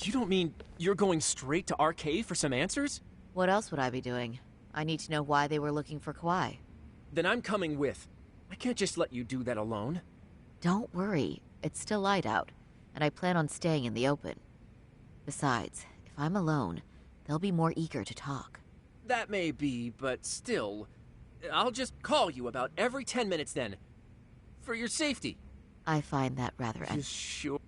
You don't mean you're going straight to RK for some answers? What else would I be doing? I need to know why they were looking for Kawhi. Then I'm coming with. I can't just let you do that alone. Don't worry, it's still light out, and I plan on staying in the open. Besides, if I'm alone, they'll be more eager to talk. That may be, but still, I'll just call you about every 10 minutes then. For your safety. I find that rather Sure.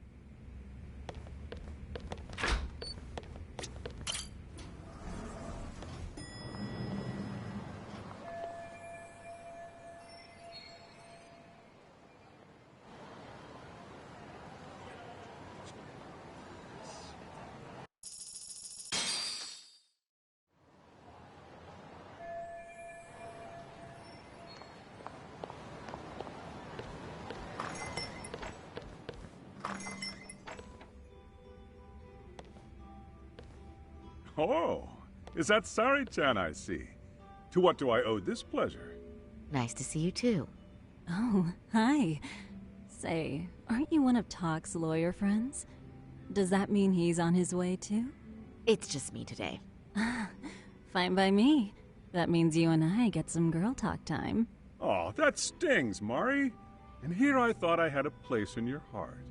Oh, is that Sari-chan I see? To what do I owe this pleasure? nice to see you too. Oh, hi. Say, aren't you one of Talk's lawyer friends? Does that mean he's on his way too? It's just me today. Fine by me. That means you and I get some girl talk time. Oh, that stings, Mari. And here I thought I had a place in your heart.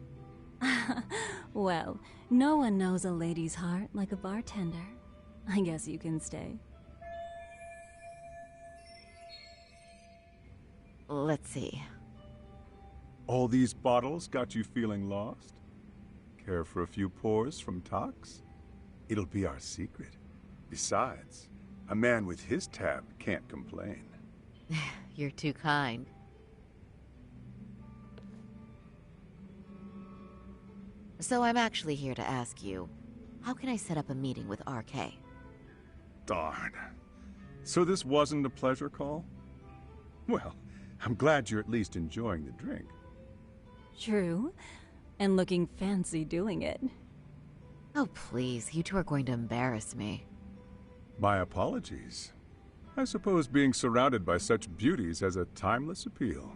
Well, no one knows a lady's heart like a bartender. I guess you can stay. Let's see. All these bottles got you feeling lost? Care for a few pours from Tox? It'll be our secret. Besides, a man with his tab can't complain. You're too kind. So I'm actually here to ask you, how can I set up a meeting with RK? Darn. So this wasn't a pleasure call? Well, I'm glad you're at least enjoying the drink. True. And looking fancy doing it. Oh please, you two are going to embarrass me. My apologies. I suppose being surrounded by such beauties has a timeless appeal,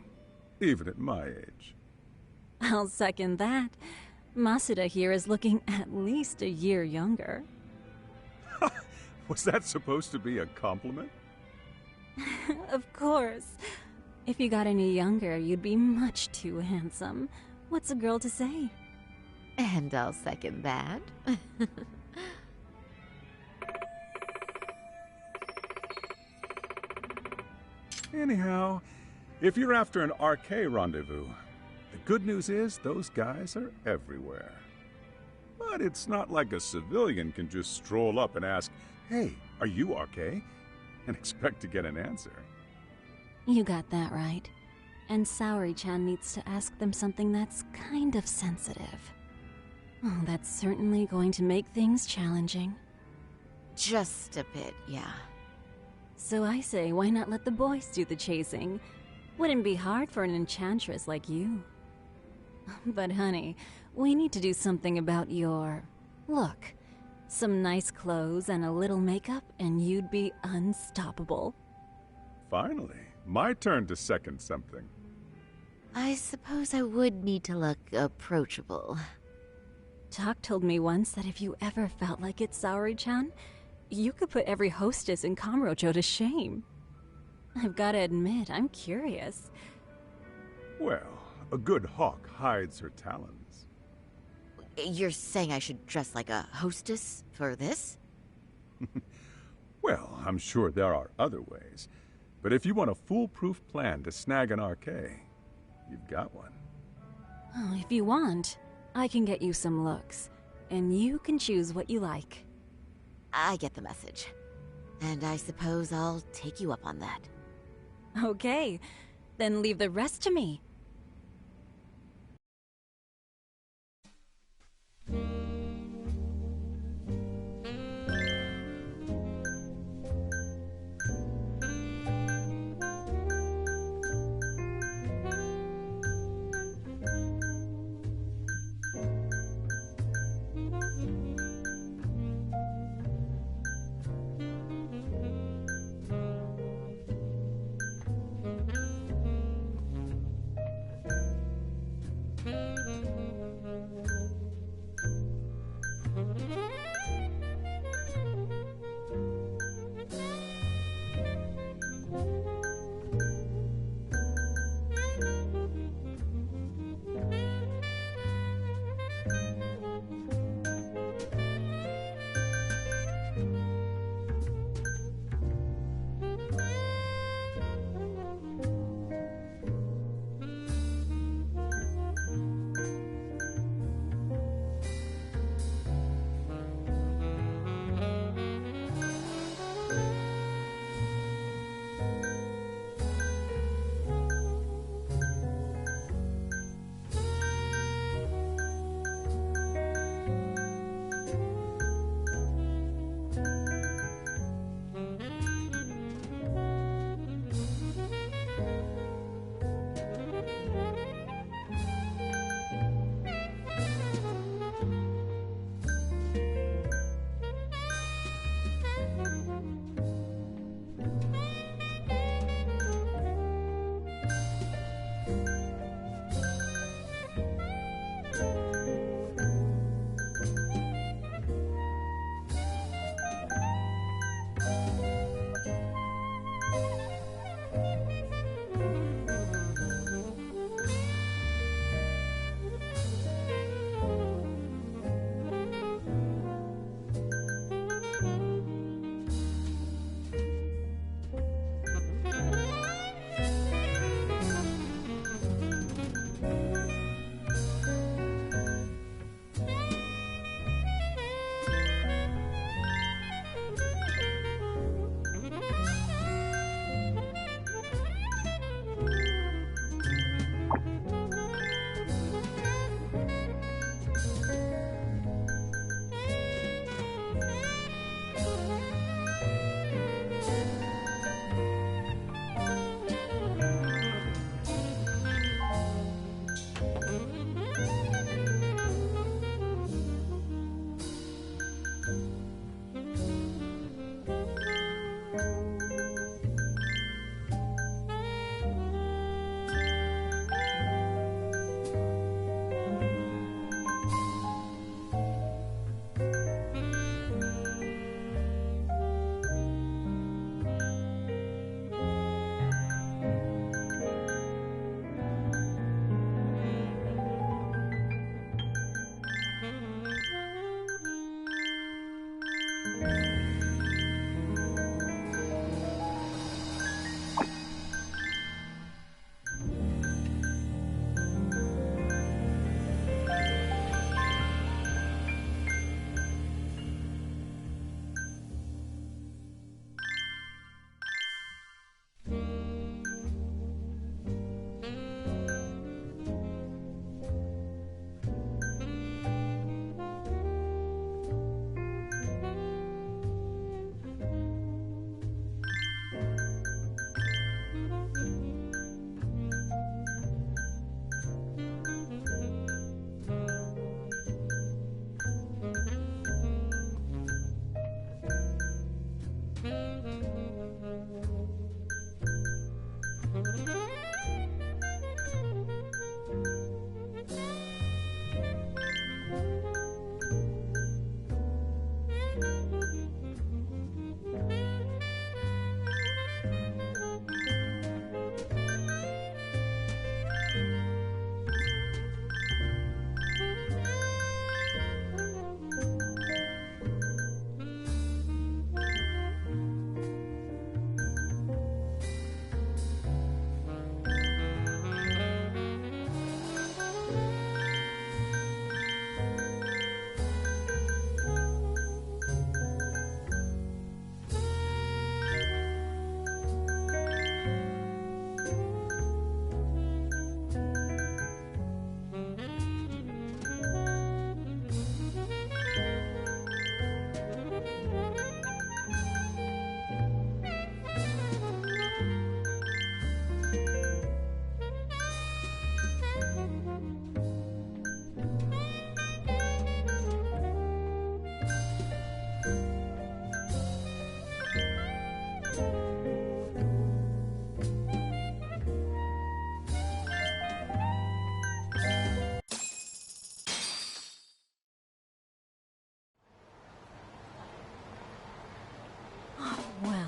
even at my age. I'll second that. Masuda here is looking at least a year younger. Was that supposed to be a compliment? Of course. If you got any younger, you'd be much too handsome. What's a girl to say? And I'll second that. Anyhow, if you're after an RK rendezvous, the good news is those guys are everywhere. But it's not like a civilian can just stroll up and ask, "Hey, are you RK?" and expect to get an answer. You got that right. And Saori-chan needs to ask them something that's kind of sensitive. Oh, that's certainly going to make things challenging. Just a bit, yeah. So I say, why not let the boys do the chasing? Wouldn't be hard for an enchantress like you. But honey, we need to do something about your look. Some nice clothes and a little makeup, and you'd be unstoppable. Finally, my turn to second something. I suppose I would need to look approachable. Talk told me once that if you ever felt like it, Saori-chan, you could put every hostess in Kamurocho to shame. I've got to admit, I'm curious. Well, a good hawk hides her talons. You're saying I should dress like a hostess for this? Well, I'm sure there are other ways. But if you want a foolproof plan to snag an RK, you've got one. Oh, if you want, I can get you some looks, and you can choose what you like. I get the message. And I suppose I'll take you up on that. Okay, then leave the rest to me. Well,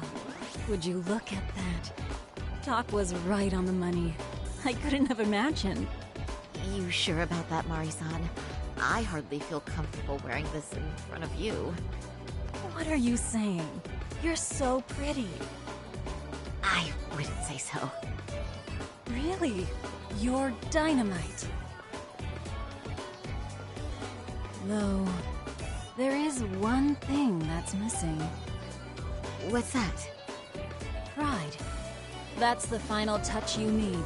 would you look at that? Doc was right on the money. I couldn't have imagined. You sure about that, Mari-san? I hardly feel comfortable wearing this in front of you. What are you saying? You're so pretty. I wouldn't say so. Really? You're dynamite. Though, there is one thing that's missing. What's that? Pride. That's the final touch you need.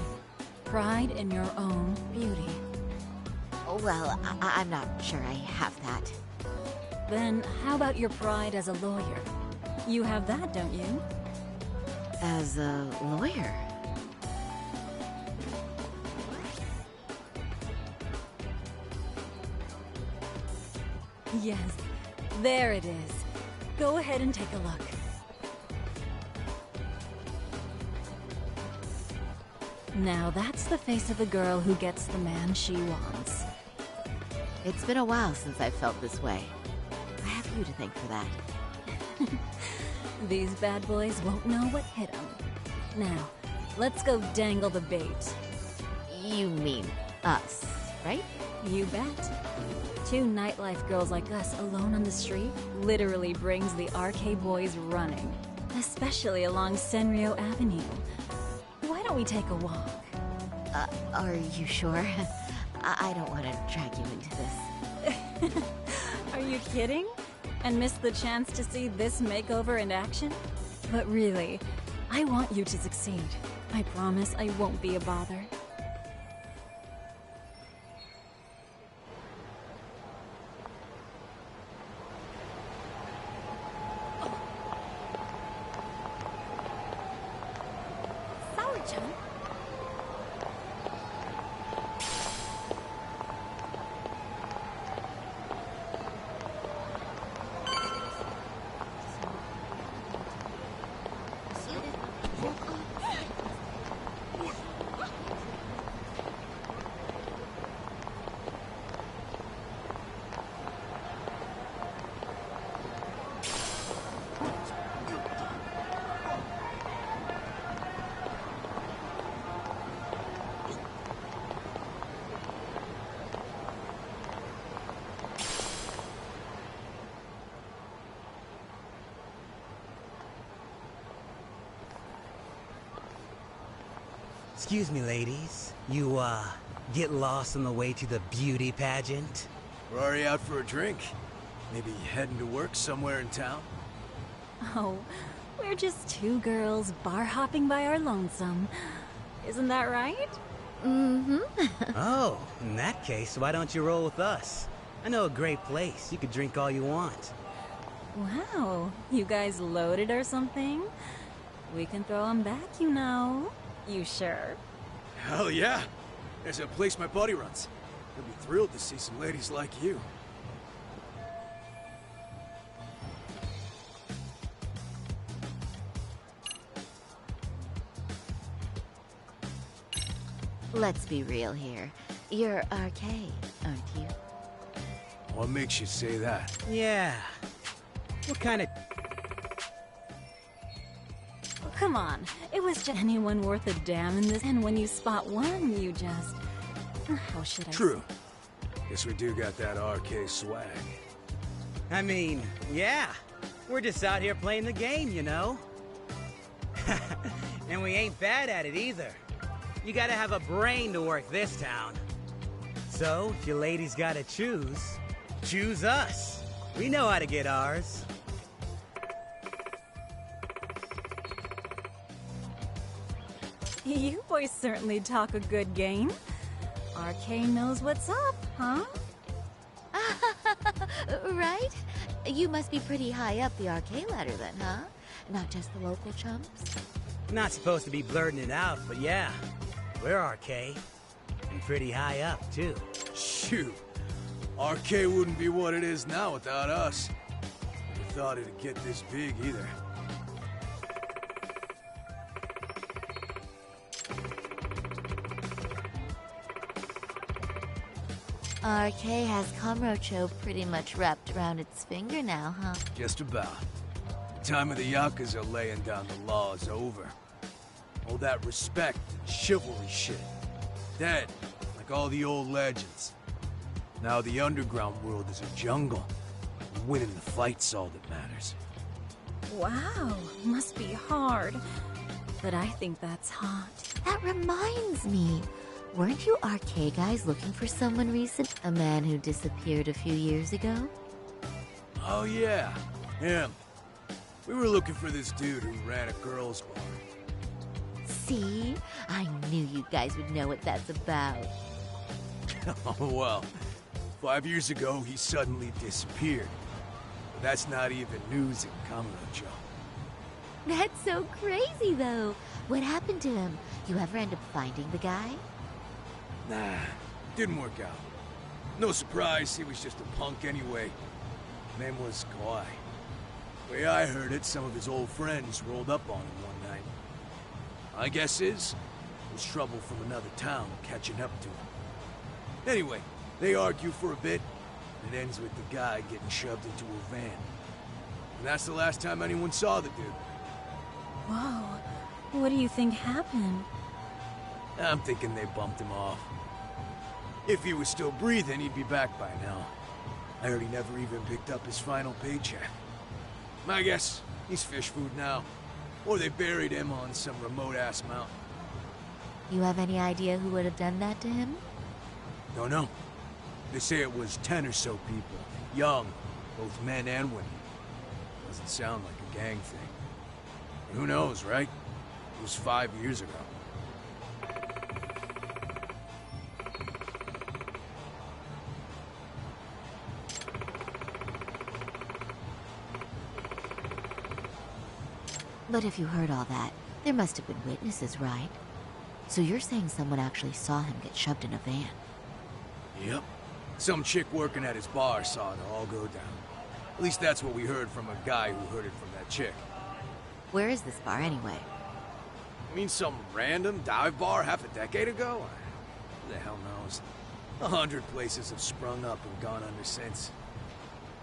Pride in your own beauty. Well, I'm not sure I have that. Then how about your pride as a lawyer? You have that, don't you? As a lawyer? Yes, there it is. Go ahead and take a look. Now that's the face of a girl who gets the man she wants. It's been a while since I've felt this way. I have you to thank for that. These bad boys won't know what hit them. Now, let's go dangle the bait. You mean us, right? You bet. Two nightlife girls like us alone on the street literally brings the RK boys running. Especially along Senryo Avenue. Why don't we take a walk? Are you sure? I don't want to drag you into this. Are you kidding? And miss the chance to see this makeover in action? But really, I want you to succeed. I promise I won't be a bother. Sorry, John. Excuse me, ladies. You, get lost on the way to the beauty pageant? We're already out for a drink. Maybe heading to work somewhere in town? Oh, we're just two girls bar hopping by our lonesome. Isn't that right? Mm-hmm. Oh, in that case, why don't you roll with us? I know a great place. You could drink all you want. Wow, you guys loaded or something? We can throw them back, you know. You sure? Hell yeah! There's a place my buddy runs. He'll be thrilled to see some ladies like you. Let's be real here. You're RK, aren't you? What makes you say that? Yeah. What kind of... Come on, it was just anyone worth a damn in this, and when you spot one, you just... How should I True. Guess we do got that RK swag. I mean, yeah. We're just out here playing the game, you know? And we ain't bad at it either. You gotta have a brain to work this town. So, if you ladies gotta choose us. We know how to get ours. You boys certainly talk a good game. RK knows what's up, huh? Right? You must be pretty high up the RK ladder then, huh? Not just the local chumps? Not supposed to be blurting it out, but yeah. We're RK. And pretty high up, too. Shoot. RK wouldn't be what it is now without us. Never thought it'd get this big either. RK has Kamurocho pretty much wrapped around its finger now, huh? Just about. The time of the Yakuza laying down the law is over. All that respect and chivalry shit. Dead, like all the old legends. Now the underground world is a jungle. Winning the fight's all that matters. Wow, must be hard. But I think that's hot. That reminds me. Weren't you RK guys looking for someone recent? A man who disappeared a few years ago? Oh yeah, him. We were looking for this dude who ran a girls' bar. See? I knew you guys would know what that's about. Oh well. 5 years ago, he suddenly disappeared. But that's not even news in Kamurocho. That's so crazy, though. What happened to him? You ever end up finding the guy? Nah, didn't work out. No surprise, he was just a punk anyway. Name was Kawhi. Way I heard it, some of his old friends rolled up on him one night. My guess is, it was trouble from another town catching up to him. Anyway, they argue for a bit, and it ends with the guy getting shoved into a van. And that's the last time anyone saw the dude. Whoa, what do you think happened? I'm thinking they bumped him off. If he was still breathing, he'd be back by now. I heard he never even picked up his final paycheck. My guess, he's fish food now. Or they buried him on some remote-ass mountain. You have any idea who would have done that to him? Don't know. They say it was 10 or so people. Young, both men and women. Doesn't sound like a gang thing. But who knows, right? It was 5 years ago. But if you heard all that, there must have been witnesses, right? So you're saying someone actually saw him get shoved in a van? Yep. Some chick working at his bar saw it all go down. At least that's what we heard from a guy who heard it from that chick. Where is this bar anyway? I mean, some random dive bar half a decade ago? Who the hell knows? 100 places have sprung up and gone under since.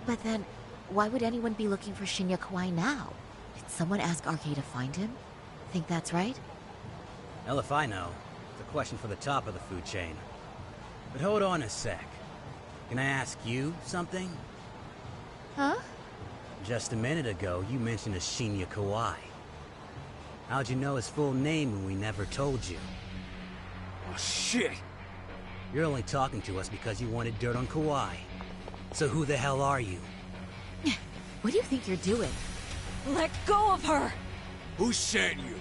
But then, why would anyone be looking for Shinya Kawai now? Did someone ask RK to find him? Think that's right? Hell if I know. It's a question for the top of the food chain. But hold on a sec. Can I ask you something? Huh? Just a minute ago, you mentioned a Shinya Kawai. How'd you know his full name when we never told you? Oh, shit! You're only talking to us because you wanted dirt on Kawhi. So who the hell are you? What do you think you're doing? Let go of her! Who sent you?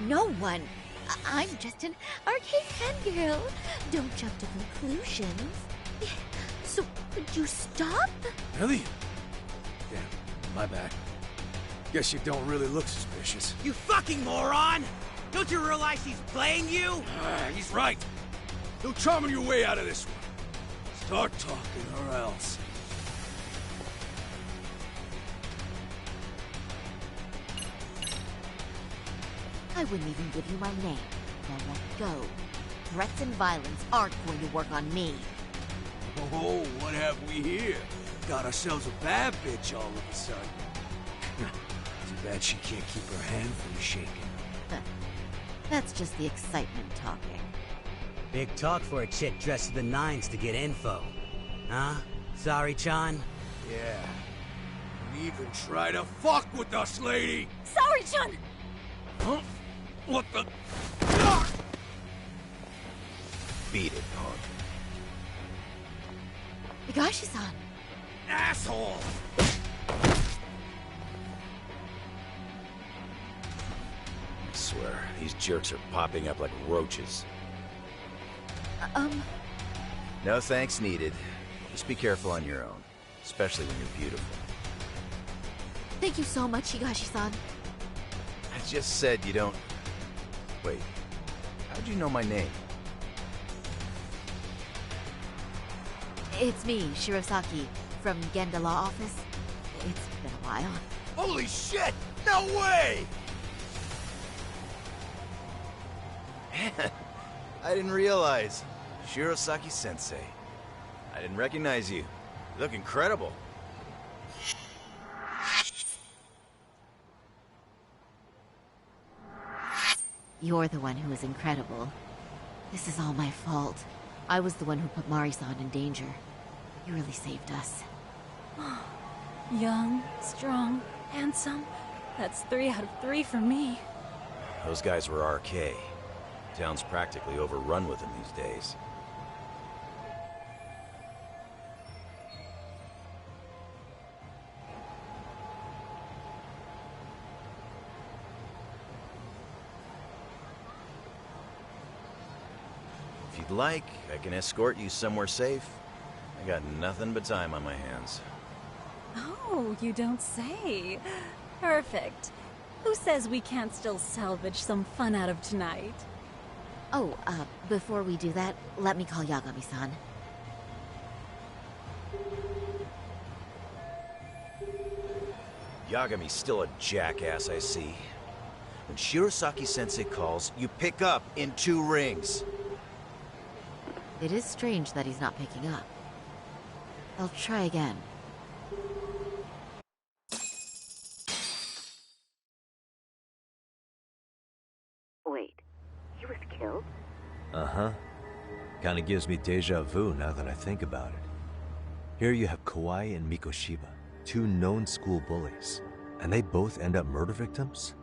No one. I'm just an arcade fangirl. Don't jump to conclusions. So, would you stop? Really? Damn, my bad. Guess you don't really look suspicious. You fucking moron! Don't you realize he's playing you? He's right. No charming your way out of this one. Start talking or else. I wouldn't even give you my name. Now let go. Threats and violence aren't going to work on me. Oh, what have we here? Got ourselves a bad bitch all of a sudden. Too bad she can't keep her hand from shaking. That's just the excitement talking. Big talk for a chick dressed to the nines to get info. Huh? Sorry, Chan? Yeah. Don't even try to fuck with us, lady! Sorry, Chun! Huh? What the? Beat it, punk. Higashi-san! Asshole! I swear, these jerks are popping up like roaches. No thanks needed. Just be careful on your own. Especially when you're beautiful. Thank you so much, Higashi-san. I just said you don't... Wait. How'd you know my name? It's me, Shirosaki, from Genda Law Office. It's been a while. Holy shit! No way! Man, I didn't realize. Shirosaki-sensei. I didn't recognize you. You look incredible. You're the one who is incredible. This is all my fault. I was the one who put Mari-san in danger. You really saved us. Young, strong, handsome. That's 3 out of 3 for me. Those guys were RK. Town's practically overrun with them these days. If you'd like, I can escort you somewhere safe. I got nothing but time on my hands. Oh, you don't say. Perfect. Who says we can't still salvage some fun out of tonight? Oh, before we do that, let me call Yagami-san. Yagami's still a jackass, I see. When Shirosaki-sensei calls, you pick up in 2 rings. It is strange that he's not picking up. I'll try again. Wait, he was killed? Uh-huh. Kinda gives me deja vu now that I think about it. Here you have Kawai and Mikoshiba, 2 known school bullies, and they both end up murder victims?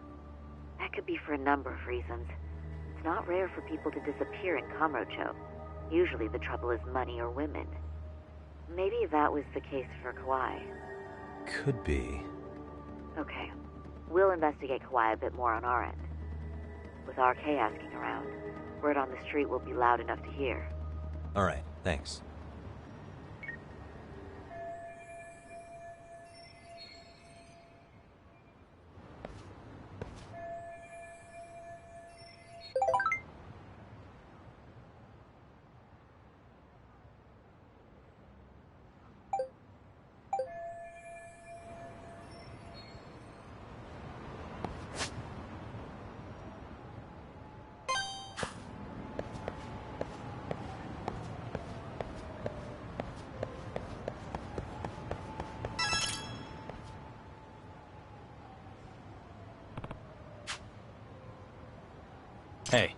That could be for a number of reasons. It's not rare for people to disappear in Kamurocho. Usually the trouble is money or women. Maybe that was the case for Kawai. Could be. Okay. We'll investigate Kawhi a bit more on our end. With RK asking around, word on the street will be loud enough to hear. Alright, thanks. Hey.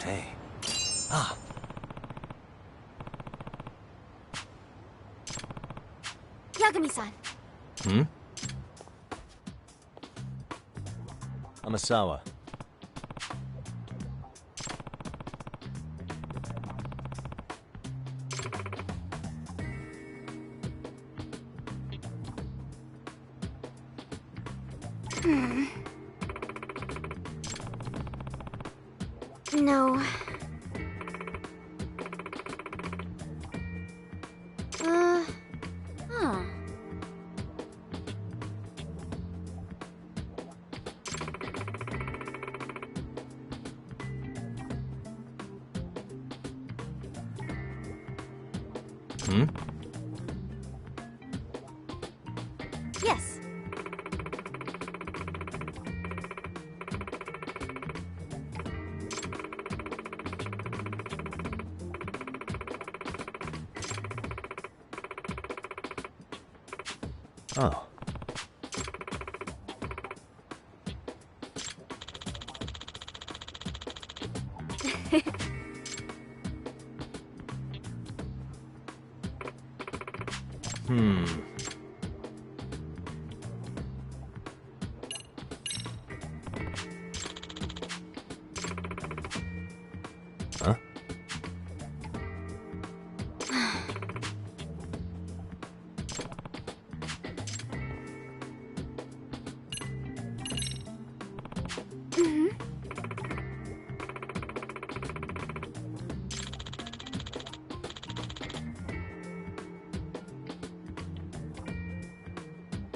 Hey. Ah. Yagami-san. Hmm? Amasawa. No. Huh. Hmm? Yes. Oh. Hmm. Huh?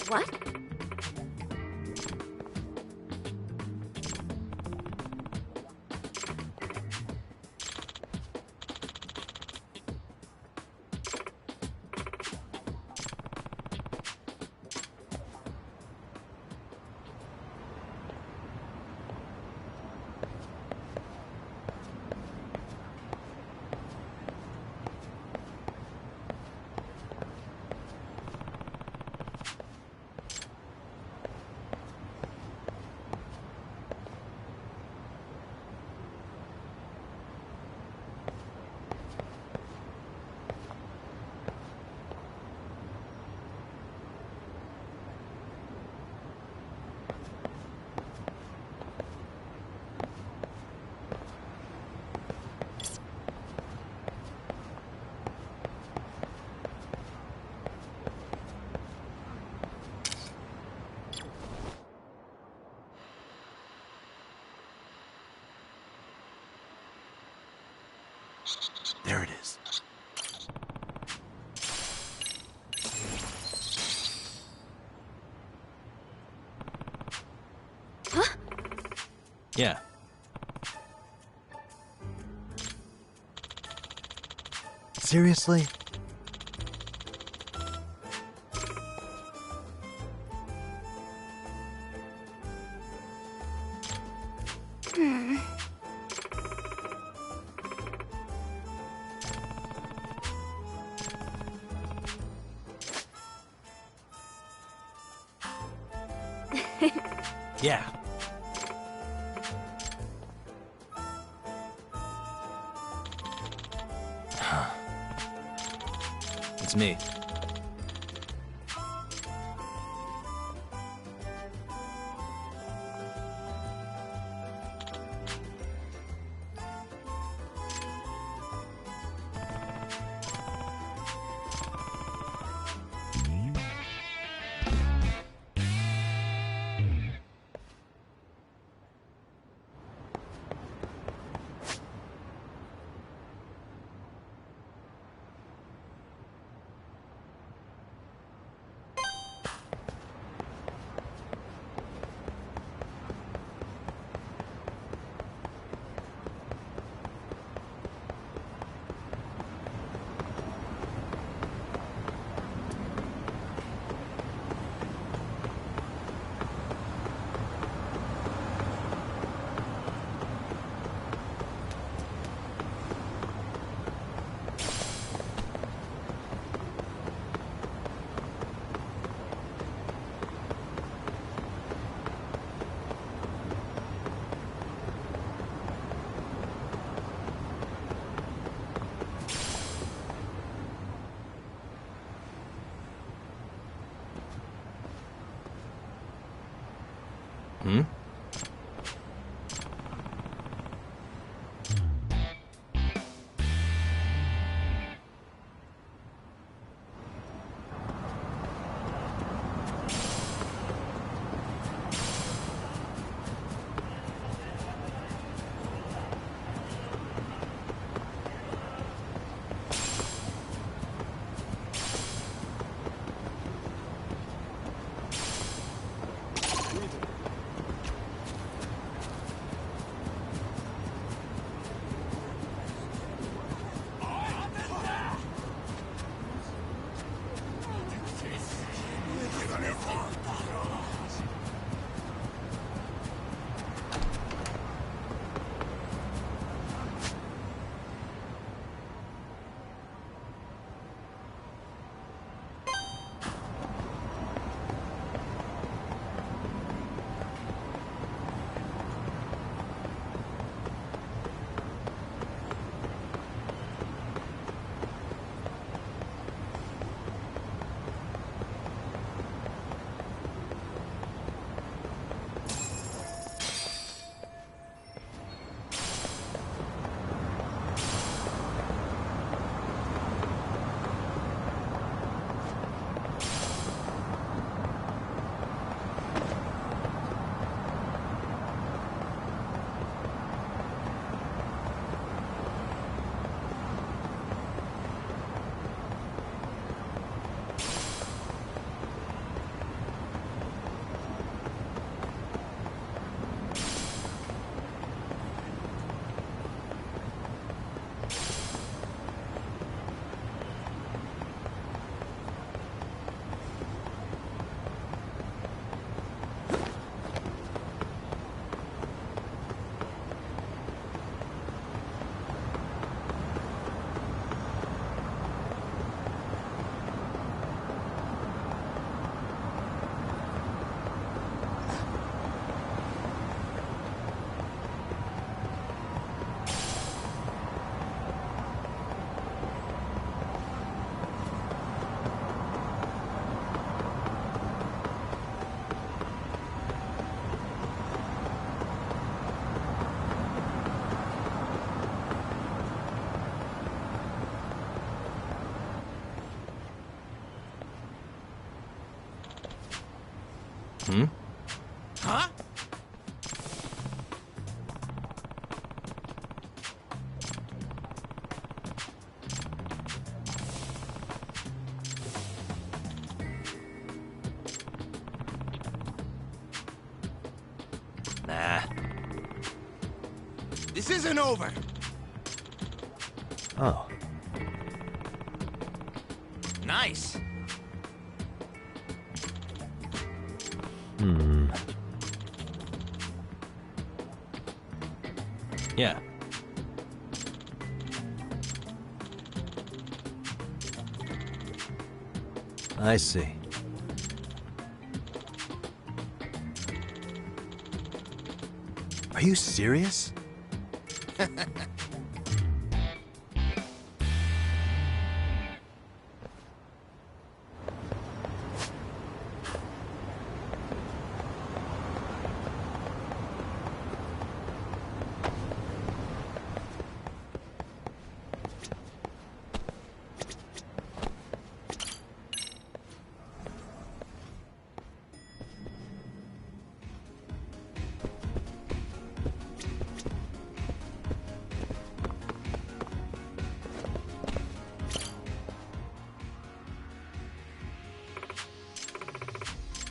What? There it is. Huh? Yeah. Seriously? Yeah. It's me. Hmm? Hmm? Huh? Nah. This isn't over. Oh. Nice. Hmm. Yeah. I see. Are you serious?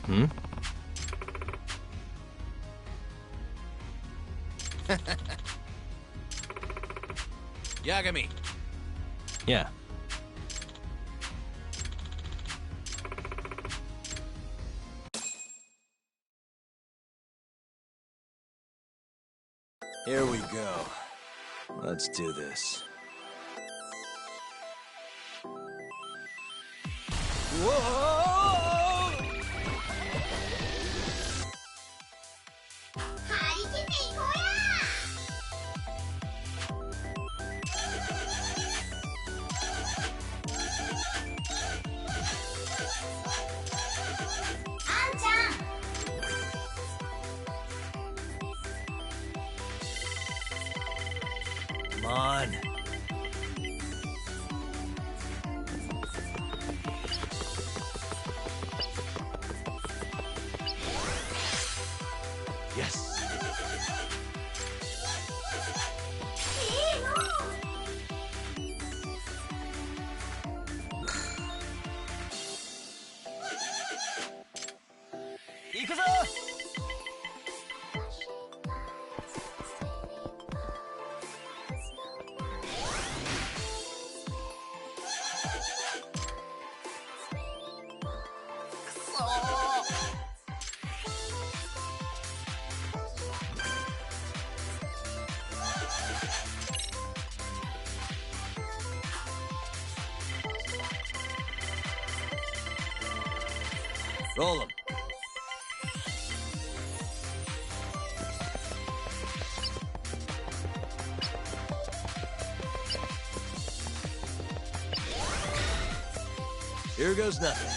Hmm? Yagami. Yeah. Here we go. Let's do this. Whoa! Come on. Yes. Roll 'em. Here goes nothing.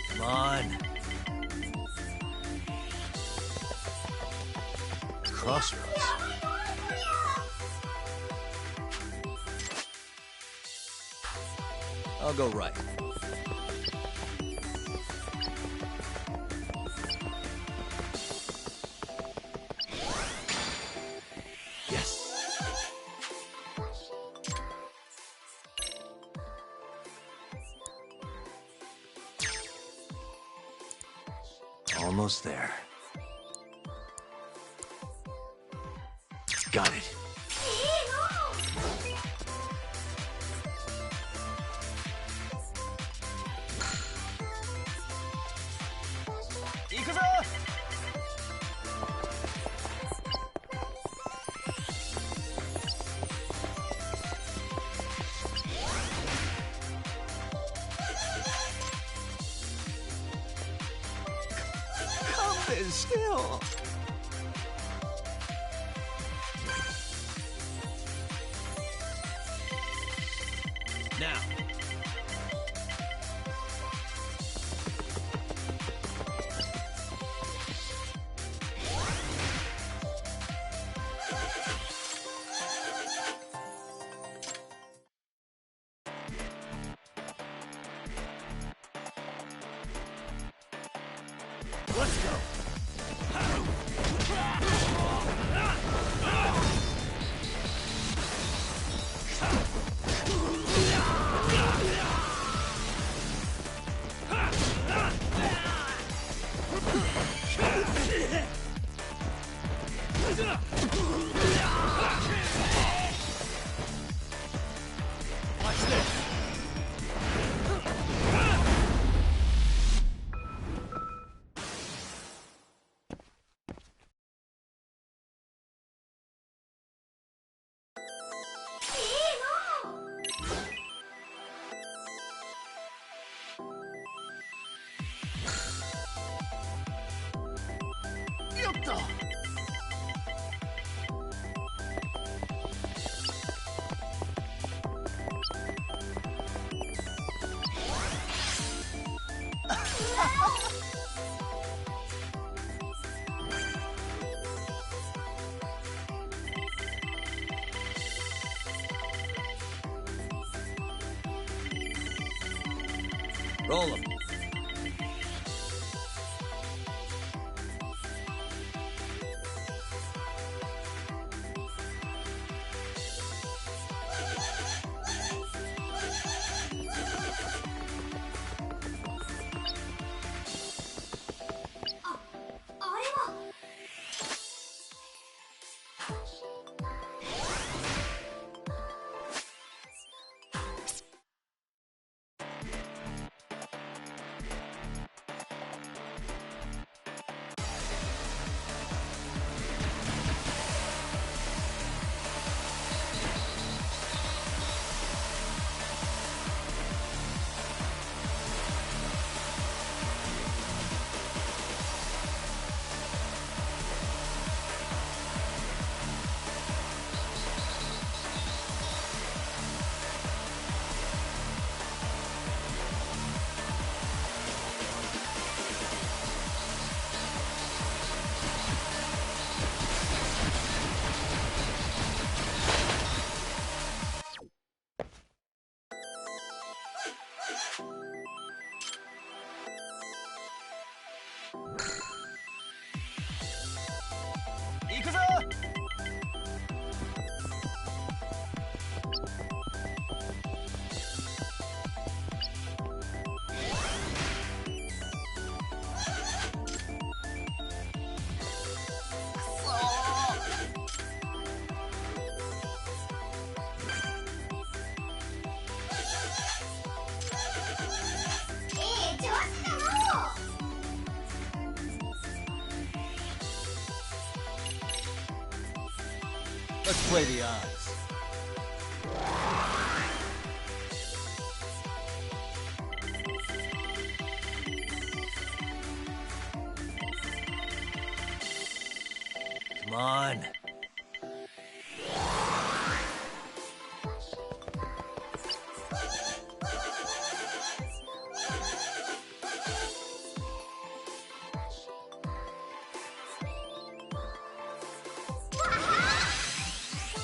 Come on. Crossroads. I'll go right. Yes. Almost there. Got it. Still. Now. Let's go. Roll him. Let's play the odds. Come on.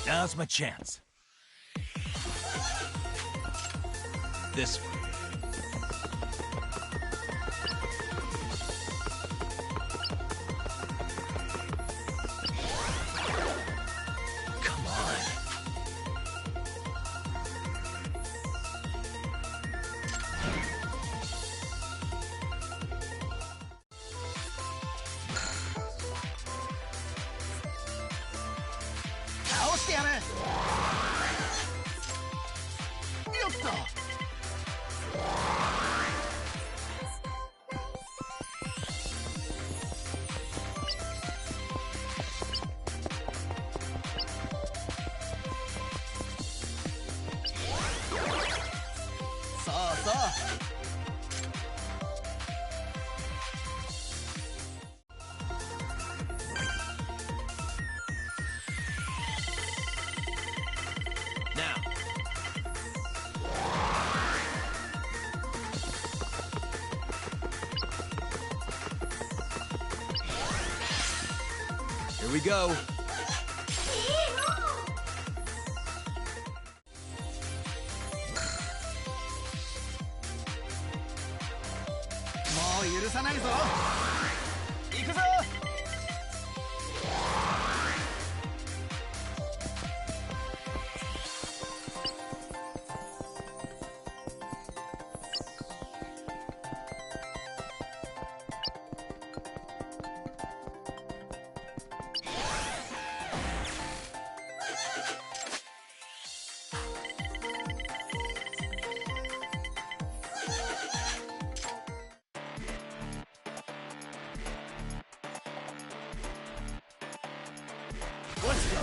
Now's my chance. This way. Come on. Here we go. Let's go.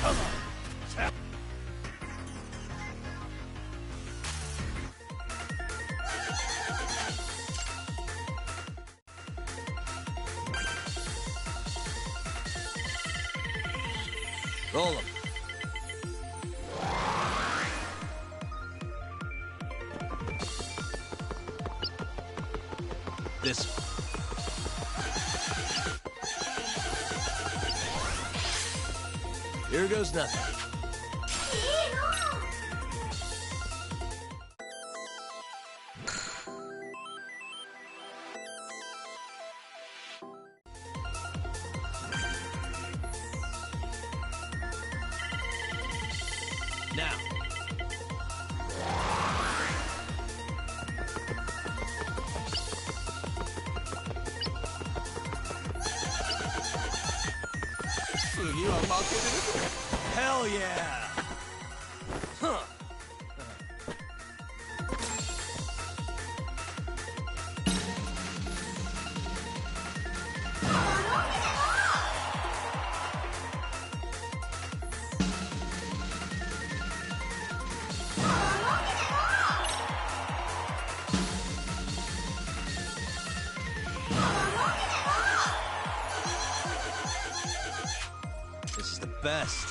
Come on. Roll him. this. Here goes nothing. Now. Hell yeah! Huh. This is the best.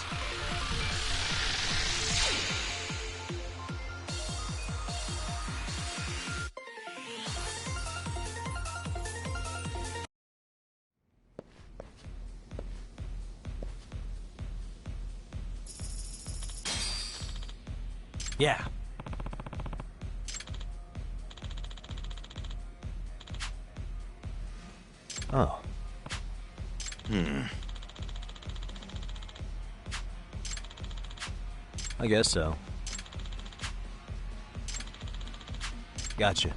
Yeah. Oh. I guess so. Gotcha.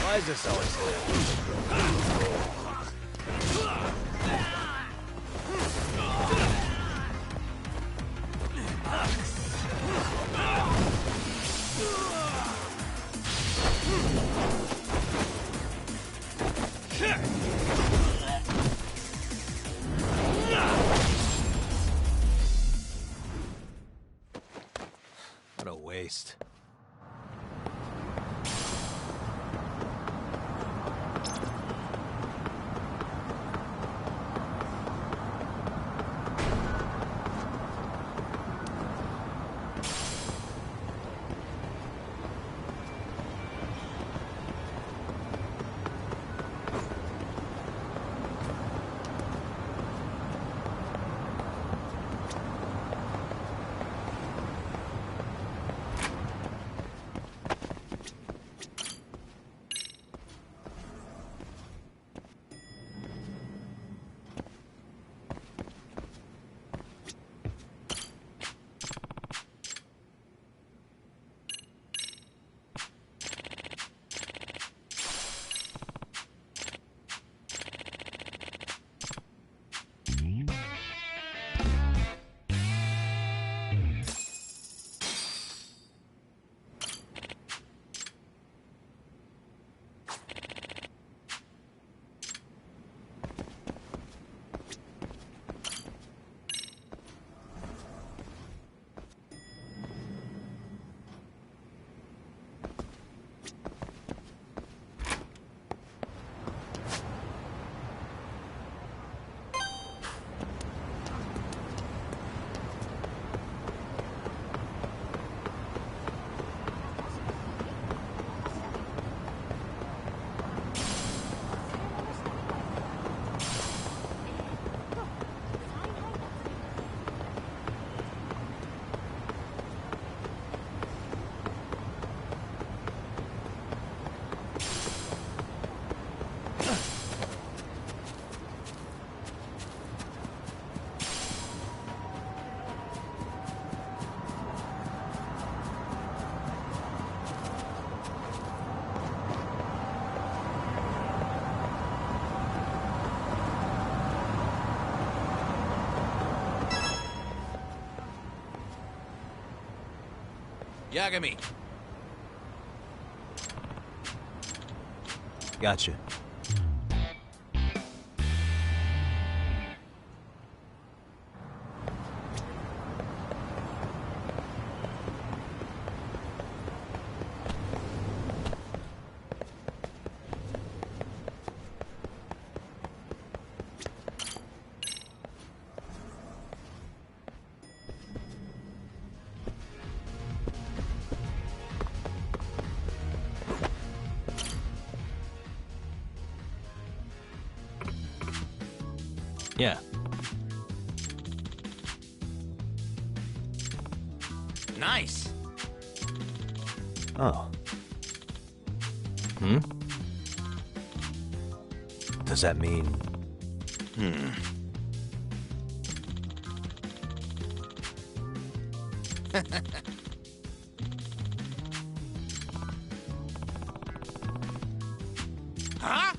Why is this always there? What a waste. Yagami. Gotcha. Yeah. Nice. Oh. Hmm? Does that mean... Huh?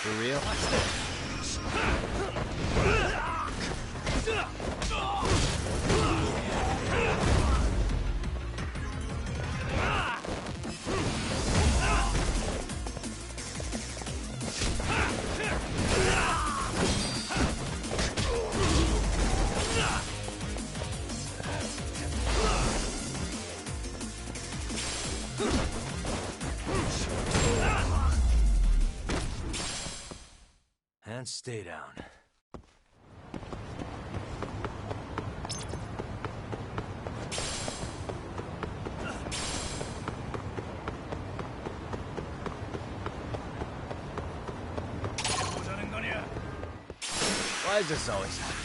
For real? And stay down. Why is this always happening?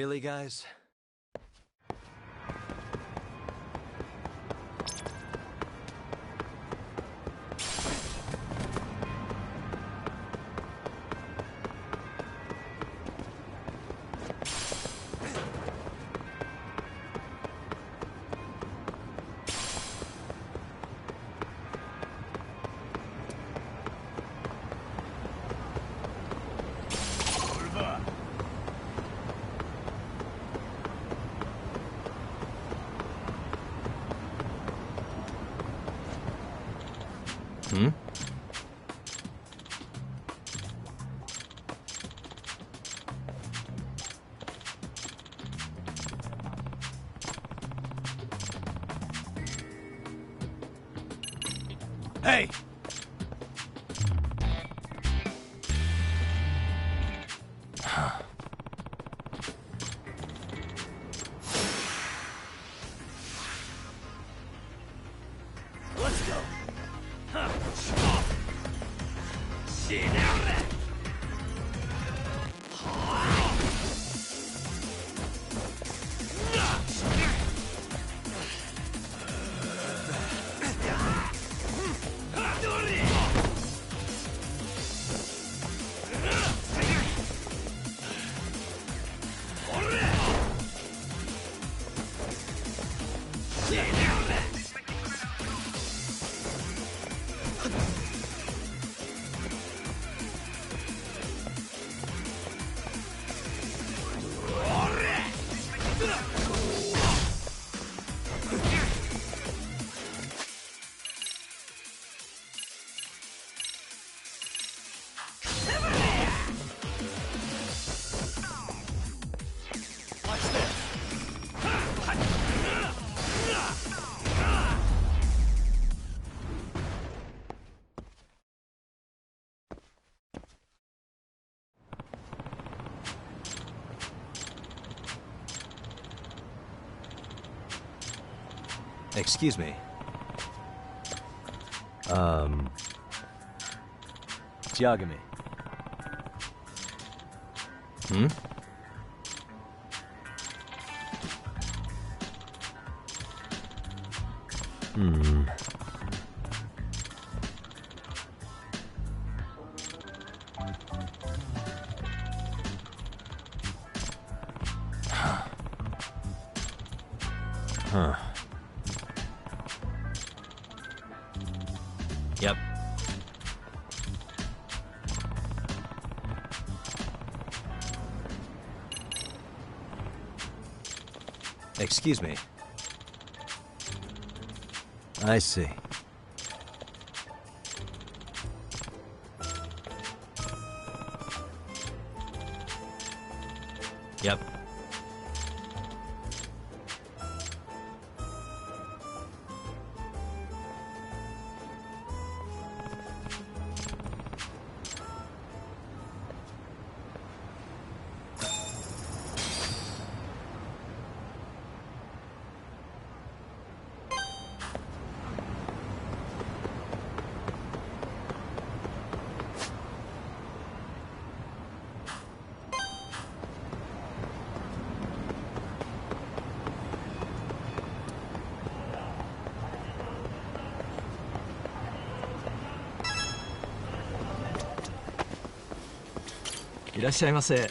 Really, guys? Hmm? Hey! Let's go. Excuse me. Giagami. Hmm? Hmm. Huh. Yep. Excuse me. I see. Yep.いらっしゃいませ。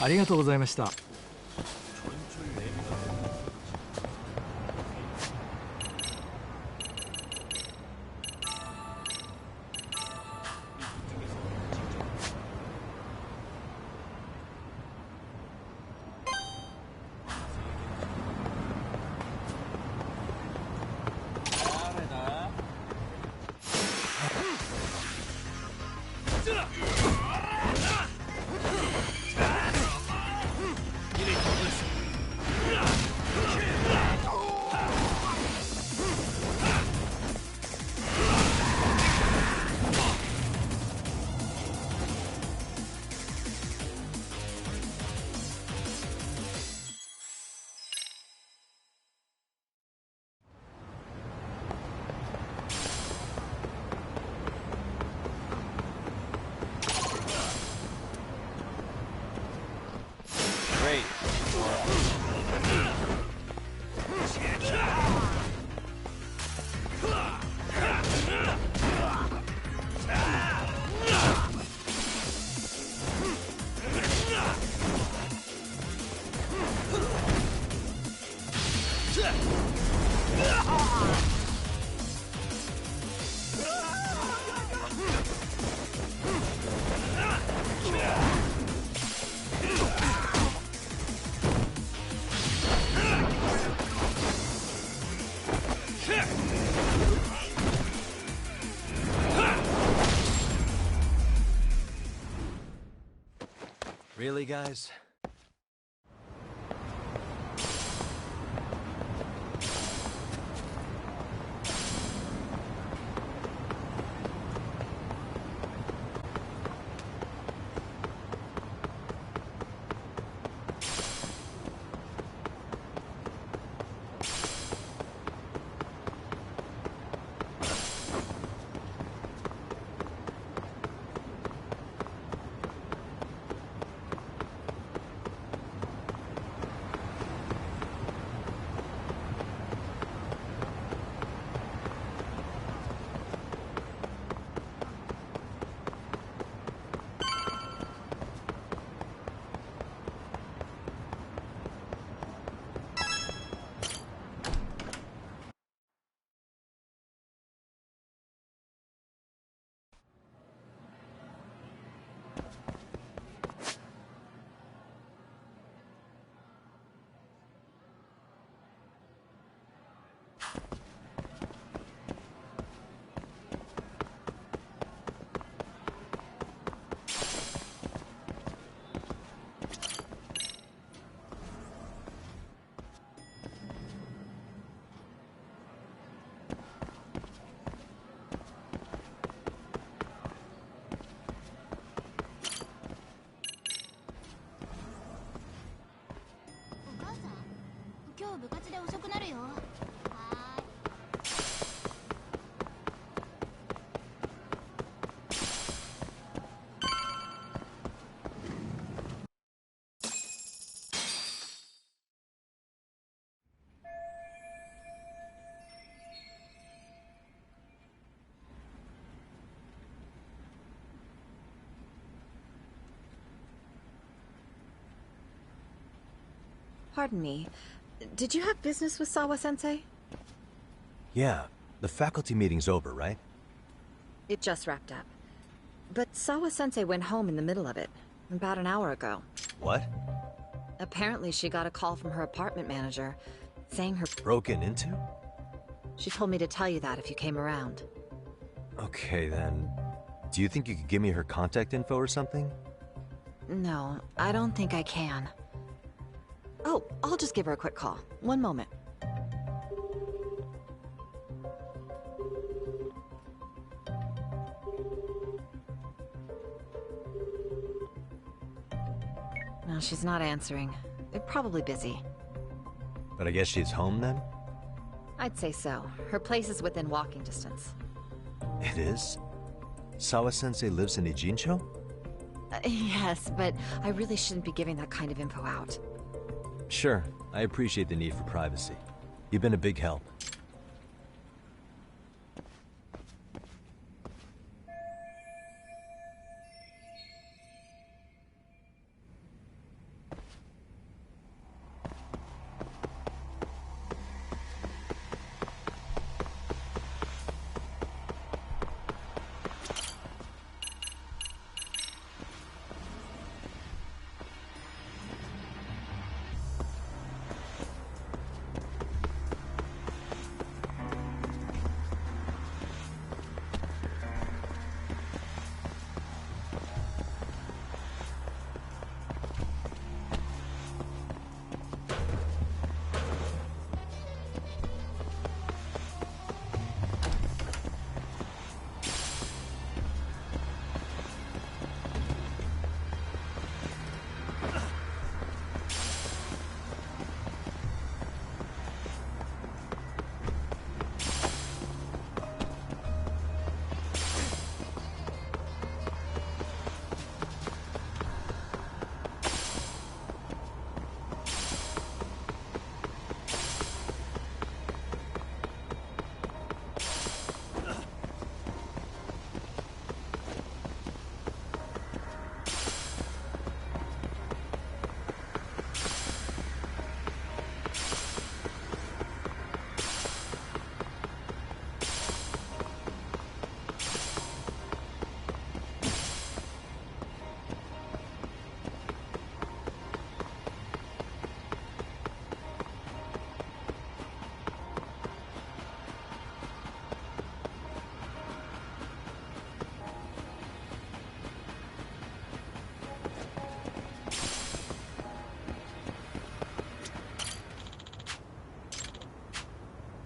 ありがとうございました。Really, guys? Pardon me. Did you have business with Sawa-sensei? Yeah, the faculty meeting's over, right? It just wrapped up. But Sawa-sensei went home in the middle of it, about an hour ago. What? Apparently she got a call from her apartment manager, saying her... Broken into? She told me to tell you that if you came around. Okay, then. Do you think you could give me her contact info or something? No, I don't think I can. Oh, I'll just give her a quick call. One moment. No, she's not answering. They're probably busy. But I guess she's home then? I'd say so. Her place is within walking distance. It is? Sawa-sensei lives in Ijincho? Yes, but I really shouldn't be giving that kind of info out. Sure, I appreciate the need for privacy. You've been a big help.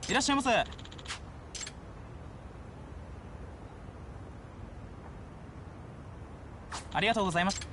いらっしゃいませ。ありがとうございます。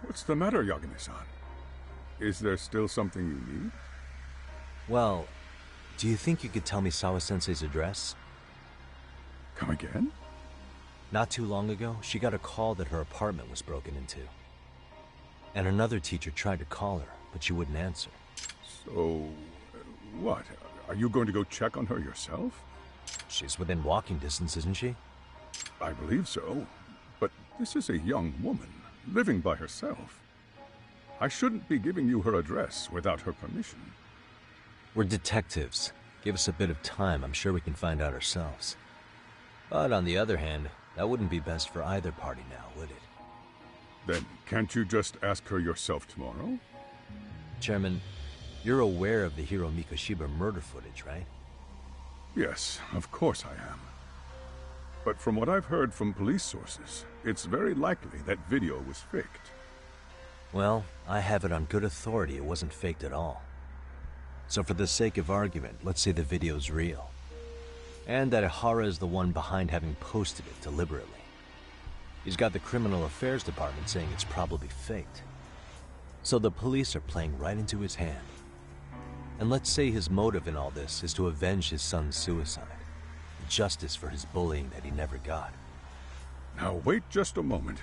What's the matter, Yagami-san? Is there still something you need? Well, do you think you could tell me Sawa-sensei's address? Come again? Not too long ago, she got a call that her apartment was broken into. And another teacher tried to call her, but she wouldn't answer. So, what? Are you going to go check on her yourself? She's within walking distance, isn't she? I believe so. But this is a young woman, living by herself. I shouldn't be giving you her address without her permission. We're detectives. Give us a bit of time, I'm sure we can find out ourselves. But on the other hand, that wouldn't be best for either party now, would it? Then can't you just ask her yourself tomorrow? Chairman, you're aware of the Hiro Mikoshiba murder footage, right? Yes, of course I am. But from what I've heard from police sources, it's very likely that video was faked. Well, I have it on good authority it wasn't faked at all. So for the sake of argument, let's say the video's real. And that Ihara is the one behind having posted it deliberately. He's got the Criminal Affairs Department saying it's probably faked. So the police are playing right into his hand. And let's say his motive in all this is to avenge his son's suicide. Justice for his bullying that he never got. Now wait just a moment.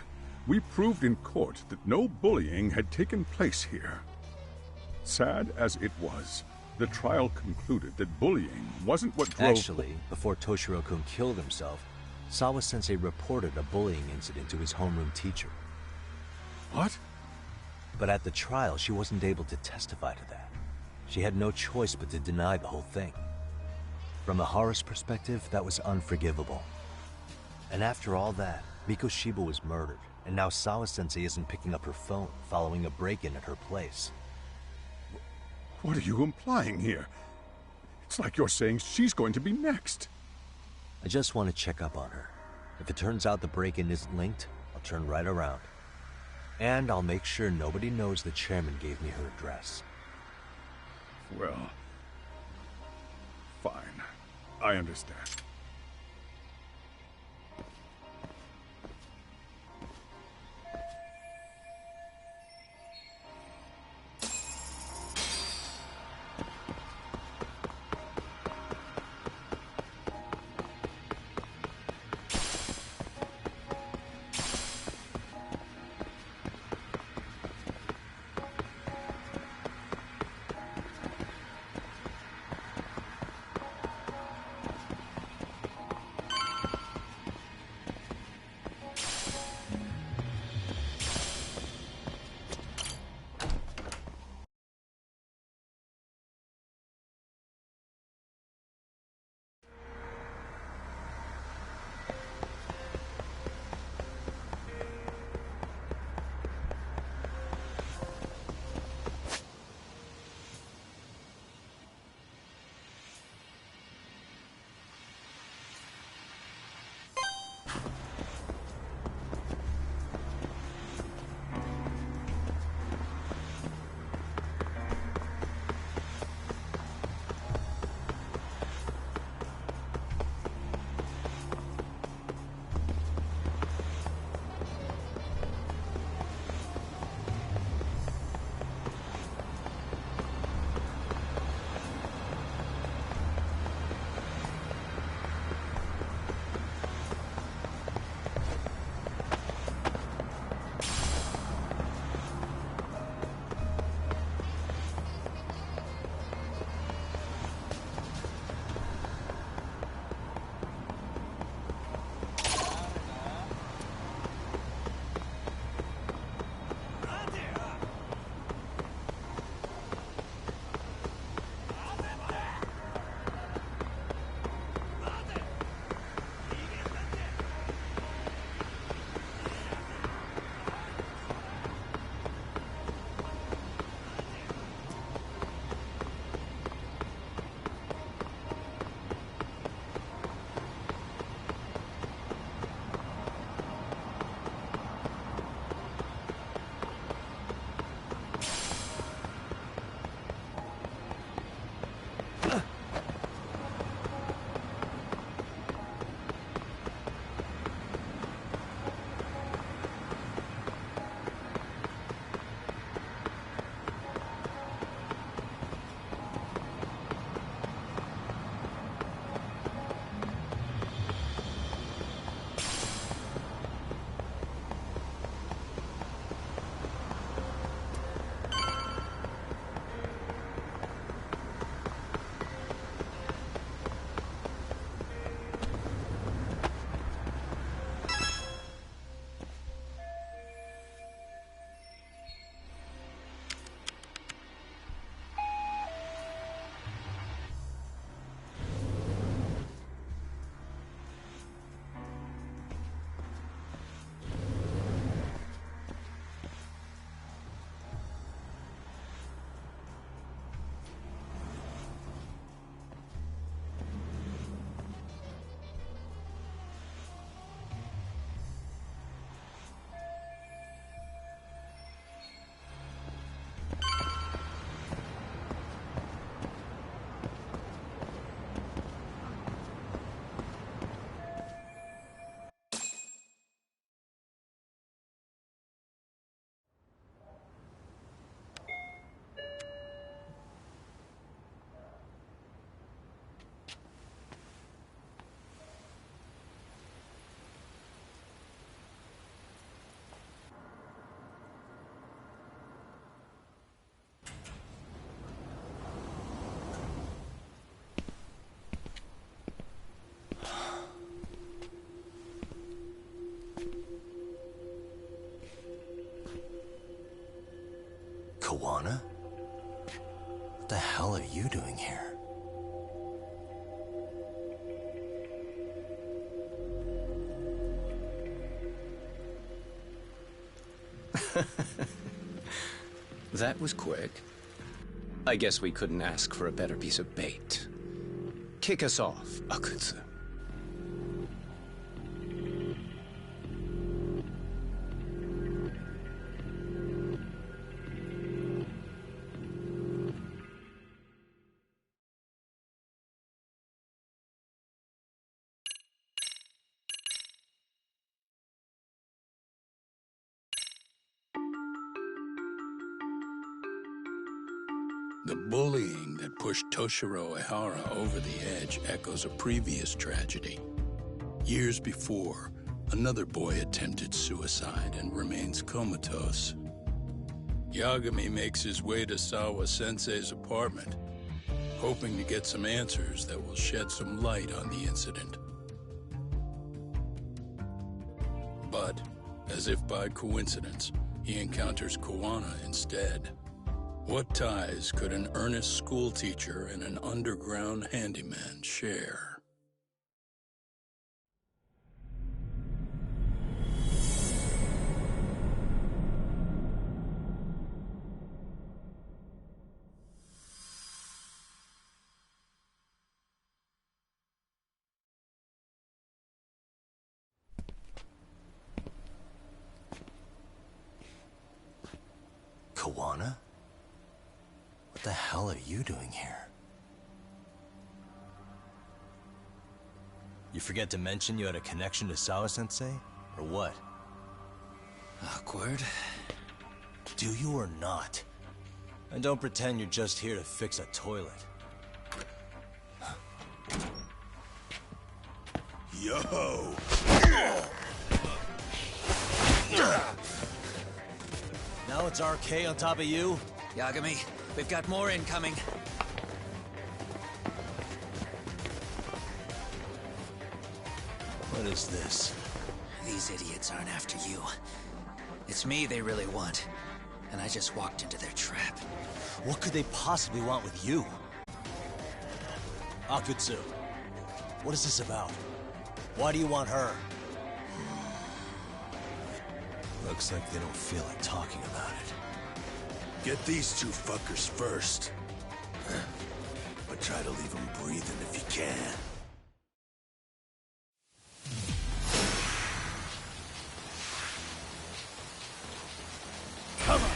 We proved in court that no bullying had taken place here. Sad as it was, the trial concluded that bullying wasn't what drove... Actually, before Toshiro-kun killed himself, Sawa-sensei reported a bullying incident to his homeroom teacher. What? But at the trial, she wasn't able to testify to that. She had no choice but to deny the whole thing. From the Haru's perspective, that was unforgivable. And after all that, Mikoshiba was murdered, and now Sawa-sensei isn't picking up her phone following a break-in at her place. What are you implying here? It's like you're saying she's going to be next. I just want to check up on her. If it turns out the break-in isn't linked, I'll turn right around. And I'll make sure nobody knows the chairman gave me her address. Well, fine. I understand. Kawana? What the hell are you doing here? That was quick. I guess we couldn't ask for a better piece of bait. Kick us off, Akutsu. The bullying that pushed Toshiro Ehara over the edge echoes a previous tragedy. Years before, another boy attempted suicide and remains comatose. Yagami makes his way to Sawa-sensei's apartment, hoping to get some answers that will shed some light on the incident. But, as if by coincidence, he encounters Kawana instead. What ties could an earnest schoolteacher and an underground handyman share? Kawana? What the hell are you doing here? You forget to mention you had a connection to Sawa-sensei? Or what? Awkward. Do you or not? And don't pretend you're just here to fix a toilet. Yo! Now it's RK on top of you? Yagami, we've got more incoming. What is this? These idiots aren't after you. It's me they really want. And I just walked into their trap. What could they possibly want with you? Akutsu, what is this about? Why do you want her? Looks like they don't feel like talking about it. Get these two fuckers first. But try to leave them breathing if you can. Come on!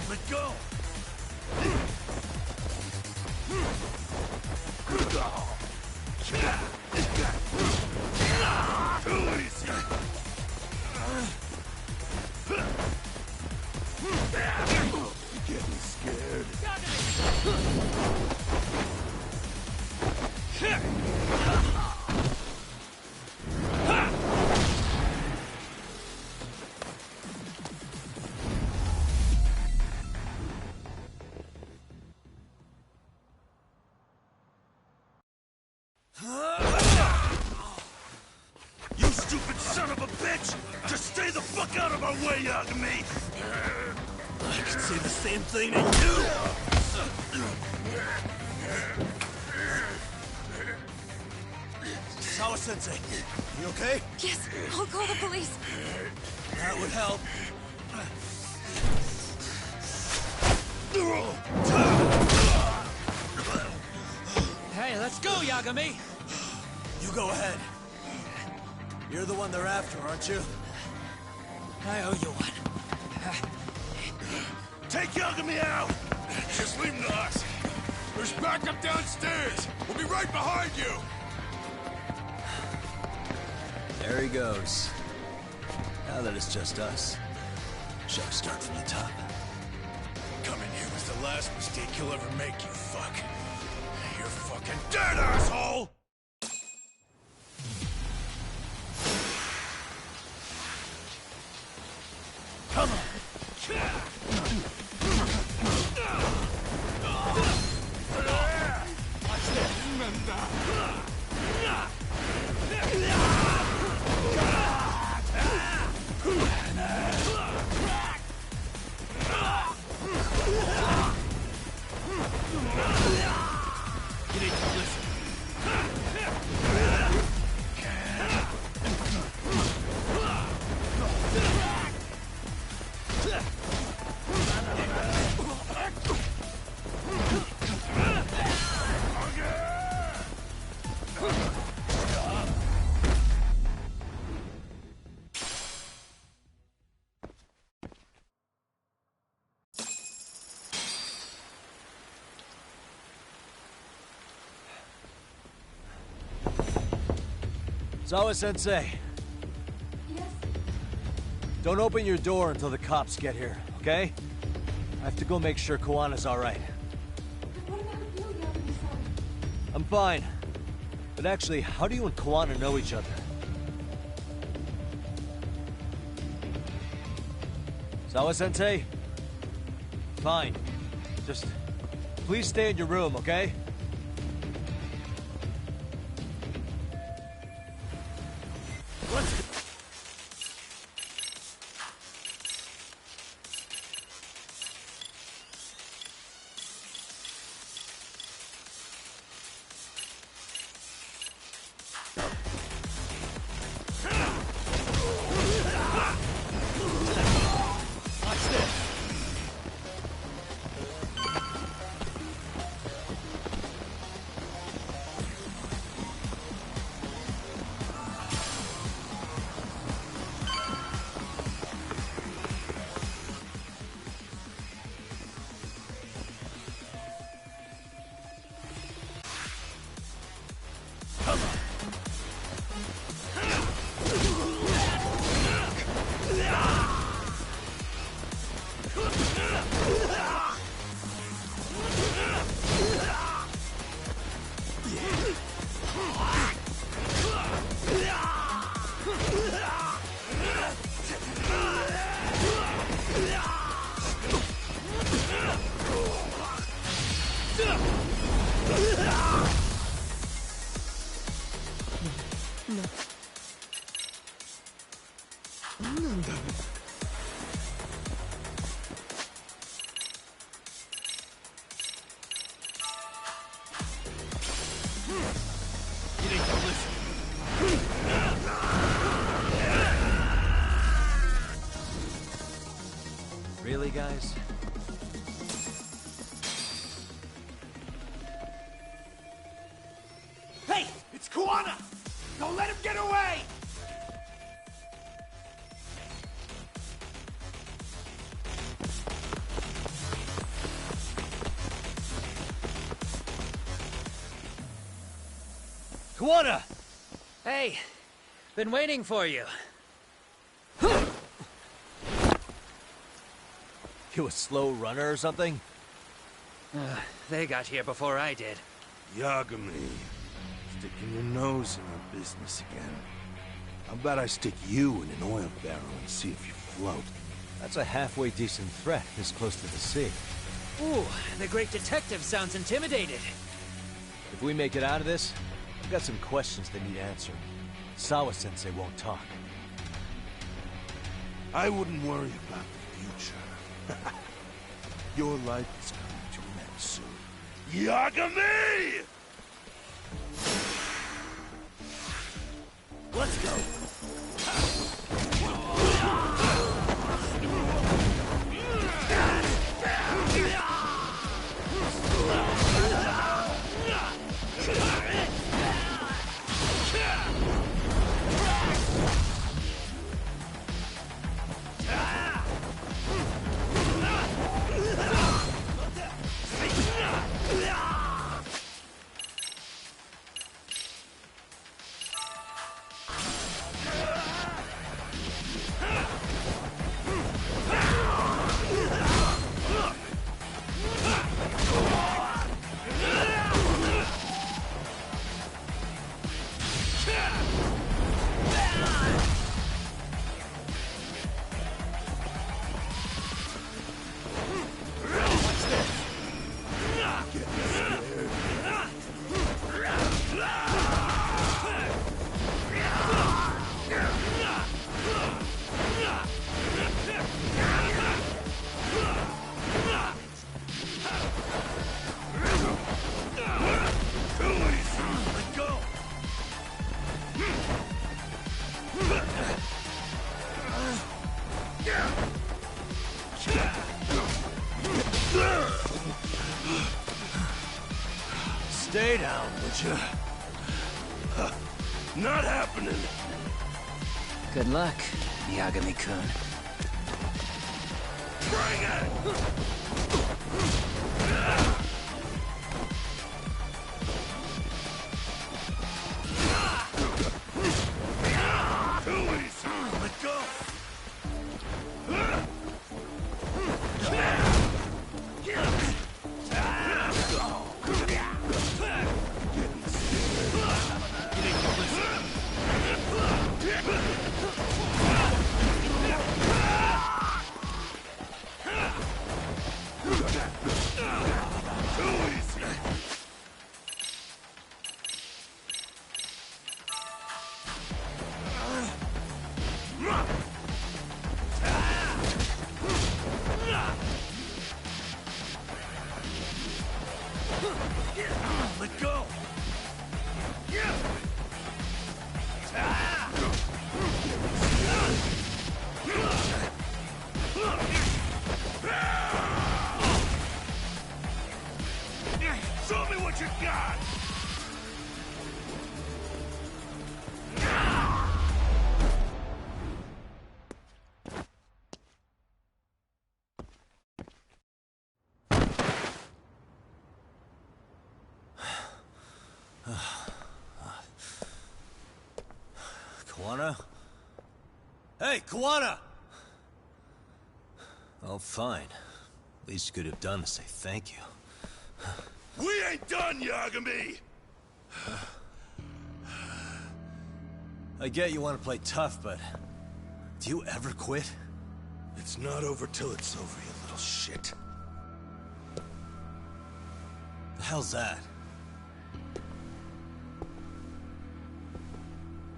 Let go! Too easy! You're getting scared. You stupid son of a bitch! Just stay the fuck out of our way, Yagami! I could say the same thing to you! Sawa-sensei, you okay? Yes, I'll call the police. That would help. Hey, let's go, Yagami! You go ahead. You're the one they're after, aren't you? I owe you one. Take Yagami out! Just leave him to us. There's backup downstairs. We'll be right behind you. There he goes. Now that it's just us, shall we start from the top? Coming here was the last mistake you'll ever make, you fuck. You're fucking dead, asshole! Come on! You need to listen. Sawa-sensei. Yes? Don't open your door until the cops get here, okay? I have to go make sure Koana's alright. What about you, Yagami-san? I'm fine. But actually, how do you and Koana know each other? Sawa-sensei? Fine. Just please stay in your room, okay? Really, guys? Hey! It's Koana! Don't let him get away! Koana! Hey, been waiting for you. You a slow runner or something? They got here before I did. Yagami, sticking your nose in our business again. How about I stick you in an oil barrel and see if you float? That's a halfway decent threat this close to the sea. Ooh, the great detective sounds intimidated. If we make it out of this, I've got some questions that need answering. Sawa-sensei won't talk. I wouldn't worry about the future. Your life is coming to an end soon. Yagami! Let's go. Stay down, would you? Not happening. Good luck, Yagami-kun. Bring it! Too easy. Let go. Let go! Show me what you got! Kawana? Hey, Kawana! Oh, fine. Least you could have done is say thank you. We ain't done, Yagami! I get you want to play tough, but do you ever quit? It's not over till it's over, you little shit. The hell's that?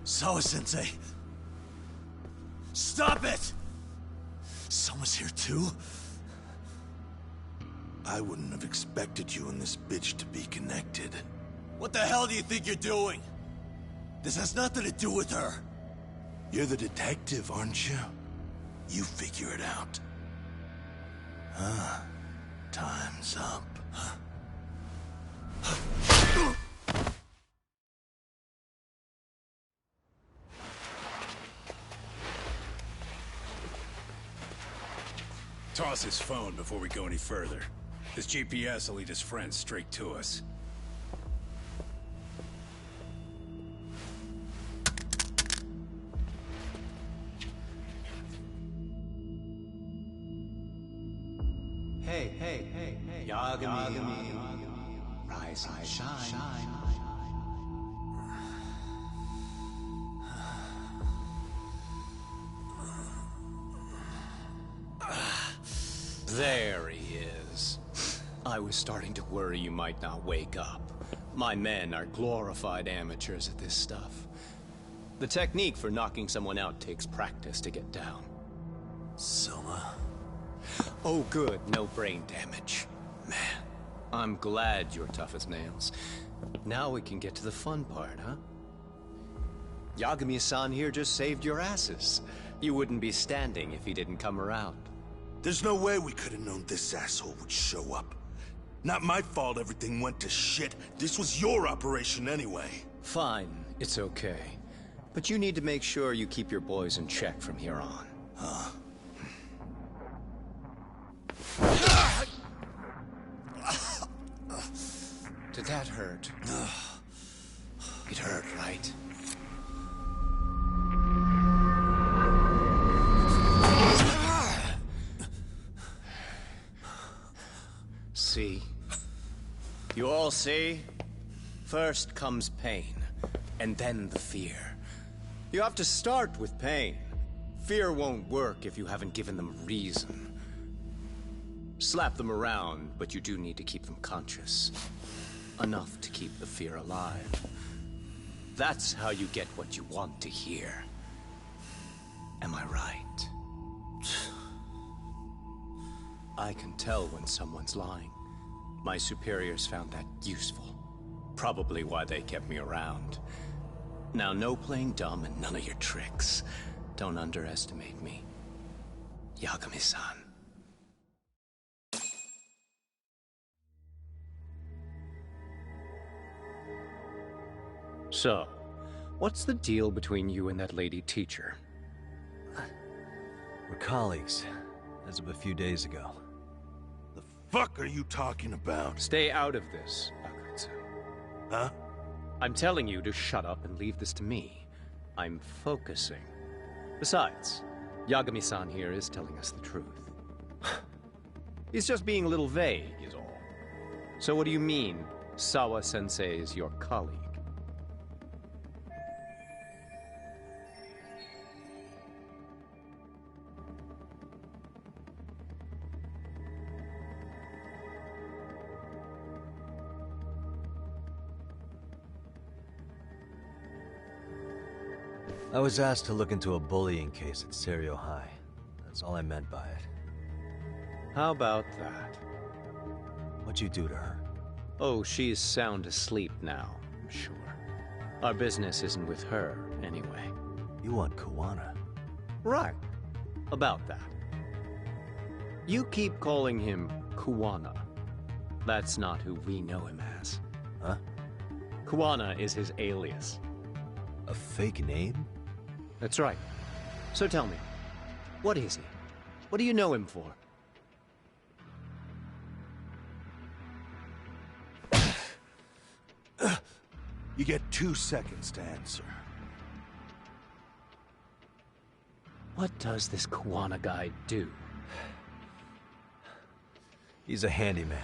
Sawa-sensei! Stop it! Someone's here too? I wouldn't have expected you and this bitch to be connected. What the hell do you think you're doing? This has nothing to do with her. You're the detective, aren't you? You figure it out. Huh? Time's up. Toss his phone before we go any further. This GPS will lead his friends straight to us. Hey, Yagami. Rise and shine. There he is. I was starting to worry you might not wake up. My men are glorified amateurs at this stuff. The technique for knocking someone out takes practice to get down. Soma? Oh good, no brain damage. Man, I'm glad you're tough as nails. Now we can get to the fun part, huh? Yagami-san here just saved your asses. You wouldn't be standing if he didn't come around. There's no way we could have known this asshole would show up. Not my fault everything went to shit. This was your operation anyway. Fine, it's okay. But you need to make sure you keep your boys in check from here on. Huh? Did that hurt? It hurt, right? See? You all see? First comes pain, and then the fear. You have to start with pain. Fear won't work if you haven't given them reason. Slap them around, but you do need to keep them conscious. Enough to keep the fear alive. That's how you get what you want to hear. Am I right? I can tell when someone's lying. My superiors found that useful. Probably why they kept me around. Now, no playing dumb and none of your tricks. Don't underestimate me. Yagami-san. So, what's the deal between you and that lady teacher? We're colleagues, as of a few days ago. The fuck are you talking about? Stay out of this, Akutsu. Huh? I'm telling you to shut up and leave this to me. I'm focusing. Besides, Yagami-san here is telling us the truth. He's just being a little vague, is all. So what do you mean, Sawa-sensei is your colleague? I was asked to look into a bullying case at Serio High. That's all I meant by it. How about that? What'd you do to her? Oh, she's sound asleep now, I'm sure. Our business isn't with her, anyway. You want Kuwana? Right. About that. You keep calling him Kuwana. That's not who we know him as. Huh? Kuwana is his alias. A fake name? That's right. So tell me, what is he? What do you know him for? You get 2 seconds to answer. What does this Kuwana guy do? He's a handyman.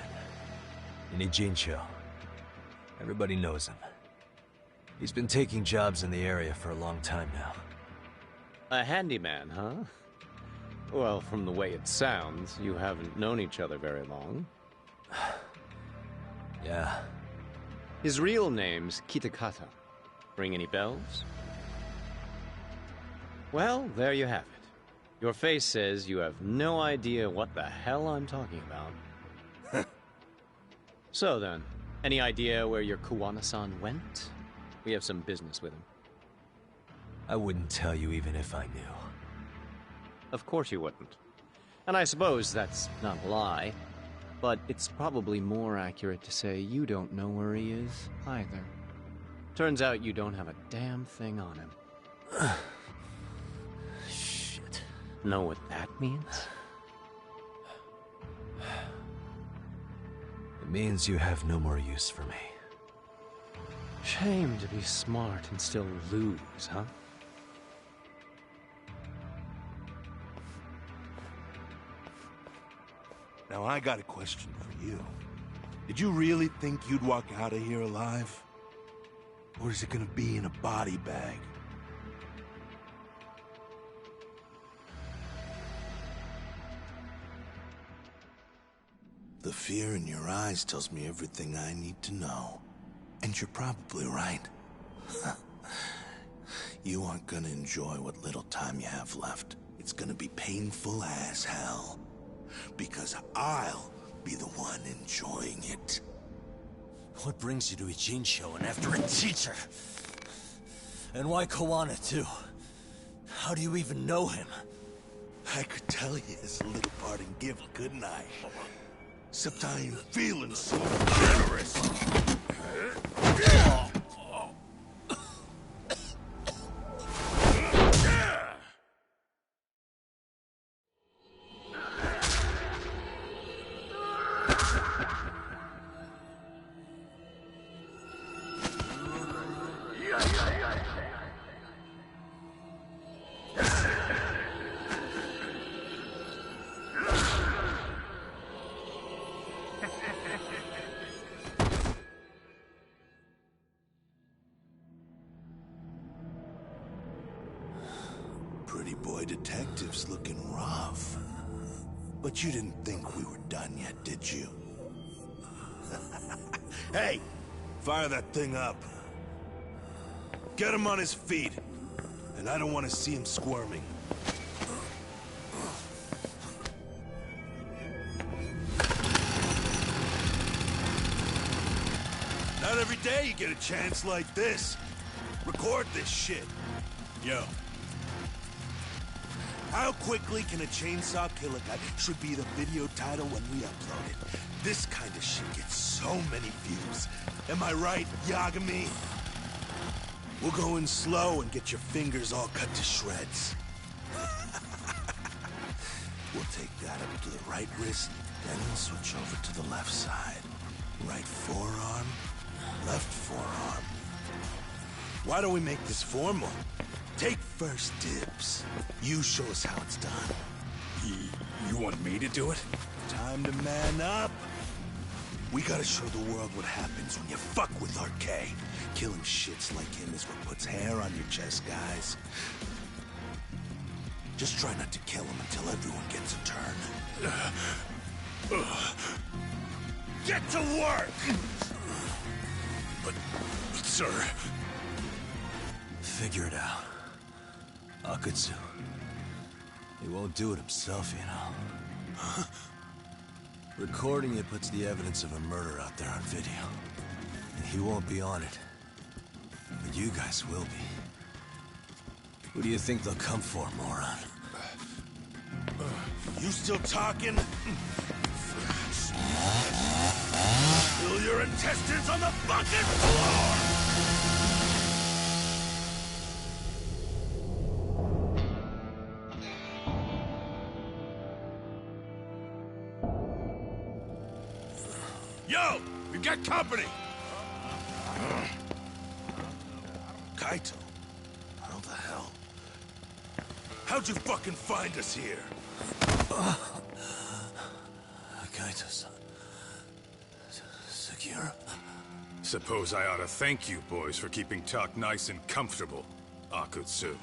In Ijincho. Everybody knows him. He's been taking jobs in the area for a long time now. A handyman, huh? Well, from the way it sounds, you haven't known each other very long. Yeah. His real name's Kitakata. Ring any bells? Well, there you have it. Your face says you have no idea what the hell I'm talking about. So then, any idea where your Kuwana-san went? We have some business with him. I wouldn't tell you even if I knew. Of course you wouldn't. And I suppose that's not a lie, but it's probably more accurate to say you don't know where he is, either. Turns out you don't have a damn thing on him. Shit. Know what that means? It means you have no more use for me. Shame to be smart and still lose, huh? Now I got a question for you. Did you really think you'd walk out of here alive? Or is it gonna be in a body bag? The fear in your eyes tells me everything I need to know. And you're probably right. You aren't gonna enjoy what little time you have left. It's gonna be painful as hell. Because I'll be the one enjoying it. What brings you to Ijincho and after a teacher? And why Kawana, too? How do you even know him? I could tell you his little parting gift, couldn't I? Except I ain't feeling so generous. Pretty boy detectives looking rough. But you didn't think we were done yet, did you? Hey! Fire that thing up. Get him on his feet. And I don't want to see him squirming. Not every day you get a chance like this. Record this shit. Yo. How quickly can a chainsaw kill a guy should be the video title when we upload it. This kind of shit gets so many views. Am I right, Yagami? We'll go in slow and get your fingers all cut to shreds. We'll take that up to the right wrist, then we'll switch over to the left side. Right forearm, left forearm. Why don't we make this formal? Take first dibs. You show us how it's done. You want me to do it? Time to man up. We gotta show the world what happens when you fuck with RK. Killing shits like him is what puts hair on your chest, guys. Just try not to kill him until everyone gets a turn. Get to work! But sir... Figure it out. Akutsu. He won't do it himself, you know. Recording it puts the evidence of a murder out there on video. And he won't be on it. But you guys will be. Who do you think they'll come for, moron? You still talking? Spill your intestines on the fucking floor! Yo! We've got company! Kaito? How the hell? How'd you fucking find us here? Kaito-san. Secure? Suppose I ought to thank you boys for keeping talk nice and comfortable, Akutsu.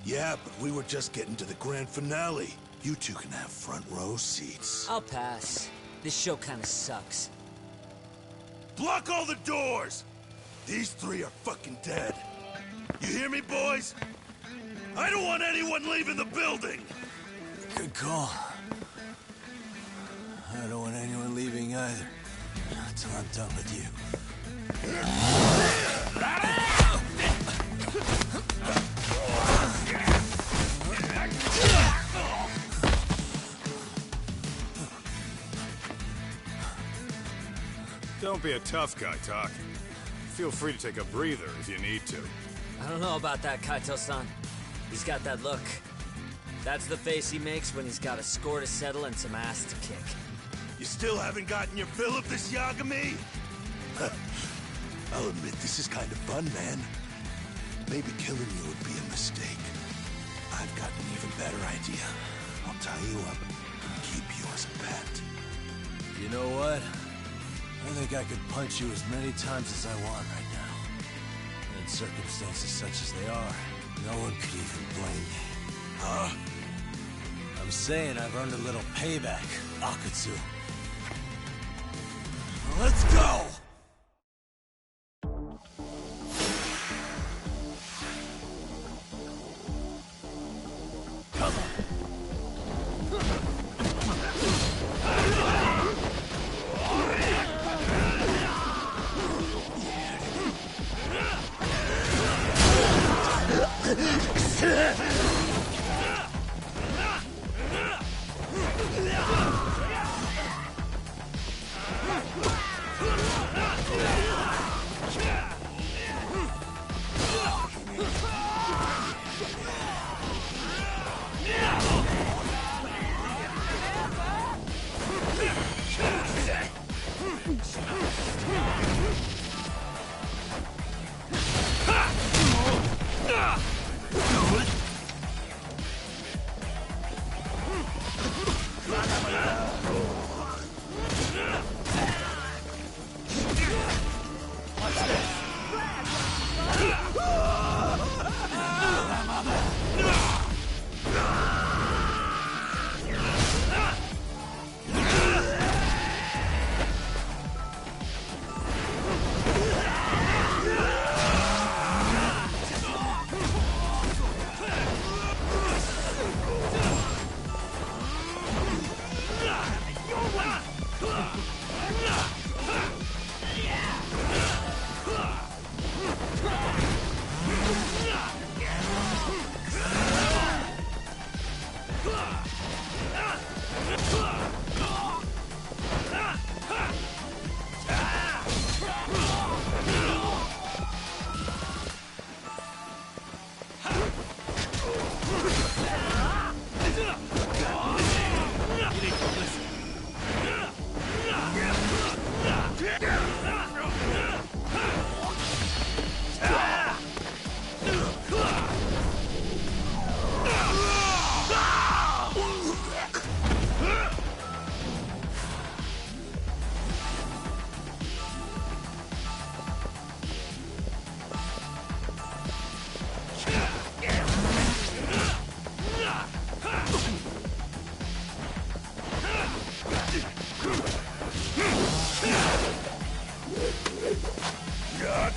Yeah, but we were just getting to the grand finale. You two can have front row seats. I'll pass. This show kinda sucks. Block all the doors! These three are fucking dead. You hear me, boys? I don't want anyone leaving the building! Good call. I don't want anyone leaving either. Until I'm done with you. Don't be a tough guy, Talk. Feel free to take a breather if you need to. I don't know about that, Kaito-san. He's got that look. That's the face he makes when he's got a score to settle and some ass to kick. You still haven't gotten your fill of this, Yagami? I'll admit, this is kind of fun, man. Maybe killing you would be a mistake. I've got an even better idea. I'll tie you up and keep you as a pet. You know what? I think I could punch you as many times as I want right now. In circumstances such as they are, no one could even blame me. Huh? I'm saying I've earned a little payback, Akutsu. Let's go!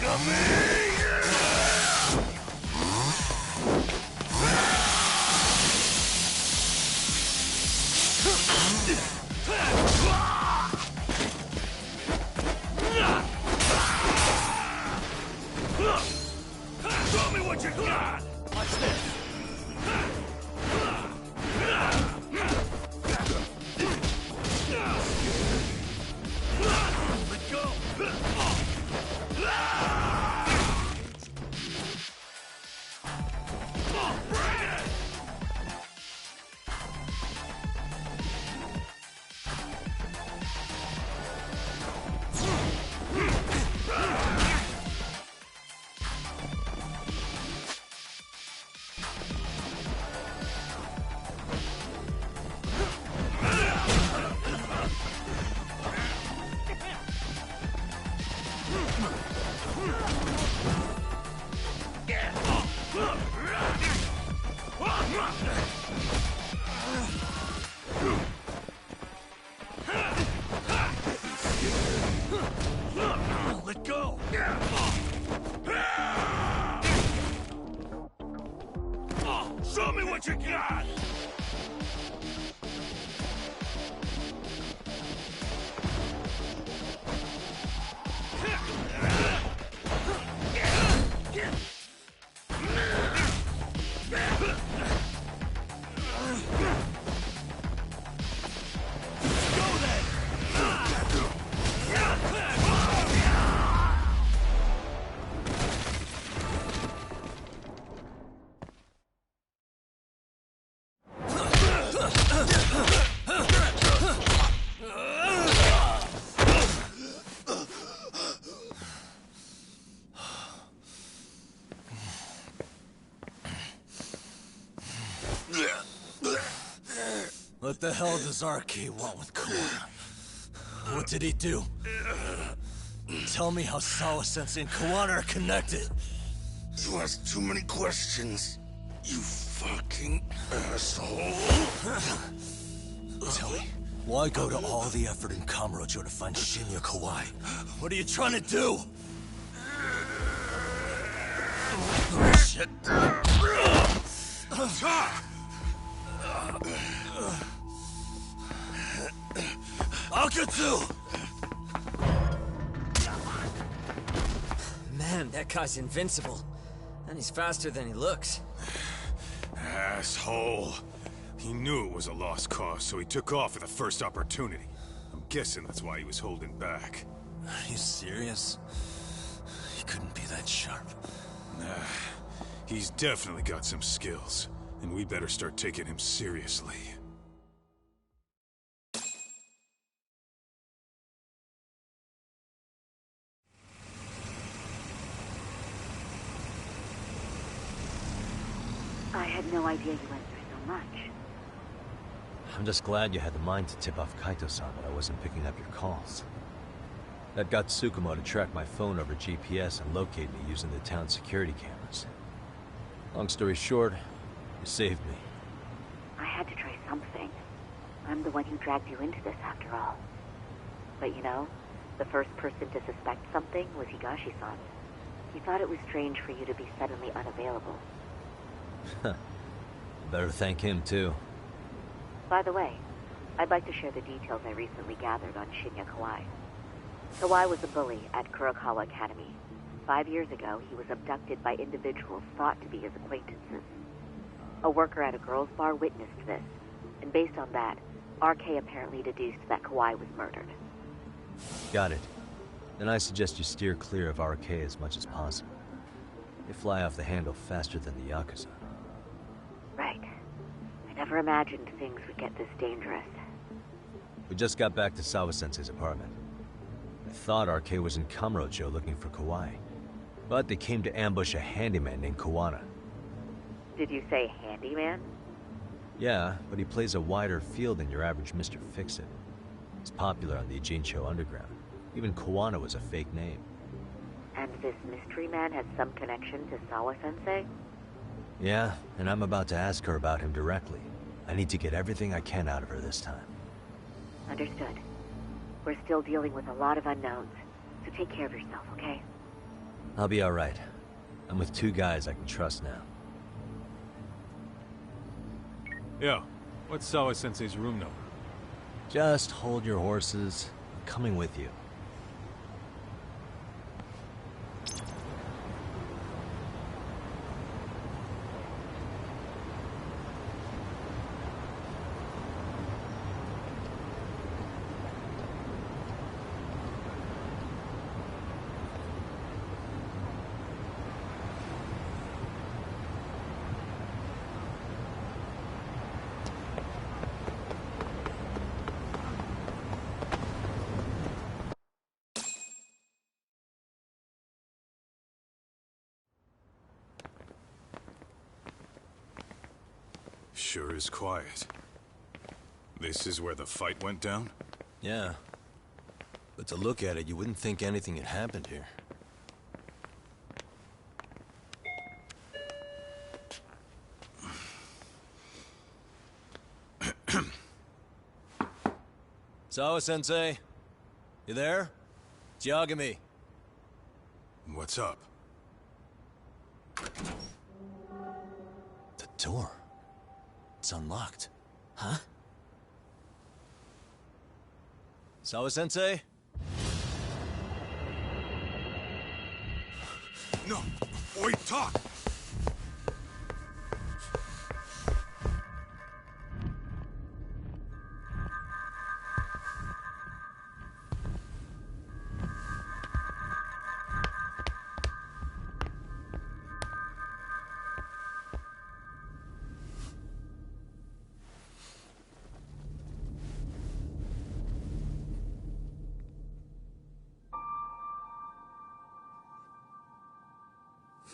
Show me what you got! Watch this! Let go! Bring it! Let go! Show me what you got! What the hell does RK want with Kawana? What did he do? Tell me how Sawa-sensei and Kawana are connected. You ask too many questions, you fucking asshole. Tell me, why go to all the effort in Kamurocho to find Shinya Kawai? What are you trying to do? Shit. Akatsu! Man, that guy's invincible. And he's faster than he looks. Asshole. He knew it was a lost cause, so he took off at the first opportunity. I'm guessing that's why he was holding back. Are you serious? He couldn't be that sharp. Nah, he's definitely got some skills, and we better start taking him seriously. I had no idea you went through so much. I'm just glad you had the mind to tip off Kaito-san that I wasn't picking up your calls. That got Tsukumo to track my phone over GPS and locate me using the town's security cameras. Long story short, you saved me. I had to try something. I'm the one who dragged you into this after all. But you know, the first person to suspect something was Higashi-san. He thought it was strange for you to be suddenly unavailable. Better thank him, too. By the way, I'd like to share the details I recently gathered on Shinya Kawai. Kawai was a bully at Kurokawa Academy. 5 years ago, he was abducted by individuals thought to be his acquaintances. A worker at a girls' bar witnessed this, and based on that, RK apparently deduced that Kawai was murdered. Got it. Then I suggest you steer clear of RK as much as possible. They fly off the handle faster than the Yakuza. Right. I never imagined things would get this dangerous. We just got back to Sawa-sensei's apartment. I thought RK was in Kamurocho looking for Kawai, but they came to ambush a handyman named Kawana. Did you say handyman? Yeah, but he plays a wider field than your average Mr. Fix-It. He's popular on the Ijincho underground. Even Kawana was a fake name. And this mystery man has some connection to Sawa-sensei? Yeah, and I'm about to ask her about him directly. I need to get everything I can out of her this time. Understood. We're still dealing with a lot of unknowns, so take care of yourself, okay? I'll be alright. I'm with 2 guys I can trust now. Yo, what's Sawa-sensei's room number? Just hold your horses. I'm coming with you. Sure is quiet. This is where the fight went down? Yeah. But to look at it, you wouldn't think anything had happened here. Sawa-sensei? You there? It's Yagami. What's up? The door. It's unlocked. Huh? Sawa-sensei? No! Wait, talk!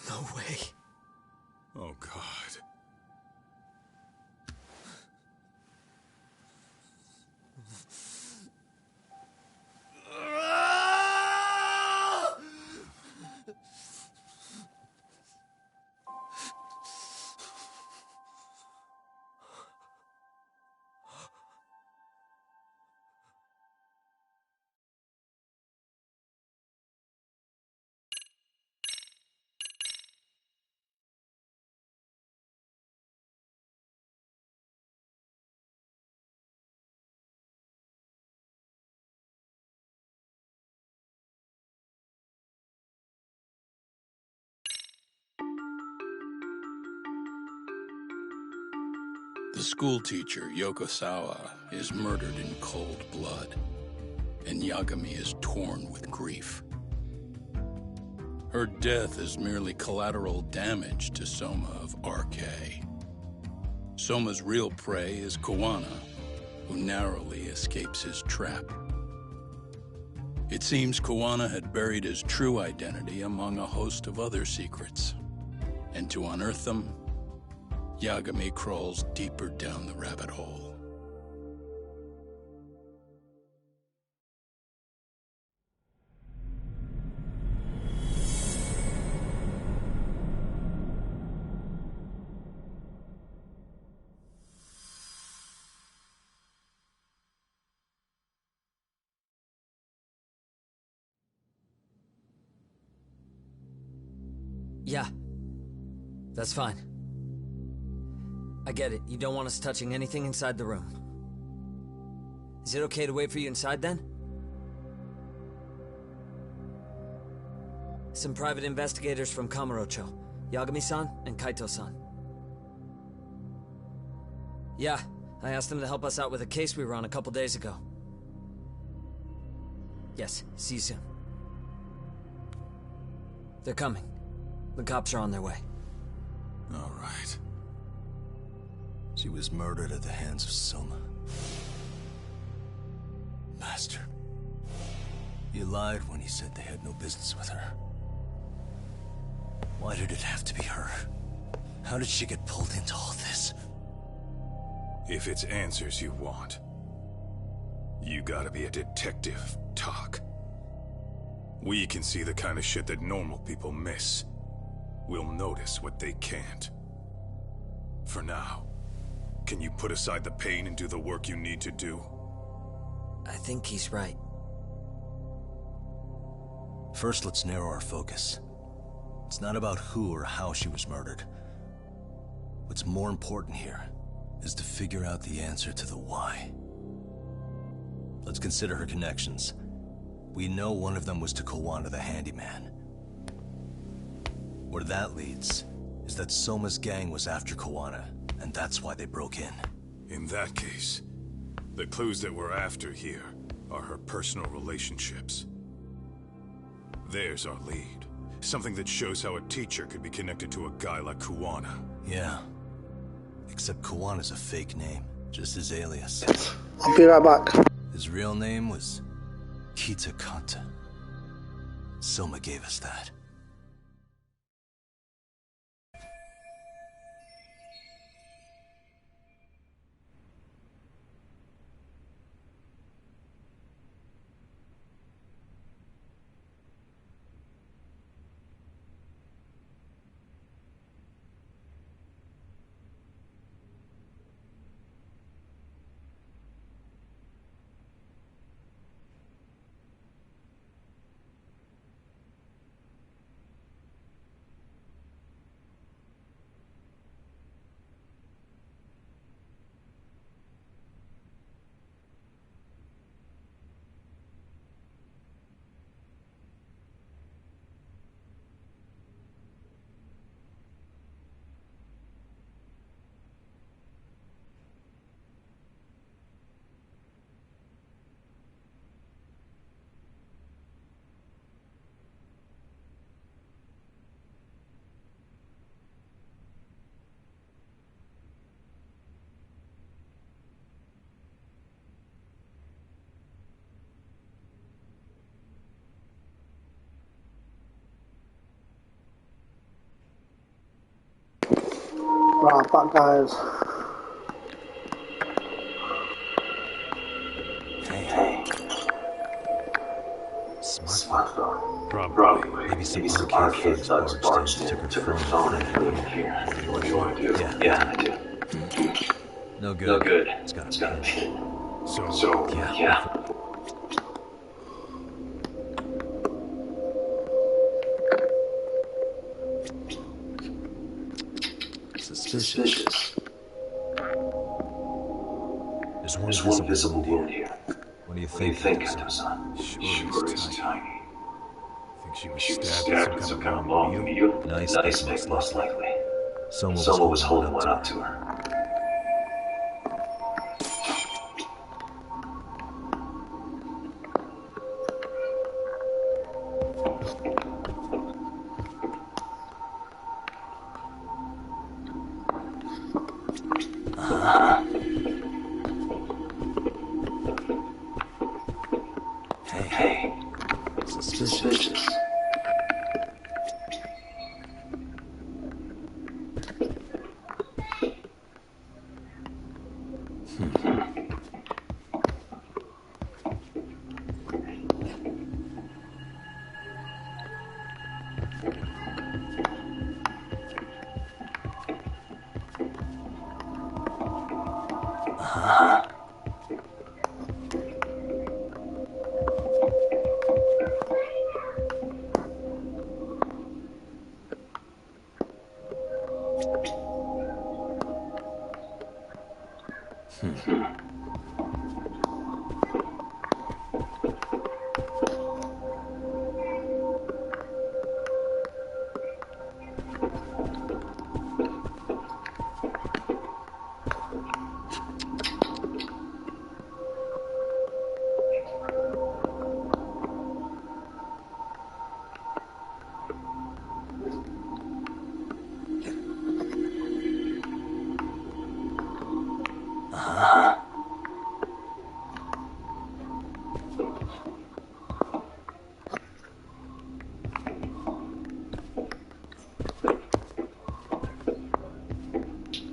No way. Oh, God. The schoolteacher, Yokosawa, is murdered in cold blood, and Yagami is torn with grief. Her death is merely collateral damage to Soma of RK. Soma's real prey is Kawana, who narrowly escapes his trap. It seems Kawana had buried his true identity among a host of other secrets, and to unearth them, Yagami crawls deeper down the rabbit hole. Yeah. That's fine. I get it. You don't want us touching anything inside the room. Is it okay to wait for you inside, then? Some private investigators from Kamurocho. Yagami-san and Kaito-san. Yeah, I asked them to help us out with a case we were on a couple days ago. Yes, see you soon. They're coming. The cops are on their way. All right. She was murdered at the hands of Soma. Bastard. You lied when you said they had no business with her. Why did it have to be her? How did she get pulled into all this? If it's answers you want, you gotta be a detective, Talk. We can see the kind of shit that normal people miss. We'll notice what they can't. For now, can you put aside the pain and do the work you need to do? I think he's right. First, let's narrow our focus. It's not about who or how she was murdered. What's more important here is to figure out the answer to the why. Let's consider her connections. We know one of them was to Kawana the handyman. Where that leads is that Soma's gang was after Kawana, and that's why they broke in. In that case, the clues that we're after here are her personal relationships. There's our lead. Something that shows how a teacher could be connected to a guy like Kawana. Yeah. Except Kawana's a fake name, just his alias. I'll be right back. His real name was Kitakata. Soma gave us that. Right, back guys. Hey. Smartphone. Probably. Maybe some arcade thugs barged in, took her phone and flew in here. What do you want to do? Yeah, I do. No good. It's got a pin. So, yeah. Suspicious. There's one visible wound here. What do you What do you think, Kano-san? Sure is tiny. Think she was stabbed with some kind of long needle? Nice mix, most likely. Soma was holding one up to her. Hey. Suspicious.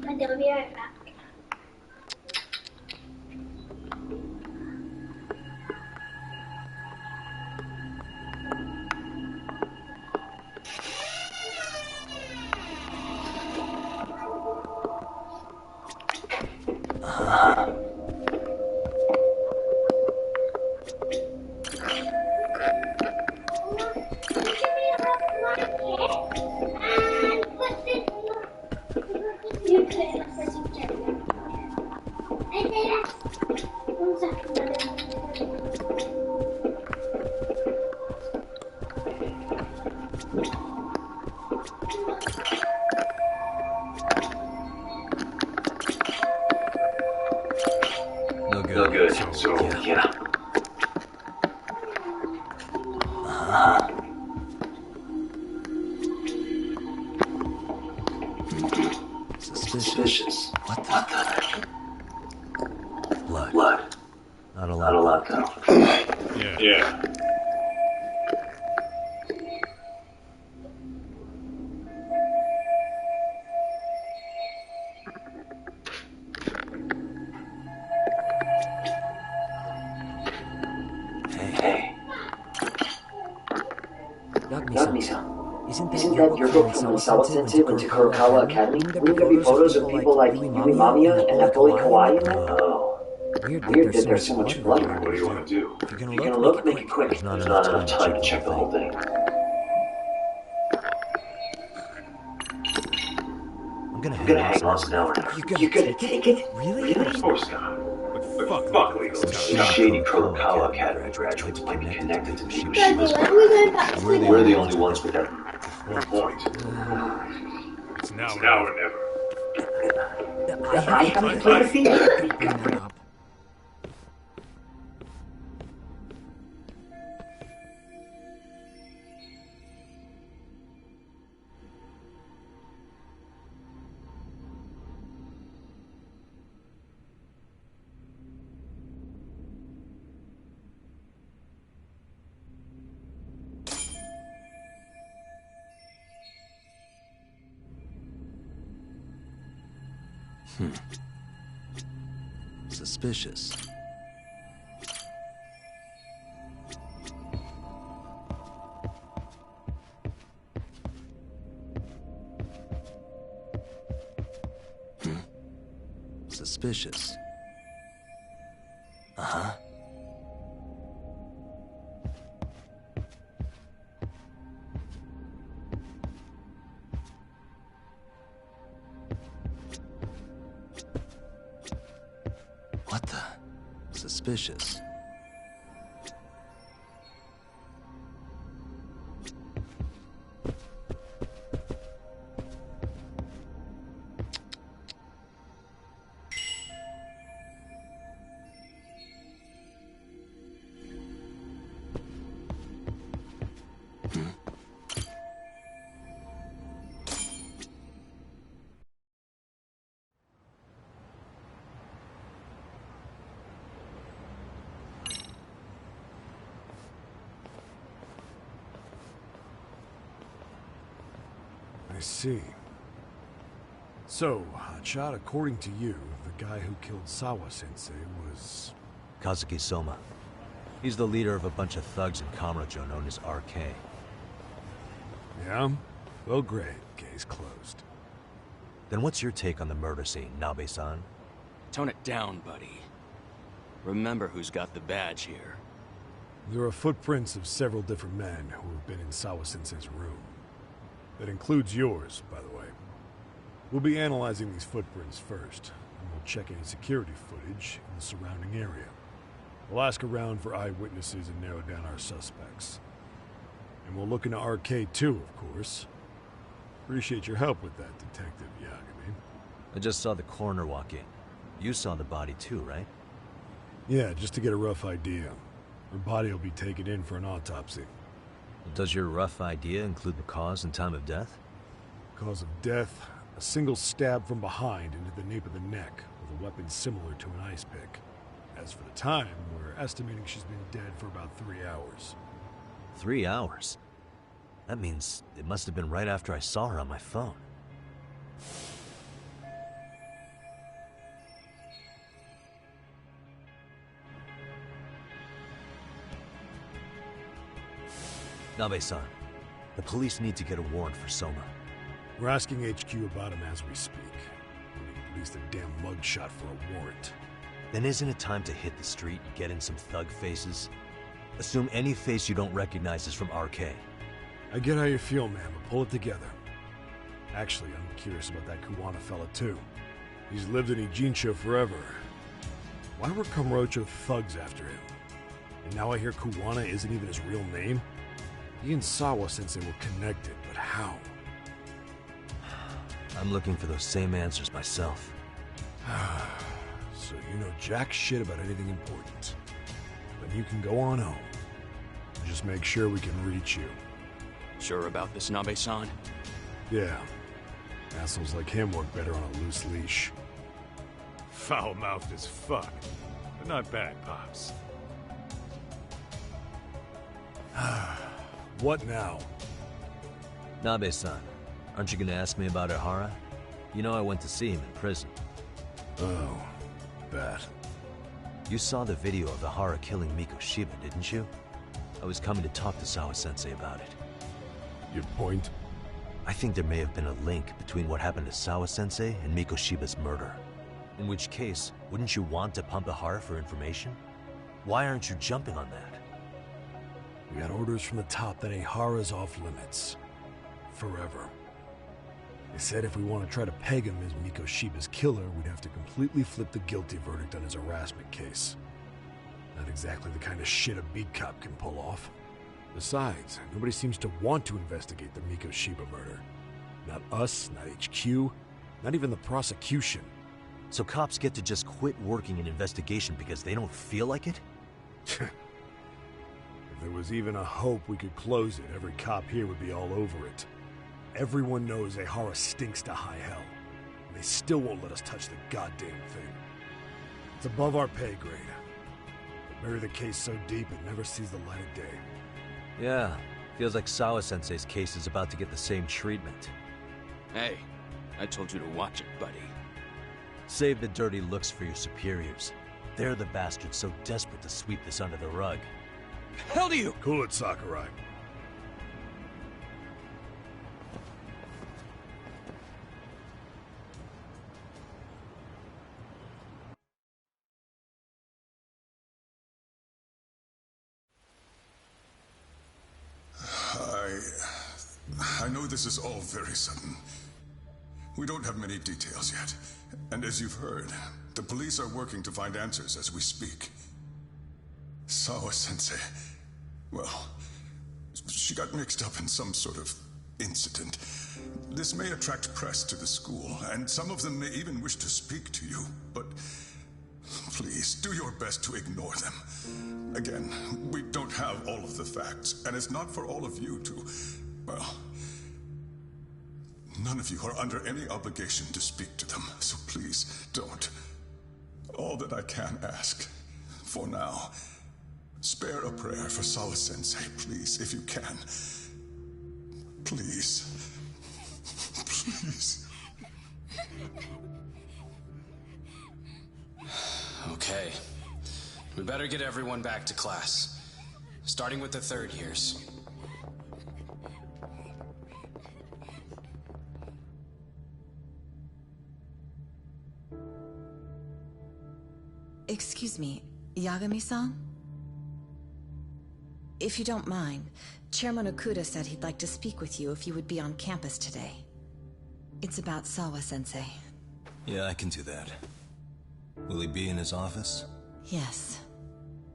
I'll be right back. No good. No good. So yeah. Suspicious. What the? Blood. Not a Not a lot. lot, though. Yeah. Hey. Yagami-san, Isn't that your book from when Sawa-sensei went to Kurokawa Academy? Wouldn't there be photos of people like Yui Mamiya and that bully Kawaii in that? Oh. Weird that there's so much blood. What do you want to do? If you're gonna look, make it quick. There's not enough time to check the whole thing. I'm gonna hang on now. You're gonna take it? Really? Of course not. But fuck legal. Shady Kurokawa Academy graduates might be connected to Mikoshi. We're the only ones with that point. It's now or never. I haven't played a field. Suspicious. Suspicious. Uh-huh. What the? Suspicious. I see. So, Hotshot, according to you, the guy who killed Sawa-sensei was... Kazuki Soma. He's the leader of a bunch of thugs in Kamurocho known as RK. Yeah? Well, great. Case closed. Then what's your take on the murder scene, Nabe-san? Tone it down, buddy. Remember who's got the badge here. There are footprints of several different men who have been in Sawa-sensei's room. That includes yours, by the way. We'll be analyzing these footprints first, and we'll check any security footage in the surrounding area. We'll ask around for eyewitnesses and narrow down our suspects. And we'll look into RK too, of course. Appreciate your help with that, Detective Yagami. I just saw the coroner walk in. You saw the body too, right? Yeah, just to get a rough idea. Her body will be taken in for an autopsy. Does your rough idea include the cause and time of death? Cause of death? A single stab from behind into the nape of the neck with a weapon similar to an ice pick. As for the time, we're estimating she's been dead for about 3 hours. 3 hours? That means it must have been right after I saw her on my phone. Nabe-san, the police need to get a warrant for Soma. We're asking HQ about him as we speak. We need at least a damn mugshot for a warrant. Then isn't it time to hit the street and get in some thug faces? Assume any face you don't recognize is from RK. I get how you feel, man, but pull it together. Actually, I'm curious about that Kuwana fella, too. He's lived in Ijincho forever. Why were Kamurocho thugs after him? And now I hear Kuwana isn't even his real name? He and Sawa-sensei were connected, but how? I'm looking for those same answers myself. So you know jack shit about anything important. Then you can go on home. Just make sure we can reach you. Sure about this, Nabe-san? Yeah. Assholes like him work better on a loose leash. Foul-mouthed as fuck. But not bad, Pops. What now? Nabe-san, aren't you gonna ask me about Ihara? You know I went to see him in prison. Oh, that. You saw the video of Ihara killing Mikoshiba, didn't you? I was coming to talk to Sawa-sensei about it. Your point? I think there may have been a link between what happened to Sawa-sensei and Mikoshiba's murder. In which case, wouldn't you want to pump Ihara for information? Why aren't you jumping on that? We got orders from the top that Ihara's off limits. Forever. They said if we want to try to peg him as Mikoshiba's killer, we'd have to completely flip the guilty verdict on his harassment case. Not exactly the kind of shit a beat cop can pull off. Besides, nobody seems to want to investigate the Mikoshiba murder. Not us, not HQ, not even the prosecution. So cops get to just quit working an investigation because they don't feel like it? If there was even a hope we could close it, every cop here would be all over it. Everyone knows Ihara stinks to high hell. And they still won't let us touch the goddamn thing. It's above our pay grade. They bury the case so deep it never sees the light of day. Yeah, feels like Sawa-sensei's case is about to get the same treatment. Hey, I told you to watch it, buddy. Save the dirty looks for your superiors. They're the bastards so desperate to sweep this under the rug. Hell do you? Cool it, Sakurai. I know this is all very sudden. We don't have many details yet. And as you've heard, the police are working to find answers as we speak. Sawa-sensei, well, she got mixed up in some sort of incident. This may attract press to the school, and some of them may even wish to speak to you, but please, do your best to ignore them. Again, we don't have all of the facts, and it's not for all of you to, well, none of you are under any obligation to speak to them, so please don't. All that I can ask, for now, spare a prayer for Sawa-sensei, please, if you can. Please. Please. Okay. We better get everyone back to class. Starting with the third years. Excuse me, Yagami-san? If you don't mind, Chairman Okuda said he'd like to speak with you if you would be on campus today. It's about Sawa-sensei. Yeah, I can do that. Will he be in his office? Yes.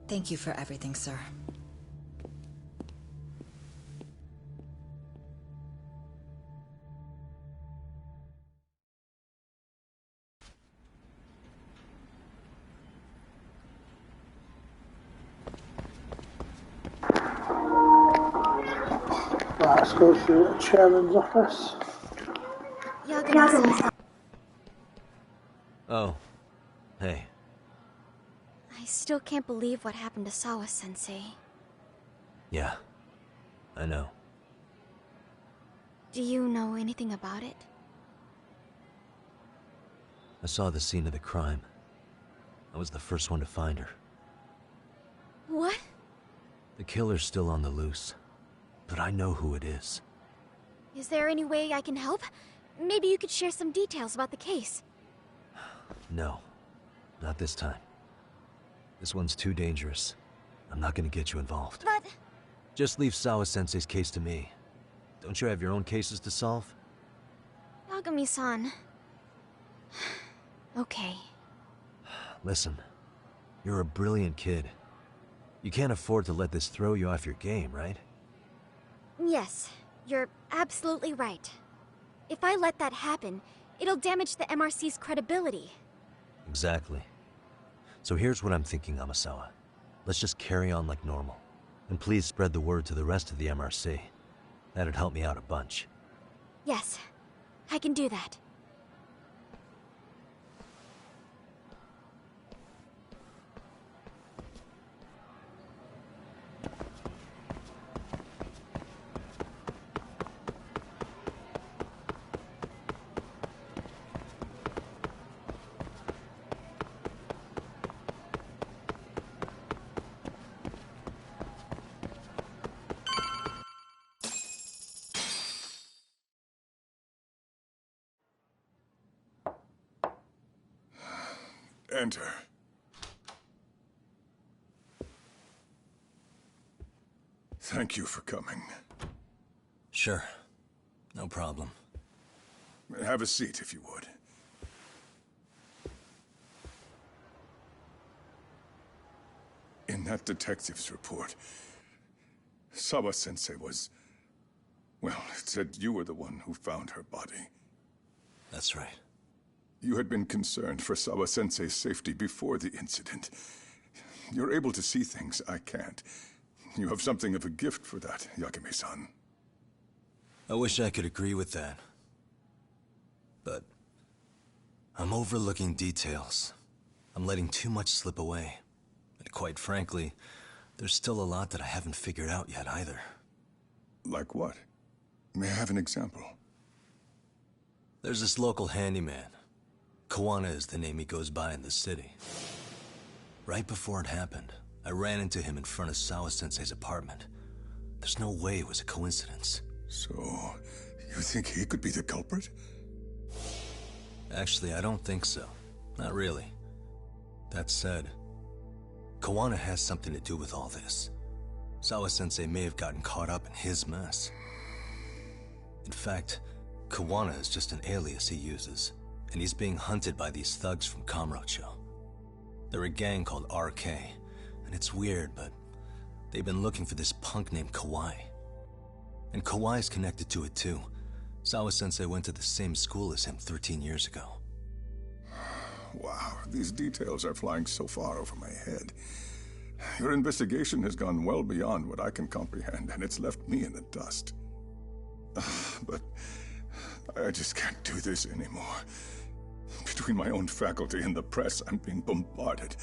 Thank you for everything, sir. Let's go through the chairman's office. Yagami-san. Oh. Hey. I still can't believe what happened to Sawa-sensei. Yeah. I know. Do you know anything about it? I saw the scene of the crime. I was the first one to find her. What? The killer's still on the loose. But I know who it is. Is there any way I can help? Maybe you could share some details about the case. No. Not this time. This one's too dangerous. I'm not gonna get you involved. But... Just leave Sawa-sensei's case to me. Don't you have your own cases to solve? Yagami-san... Okay. Listen. You're a brilliant kid. You can't afford to let this throw you off your game, right? Yes, you're absolutely right. If I let that happen, it'll damage the MRC's credibility. Exactly. So here's what I'm thinking, Amasawa. Let's just carry on like normal. And please spread the word to the rest of the MRC. That'd help me out a bunch. Yes, I can do that. Enter. Thank you for coming. Sure. No problem. Have a seat, if you would. In that detective's report, Sawa-sensei was... well, it said you were the one who found her body. That's right. You had been concerned for Sawa-sensei's safety before the incident. You're able to see things I can't. You have something of a gift for that, Yakime-san. I wish I could agree with that. But I'm overlooking details. I'm letting too much slip away. And quite frankly, there's still a lot that I haven't figured out yet either. Like what? May I have an example? There's this local handyman. Kawana is the name he goes by in the city. Right before it happened, I ran into him in front of Sawa-sensei's apartment. There's no way it was a coincidence. So, you think he could be the culprit? Actually, I don't think so. Not really. That said, Kawana has something to do with all this. Sawa-sensei may have gotten caught up in his mess. In fact, Kawana is just an alias he uses, and he's being hunted by these thugs from Kamurocho. They're a gang called RK, and it's weird, but they've been looking for this punk named Kawai. And Kawai's connected to it too. Sawa-sensei went to the same school as him 13 years ago. Wow, these details are flying so far over my head. Your investigation has gone well beyond what I can comprehend, and it's left me in the dust. But I just can't do this anymore. Between my own faculty and the press, I'm being bombarded.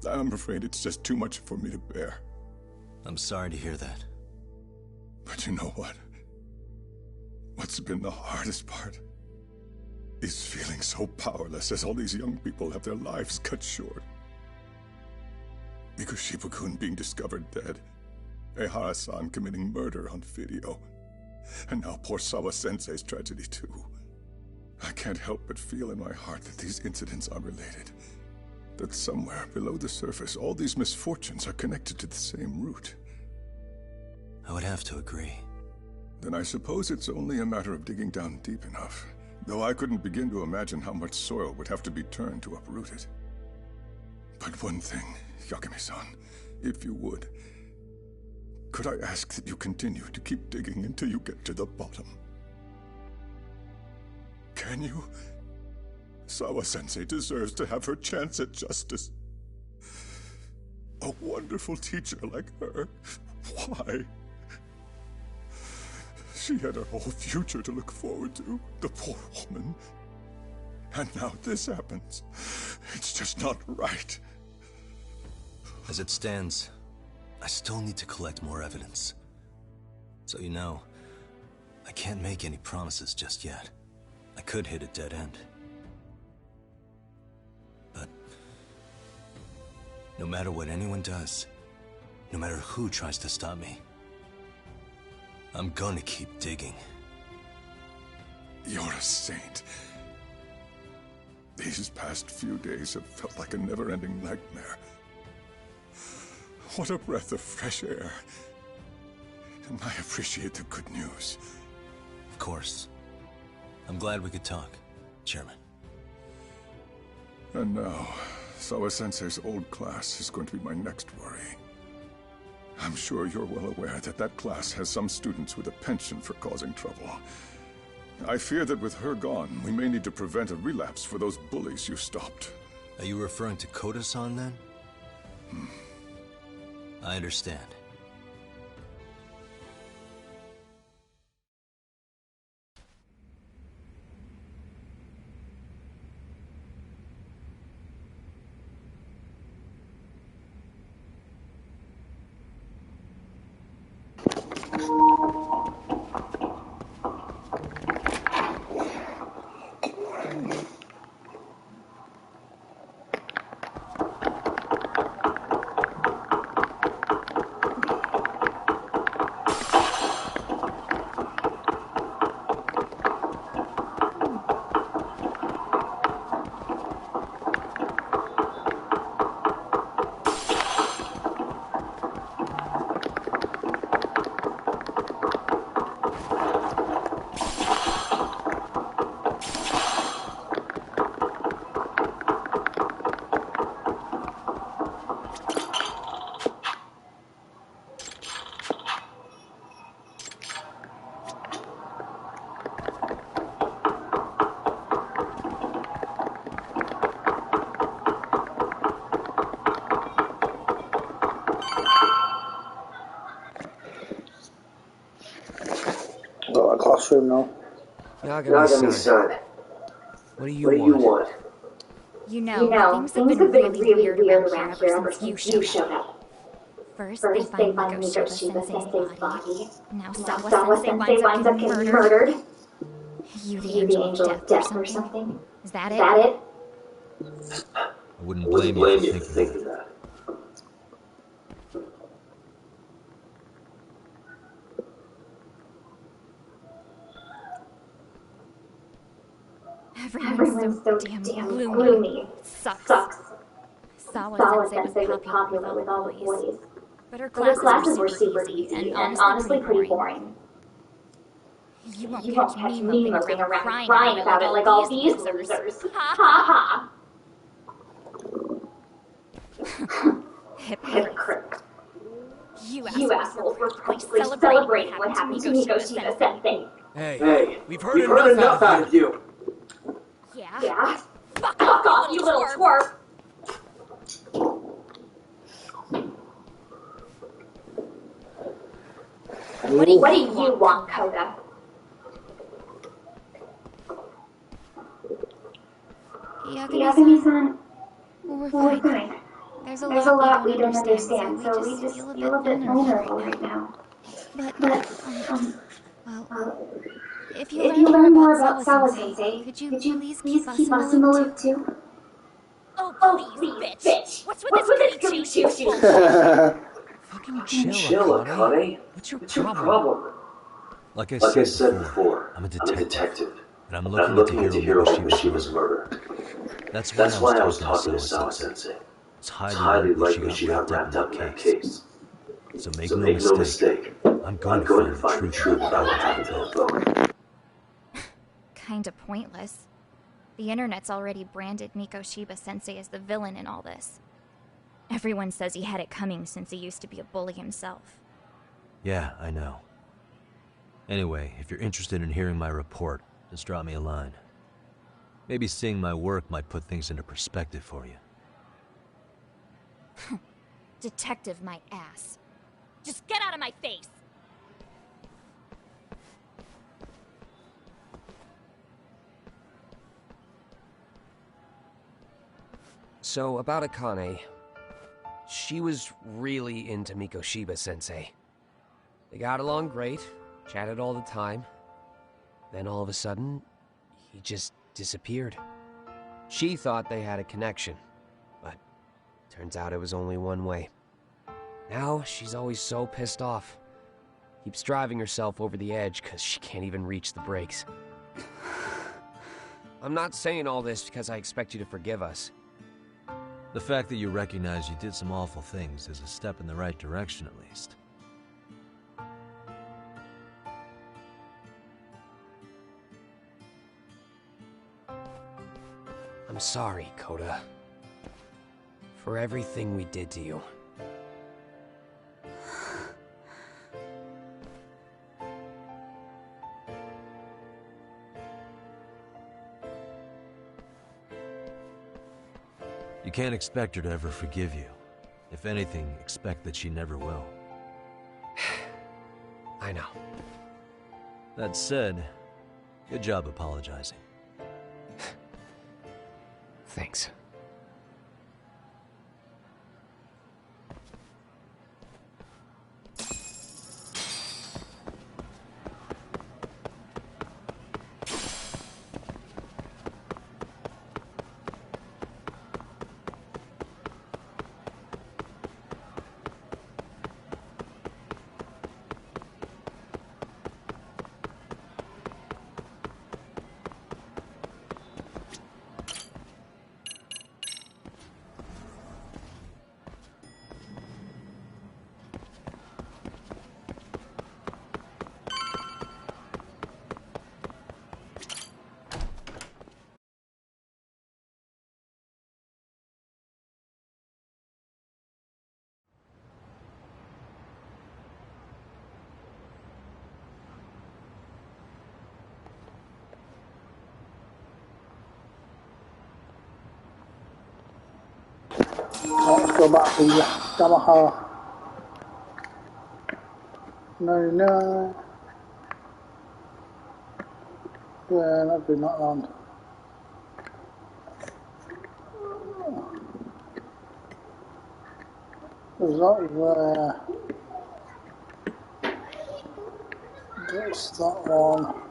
I'm afraid it's just too much for me to bear. I'm sorry to hear that. But you know what? What's been the hardest part is feeling so powerless as all these young people have their lives cut short. Mikoshiba-kun being discovered dead, Ehara-san committing murder on video, and now poor Sawa-sensei's tragedy too. I can't help but feel in my heart that these incidents are related. That somewhere below the surface, all these misfortunes are connected to the same root. I would have to agree. Then I suppose it's only a matter of digging down deep enough. Though I couldn't begin to imagine how much soil would have to be turned to uproot it. But one thing, Yakime-san, if you would, could I ask that you continue to keep digging until you get to the bottom? Can you? Sawa-sensei deserves to have her chance at justice. A wonderful teacher like her. Why? She had her whole future to look forward to, the poor woman. And now this happens. It's just not right. As it stands, I still need to collect more evidence. So you know, I can't make any promises just yet. I could hit a dead end. But no matter what anyone does, no matter who tries to stop me, I'm gonna keep digging. You're a saint. These past few days have felt like a never-ending nightmare. What a breath of fresh air. And I appreciate the good news. Of course. I'm glad we could talk, Chairman. And now, Sawa-sensei's old class is going to be my next worry. I'm sure you're well aware that that class has some students with a penchant for causing trouble. I fear that with her gone, we may need to prevent a relapse for those bullies you stopped. Are you referring to Koda-san, then? I understand. Got a classroom now. Yagami-san. What do you want? You know, things have been really weird around here ever since you showed up. First, they find Miko-Shiba-sensei's body. Now Sawa-sensei winds up getting murdered. You the angel of death or something? Is that it? I wouldn't blame you for thinking that. Everyone's so damn gloomy. Sucks. Sawa-sensei was popular with all the boys. But her classes were super easy and honestly pretty boring. You won't catch me moping around crying about it like all these losers. Ha ha! Hypocrite. You assholes were probably celebrating what happened to Miko-Shiba-sensei. Hey, we've heard enough out of you. Yeah? Fuck off, you little twerp! What do you want, Koda? Yagami-san, we're fine. There's a lot we don't understand, so we just feel a bit vulnerable right now. But, if you learn more about Sawa-sensei, could you please keep us in the loop too? Oh, please, bitch! What's with this goody two-shoes bullshit? Fucking chill, Akane. What's your problem? Like I said before, I'm a detective. And I'm looking into Hiro Mikoshiba's murder. That's why I was talking to Sawa-sensei. It's highly likely she got wrapped up in that case. So make no mistake, I'm going to find the truth about what happened to them both. Kinda pointless. The internet's already branded Miko-Shiba-sensei as the villain in all this. Everyone says he had it coming since he used to be a bully himself. Yeah, I know. Anyway, if you're interested in hearing my report, just drop me a line. Maybe seeing my work might put things into perspective for you. Detective my ass. Just get out of my face! So, about Akane. She was really into Miko-Shiba-sensei. They got along great, chatted all the time. Then all of a sudden, he just disappeared. She thought they had a connection, but turns out it was only one way. Now, she's always so pissed off. Keeps driving herself over the edge because she can't even reach the brakes. I'm not saying all this because I expect you to forgive us. The fact that you recognize you did some awful things is a step in the right direction, at least. I'm sorry, Koda. For everything we did to you. You can't expect her to ever forgive you. If anything, expect that she never will. I know. That said, good job apologizing. Thanks. Let's go back to the Yamaha 99. Yeah, that'd be not long. Is that where? That's that one.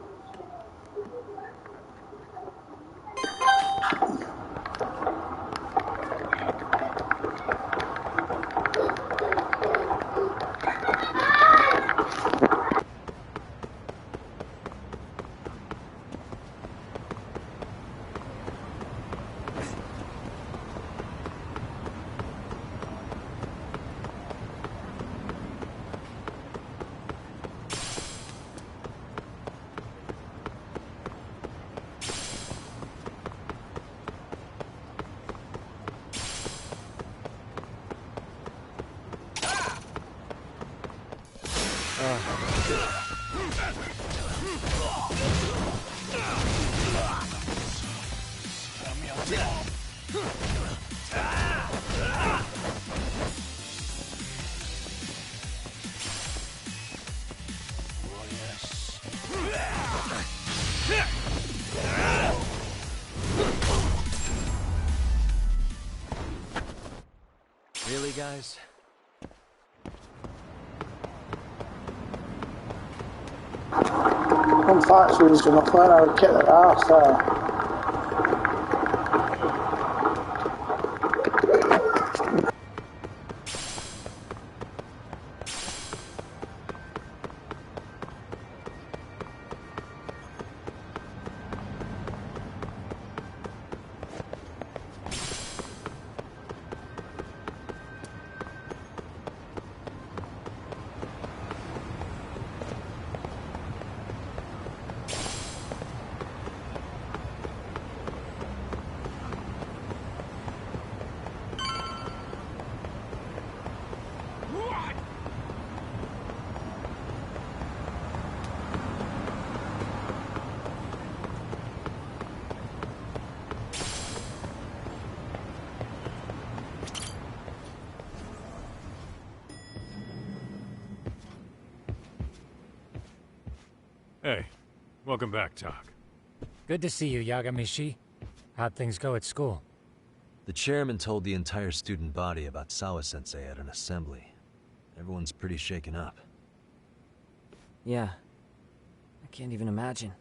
Really, guys? One factory is going to plan how to kick their ass there. Hey, welcome back, Tak. Good to see you, Yagamishi. How'd things go at school? The chairman told the entire student body about Sawa-sensei at an assembly. Everyone's pretty shaken up. Yeah. I can't even imagine.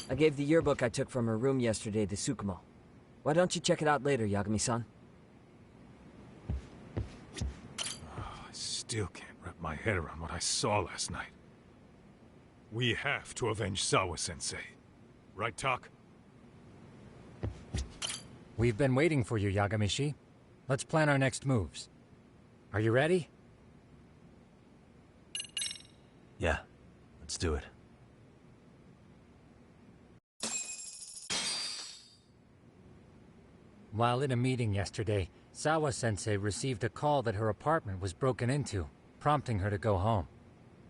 I gave the yearbook I took from her room yesterday to Tsukumo. Why don't you check it out later, Yagami-san? I still can't wrap my head around what I saw last night. We have to avenge Sawa-sensei. Right, Tak? We've been waiting for you, Yagamishi. Let's plan our next moves. Are you ready? Yeah, let's do it. While in a meeting yesterday, Sawa-sensei received a call that her apartment was broken into, prompting her to go home.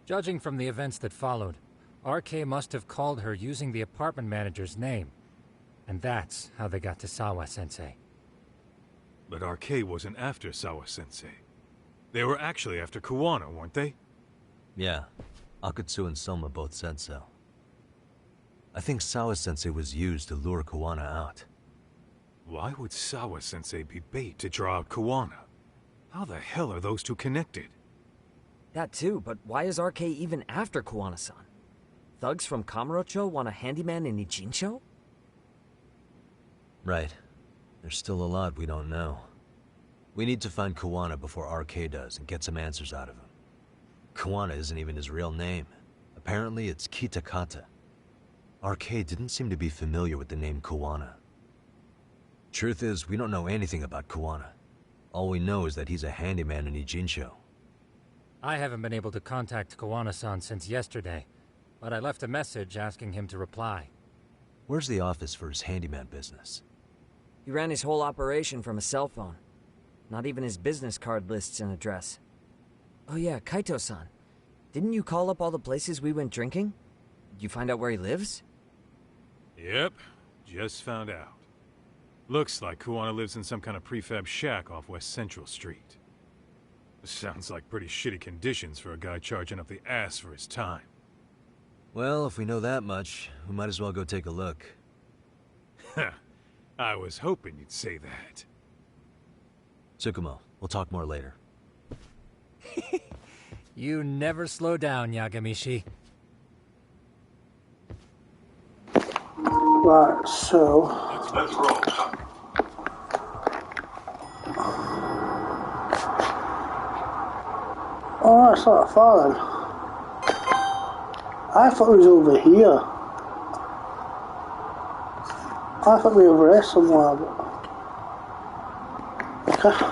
Judging from the events that followed, RK must have called her using the apartment manager's name. And that's how they got to Sawa-sensei. But RK wasn't after Sawa-sensei. They were actually after Kuwana, weren't they? Yeah, Akutsu and Soma both said so. I think Sawa-sensei was used to lure Kuwana out. Why would Sawa-sensei be bait to draw out Kuwana? How the hell are those two connected? That too, but why is RK even after Kuwana-san? Thugs from Kamurocho want a handyman in Ijincho? Right. There's still a lot we don't know. We need to find Kuwana before RK does and get some answers out of him. Kuwana isn't even his real name. Apparently it's Kitakata. RK didn't seem to be familiar with the name Kuwana. Truth is, we don't know anything about Kuwana. All we know is that he's a handyman in Ijincho. I haven't been able to contact Kuwana-san since yesterday, but I left a message asking him to reply. Where's the office for his handyman business? He ran his whole operation from a cell phone. Not even his business card lists an address. Oh yeah, Kaito-san. Didn't you call up all the places we went drinking? Did you find out where he lives? Yep, just found out. Looks like Kuwana lives in some kind of prefab shack off West Central Street. Sounds like pretty shitty conditions for a guy charging up the ass for his time. Well, if we know that much, we might as well go take a look. I was hoping you'd say that. Tsukumo, we'll talk more later. You never slow down, Yagamishi. Right, so... Let's roll. Oh, that's not far then. I thought it was over here. I thought we were over there somewhere, but... Okay.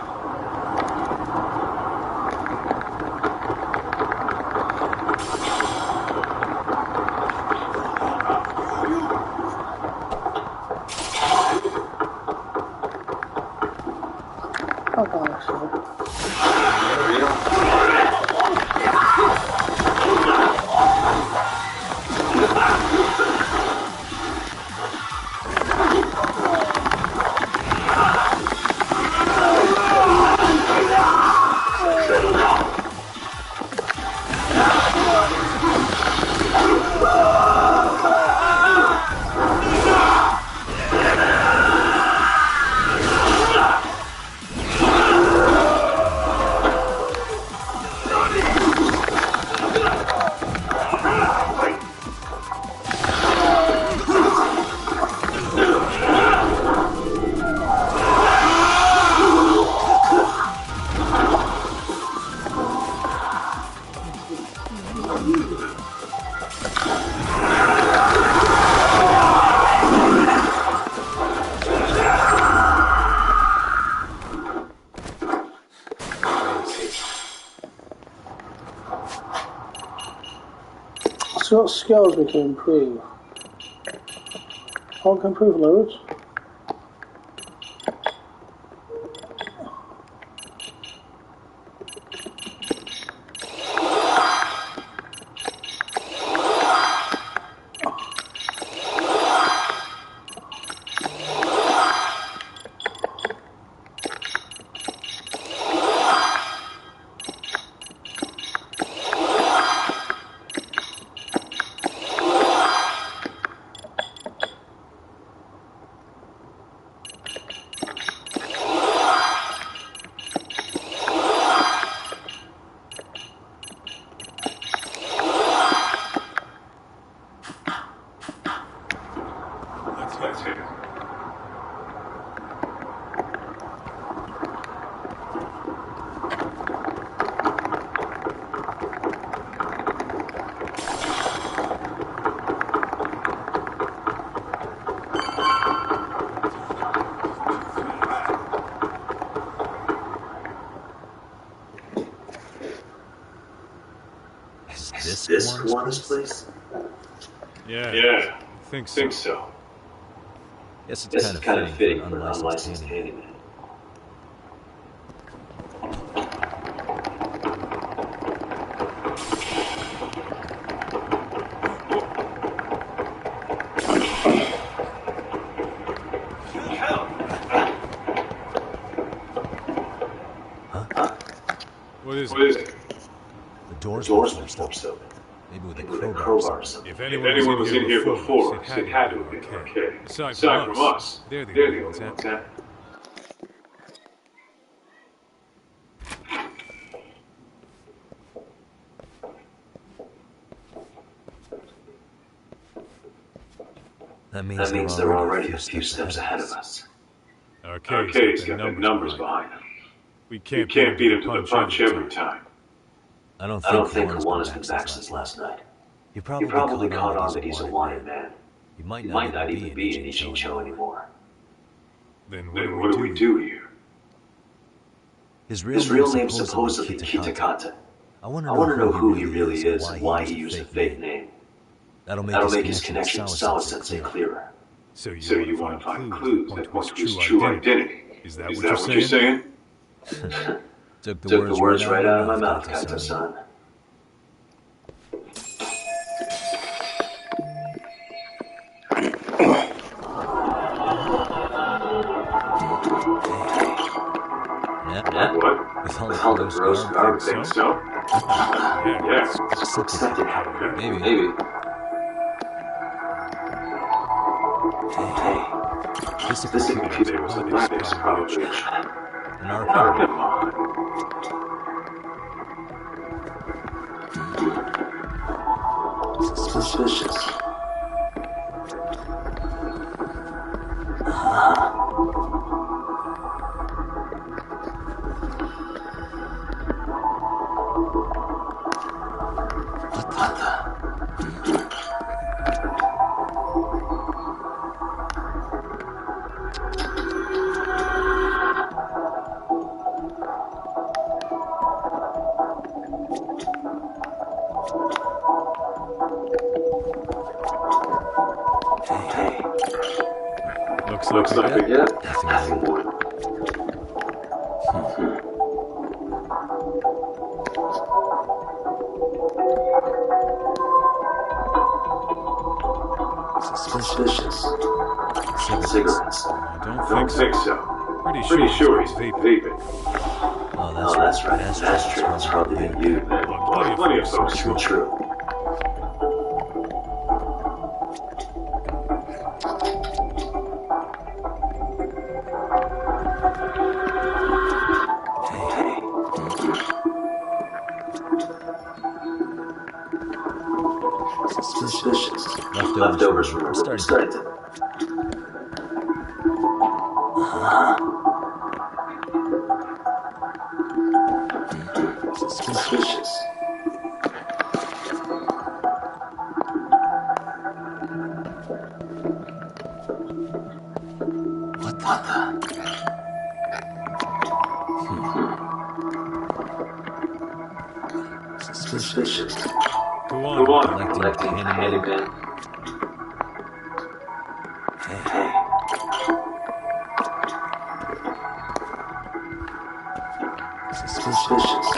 So what skills we can improve? Oh, we can improve loads. This Kiwanis place? Yeah, I think so. Guess it's kind of fitting for an unlicensed handyman. What is it? The doors were forced open. Maybe with a crowbar or something. If anyone was in here before, it had to have been okay. Aside from us, they're the only ones that... That means they're already a few steps ahead of us. Arcade's got the numbers behind them. We can't beat him to the punch every time. I don't think Kiwanis been back since last night. He probably caught on that he's a wanted man. He might not even be in Ichincho anymore. Then what do we do here? His real name's supposedly Kitakata. I want to know who he really is and why he used a fake name. That'll make his connection to Sawa-sensei clearer. So you want to find clues that point to his true identity. Is that what you're saying? Took the words right out of my mouth, Kaito-san. What? With all the gross garbage, Think so? Yeah. Something happened. Maybe. Hey, this computer was a Linux, probably. An archive. Suspicious. Looks like it. Nothing more. Suspicious. Cigarettes. I don't think so. Pretty sure he's vaping. Oh, that's right. That's true. It's probably you. Plenty of folks. True. Suspicious. Leftovers from our starting to... Suspicious. What the? Suspicious. Go on. Collecting handyman. Hey. Suspicious.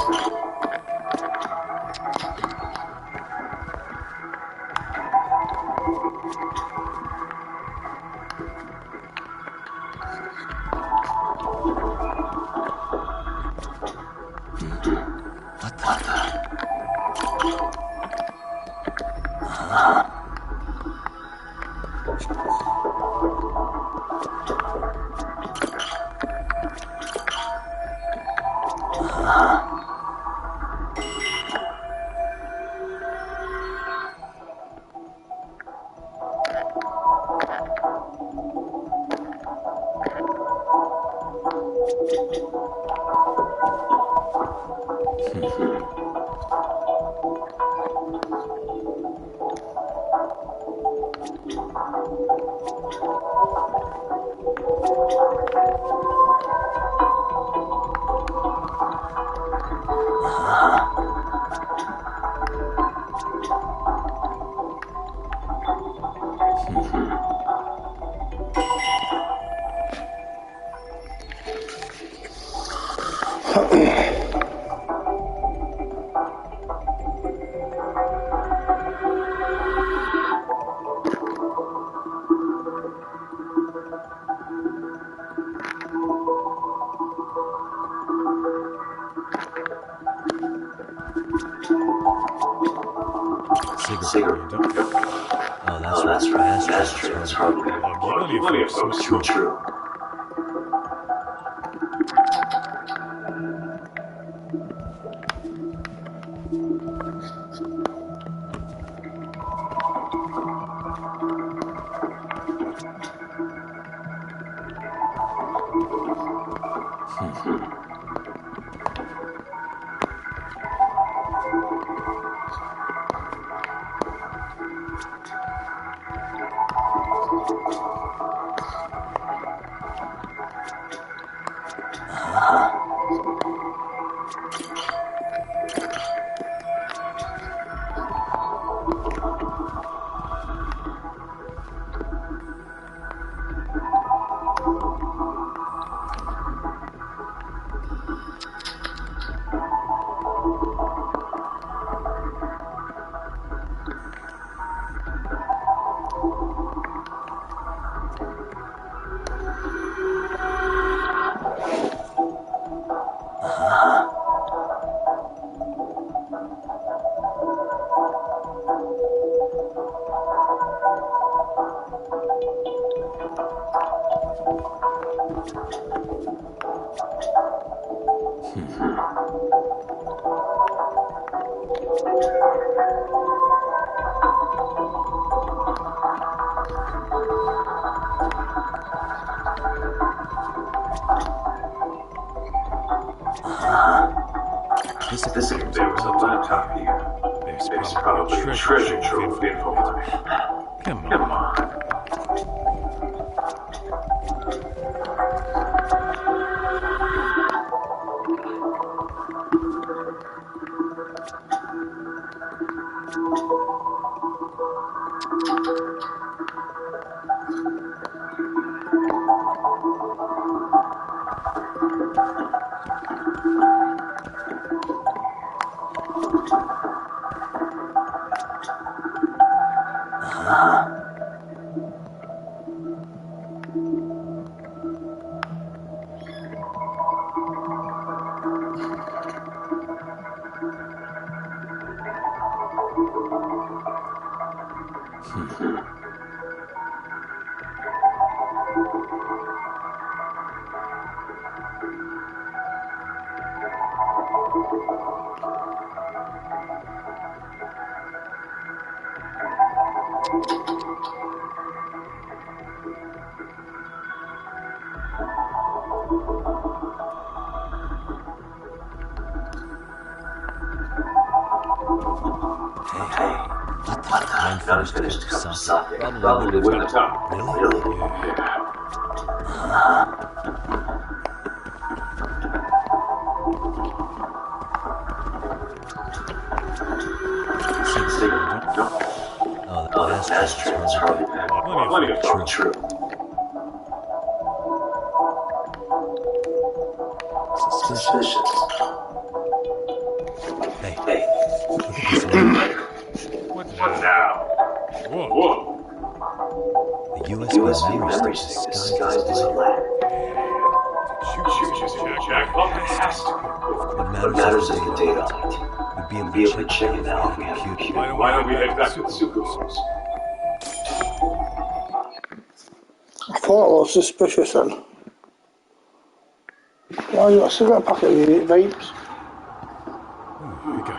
What the? Cigarette. Oh, that's right. That's true. It's hardly plenty of folks. True. This appears a laptop here. There's probably a treasure trove of info on it. Come on. Unfinished socket. Probably with the top. Really? Yeah. Oh, that's true. It's hardly plenty of true. Suspicious. Hey. What now? Whoa. The USB memory stick disguised as a ladder. What matters is the data on it. We'd be able to check it out on the computer. Why don't we head back to the Sucos? I thought it was suspicious then. Why you got a cigarette packet with you, vapes?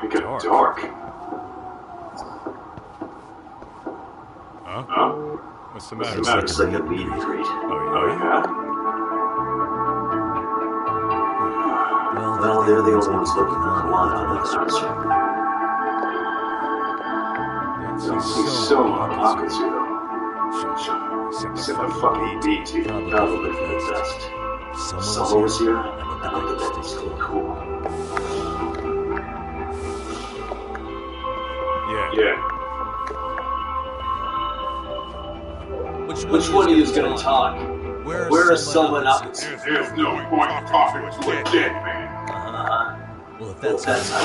It got dark. Huh? What's the matter? It's like a meet and greet. Oh, yeah? Well, they're the only ones looking for Kwan on us. Don't see so hypocrisy, though. Send the fucking beat. Probably for the best. Someone was here, and I looked at that still cool. Yeah. Which one of you is gonna talk? Where is someone up? There's no point in talking to a dead man. Well, if that's how...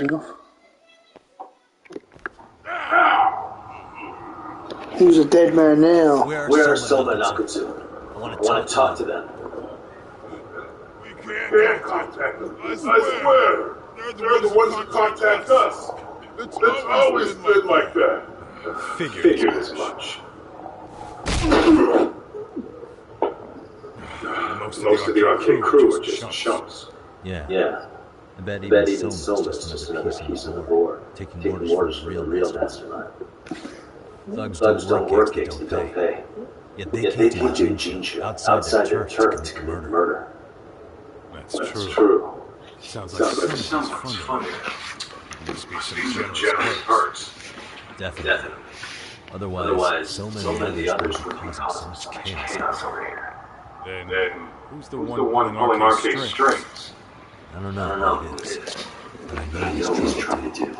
enough. Who's a dead man now? Where are Soma and Akutsu? I want to talk to them. We can't contact them. I swear. They're the ones who contact us. It's always been like that. Figured as much. Most of the arcade crew are just chumps. Yeah. I bet even Soma's just another piece on the board, taking orders from the real mastermind. Thugs don't work gigs that don't pay. Yet they came to Jinchu outside their turf to commit murder. That's true. Sounds like so much fun. Must be some generous perks. Definitely. Otherwise, Soma and the others would be causing so much chaos over here. Then who's the one pulling arcade strings? I don't know who it is, but I know what he's trying to do.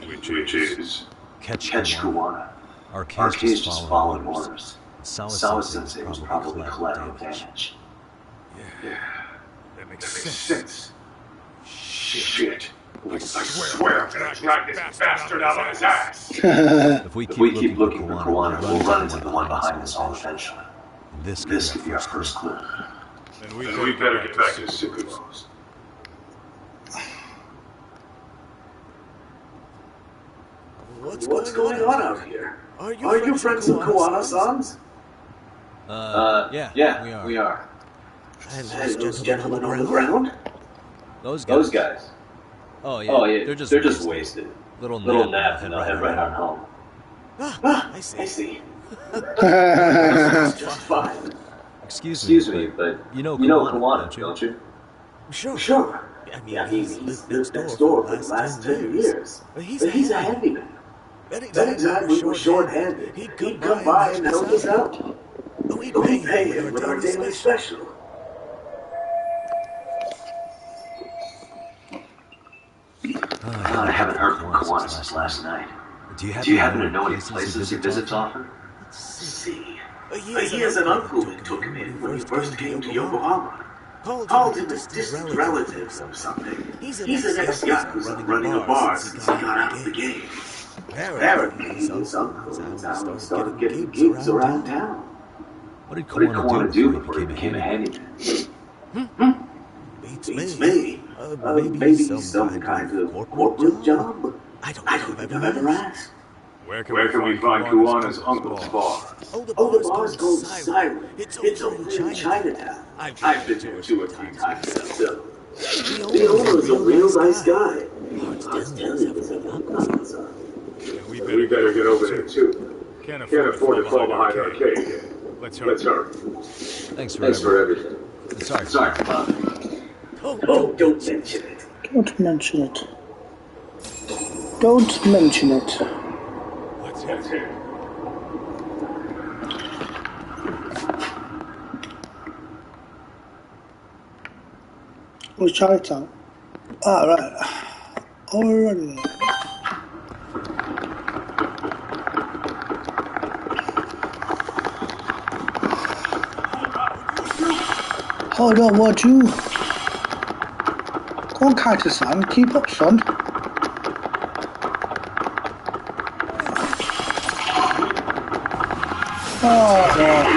Which is Catch Kuwana. Arcade's just following orders. Sawa-sensei was probably collateral damage. Yeah, that makes sense. Shit. I swear I'm gonna drag this bastard out on his ass. If we keep looking for Kuwana, we'll run into the one behind us all eventually. And this could be our first clue. Then we better get back to Sukumo's. What's going on out here? Are you friends of Kuwana-san's? Yeah, we are. And those gentlemen on the ground? Those guys. Oh yeah, they're just wasted. Little nap and they'll head right on home. I see. Just fine. Excuse me, but you know Kuwana, don't you? Sure. I mean, he's lived next door for the last 10 years. But he's a handyman. Anytime we were short-handed, he'd come by and help us out. We'd pay him with our daily special. I haven't heard from Kuwana since last night. Do you happen to know any places he visits often? Let's see. He has an uncle who took him in when he first came to Yokohama. Called him a distant relative or something. He's an ex-yakuza running a bar since he got out of the game. Apparently, his uncle now started getting gigs around town. What did Kuwana do before he became a handyman? Beats me. Maybe some kind of corporate job? I don't think I've ever asked. Where can we find Kuwana's uncle's bar? Oh, the bar's called Siren. It's over in Chinatown. I've been there 2 or 3 times myself. The owner's a real nice guy. Hard to tell if he's a yakuza. We better get over there too. Can't afford to fall behind arcade. Let's hurry. Thanks for everything. Sorry for bothering. Oh, don't mention it. Don't mention it. Don't mention it. Let's hear. Where's Chinatown? Ah, right. Already there. Hold on, what you? Go on, Kaito-san, keep up, son. Oh, no.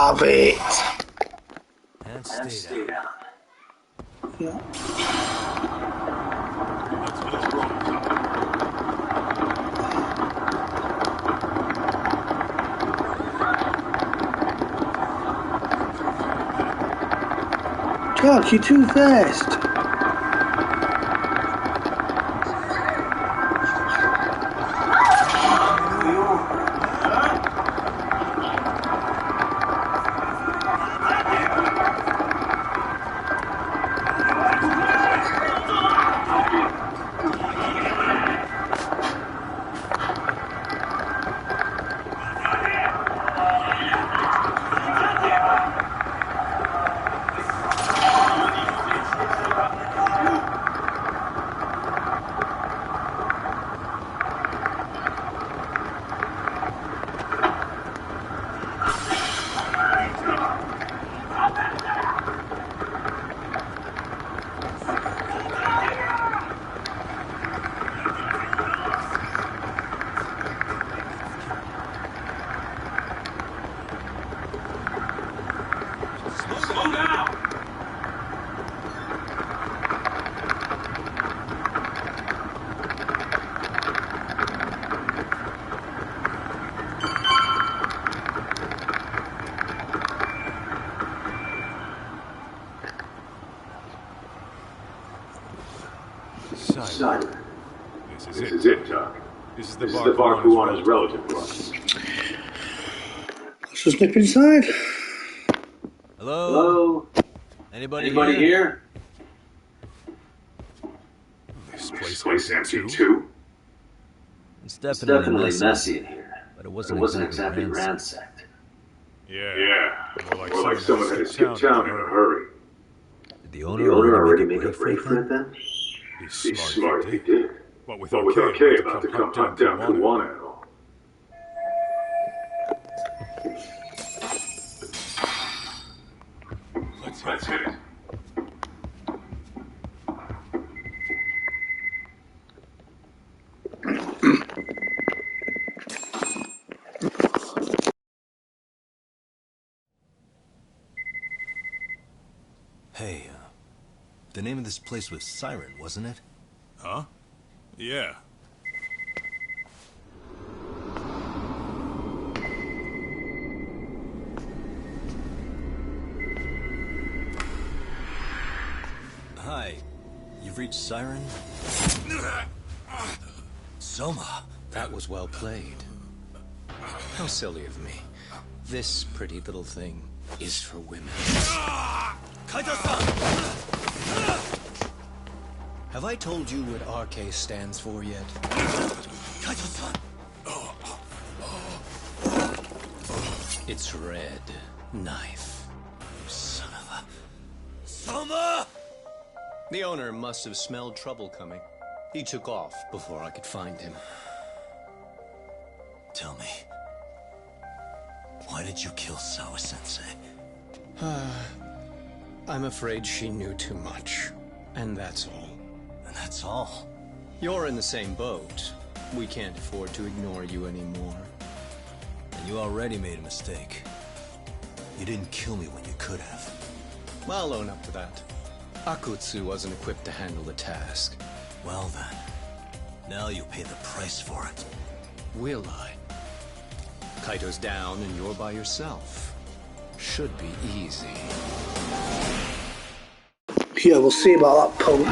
Of it. And stay down. Yeah. Chuck, you're too fast. This is the bar Kuwana's relative was. Let's just nip inside. Hello? Anybody here? This place empty too? It's definitely messy in here, but it wasn't exactly ransacked. ransacked. Yeah. More like someone had to skip town in a hurry. Did the owner already make a break for it then? Be smart if he did. What with OK about to come hunt down Kuwana and all. Let's hit it. Hey, the name of this place was Siren, wasn't it? Huh? Yeah. Hi. You've reached Siren? Soma. That was well played. How silly of me. This pretty little thing is for women. Have I told you what RK stands for yet? It's red knife. Son of a... Soma! The owner must have smelled trouble coming. He took off before I could find him. Tell me, why did you kill Sawa-sensei? I'm afraid she knew too much. And that's all. And that's all? You're in the same boat. We can't afford to ignore you anymore. And you already made a mistake. You didn't kill me when you could have. I'll own up to that. Akutsu wasn't equipped to handle the task. Well then, now you pay the price for it. Will I? Kaito's down and you're by yourself. Should be easy. Yeah, we'll see about that punk.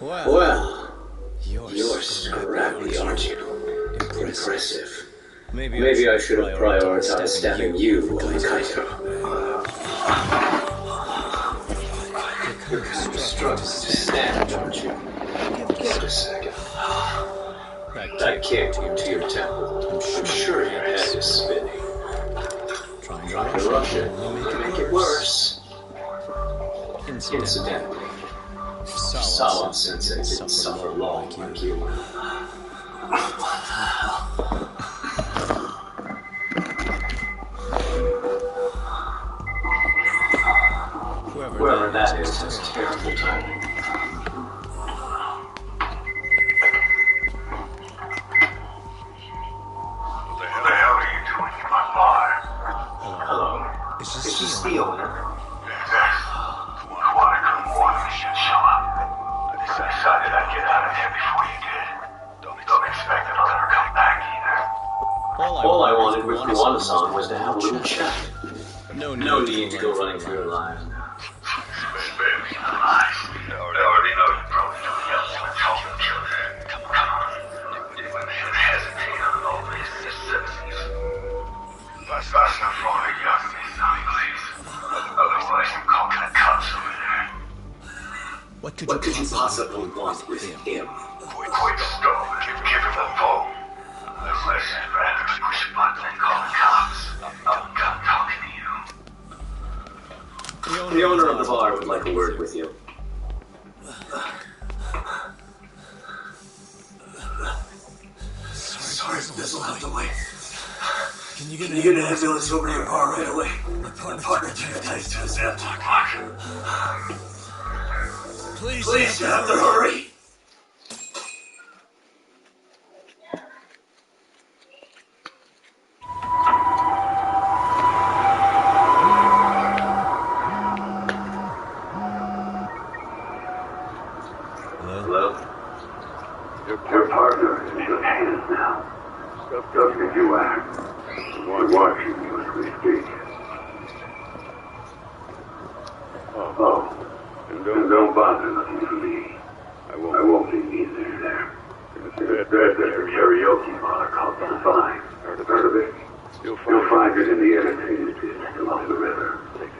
Well, you're scrappy, aren't you? Impressive. Maybe I should have prioritized stabbing you over Kaito. You're kind of struggling to stand, aren't you? Give it a second. That kick to your temple. I'm sure your head is spinning. Try to rush it, only make it worse. Incidentally, Sawa Sensei didn't suffer long like you. Whoever that is has terrible timing. What the hell are you doing in my bar? Hello? Is this the owner? Yes. Kawada couldn't warn me she'd show up. I decided I'd get out of here before you did. Don't expect that I'll ever come back either. All I wanted with Kawada-san was to have a little chat. No need to go running for your lives now. Spare me the lies. I already know you probably know the other one told him kill her. Come on. You wouldn't hesitate on all these necessities. Pass the phone to Yasumi, please. Otherwise, I'm calling the cops over there. What could you possibly want with him? Quick stop and give him the phone. Unless you'd rather push a button and call the cops. I'm talking to you. The owner of the bar would like a word with you. Sorry, this will have to wait. Can you get an ambulance over to your bar right away? My partner too tight to his airlock. Please, you have to hurry. Your partner is in your hands now. Just as you act. I'm watching you as we speak. And don't bother looking for me. I won't be either there. There's a karaoke bar called The Vine. Heard of it? You'll find it in the entertainment district along the river.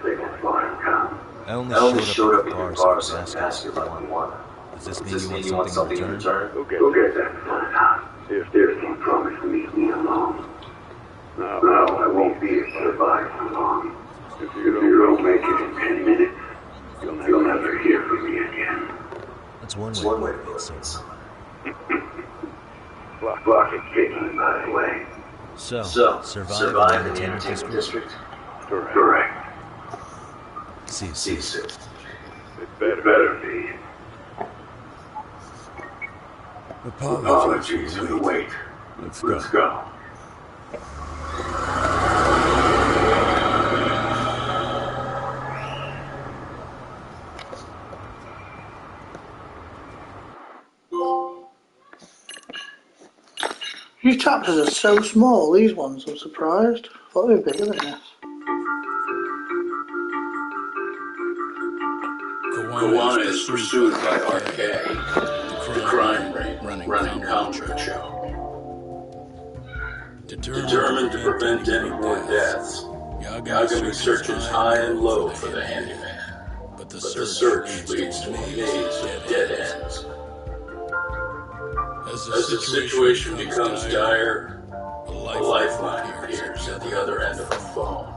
They will fly and come. I only showed up at your bar so I can ask you about one. Does this mean you want something in return? We'll get that sometime. If you promise to leave me alone. No, I won't be able to survive for long. If you don't make it in 10 minutes, you'll never hear from me again. That's one way to make sense. Block is kicking, by the way. So survive in the entertainment district? Correct. See you soon. It better be. Apologies for the wait. Let's go. These chapters are so small, these ones, I'm surprised. I thought they were bigger than this. Kawana is pursued by RK, the crime ring running Comfort Show. Determined to prevent any more deaths, Yagami searches high and low for the handyman, but the search leads to a maze of dead ends. As the situation becomes dire, a lifeline appears at the other end of the phone.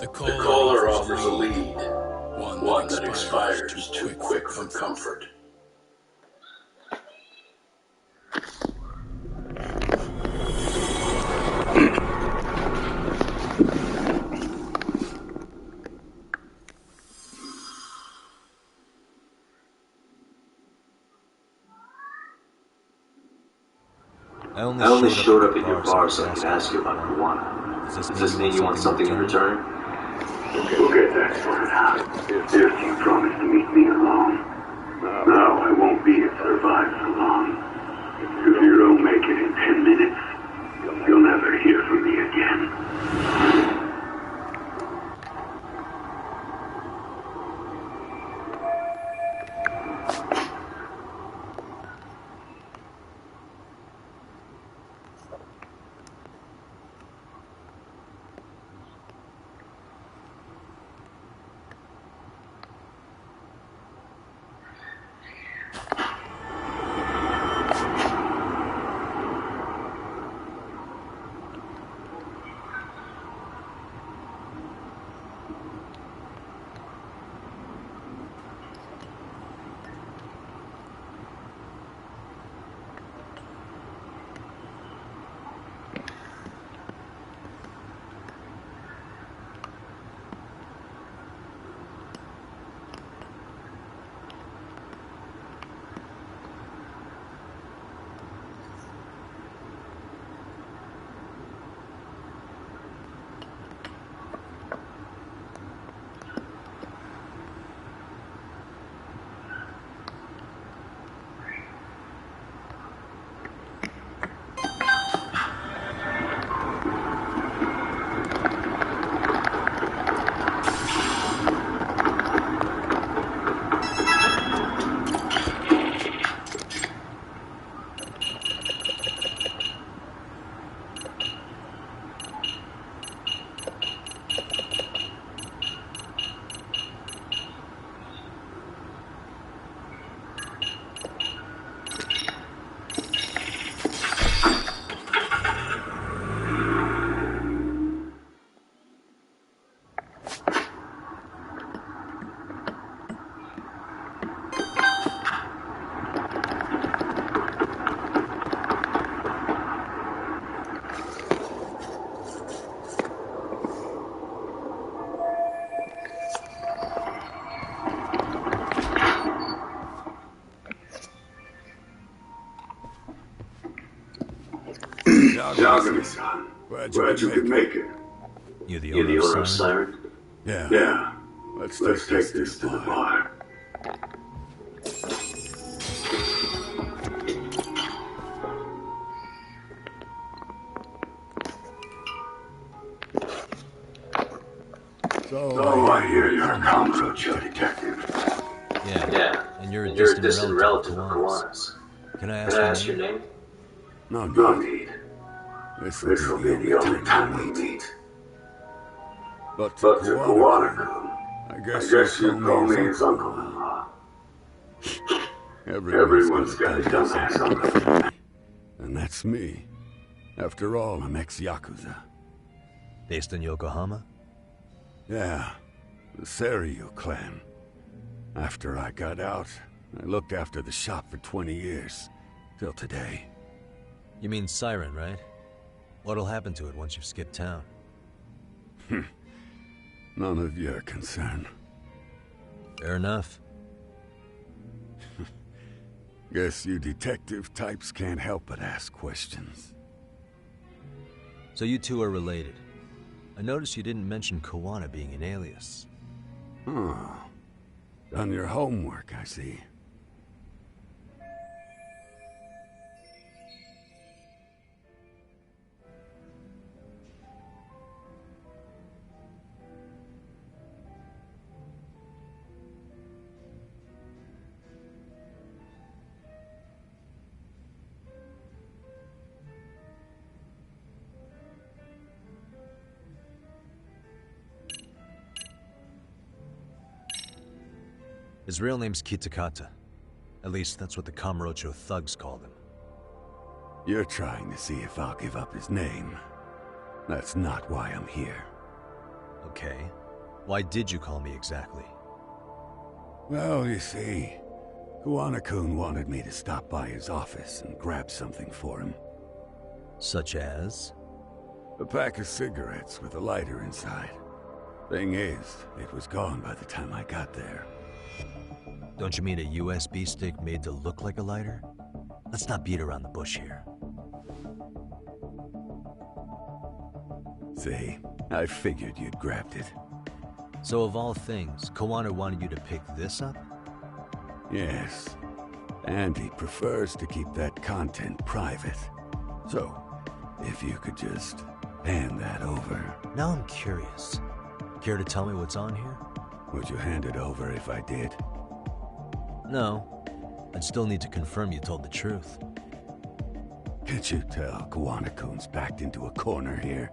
The caller offers a lead, one that expires too quick for comfort. I only showed up at your bar so I could ask you about Kawana. Does this mean you want something in return? We'll get that sorted out. If you promise to meet me alone. No, I won't be able to survive so long. If you don't make it in 10 minutes, you'll never hear from me again. Yagami-san. Glad you could make it. You're the owner of Siren? Yeah. Let's take this to the bar. So I hear you're a Kamurocho detective. Yeah. And you're a distant relative of Kawana's. Can I ask your name? No need. This will be the only time we meet. But to Kawana-kun, I guess you call me his uncle-in-law. Everyone's got a dumbass uncle. And that's me. After all, I'm ex-Yakuza. Based in Yokohama? Yeah, the Seiryu clan. After I got out, I looked after the shop for 20 years. Till today. You mean Siren, right? What'll happen to it once you've skipped town? None of your concern. Fair enough. Guess you detective types can't help but ask questions. So you two are related. I noticed you didn't mention Kawana being an alias. Oh. Done your homework, I see. His real name's Kitakata. At least that's what the Kamurocho thugs called him. You're trying to see if I'll give up his name. That's not why I'm here. Okay. Why did you call me exactly? Well, you see, Kawana-kun wanted me to stop by his office and grab something for him. Such as? A pack of cigarettes with a lighter inside. Thing is, it was gone by the time I got there. Don't you mean a USB stick made to look like a lighter? Let's not beat around the bush here. See, I figured you'd grabbed it. So of all things, Kawana wanted you to pick this up? Yes. And he prefers to keep that content private. So, if you could just hand that over. Now I'm curious. Care to tell me what's on here? Would you hand it over if I did? No. I'd still need to confirm you told the truth. Can't you tell Kawana-kun's backed into a corner here?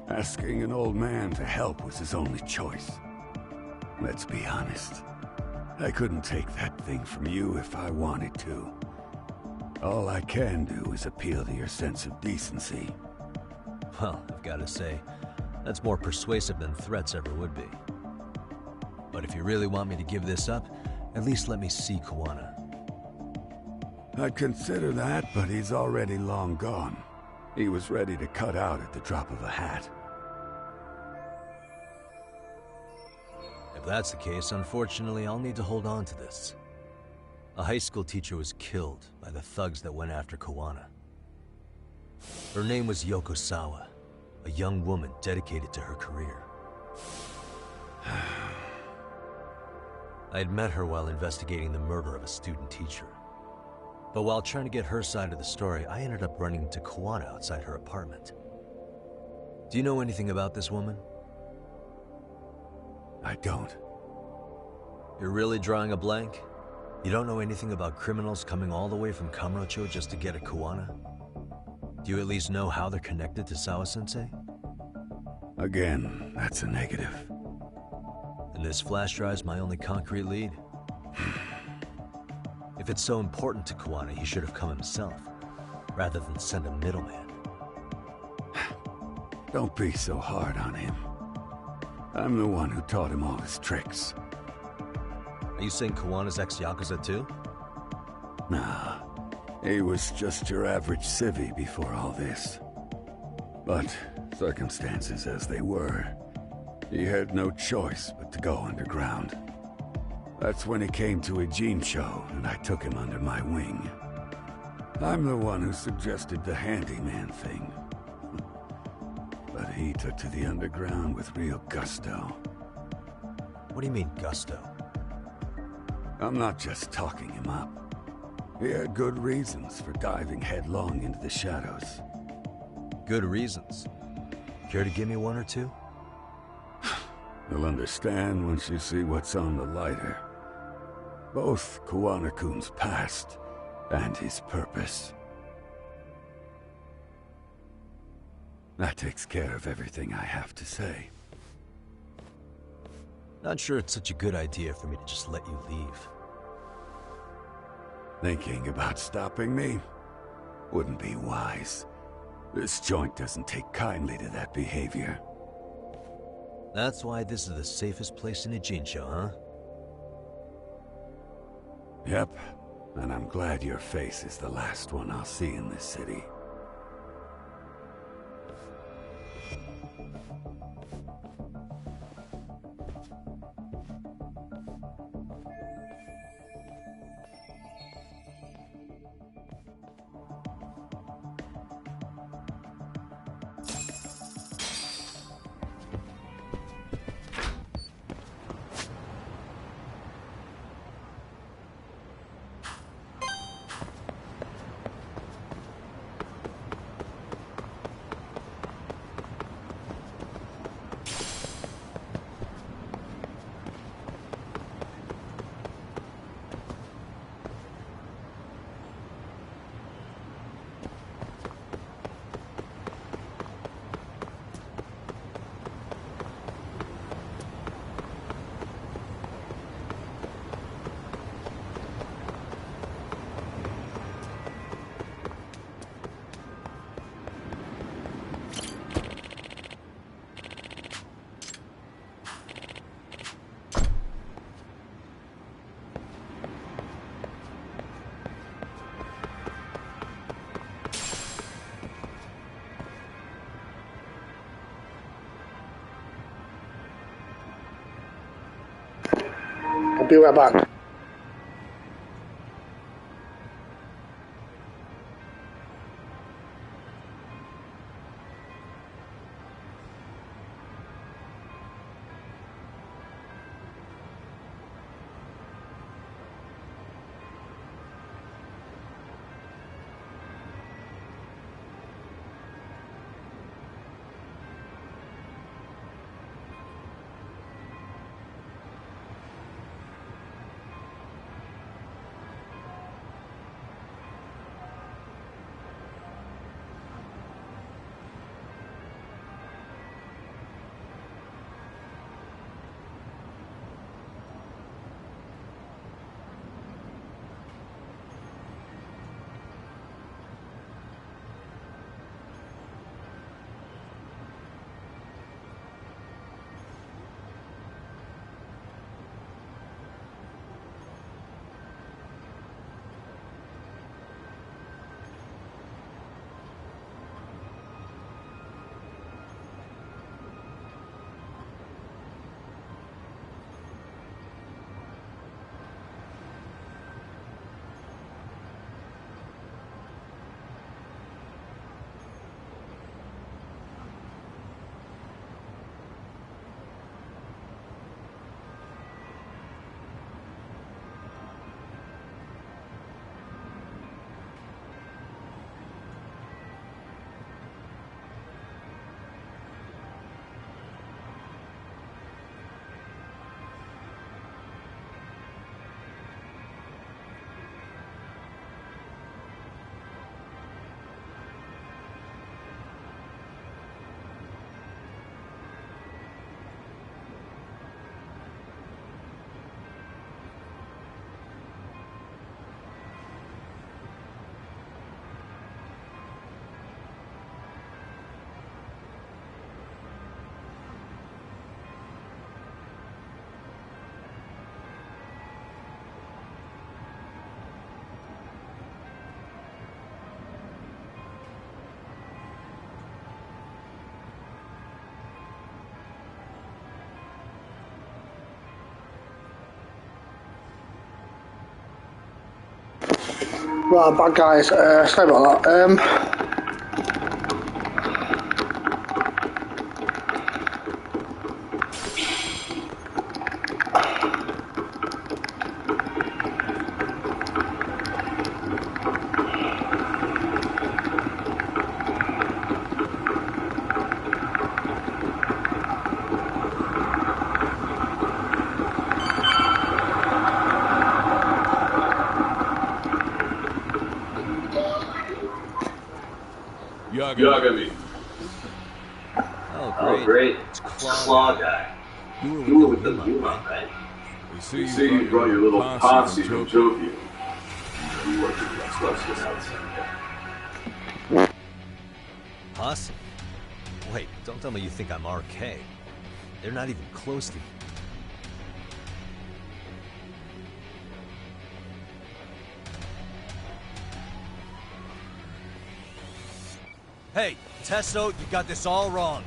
Asking an old man to help was his only choice. Let's be honest. I couldn't take that thing from you if I wanted to. All I can do is appeal to your sense of decency. Well, I've got to say, that's more persuasive than threats ever would be. But if you really want me to give this up, at least let me see Kawana. I'd consider that, but he's already long gone. He was ready to cut out at the drop of a hat. If that's the case, unfortunately, I'll need to hold on to this. A high school teacher was killed by the thugs that went after Kawana. Her name was Yoko Sawa, a young woman dedicated to her career. I had met her while investigating the murder of a student teacher. But while trying to get her side of the story, I ended up running into Kawana outside her apartment. Do you know anything about this woman? I don't. You're really drawing a blank? You don't know anything about criminals coming all the way from Kamurocho just to get at Kawana? Do you at least know how they're connected to Sawa-sensei? Again, that's a negative. And this flash drive's my only concrete lead. If it's so important to Kawana, he should have come himself, rather than send a middleman. Don't be so hard on him. I'm the one who taught him all his tricks. Are you saying Kawana's ex-Yakuza too? Nah, he was just your average civvy before all this. But circumstances as they were, he had no choice but to go underground. That's when he came to a Ijincho, and I took him under my wing. I'm the one who suggested the handyman thing. But he took to the underground with real gusto. What do you mean, gusto? I'm not just talking him up. He had good reasons for diving headlong into the shadows. Good reasons. Care to give me one or two? You'll understand once you see what's on the lighter. Both Kuwana-kun's past and his purpose. That takes care of everything I have to say. Not sure it's such a good idea for me to just let you leave. Thinking about stopping me? Wouldn't be wise. This joint doesn't take kindly to that behavior. That's why this is the safest place in Ijincho, huh? Yep, and I'm glad your face is the last one I'll see in this city. I'll be right back. Right, bad guys, sorry about that. Yagami. Oh, great. It's Claw Guy. You were with the Yuma, right? They say you brought your little posse from Tokyo. You work with Club's outside. Posse? Wait, don't tell me you think I'm RK. They're not even close to me. Hey, Testo, you got this all wrong.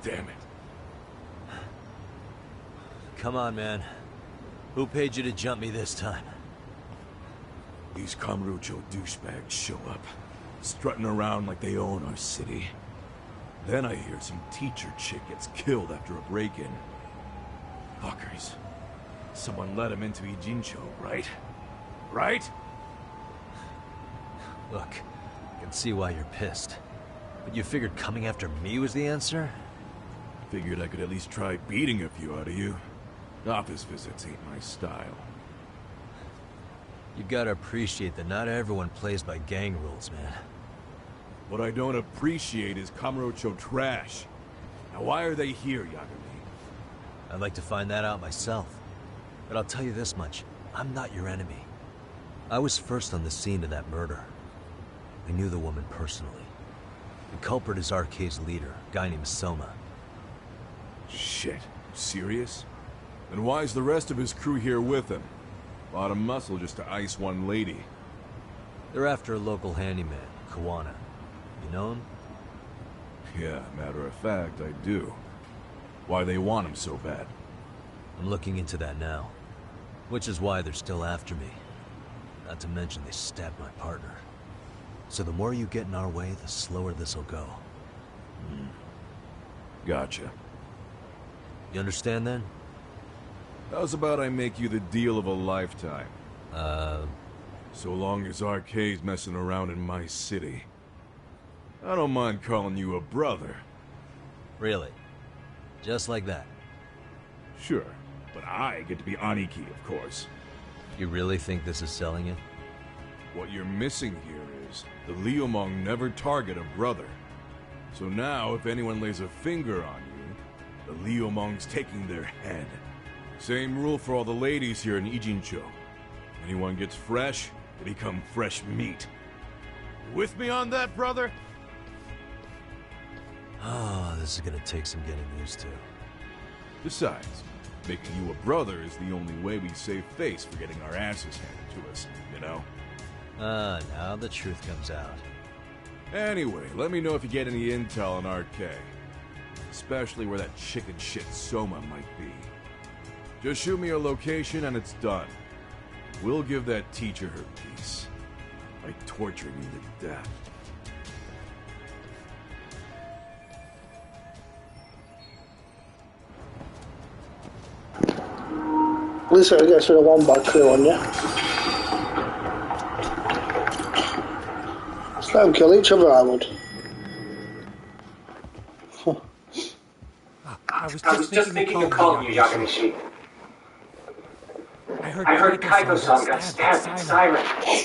Damn it. Come on, man. Who paid you to jump me this time? These Kamurocho douchebags show up. strutting around like they own our city. Then I hear some teacher chick gets killed after a break-in. Fuckers. Someone let him into Ijincho, right? Right? Look, I can see why you're pissed. But you figured coming after me was the answer? Figured I could at least try beating a few out of you. Office visits ain't my style. You gotta appreciate that not everyone plays by gang rules, man. What I don't appreciate is Kamurocho trash. Now why are they here, Yagami? I'd like to find that out myself. But I'll tell you this much, I'm not your enemy. I was first on the scene of that murder. I knew the woman personally. The culprit is RK's leader, a guy named Soma. Shit, serious? Then why's the rest of his crew here with him? A lot of muscle just to ice one lady. They're after a local handyman, Kawana. You know him? Yeah, matter of fact, I do. Why they want him so bad? I'm looking into that now. Which is why they're still after me. Not to mention they stabbed my partner. So the more you get in our way, the slower this'll go. Gotcha. You understand then? How's about I make you the deal of a lifetime? So long as RK's messing around in my city. I don't mind calling you a brother. Really? Just like that? Sure, but I get to be Aniki, of course. You really think this is selling it? What you're missing here is the Liumong never target a brother. So now, if anyone lays a finger on you, the Liumong's taking their head. Same rule for all the ladies here in Ijincho. Anyone gets fresh, they become fresh meat. You with me on that, brother? Oh, this is gonna take some getting used to. Besides, making you a brother is the only way we save face for getting our asses handed to us, you know? Now the truth comes out. Anyway, let me know if you get any intel on RK. Especially where that chicken shit Soma might be. Just shoot me a location and it's done. We'll give that teacher her piece. By torturing you to death. At least I guess with a one-bag crew on you. Just let them kill each other, I would. I was just thinking of calling you, Yagami-shi. I heard Kaito-san got stabbed at Siren.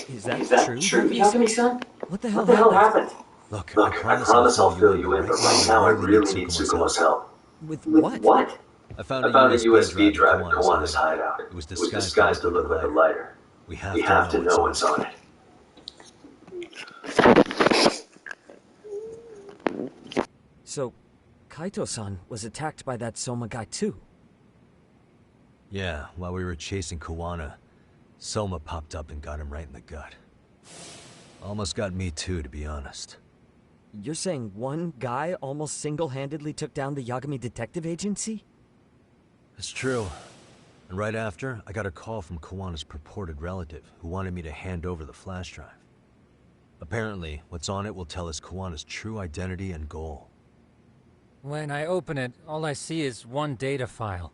Is that true, Yagami-san? What the hell happened? Look, I promise I'll fill you in, but right now I really need Tsukumo's help. With what? I found a USB drive at Kawana's hideout. It was disguised to look like a lighter. We have to know what's on it. So, Kaito-san was attacked by that Soma guy too? Yeah, while we were chasing Kawana, Soma popped up and got him right in the gut. Almost got me too, to be honest. You're saying one guy almost single-handedly took down the Yagami Detective Agency? It's true. And right after, I got a call from Kawana's purported relative, who wanted me to hand over the flash drive. Apparently, what's on it will tell us Kawana's true identity and goal. When I open it, all I see is one data file.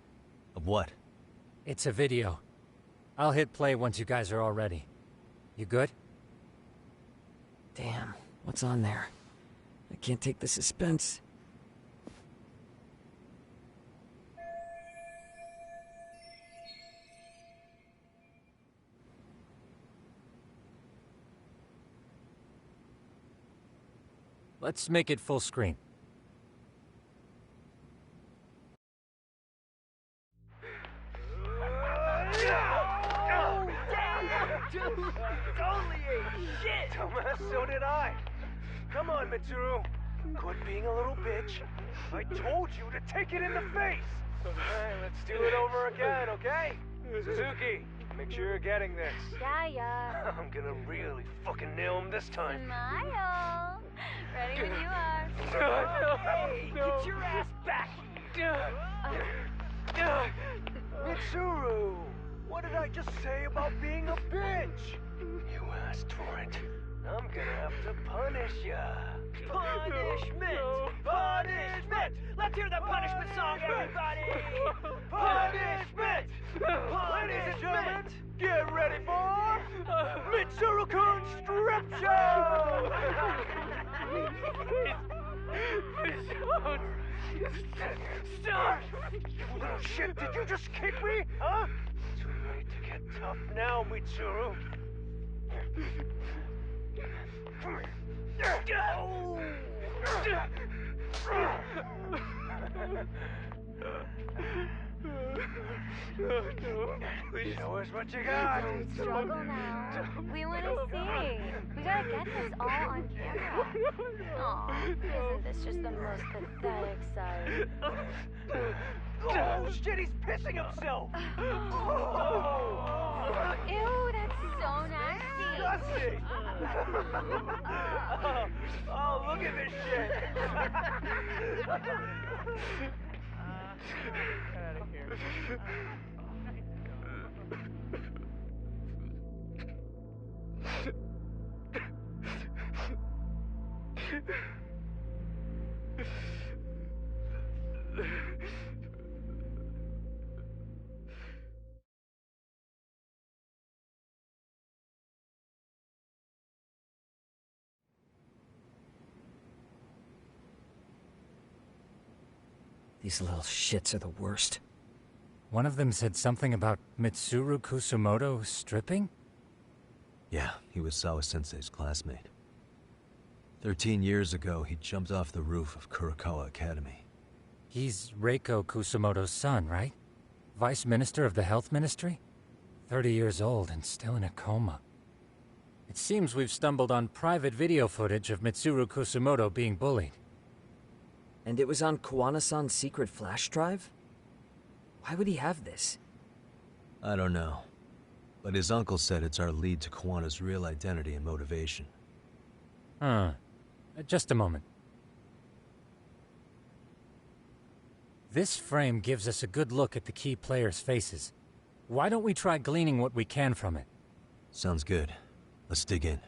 Of what? It's a video. I'll hit play once you guys are all ready. You good? Damn, what's on there? I can't take the suspense. Let's make it full screen. Dude, totally ate shit! Dumbass, so did I. Come on, Mitsuru. Quit being a little bitch. I told you to take it in the face. Okay, let's do it over again, okay? Suzuki, make sure you're getting this. Yeah. I'm gonna really fucking nail him this time. Smile. Ready when you are. Hey, get your ass back! Mitsuru! What did I just say about being a bitch? You asked for it. I'm gonna have to punish ya. Punishment! Punishment! Let's hear the punishment song, everybody! Punishment! Ladies and gentlemen, get ready for Mitsuru-kun's Strip Show! Stop! You little shit, did you just kick me? Huh? Too late to get tough now, Mitsuru. Show us what you got. Don't struggle now. We want to see. We gotta get this all on camera. Aw, isn't this just the most pathetic sight? Oh shit, he's pissing himself! Ew, that's so nasty. Disgusting! Oh, look at this shit! Get out of here. These little shits are the worst. One of them said something about Mitsuru Kusumoto stripping? Yeah, he was Sawa-sensei's classmate. 13 years ago, he jumped off the roof of Kurokawa Academy. He's Reiko Kusumoto's son, right? Vice Minister of the Health Ministry? 30 years old and still in a coma. It seems we've stumbled on private video footage of Mitsuru Kusumoto being bullied. And it was on Kawana-san's secret flash drive? Why would he have this? I don't know. But his uncle said it's our lead to Kawana's real identity and motivation. Huh. Just a moment. This frame gives us a good look at the key players' faces. Why don't we try gleaning what we can from it? Sounds good. Let's dig in.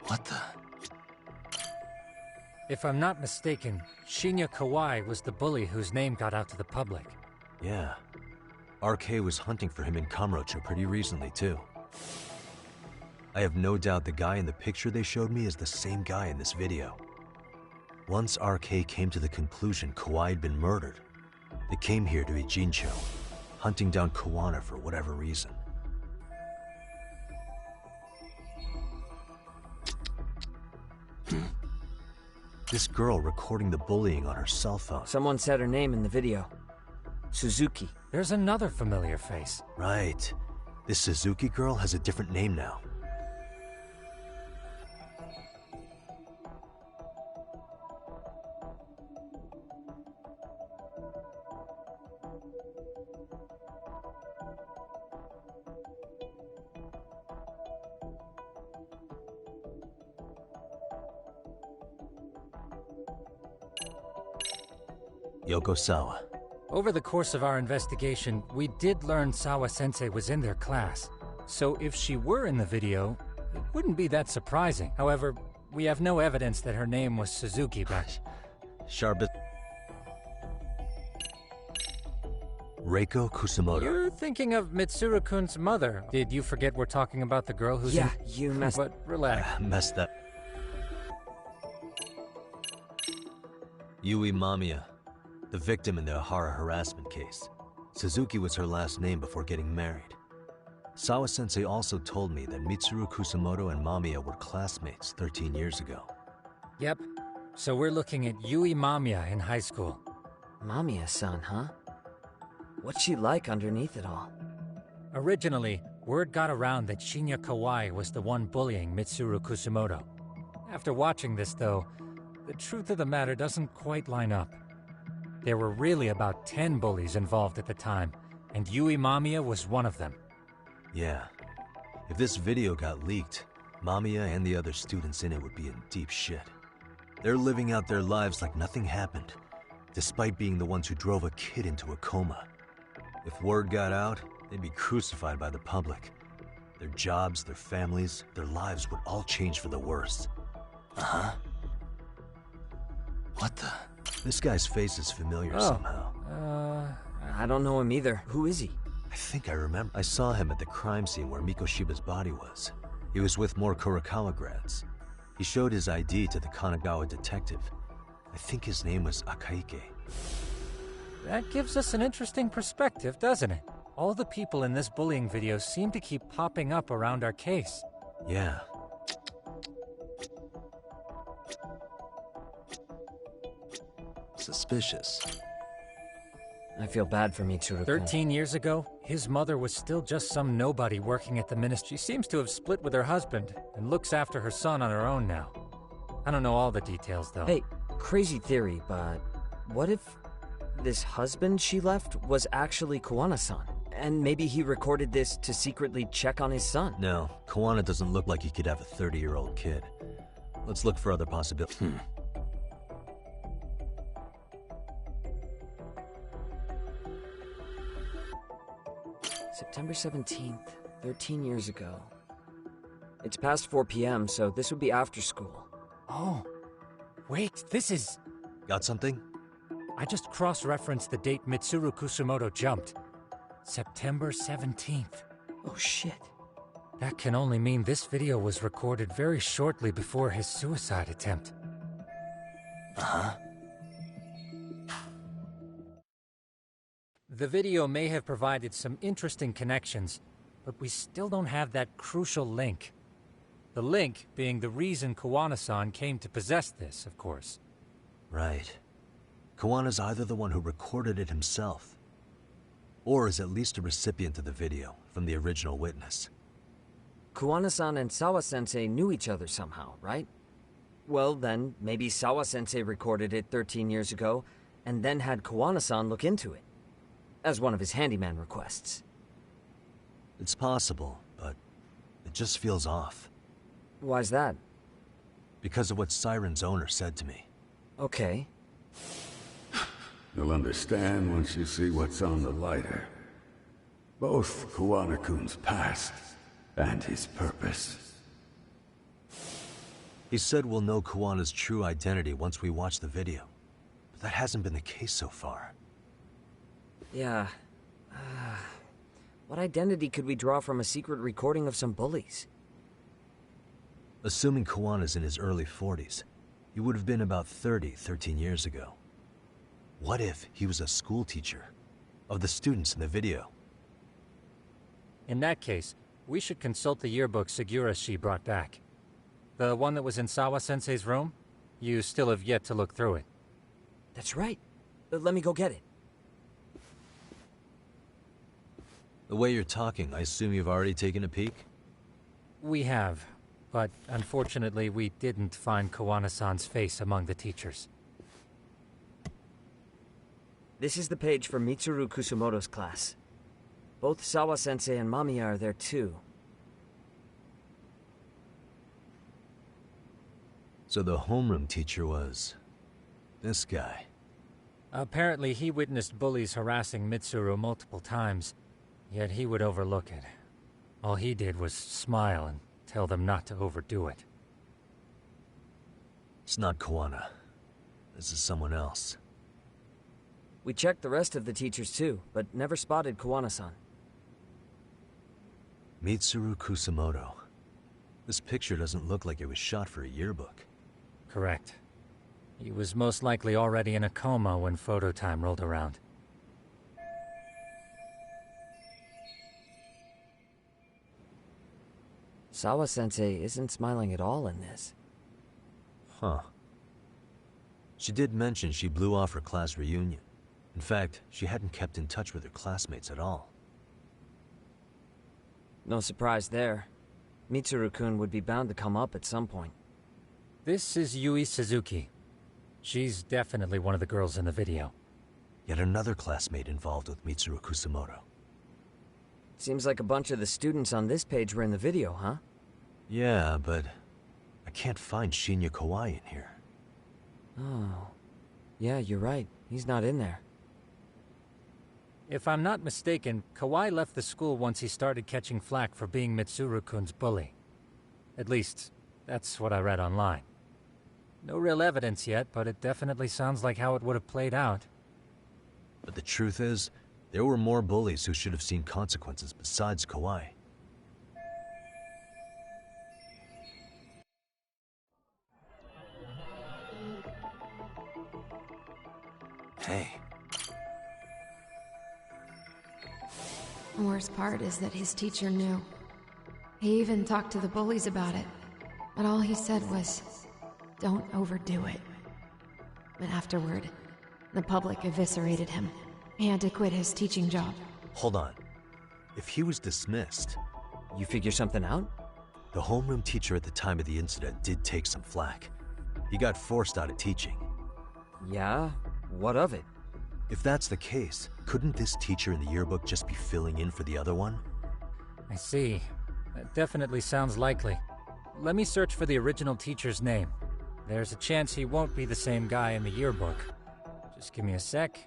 What the? If I'm not mistaken, Shinya Kawai was the bully whose name got out to the public. Yeah. RK was hunting for him in Kamurocho pretty recently, too. I have no doubt the guy in the picture they showed me is the same guy in this video. Once RK came to the conclusion Kawai had been murdered, they came here to Ijincho, hunting down Kawana for whatever reason. This girl recording the bullying on her cell phone. Someone said her name in the video. Suzuki. There's another familiar face. Right. This Suzuki girl has a different name now. Yokosawa. Over the course of our investigation, we did learn Sawa-sensei was in their class. So if she were in the video, it wouldn't be that surprising. However, we have no evidence that her name was Suzuki, but... Sharp. Reiko Kusumoto. You're thinking of Mitsuru-kun's mother. Did you forget we're talking about the girl who's Yeah, you messed... But relax. Messed up. Yui Mamiya, the victim in the Ohara harassment case. Suzuki was her last name before getting married. Sawa-sensei also told me that Mitsuru Kusumoto and Mamiya were classmates 13 years ago. Yep. So we're looking at Yui Mamiya in high school. Mamiya-san, huh? What's she like underneath it all? Originally, word got around that Shinya Kawai was the one bullying Mitsuru Kusumoto. After watching this, though, the truth of the matter doesn't quite line up. There were really about 10 bullies involved at the time, and Yui Mamiya was one of them. Yeah. If this video got leaked, Mamiya and the other students in it would be in deep shit. They're living out their lives like nothing happened, despite being the ones who drove a kid into a coma. If word got out, they'd be crucified by the public. Their jobs, their families, their lives would all change for the worse. Uh-huh. What the? This guy's face is familiar somehow. I don't know him either. Who is he? I think I remember. I saw him at the crime scene where Mikoshiba's body was. He was with more Kurokawa grads. He showed his ID to the Kanagawa detective. I think his name was Akaike. That gives us an interesting perspective, doesn't it? All the people in this bullying video seem to keep popping up around our case. Yeah. Suspicious. I feel bad for Mitsuru. 13 years ago, his mother was still just some nobody working at the ministry. She seems to have split with her husband and looks after her son on her own now. I don't know all the details, though. Hey, crazy theory, but what if this husband she left was actually Kawana-san? And maybe he recorded this to secretly check on his son? No, Kawana doesn't look like he could have a 30-year-old kid. Let's look for other possibilities. September 17th, 13 years ago. It's past 4 p.m., so this would be after school. Oh, wait, this is... Got something? I just cross-referenced the date Mitsuru Kusumoto jumped. September 17th. Oh shit. That can only mean this video was recorded very shortly before his suicide attempt. Uh-huh. The video may have provided some interesting connections, but we still don't have that crucial link. The link being the reason Kawana-san came to possess this, of course. Right. Kawana's either the one who recorded it himself, or is at least a recipient of the video from the original witness. Kawana-san and Sawa-sensei knew each other somehow, right? Well, then, maybe Sawa-sensei recorded it 13 years ago, and then had Kawana-san look into it, as one of his handyman requests. It's possible, but it just feels off. Why's that? Because of what Siren's owner said to me. Okay. You'll understand once you see what's on the lighter. Both Kawana-kun's past and his purpose. He said we'll know Kawana's true identity once we watch the video. But that hasn't been the case so far. Yeah. What identity could we draw from a secret recording of some bullies? Assuming Kawana's in his early 40s, he would have been about 13 years ago. What if he was a school teacher of the students in the video? In that case, we should consult the yearbook Segura-shi brought back. The one that was in Sawa-sensei's room? You still have yet to look through it. That's right. Let me go get it. The way you're talking, I assume you've already taken a peek? We have, but unfortunately we didn't find Kawana-san's face among the teachers. This is the page for Mitsuru Kusumoto's class. Both Sawa-sensei and Mamiya are there too. So the homeroom teacher was... this guy. Apparently he witnessed bullies harassing Mitsuru multiple times, yet he would overlook it. All he did was smile and tell them not to overdo it. It's not Kawana. This is someone else. We checked the rest of the teachers too, but never spotted Kawana-san. Mitsuru Kusumoto. This picture doesn't look like it was shot for a yearbook. Correct. He was most likely already in a coma when photo time rolled around. Sawa-sensei isn't smiling at all in this. Huh. She did mention she blew off her class reunion. In fact, she hadn't kept in touch with her classmates at all. No surprise there. Mitsuru-kun would be bound to come up at some point. This is Yui Suzuki. She's definitely one of the girls in the video. Yet another classmate involved with Mitsuru Kusumoto. Seems like a bunch of the students on this page were in the video, huh? Yeah, but I can't find Shinya Kawai in here. Oh. Yeah, you're right. He's not in there. If I'm not mistaken, Kawai left the school once he started catching flack for being Mitsuru-kun's bully. At least, that's what I read online. No real evidence yet, but it definitely sounds like how it would have played out. But the truth is, there were more bullies who should have seen consequences besides Kawai. Hey. The worst part is that his teacher knew. He even talked to the bullies about it. But all he said was, don't overdo it. But afterward, the public eviscerated him. He had to quit his teaching job. Hold on. If he was dismissed... You figure something out? The homeroom teacher at the time of the incident did take some flack. He got forced out of teaching. Yeah? What of it? If that's the case, couldn't this teacher in the yearbook just be filling in for the other one? I see. That definitely sounds likely. Let me search for the original teacher's name. There's a chance he won't be the same guy in the yearbook. Just give me a sec.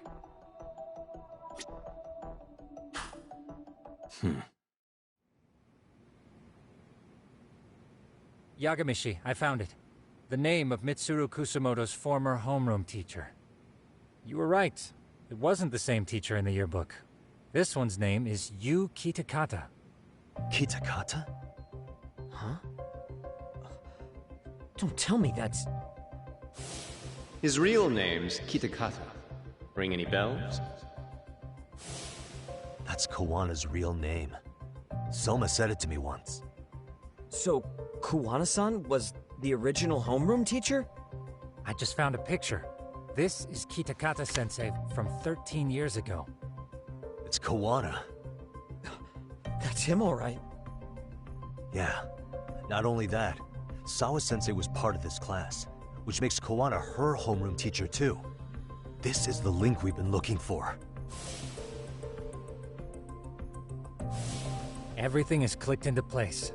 Yagamishi, I found it. The name of Mitsuru Kusumoto's former homeroom teacher. You were right. It wasn't the same teacher in the yearbook. This one's name is Yu Kitakata. Kitakata? Huh? Don't tell me that's... His real name's Kitakata. Ring any bells? That's Kawana's real name. Soma said it to me once. So, Kuwana-san was the original homeroom teacher? I just found a picture. This is Kitakata-sensei from 13 years ago. It's Kawana. That's him, all right. Yeah. Not only that, Sawa-sensei was part of this class, which makes Kawana her homeroom teacher too. This is the link we've been looking for. Everything is clicked into place.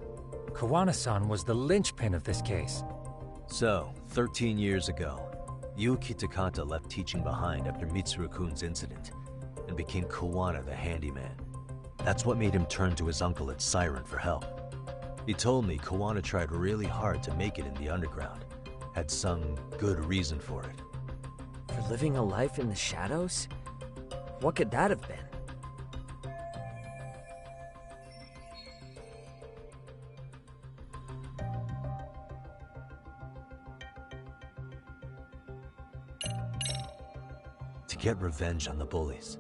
Kawana-san was the linchpin of this case. So, 13 years ago, Yu Kitakata left teaching behind after Mitsuru-kun's incident, and became Kawana the handyman. That's what made him turn to his uncle at Siren for help. He told me Kawana tried really hard to make it in the underground. Had some good reason for it. For living a life in the shadows? What could that have been? To get revenge on the bullies.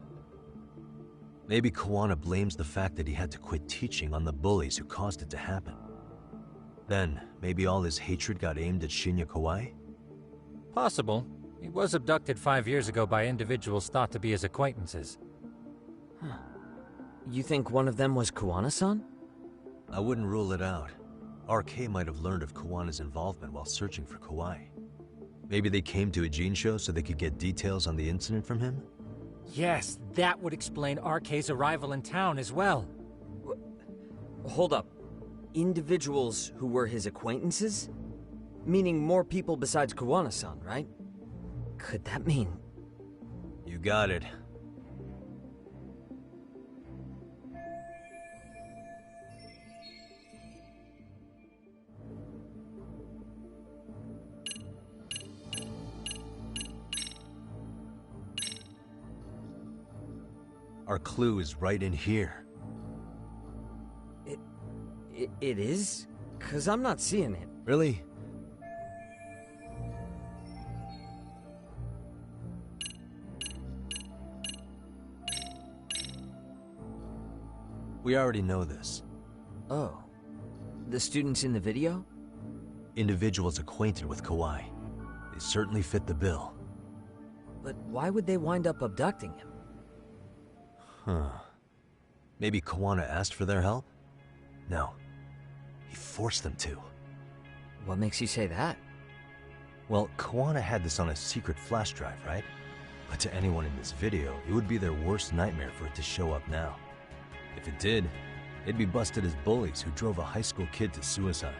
Maybe Kawana blames the fact that he had to quit teaching on the bullies who caused it to happen. Then, maybe all his hatred got aimed at Shinya Kawai? Possible. He was abducted 5 years ago by individuals thought to be his acquaintances. Huh. You think one of them was Kuwana-san? I wouldn't rule it out. RK might have learned of Kawana's involvement while searching for Kawai. Maybe they came to a Jinsho so they could get details on the incident from him? Yes, that would explain RK's arrival in town as well. Hold up. Individuals who were his acquaintances? Meaning more people besides Kuwana-san, right? Could that mean... You got it. Our clue is right in here. It is? 'Cause I'm not seeing it. Really? We already know this. Oh. The students in the video? Individuals acquainted with Kawai. They certainly fit the bill. But why would they wind up abducting him? Huh. Maybe Kawana asked for their help? No. He forced them to. What makes you say that? Well, Kawana had this on a secret flash drive, right? But to anyone in this video, it would be their worst nightmare for it to show up now. If it did, they'd be busted as bullies who drove a high school kid to suicide.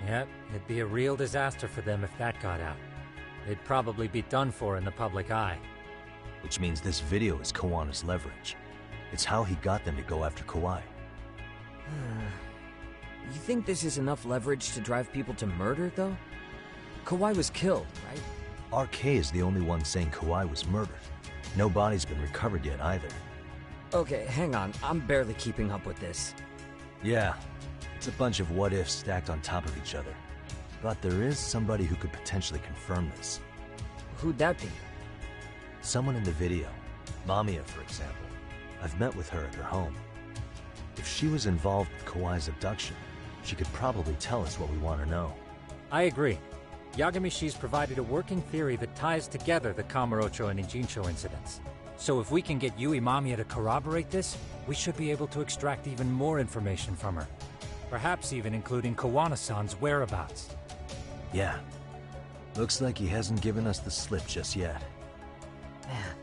Yep, it'd be a real disaster for them if that got out. They'd probably be done for in the public eye. Which means this video is Kawana's leverage. It's how he got them to go after Kawhi. You think this is enough leverage to drive people to murder, though? Kawhi was killed, right? RK is the only one saying Kawhi was murdered. No body's been recovered yet either. Okay, hang on. I'm barely keeping up with this. Yeah, it's a bunch of what-ifs stacked on top of each other. But there is somebody who could potentially confirm this. Who'd that be? Someone in the video. Mamiya, for example. I've met with her at her home. If she was involved with Kawhi's abduction, she could probably tell us what we want to know. I agree. Yagamishi's provided a working theory that ties together the Kamurocho and Ijincho incidents. So if we can get Yui Mamiya to corroborate this, we should be able to extract even more information from her. Perhaps even including Kawana-san's whereabouts. Yeah. Looks like he hasn't given us the slip just yet. Man,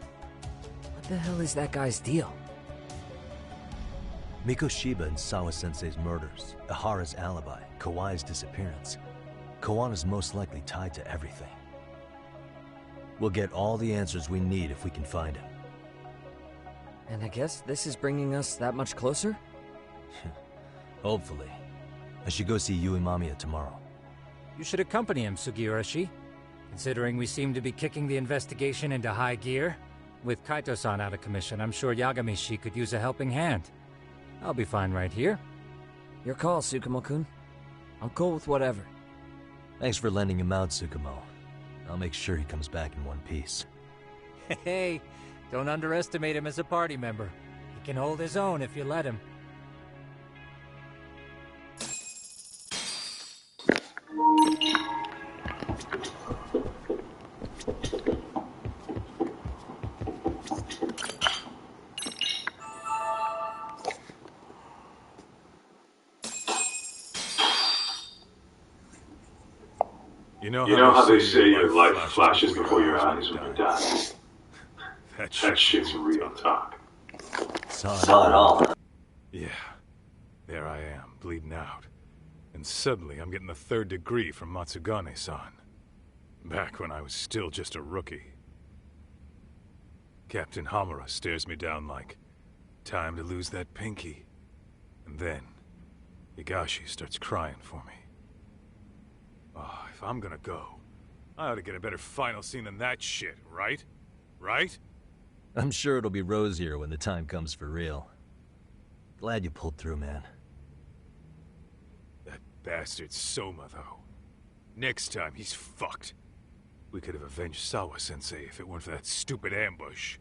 what the hell is that guy's deal? Mikoshiba and Sawa-sensei's murders, Ihara's alibi, Kawhi's disappearance. Kawana's most likely tied to everything. We'll get all the answers we need if we can find him. And I guess this is bringing us that much closer? Hopefully. I should go see Yui Mamiya tomorrow. You should accompany him, Sugiurashi. Considering we seem to be kicking the investigation into high gear. With Kaito-san out of commission, I'm sure Yagamishi could use a helping hand. I'll be fine right here. Your call, Tsukumo-kun. I'm cool with whatever. Thanks for lending him out, Tsukumo. I'll make sure he comes back in one piece. Hey, don't underestimate him as a party member. He can hold his own if you let him. You know how they say your life flashes before your eyes when you die? That shit's real talk. Saw it all. Yeah. There I am, bleeding out. And suddenly I'm getting the 3rd degree from Matsugane-san. Back when I was still just a rookie. Captain Hamura stares me down like, time to lose that pinky. And then, Higashi starts crying for me. Oh, if I'm gonna go, I ought to get a better final scene than that shit, right? Right? I'm sure it'll be rosier when the time comes for real. Glad you pulled through, man. That bastard Soma, though. Next time, he's fucked. We could have avenged Sawa-sensei if it weren't for that stupid ambush.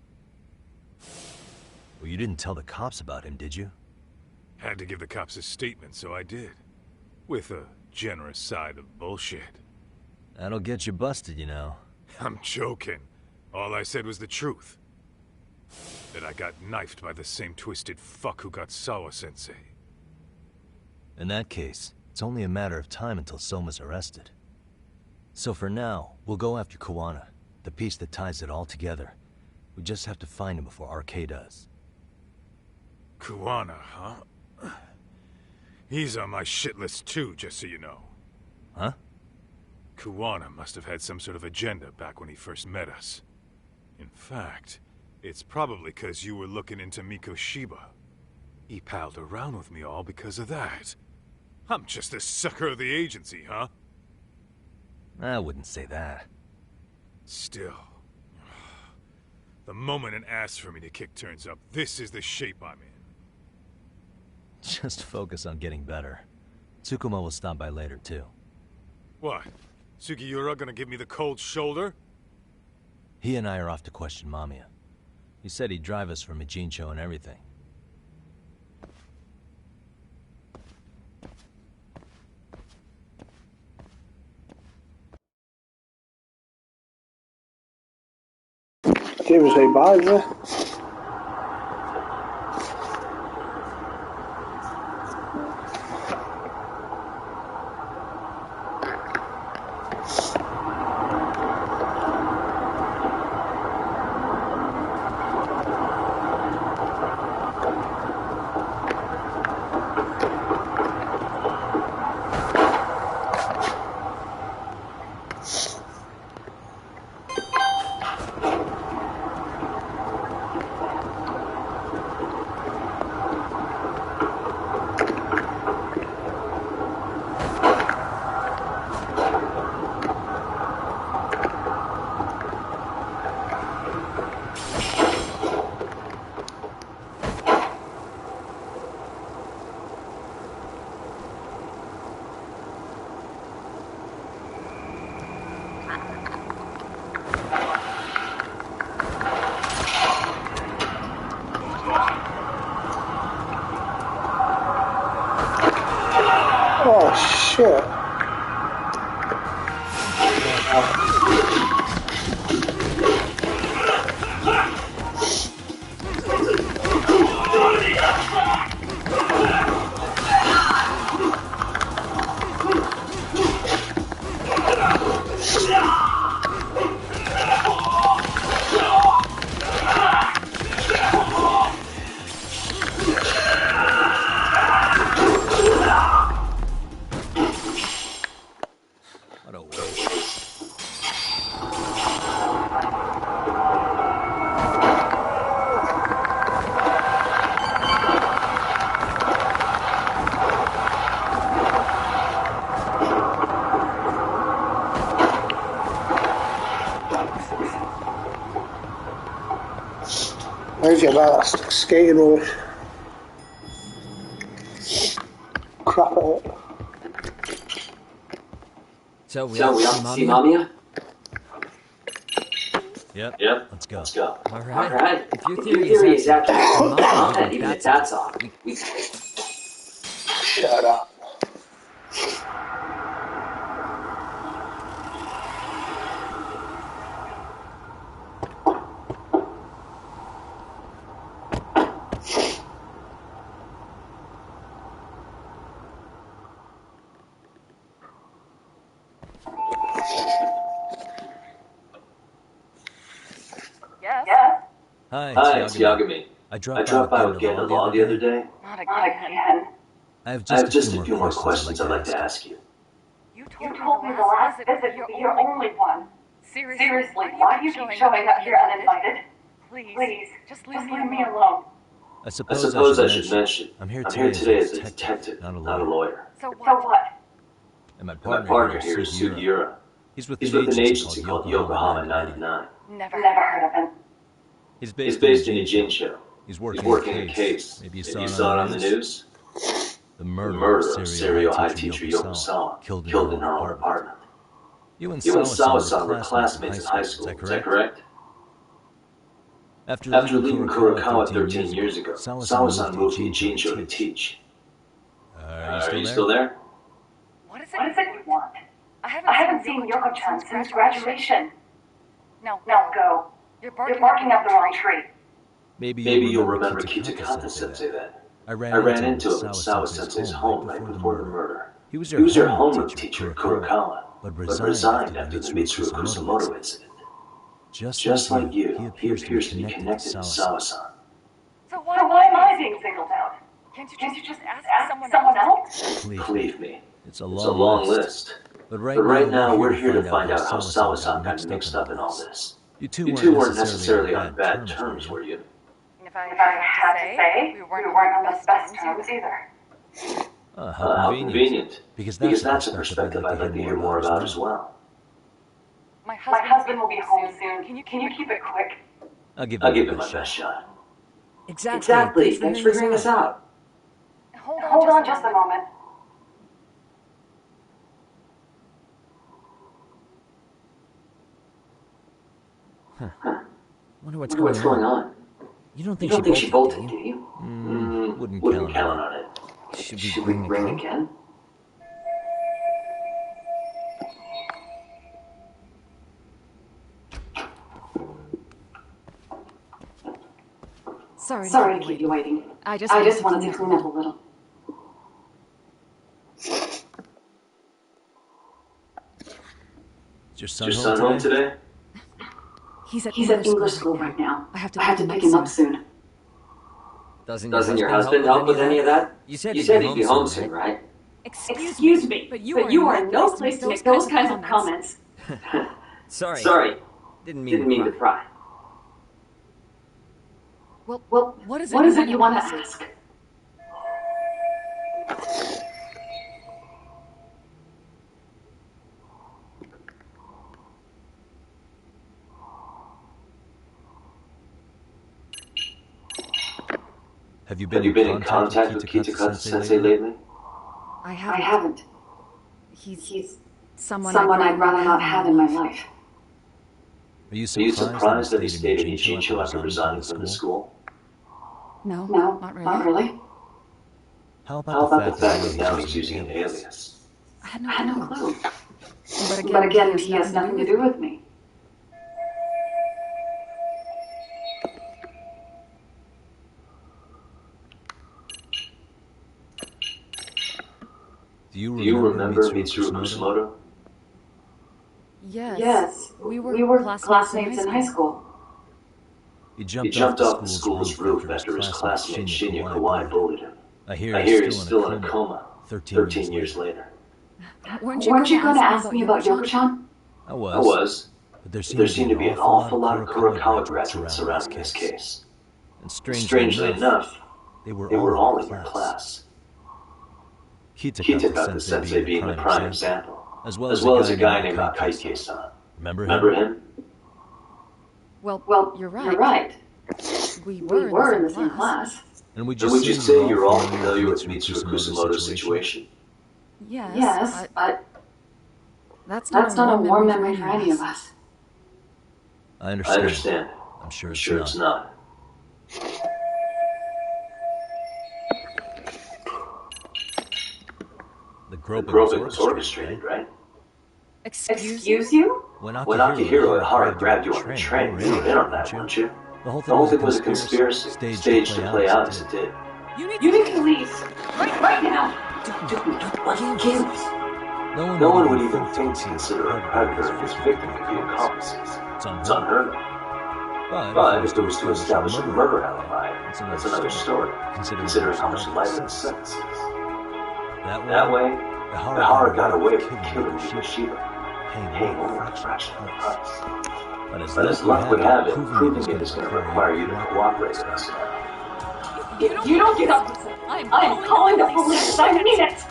Well, you didn't tell the cops about him, did you? Had to give the cops a statement, so I did. With a generous side of bullshit. That'll get you busted, you know. I'm joking. All I said was the truth. That I got knifed by the same twisted fuck who got Sawa-sensei. In that case, it's only a matter of time until Soma's arrested. So for now, we'll go after Kawana, the piece that ties it all together. We just have to find him before RK does. Kawana, huh? He's on my shit list too, just so you know. Huh? Kawana must have had some sort of agenda back when he first met us. In fact, it's probably because you were looking into Mikoshiba. He palled around with me all because of that. I'm just a sucker of the agency, huh? I wouldn't say that. Still. The moment an ass for me to kick turns up, this is the shape I'm in. Just focus on getting better. Tsukumo will stop by later, too. What? Sugiura gonna give me the cold shoulder? He and I are off to question Mamiya. He said he'd drive us from Ijincho and everything. Didn't even say bye, yeah. shit. What a waste. Where's your last skating rubbish? Crap at it. So we So off we to off see to see Mommy? Mamiya? Yep. Let's go. Alright. Alright. If your If your theory is theory is accurate, accurate, then Mom Mom, had even even if if that's that's off, off. we... Shut up. Yes? Hi, Hi, it's Yagami. I I dropped by with Getting the Law the other day. Not again. I have I have just just a few more questions I'd like to ask you. You told me the last visit would be your only one. Seriously, why do you keep showing up here uninvited? Please, just leave me alone. I I suppose I should mention, I'm here I'm today, here today as as a a detective, detective, not a lawyer. So what? And my And my partner, partner here here is is Sugiura. Sugiura. He's with He's an with an agency agency called called Yokohama 99. 99. Never heard of him. He's He's based in in Ijincho. Ijincho. He's He's working working a case. Maybe you Maybe saw it on the news. news. The The murder of murder of serial high High teacher Teacher Yokosawa, Yokosawa, killed in her own apartment. You and Sawa-san were classmates in high school, is that correct? After leaving Kurokawa 13 years ago, Sawa-san moved to Ijincho to teach. Are you still there? What is it you want? I haven't seen Yoko-chan since graduation. Now go. You're barking up the wrong tree. Maybe you'll remember Kitakata-sensei then. I ran into him at Sawa-sensei's home right before the murder. He was He was your your homeroom homeroom teacher at Kurokawa, Kurokawa, but but resigned resigned after after the the Mitsuru Mitsuru Kusamoto Kusamoto incident. incident. Just like you, he appears to be connected to Sawa-san. So why am I being singled out? Can't you just ask someone else? Believe me, it's a it's a long long list. list. But But right now, we're here to find find out how Sawa-san got mixed up in all this. You two weren't necessarily on bad terms, were you? If I had to say, we weren't on the best terms either. How convenient. Because that's a perspective I'd like to hear more about as well. My husband will be home soon. Can you keep it quick? I'll give it my best shot. Exactly. Thanks for hearing us out. Hold on just a moment. Wonder what's What's going on? You don't You think don't think she she bolted, bolted, do you? Wouldn't Wouldn't count count on on it. Should we ring again? Sorry to keep you waiting. I just wanted to clean up a little. Is your Is your son home today? He's at English school right now. I have to pick him up soon. Doesn't your husband help with any of that? You said You he'd said be he'd be home home soon, soon, right? Excuse me, but you are in no place to make those kinds of comments. Sorry. Didn't mean to pry. Well, What is it you want to ask? Have you Have you been in contact with Kitakata-sensei lately? I I haven't. haven't. He's someone I'd rather not have in my life. Are you Are you surprised that he stayed in Ijincho Ijincho after resigning from the school? No, No, not really. not really. How How about about the fact that now he's using an alias? I had no clue. But again, he has nothing to do with me. Do you remember Mitsuru Kusumoto? Yes, we were classmates in high school. He jumped off the school's roof after his classmate Shinya Kawai bullied him. I hear he's still in a coma 13 years later. Weren't you going to ask me about Yoko-chan? I was. But there seemed to be an awful lot of Kurokawa graduates surrounding this case. And strangely enough, they were all in your class. Kitakata-sensei being the prime example, as well as a guy named Akaike-san. Remember him? Well, you're right. We were in the same class. And would you say you're all familiar with Mitsuru Kusumoto's situation? Yes, but that's not a warm memory for any of us. I understand. I'm sure it's not. The groping was orchestrated, right? Excuse you? When Akihiro and Hara grabbed you on the train, you were in on that, weren't you? The whole thing was a conspiracy, staged to play out as it did. You need to leave. Right now. Dude, No one would even think to consider a predator and his victim to be accomplices. It's unheard of. But if it was to establish a murder alibi, that's another story, considering how much lighter the sentence is. That way, the Hara got away with killing Shiba, paying only a fraction of the price. But as luck would have it, proving it is going to require you to cooperate with us now. If you don't get up, I am calling the police. I mean it.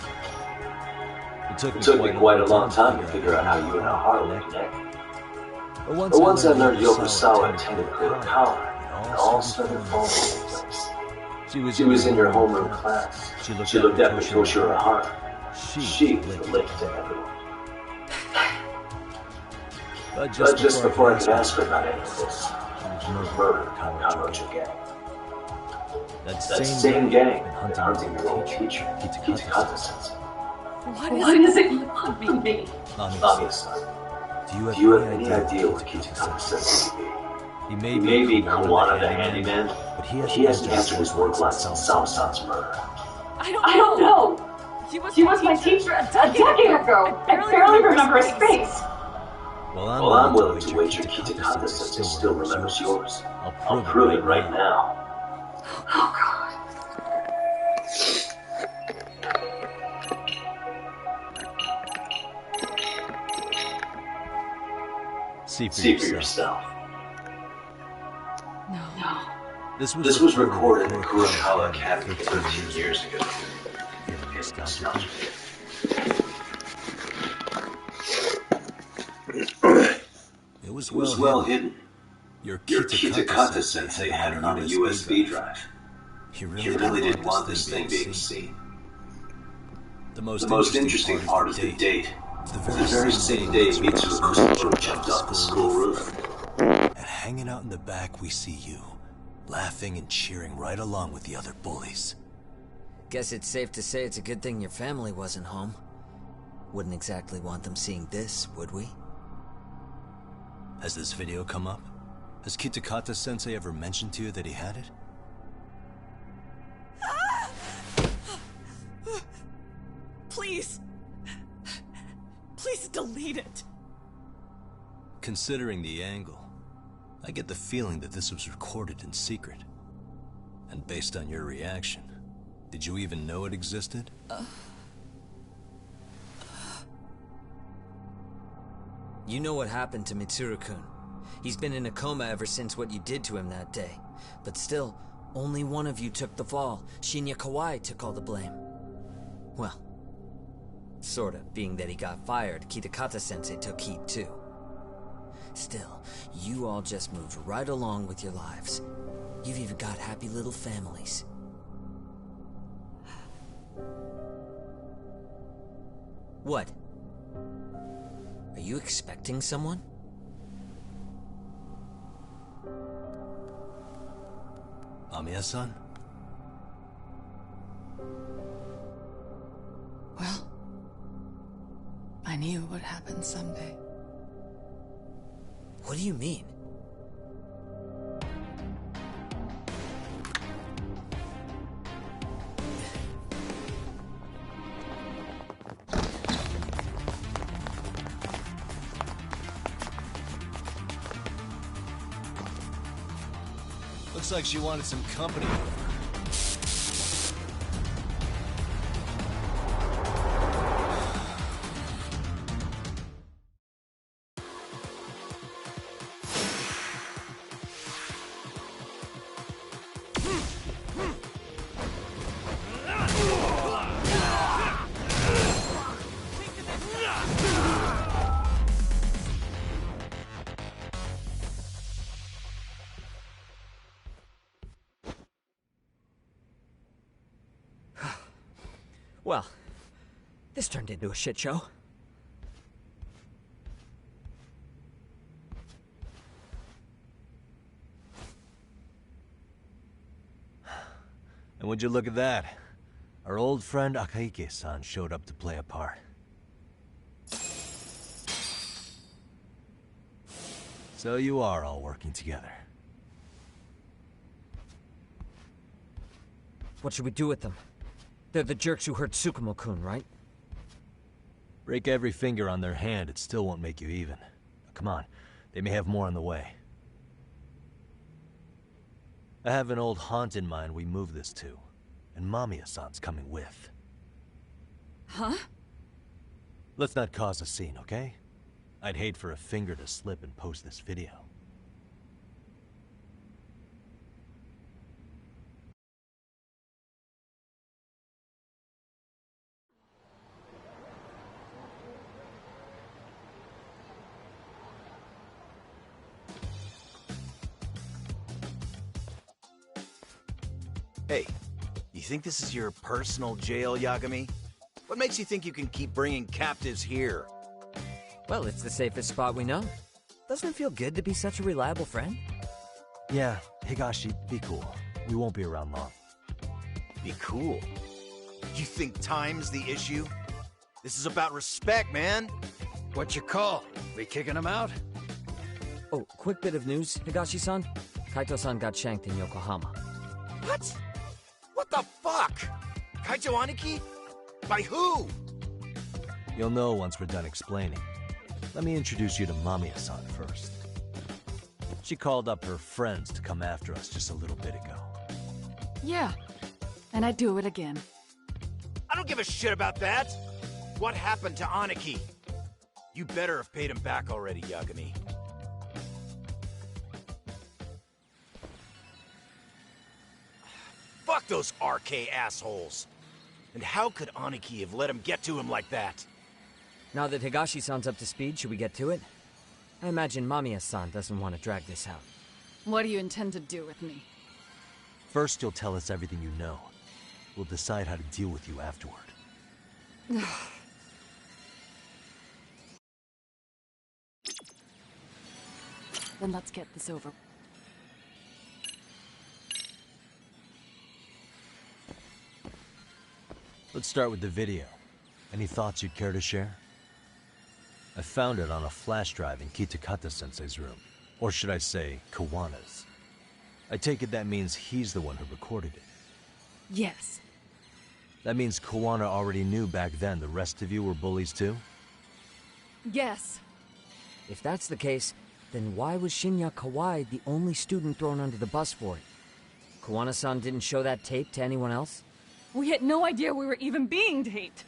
It took me quite a long time to figure out how you and Hara would connect. But once I learned Yokosawa attended Kurokawa, it all started falling into place. She was in your homeroom class. She looked after Toshiro Hara. She was the link to everyone. But just before I could ask her about any of this, she was murdered by the Kamurocho gang. That same gang been hunting your old teacher, Kitakata-sensei. What is it you want from me? Nami-san, do you have any idea what Kitakata-sensei would be? He may be Kawana the handyman, but he hasn't answered his work last since Sawa-san's murder. I don't know. He was my teacher a decade ago. I barely remember his face. Well, I'm willing to wager Kitakata-sensei still remembers yours. I'll prove it right now. Oh, God. See for yourself. No. This was recorded in Kurokawa Academy 13 years ago. It was well hidden. Your Kitakata-sensei had it on a USB drive. He really didn't want this thing being seen. The most interesting part is the date. It's the very same day Mitsuru Kusumoto jumped off the school roof. And hanging out in the back, we see you, laughing and cheering right along with the other bullies. Guess it's safe to say it's a good thing your family wasn't home. Wouldn't exactly want them seeing this, would we? Has this video come up? Has Kitakata-sensei ever mentioned to you that he had it? Please. Please delete it. Considering the angle, I get the feeling that this was recorded in secret. And based on your reaction, did you even know it existed? You know what happened to Mitsuru-kun. He's been in a coma ever since what you did to him that day. But still, only one of you took the fall. Shinya Kawai took all the blame. Well, sorta, being that he got fired, Kitakata-sensei took heat too. Still, you all just moved right along with your lives. You've even got happy little families. What? Are you expecting someone? Amiya-san? Well, knew what happened someday. What do you mean? Looks like she wanted some company. Well, this turned into a shit show. And would you look at that? Our old friend Akaike-san showed up to play a part. So you are all working together. What should we do with them? They're the jerks who hurt Tsukumo-kun, right? Break every finger on their hand, it still won't make you even. Come on, they may have more on the way. I have an old haunt in mind we move this to, and Mamiya-san's coming with. Huh? Let's not cause a scene, okay? I'd hate for a finger to slip and post this video. Hey, you think this is your personal jail, Yagami? What makes you think you can keep bringing captives here? Well, it's the safest spot we know. Doesn't it feel good to be such a reliable friend? Yeah, Higashi, be cool. We won't be around long. Be cool? You think time's the issue? This is about respect, man! What you call? We kicking him out? Oh, quick bit of news, Higashi-san. Kaito-san got shanked in Yokohama. What? What the fuck? Kaito Aniki? By who? You'll know once we're done explaining. Let me introduce you to Mamiya-san first. She called up her friends to come after us just a little bit ago. Yeah, and I'd do it again. I don't give a shit about that! What happened to Aniki? You better have paid him back already, Yagami. Fuck those RK assholes! And how could Aniki have let him get to him like that? Now that Higashi-san's up to speed, should we get to it? I imagine Mamiya-san doesn't want to drag this out. What do you intend to do with me? First, you'll tell us everything you know. We'll decide how to deal with you afterward. Then let's get this over. Let's start with the video. Any thoughts you'd care to share? I found it on a flash drive in Kitakata-sensei's room. Or should I say, Kawana's. I take it that means he's the one who recorded it. Yes. That means Kawana already knew back then the rest of you were bullies too? Yes. If that's the case, then why was Shinya Kawai the only student thrown under the bus for it? Kawana-san didn't show that tape to anyone else? We had no idea we were even being taped.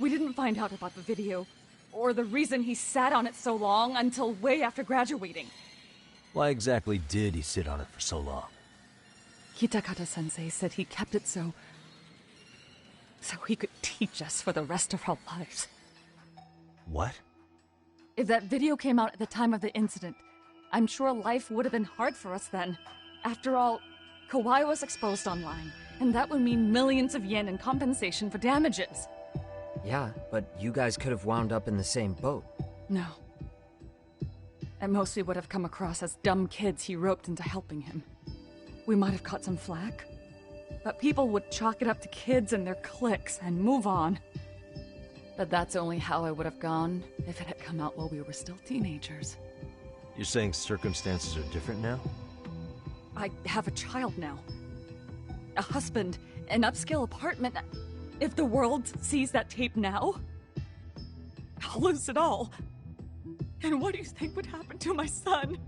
We didn't find out about the video, or the reason he sat on it so long until way after graduating. Why exactly did he sit on it for so long? Kitakata-sensei said he kept it so he could teach us for the rest of our lives. What? If that video came out at the time of the incident, I'm sure life would have been hard for us then. After all, Kawai was exposed online, and that would mean millions of yen in compensation for damages. Yeah, but you guys could have wound up in the same boat. No. At most we would have come across as dumb kids he roped into helping him. We might have caught some flack, but people would chalk it up to kids and their cliques and move on. But that's only how I would have gone if it had come out while we were still teenagers. You're saying circumstances are different now? I have a child now. A husband, an upscale apartment. If the world sees that tape now, I'll lose it all. And what do you think would happen to my son?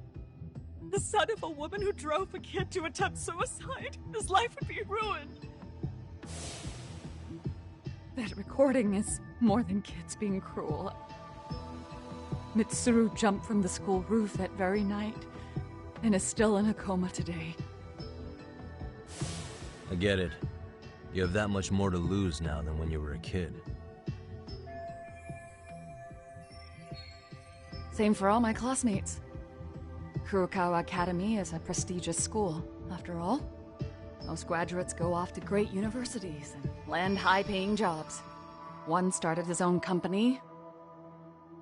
The son of a woman who drove a kid to attempt suicide? His life would be ruined. That recording is more than kids being cruel. Mitsuru jumped from the school roof that very night and is still in a coma today. I get it. You have that much more to lose now than when you were a kid. Same for all my classmates. Kurokawa Academy is a prestigious school, after all. Most graduates go off to great universities and land high-paying jobs. One started his own company.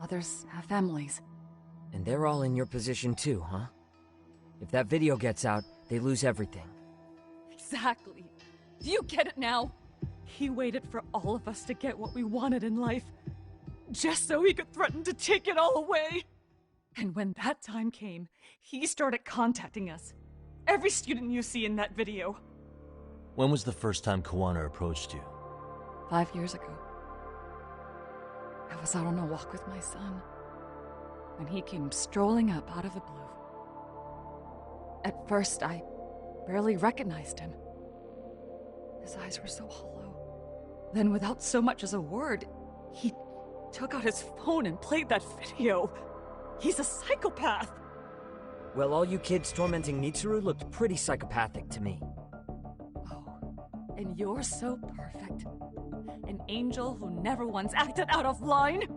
Others have families. And they're all in your position too, huh? If that video gets out, they lose everything. Exactly. Do you get it now? He waited for all of us to get what we wanted in life, just so he could threaten to take it all away. And when that time came, he started contacting us. Every student you see in that video. When was the first time Kawana approached you? 5 years ago. I was out on a walk with my son when he came strolling up out of the blue. At first, I barely recognized him. His eyes were so hollow. Then, without so much as a word, he took out his phone and played that video. He's a psychopath. Well, all you kids tormenting Mitsuru looked pretty psychopathic to me. And you're so perfect. An angel who never once acted out of line.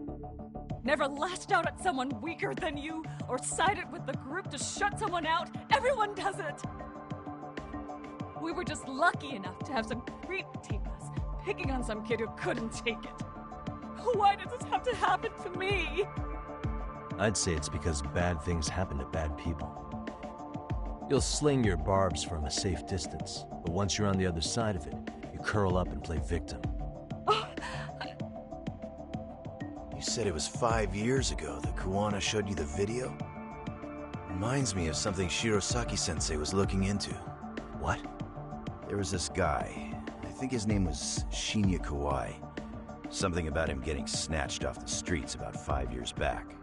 Never lashed out at someone weaker than you, or sided with the group to shut someone out. Everyone does it. We were just lucky enough to have some creep tape us, picking on some kid who couldn't take it. Why does this have to happen to me? I'd say it's because bad things happen to bad people. You'll sling your barbs from a safe distance, but once you're on the other side of it, you curl up and play victim. You said it was 5 years ago that Kawana showed you the video? Reminds me of something Shirosaki-sensei was looking into. What? There was this guy. I think his name was Shinya Kawai. Something about him getting snatched off the streets about 5 years back.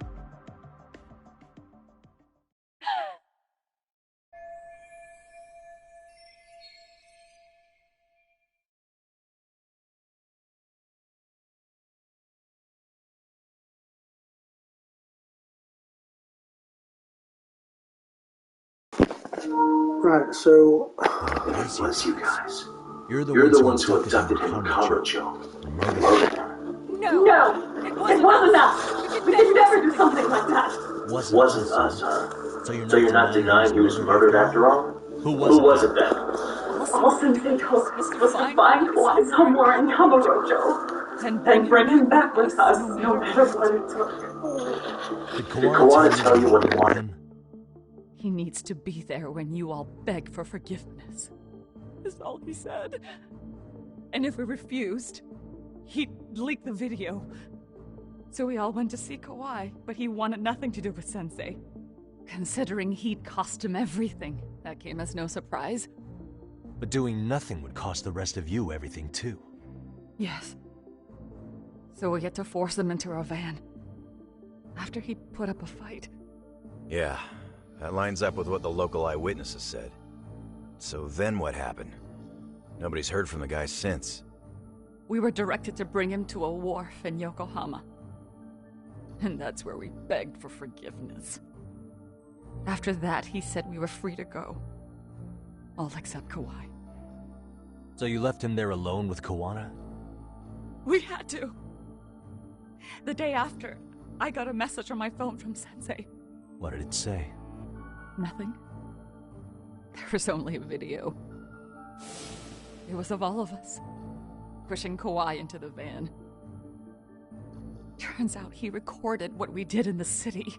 Right, so... Bless you guys. You're the ones who abducted him in Kamurocho. No! It wasn't us! We could never do something like that! Wasn't us, huh? So you're not denying he was murdered after all? Who was it then? All Sensei told us was to find Kawai somewhere in Kamurocho. And bring him back with us, no matter what it took. Did Kawana tell you what he wanted? He needs to be there when you all beg for forgiveness. Is all he said. And if we refused, he'd leak the video. So we all went to see Kawai, but he wanted nothing to do with Sensei. Considering he'd cost him everything, that came as no surprise. But doing nothing would cost the rest of you everything too. Yes. So we had to force him into our van. After he put up a fight. Yeah, that lines up with what the local eyewitnesses said. So then what happened? Nobody's heard from the guy since. We were directed to bring him to a wharf in Yokohama. And that's where we begged for forgiveness. After that, he said we were free to go. All except Kawai. So you left him there alone with Kawana? We had to. The day after, I got a message on my phone from Sensei. What did it say? Nothing. There was only a video. It was of all of us, pushing Kawai into the van. Turns out he recorded what we did in the city.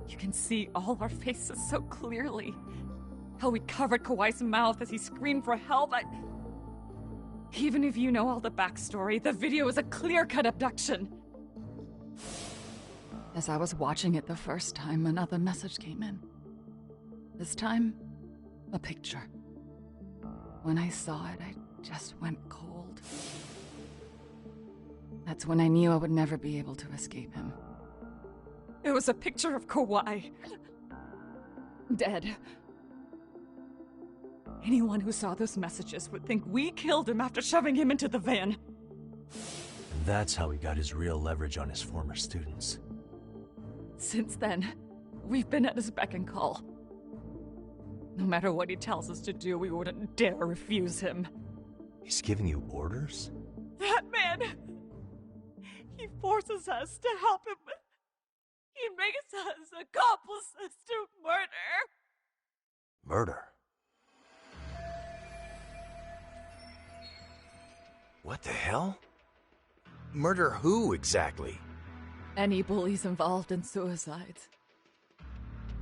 You can see all our faces so clearly. How we covered Kawai's mouth as he screamed for help. Even if you know all the backstory, the video is a clear-cut abduction. As I was watching it the first time, another message came in. This time, a picture. When I saw it, I just went cold. That's when I knew I would never be able to escape him. It was a picture of Kawhi. Dead. Anyone who saw those messages would think we killed him after shoving him into the van. And that's how he got his real leverage on his former students. Since then, we've been at his beck and call. No matter what he tells us to do, we wouldn't dare refuse him. He's giving you orders? That man! He forces us to help him. He makes us accomplices to murder. Murder? What the hell? Murder who, exactly? Any bullies involved in suicides.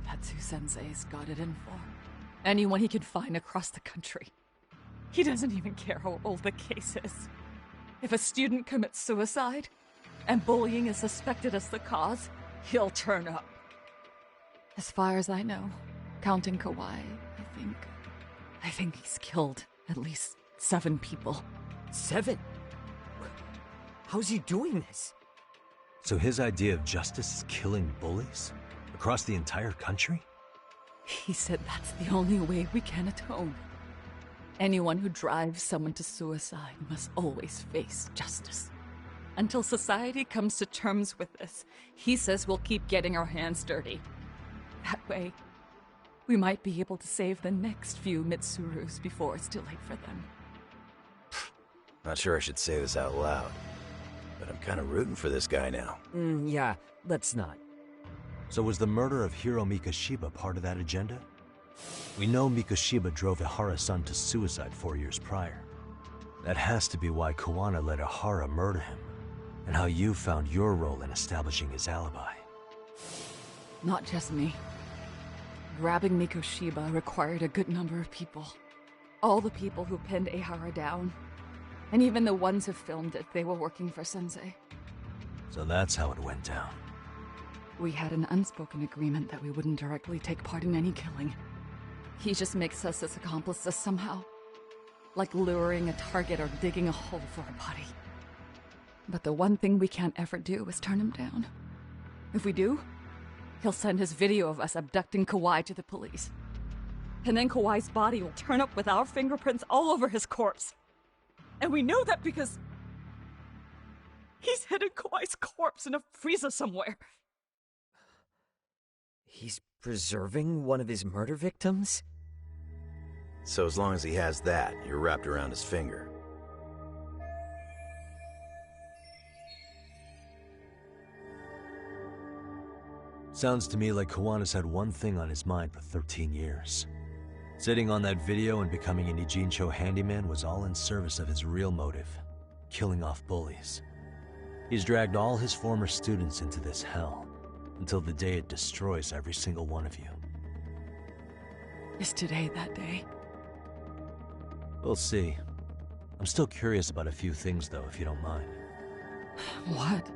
That's who Sensei's got it in for. Anyone he can find across the country. He doesn't even care how old the case is. If a student commits suicide, and bullying is suspected as the cause, he'll turn up. As far as I know, counting Kawhi, I think he's killed at least 7 people. 7? How's he doing this? So his idea of justice is killing bullies? Across the entire country? He said that's the only way we can atone. Anyone who drives someone to suicide must always face justice. Until society comes to terms with this, he says we'll keep getting our hands dirty. That way, we might be able to save the next few Mitsurus before it's too late for them. Not sure I should say this out loud, but I'm kind of rooting for this guy now. Yeah, let's not. So was the murder of Hiro Mikoshiba part of that agenda? We know Mikoshiba drove Ihara-san to suicide 4 years prior. That has to be why Kawana let Ihara murder him, and how you found your role in establishing his alibi. Not just me. Grabbing Mikoshiba required a good number of people. All the people who pinned Ihara down, and even the ones who filmed it, they were working for Sensei. So that's how it went down. We had an unspoken agreement that we wouldn't directly take part in any killing. He just makes us his accomplices somehow. Like luring a target or digging a hole for a body. But the one thing we can't ever do is turn him down. If we do, he'll send his video of us abducting Kawhi to the police. And then Kawhi's body will turn up with our fingerprints all over his corpse. And we know that because he's hidden Kawhi's corpse in a freezer somewhere. He's preserving one of his murder victims? So as long as he has that, you're wrapped around his finger. Sounds to me like Kawana's had one thing on his mind for 13 years. Sitting on that video and becoming an Ijincho handyman was all in service of his real motive, killing off bullies. He's dragged all his former students into this hell, until the day it destroys every single one of you. Is today that day? We'll see. I'm still curious about a few things, though, if you don't mind. What?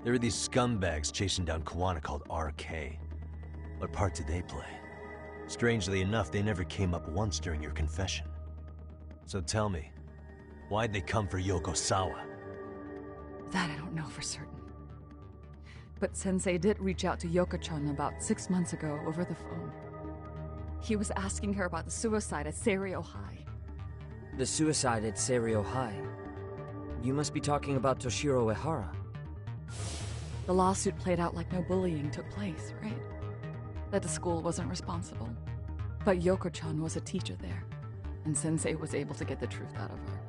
There are these scumbags chasing down Kawana called RK. What part did they play? Strangely enough, they never came up once during your confession. So tell me, why'd they come for Yokosawa? That I don't know for certain. But Sensei did reach out to Yoko-chan about 6 months ago over the phone. He was asking her about the suicide at Seiryo High. The suicide at Seiryo High? You must be talking about Toshiro Ihara. The lawsuit played out like no bullying took place, right? That the school wasn't responsible. But Yoko-chan was a teacher there, and Sensei was able to get the truth out of her.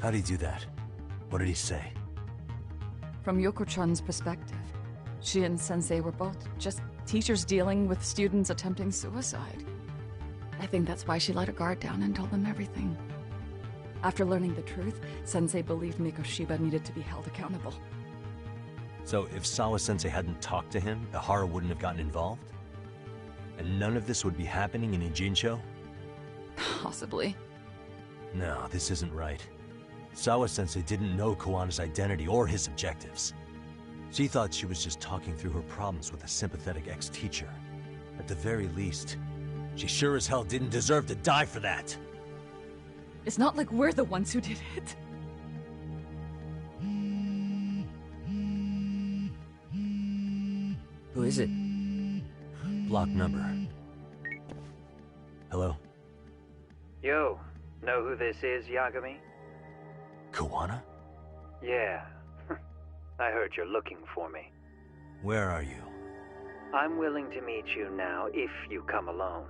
How'd he do that? What did he say? From Yoko-chan's perspective, she and Sensei were both just teachers dealing with students attempting suicide. I think that's why she let her guard down and told them everything. After learning the truth, Sensei believed Mikoshiba needed to be held accountable. So if Sawa-sensei hadn't talked to him, Ihara wouldn't have gotten involved? And none of this would be happening in Ijincho? Possibly. No, this isn't right. Sawa-sensei didn't know Kawana's identity or his objectives. She thought she was just talking through her problems with a sympathetic ex-teacher. At the very least, she sure as hell didn't deserve to die for that. It's not like we're the ones who did it. Who is it? Block number. Hello? Yo, know who this is, Yagami? Kawana? Yeah. I heard you're looking for me. Where are you? I'm willing to meet you now if you come alone.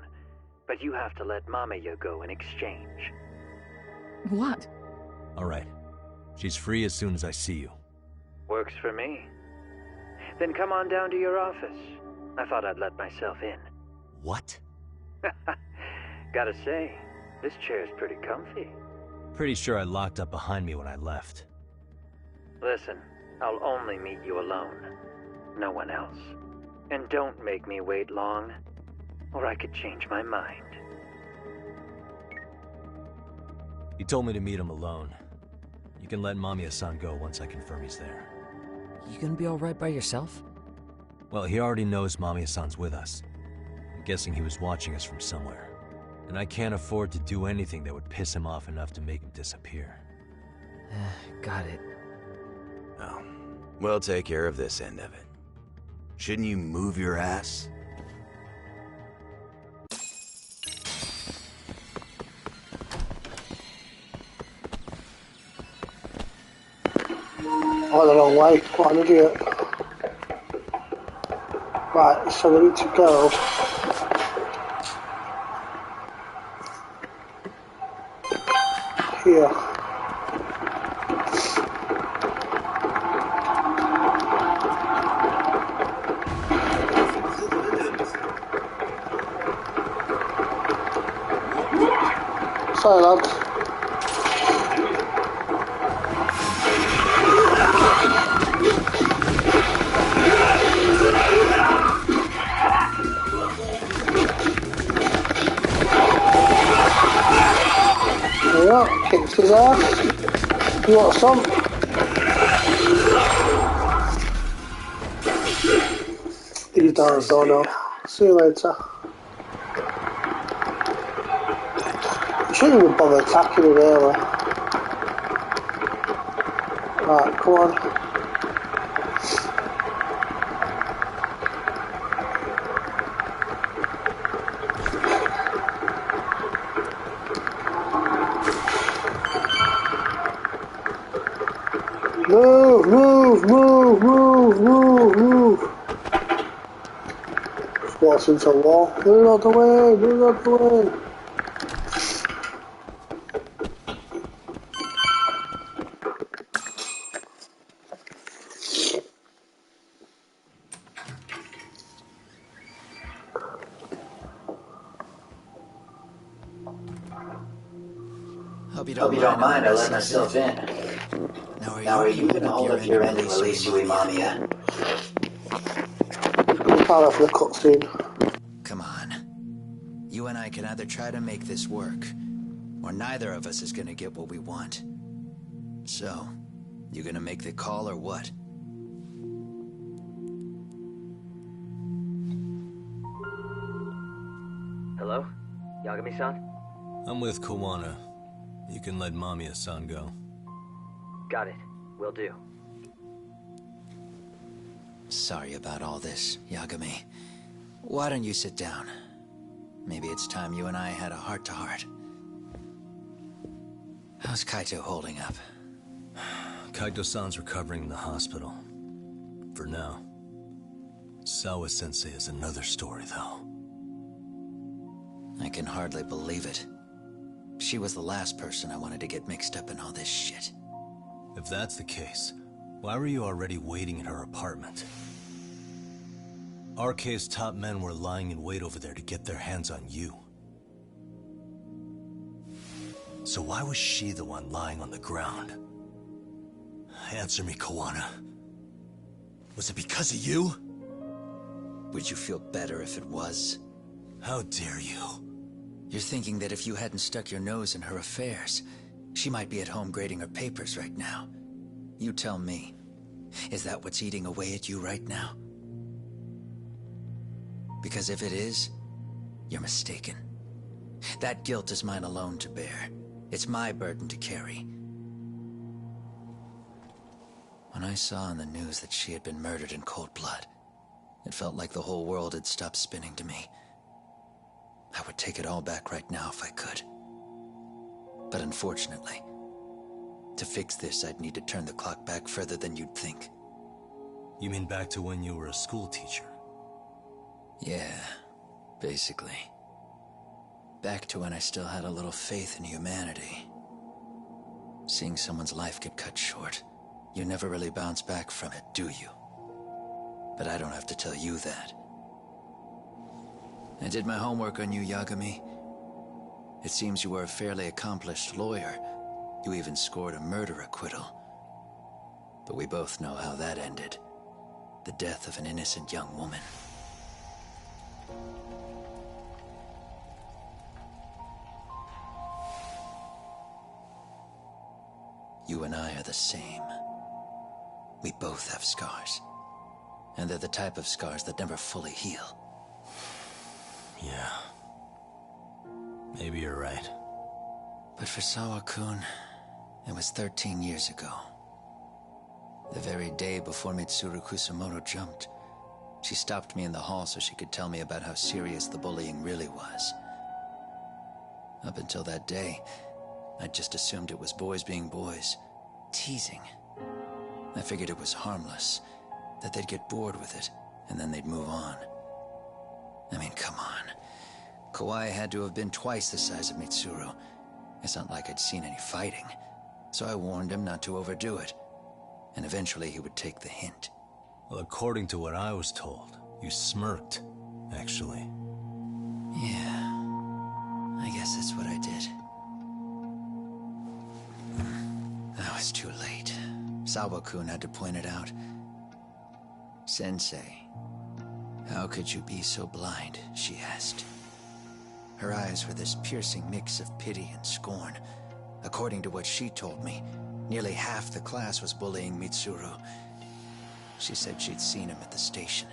But you have to let Mamiya go in exchange. What? Alright. She's free as soon as I see you. Works for me. Then come on down to your office. I thought I'd let myself in. What? Gotta say, this chair's pretty comfy. Pretty sure I locked up behind me when I left. Listen, I'll only meet you alone. No one else. And don't make me wait long, or I could change my mind. He told me to meet him alone. You can let Mamiya-san go once I confirm he's there. You gonna be alright by yourself? Well, he already knows Mamiya-san's with us. I'm guessing he was watching us from somewhere. And I can't afford to do anything that would piss him off enough to make him disappear. Got it. Oh, we'll take care of this end of it. Shouldn't you move your ass? Oh, the wrong way. What an idiot. Right, so we need to go. Here. Sorry, lads. Yeah, kicks his ass. You want some? He's down, don't know. See you later. Shouldn't even bother attacking him early. Right, come on. Move, move, move, move, move, move. Just walks into a wall. Move out the way, move out the way. Hope you don't mind, I let myself in. Now are you gonna hold up your end and release you, Mamiya? Part of the cutscene. Come on. You and I can either try to make this work, or neither of us is gonna get what we want. So, you gonna make the call or what? Hello? Yagami-san? I'm with Kawana. You can let Mamiya-san go. Got it. Will do. Sorry about all this, Yagami. Why don't you sit down? Maybe it's time you and I had a heart-to-heart. How's Kaito holding up? Kaito-san's recovering in the hospital. For now. Sawa-sensei is another story, though. I can hardly believe it. She was the last person I wanted to get mixed up in all this shit. If that's the case, why were you already waiting in her apartment? RK's top men were lying in wait over there to get their hands on you. So why was she the one lying on the ground? Answer me, Kawana. Was it because of you? Would you feel better if it was? How dare you? You're thinking that if you hadn't stuck your nose in her affairs, she might be at home grading her papers right now. You tell me, is that what's eating away at you right now? Because if it is, you're mistaken. That guilt is mine alone to bear. It's my burden to carry. When I saw on the news that she had been murdered in cold blood, it felt like the whole world had stopped spinning to me. I would take it all back right now if I could. But unfortunately, to fix this, I'd need to turn the clock back further than you'd think. You mean back to when you were a school teacher? Yeah, basically. Back to when I still had a little faith in humanity. Seeing someone's life get cut short, you never really bounce back from it, do you? But I don't have to tell you that. I did my homework on you, Yagami. It seems you were a fairly accomplished lawyer. You even scored a murder acquittal. But we both know how that ended. The death of an innocent young woman. You and I are the same. We both have scars. And they're the type of scars that never fully heal. Yeah. Maybe you're right. But for Sawa-kun, it was 13 years ago. The very day before Mitsuru Kusumoto jumped, she stopped me in the hall so she could tell me about how serious the bullying really was. Up until that day, I just assumed it was boys being boys, teasing. I figured it was harmless, that they'd get bored with it, and then they'd move on. I mean, come on. Kawai had to have been twice the size of Mitsuru. It's not like I'd seen any fighting, so I warned him not to overdo it, and eventually he would take the hint. Well, according to what I was told, you smirked, actually. Yeah, I guess that's what I did. That was too late. Sawa-kun had to point it out. Sensei, how could you be so blind, she asked. Her eyes were this piercing mix of pity and scorn. According to what she told me, nearly half the class was bullying Mitsuru. She said she'd seen him at the station.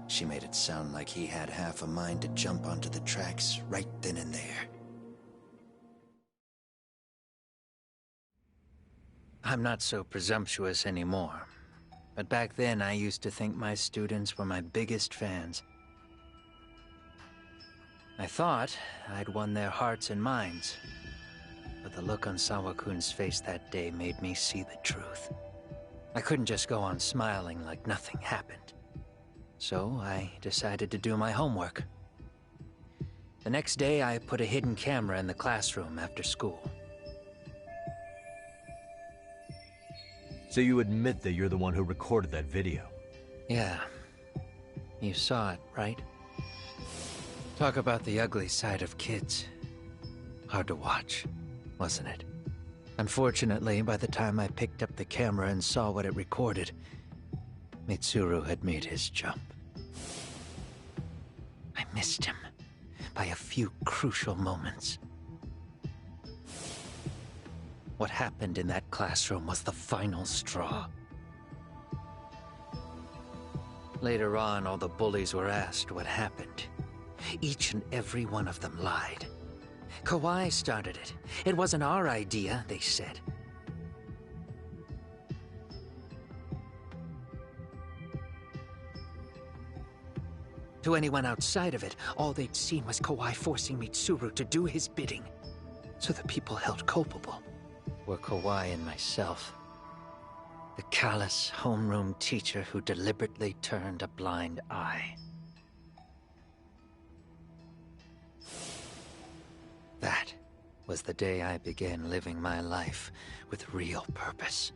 She made it sound like he had half a mind to jump onto the tracks right then and there. I'm not so presumptuous anymore. But back then, I used to think my students were my biggest fans. I thought I'd won their hearts and minds. But the look on Sawa-kun's face that day made me see the truth. I couldn't just go on smiling like nothing happened. So I decided to do my homework. The next day, I put a hidden camera in the classroom after school. So you admit that you're the one who recorded that video? Yeah. You saw it, right? Talk about the ugly side of kids. Hard to watch, wasn't it? Unfortunately, by the time I picked up the camera and saw what it recorded, Mitsuru had made his jump. I missed him by a few crucial moments. What happened in that classroom was the final straw. Later on, all the bullies were asked what happened. Each and every one of them lied. Kawai started it. It wasn't our idea, they said. To anyone outside of it, all they'd seen was Kawai forcing Mitsuru to do his bidding. So the people held culpable were Kawai and myself. The callous homeroom teacher who deliberately turned a blind eye. That was the day I began living my life with real purpose.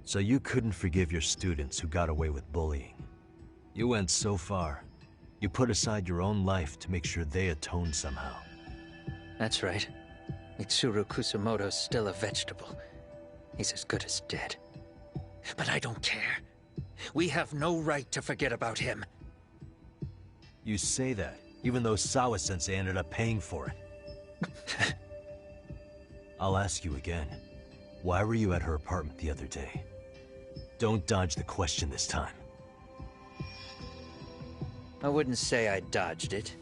So you couldn't forgive your students who got away with bullying. You went so far, you put aside your own life to make sure they atoned somehow. That's right. Mitsuru Kusumoto's still a vegetable. He's as good as dead. But I don't care. We have no right to forget about him. You say that, even though Sawa-sensei ended up paying for it. I'll ask you again. Why were you at her apartment the other day? Don't dodge the question this time. I wouldn't say I dodged it.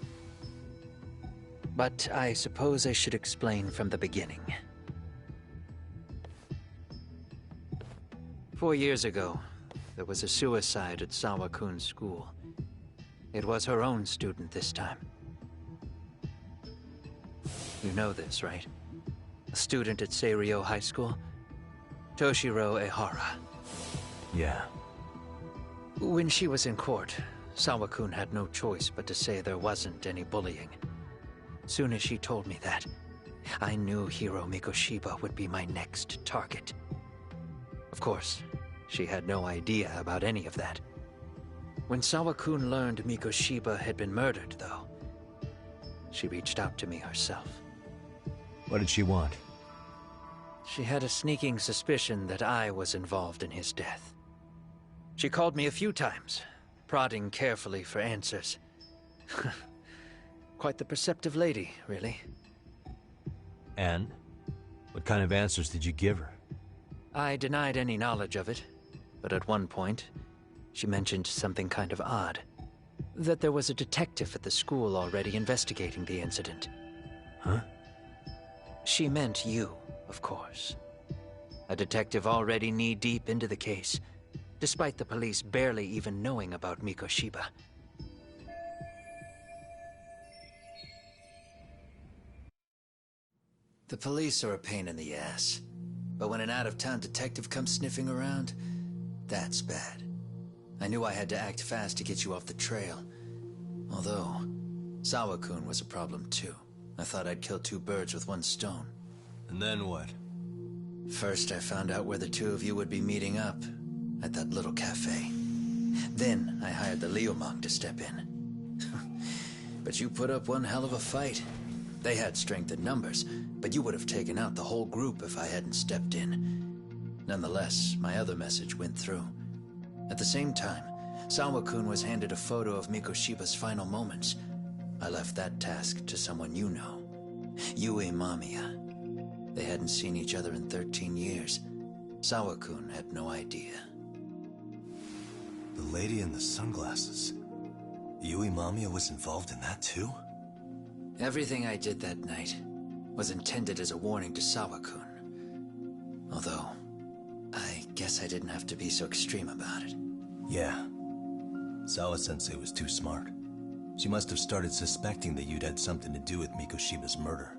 But I suppose I should explain from the beginning. 4 years ago, there was a suicide at Sawa-kun's school. It was her own student this time. You know this, right? A student at Seiryo High School? Toshiro Ehara. Yeah. When she was in court, Sawa-kun had no choice but to say there wasn't any bullying. Soon as she told me that, I knew Hiro Mikoshiba would be my next target. Of course, she had no idea about any of that. When Sawa-kun learned Mikoshiba had been murdered, though, she reached out to me herself. What did she want? She had a sneaking suspicion that I was involved in his death. She called me a few times, prodding carefully for answers. Quite the perceptive lady, really. And? What kind of answers did you give her? I denied any knowledge of it, but at one point, she mentioned something kind of odd. That there was a detective at the school already investigating the incident. Huh? She meant you, of course. A detective already knee-deep into the case, despite the police barely even knowing about Mikoshiba. The police are a pain in the ass. But when an out-of-town detective comes sniffing around, that's bad. I knew I had to act fast to get you off the trail. Although, Sawa-kun was a problem too. I thought I'd kill 2 birds with 1 stone. And then what? First, I found out where the 2 of you would be meeting up, at that little cafe. Then, I hired the Leomong to step in. But you put up one hell of a fight. They had strength in numbers, but you would have taken out the whole group if I hadn't stepped in. Nonetheless, my other message went through. At the same time, Sawa-kun was handed a photo of Mikoshiba's final moments. I left that task to someone you know. Yue Mamiya. They hadn't seen each other in 13 years. Sawa-kun had no idea. The lady in the sunglasses. Yui Mamiya was involved in that too? Everything I did that night was intended as a warning to Sawa-kun. Although, I guess I didn't have to be so extreme about it. Yeah. Sawa-sensei was too smart. She must have started suspecting that you'd had something to do with Mikoshiba's murder.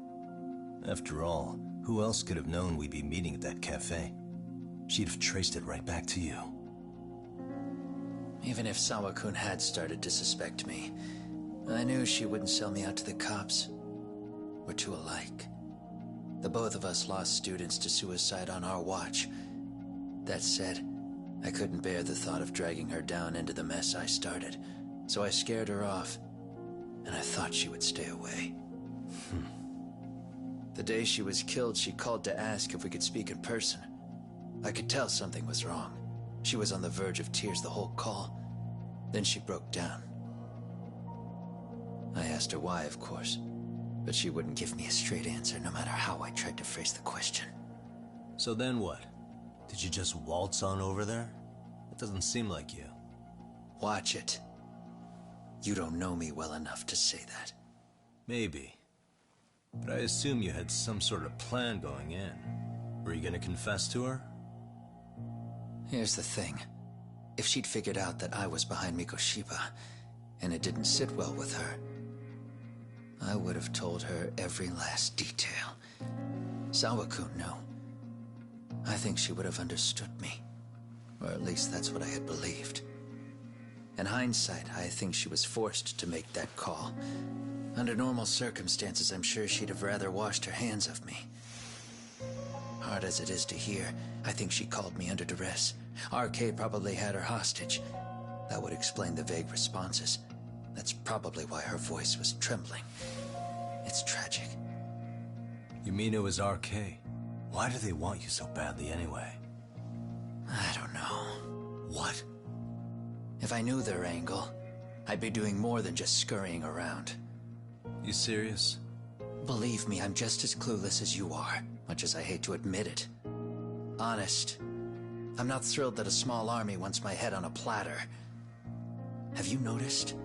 After all, who else could have known we'd be meeting at that cafe? She'd have traced it right back to you. Even if Sawa-kun had started to suspect me, I knew she wouldn't sell me out to the cops. We're too alike. The both of us lost students to suicide on our watch. That said, I couldn't bear the thought of dragging her down into the mess I started, so I scared her off, and I thought she would stay away. The day she was killed, she called to ask if we could speak in person. I could tell something was wrong. She was on the verge of tears the whole call. Then she broke down. I asked her why, of course, but she wouldn't give me a straight answer no matter how I tried to phrase the question. So then what? Did you just waltz on over there? It doesn't seem like you. Watch it. You don't know me well enough to say that. Maybe. But I assume you had some sort of plan going in. Were you gonna confess to her? Here's the thing. If she'd figured out that I was behind Mikoshiba, and it didn't sit well with her, I would have told her every last detail. Sawa-kun knew. I think she would have understood me. Or at least that's what I had believed. In hindsight, I think she was forced to make that call. Under normal circumstances, I'm sure she'd have rather washed her hands of me. Hard as it is to hear, I think she called me under duress. RK probably had her hostage. That would explain the vague responses. That's probably why her voice was trembling. It's tragic. You mean it was RK? Why do they want you so badly anyway? I don't know. What? If I knew their angle, I'd be doing more than just scurrying around. You serious? Believe me, I'm just as clueless as you are, much as I hate to admit it. Honest. I'm not thrilled that a small army wants my head on a platter. Have you noticed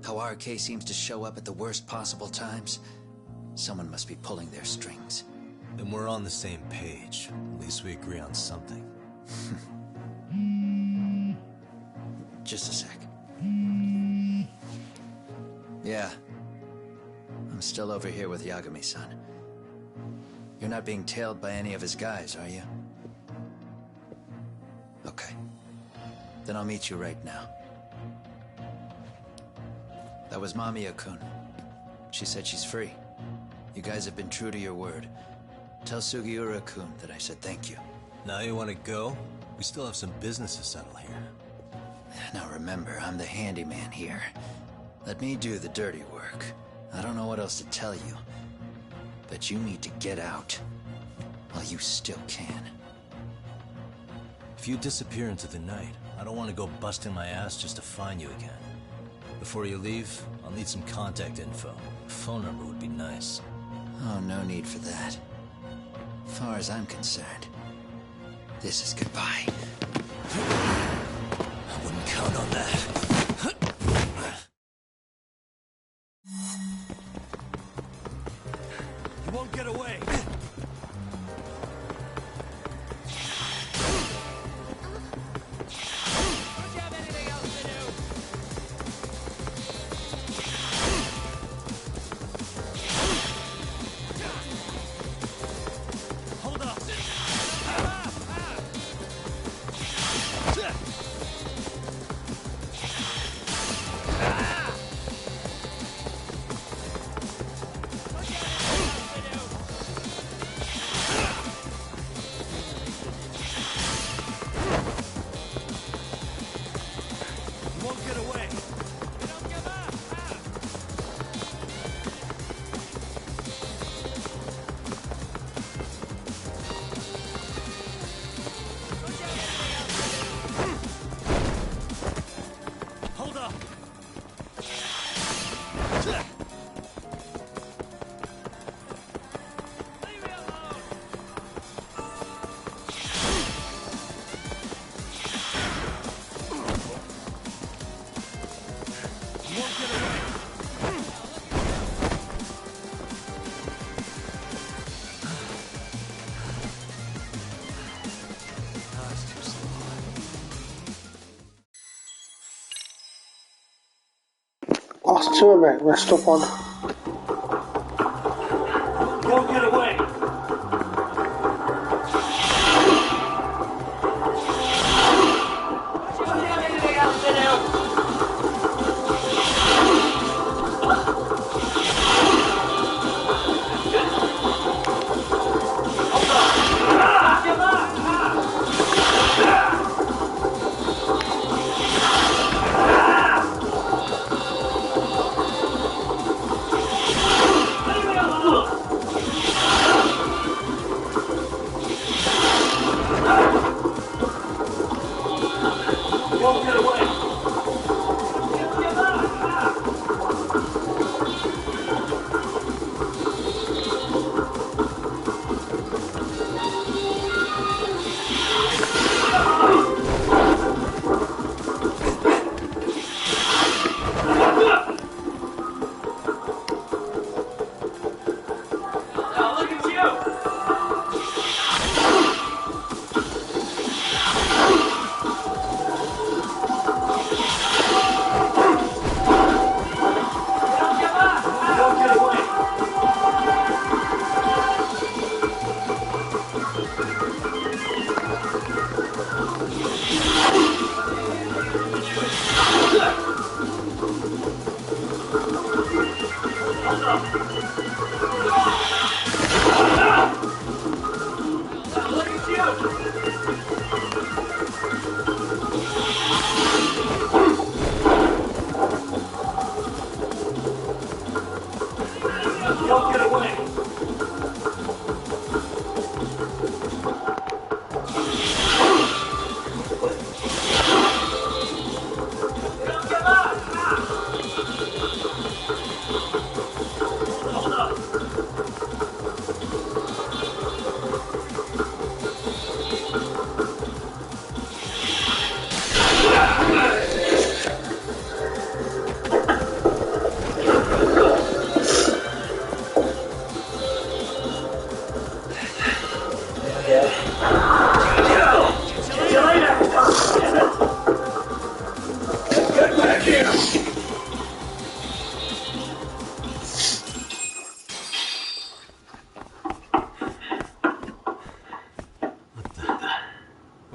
how RK seems to show up at the worst possible times? Someone must be pulling their strings. Then we're on the same page. At least we agree on something. Just a sec. Yeah. I'm still over here with Yagami-san. You're not being tailed by any of his guys, are you? Okay. Then I'll meet you right now. That was Mamiya-kun. She said she's free. You guys have been true to your word. Tell Sugiura-kun that I said thank you. Now you want to go? We still have some business to settle here. Now remember, I'm the handyman here. Let me do the dirty work. I don't know what else to tell you. But you need to get out. While you still can. If you disappear into the night, I don't want to go busting my ass just to find you again. Before you leave, I'll need some contact info. A phone number would be nice. Oh, no need for that. As far as I'm concerned, this is goodbye. I wouldn't count on that. You won't get away. Last two of it, rest up on. Don't get away!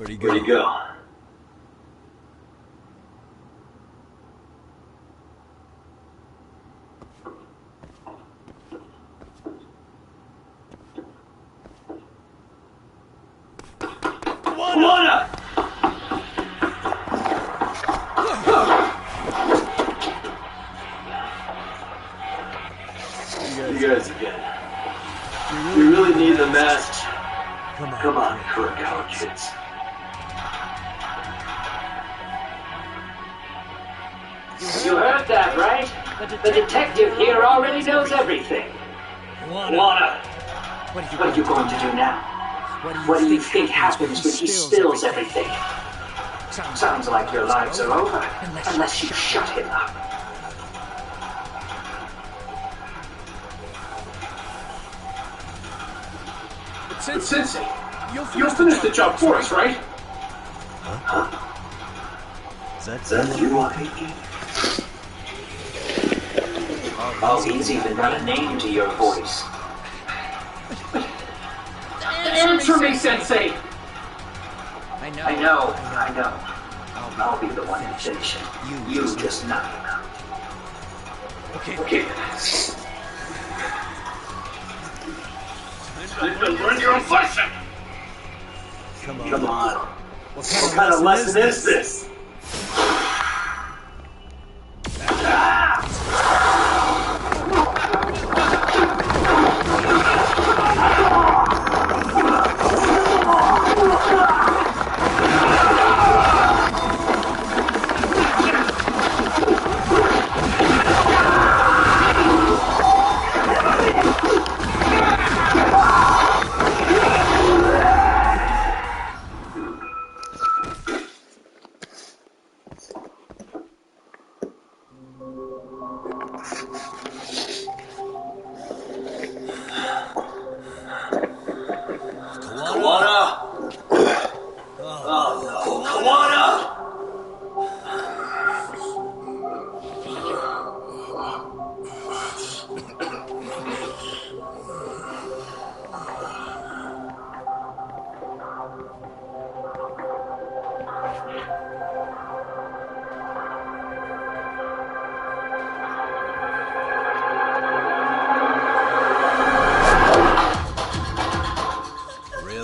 Where'd he Where'd he go? Kuwana! You guys again. You really need the masks. Come on, Kurokawa kids. You heard that, right? The detective here already knows everything. Juana, what are you going to do now? What do you think happens when he spills everything? Sounds like your lives are over, unless you shut him up. But Sensei, you'll finish the job for us, right? Huh? Is that you, Aki? Oh, he's even got a name to your voice. Answer me, Sensei! I know. I'll be the one to finish him. You just knock him out. Okay. Learn your own lesson! Come on. What kind of lesson is this?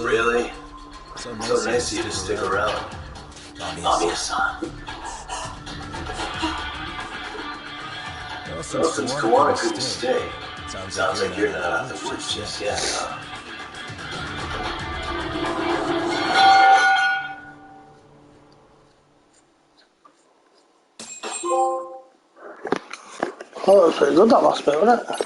Really? So nice of you to stick around. Namiya-san. Well, since Kawana couldn't stay, sounds like you're not out of the woods just yet, huh? Oh, that was pretty good, that last bit, wasn't it?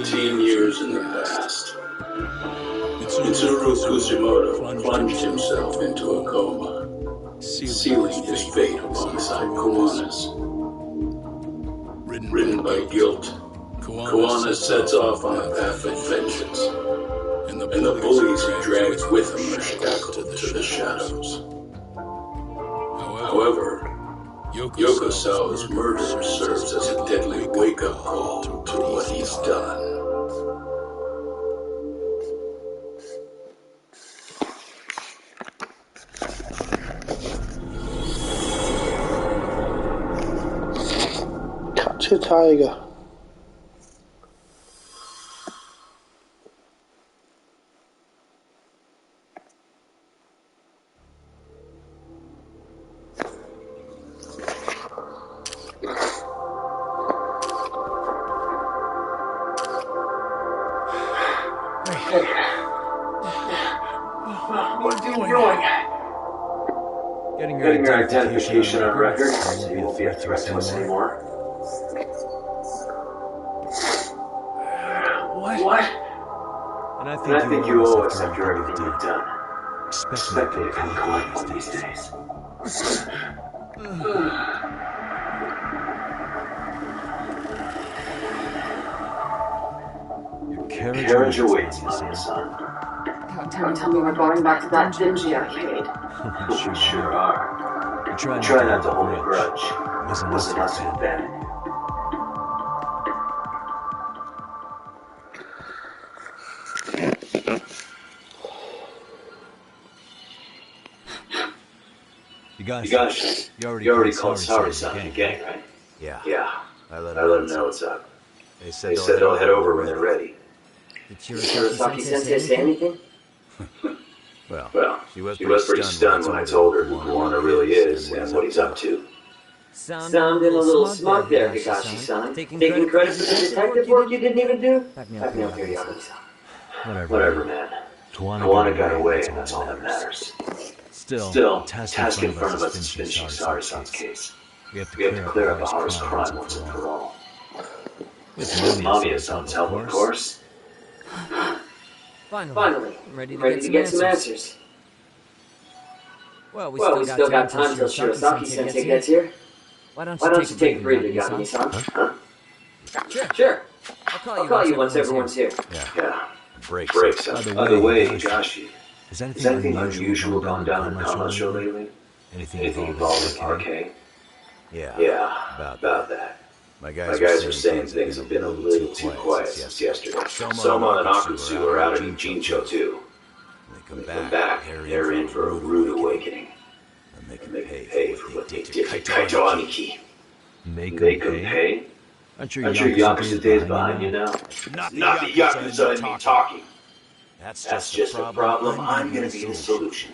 Years in the past, Mitsuru Kusumoto plunged himself into a coma, sealing his fate alongside Kawana's. Ridden by guilt, Kawana sets off on a path of vengeance, and the bullies he drags with him are shackled to the shadows. However, Yoko Sao's murder serves as a deadly wake-up call to what he's done. Catch a tiger. What are you doing? Getting your identification on record, so you won't be a threat to us anymore. What? And I think you owe us after everything you've done. Expect me to come calling one of these days. Your carriage awaits, son. Don't tell me we're going back to that dingy arcade. We sure are. Try not to hold a grudge. Wasn't us who abandoned you. You already called Sari-san and gang, right? Yeah. I let him know what's up. They said they'll head over when they're ready. Did Shirosaki-sensei say anything? Well, she was pretty stunned when I told her who Kuwana really is and what he's up to. Sounding a little smug there, Kakashi-san. Taking credit for the detective work you didn't even do? Back me up here, Yakuza-san. Whatever, man. Kuwana got away, and that's all that matters. Still, the task in front of us is finishing Sari-san's case. We have to clear up Ahara's crime once and for all. With Mamiya-san's help, of course. Finally, I'm ready to get some answers. Well, we still got time till Shirosaki-sensei gets here. Why don't you take a breather, Yagami-san? Huh? Sure. I'll call you once everyone's here. Yeah. Breaks up. By the way, Joshi, has anything unusual gone down in Kama's show lately? Anything involving RK? Yeah, about that. My guys are saying things have been a little too quiet since yesterday. Soma and Akutsu are out at Ujincho too. When they come back, they're in for a rude awakening. And they can pay for what they did to Kaito Aniki. Make them pay? Aren't your Yakuza days behind you now? Not the Yakuza and me talking. That's just a problem. I'm gonna be the solution.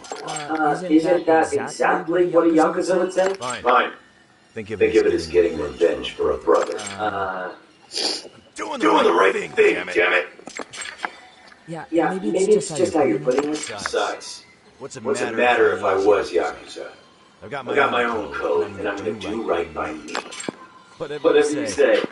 Isn't that exactly what a Yakuza would say? Fine. Think of it as getting revenge for a brother. Doing the right thing, damn it. Yeah, maybe it's just how you're putting it. Besides, what's it matter if I was Yakuza? I've got my own code, and I'm gonna do right by me. Whatever you say.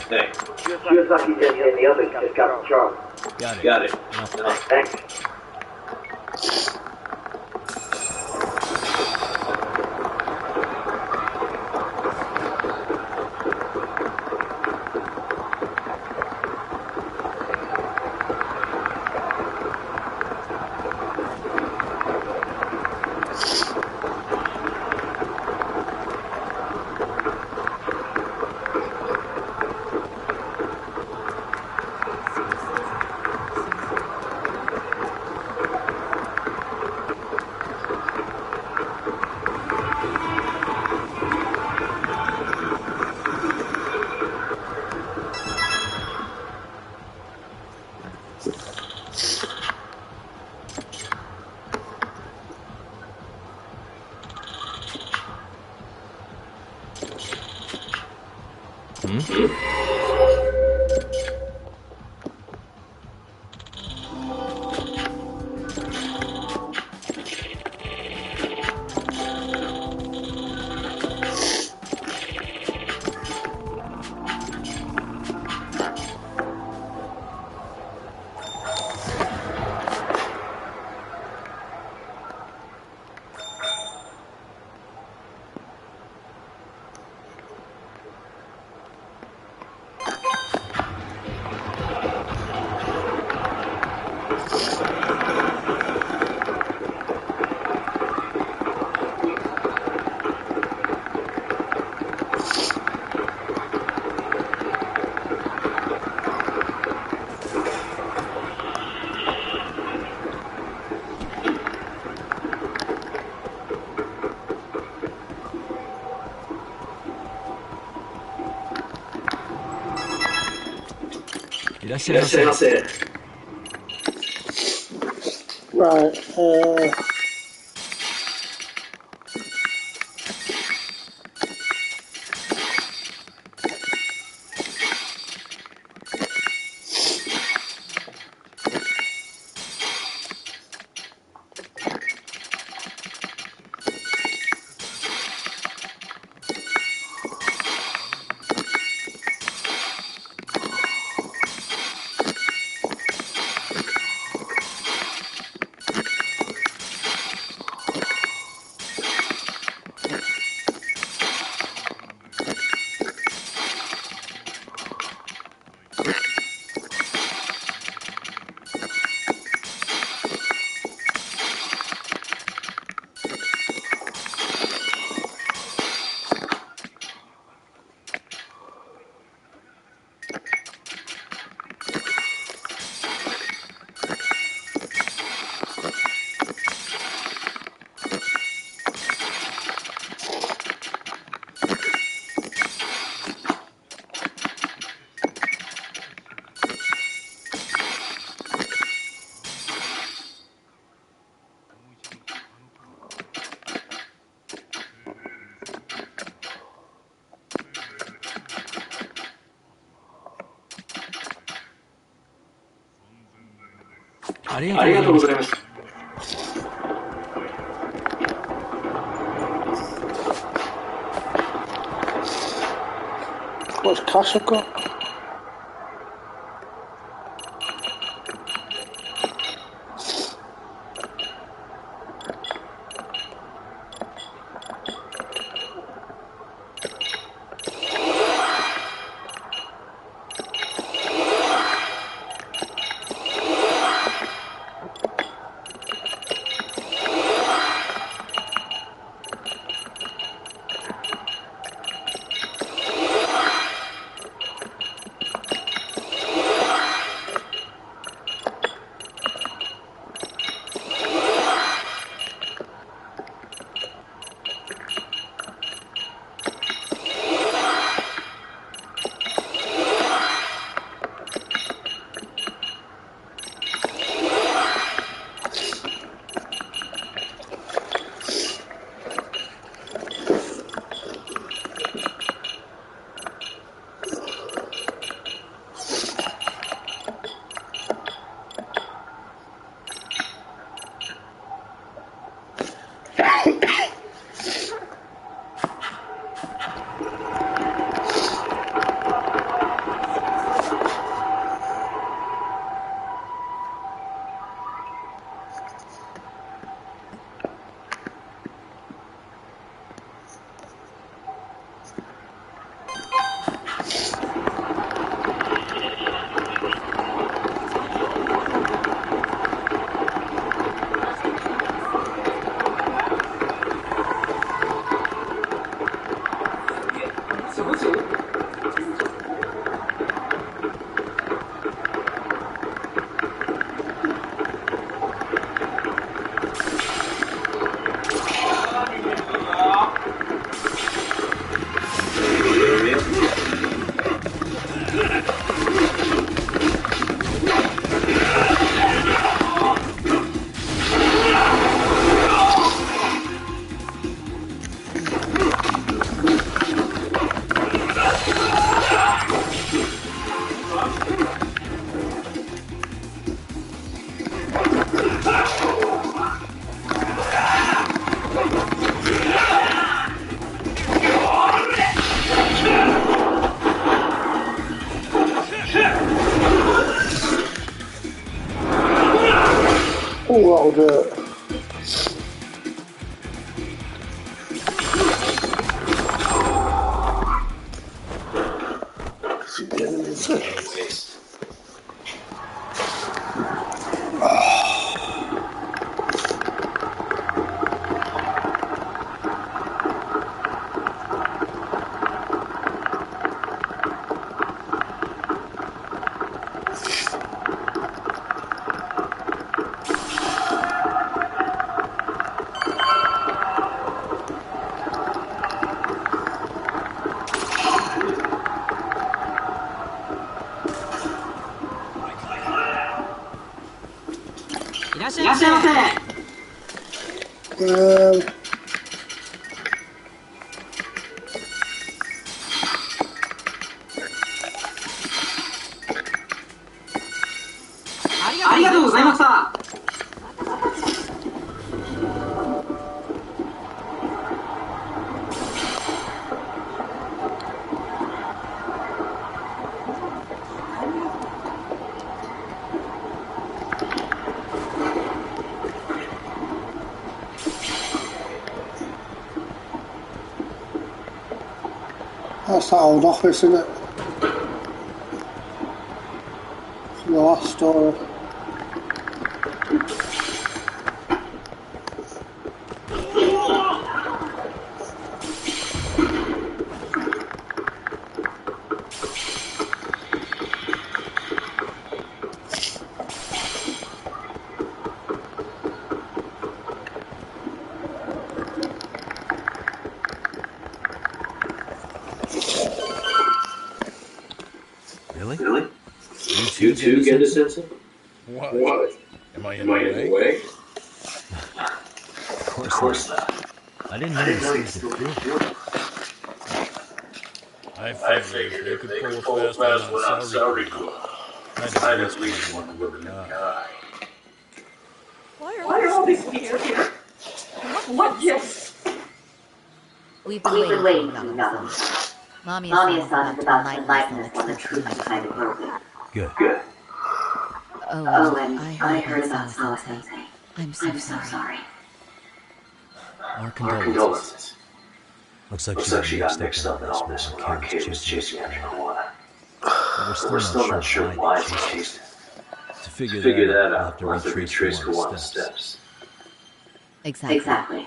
Hey. Shirosaki and the others just got Charlie. Got it. Thanks. Right.ありがとうございます。What's Castle got? Oh, that'll do it. See the enemies there. ありがとうございました。That's that old office, isn't it? From the last story. Really? You too, Genda-sensei? What? Am I in the way? Of course not. I didn't know you still could do it. I figured if they could pull a fast one on Sauriku, I'd at least want to look in the eye. Why are all these people here? What gift? We've been waiting for you, Yama-san. Mamiya-san is about to enlighten us on the truth behind the broken. Good. Oh, and I heard about Sawa-sensei. I'm so sorry. Our condolences. Looks like she got mixed up in all this when Arcade was chasing after Kuwana. But we're still not sure why she chased him. To figure that out, we'll have to retrace Kuwana's steps. Exactly.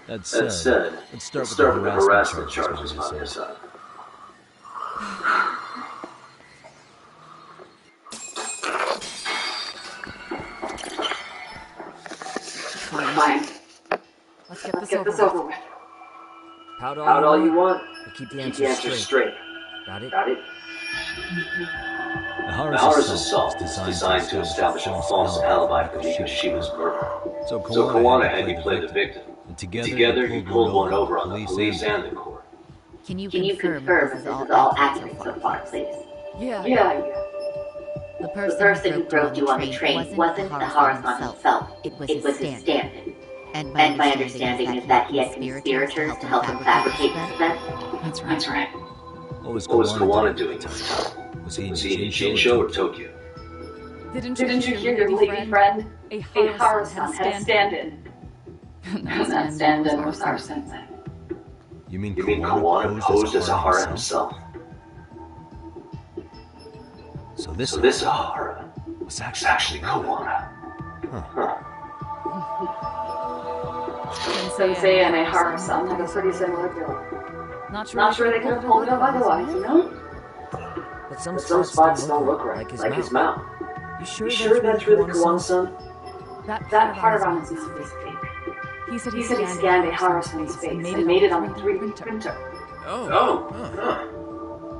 That said, let's start with the harassment charges Mamiya said. Fine. Let's get this over with. Pout all you want, but keep the answers straight. Got it? The Hara's assault is designed to establish a false alibi for Mikoshiba's murder. So Kuwana had you play the victim, and together you pulled one over on the police and the court. Can you confirm this is all accurate so far, please? Yeah. The person who broke you on the train wasn't the Hara-san himself. It was his stand-in. And my understanding is that he had conspirators to help him fabricate this event? That's right. What was Kuwana doing this time? Was he in Shinsho or Tokyo? Didn't you hear your lady friend? A Hara-san had a stand-in. And that stand-in was our sensei. You mean Kuwana posed as a Hara himself? So this Hara was actually Kuwana. Sensei and a Hara-san have a pretty similar build. Not sure they could have pulled it off otherwise, you know? But some spots don't look right, like his mouth. You sure that's really Kuwana-san? That part around his mouth is fake. He said he scanned a Hara-san's face and made it on the 3D printer.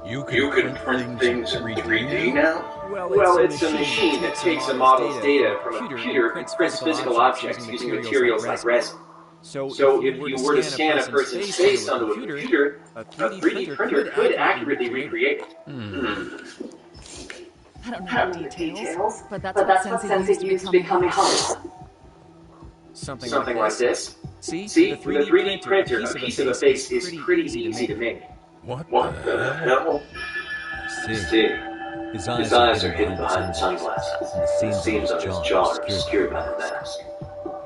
You can print things in 3D now? Well, it's a machine that takes a model's data from a computer and prints physical objects using materials like resin. So if you were to scan a person's face onto a computer, a 3D printer could accurately recreate it. I don't know the details, but that's what Sensei used to become a Hara-san. Something like this. See, with a 3D printer, a piece of a face is pretty easy to make. What the hell? I see. His eyes are hidden behind the sunglasses, and the seams of his jaw are obscured by the mask.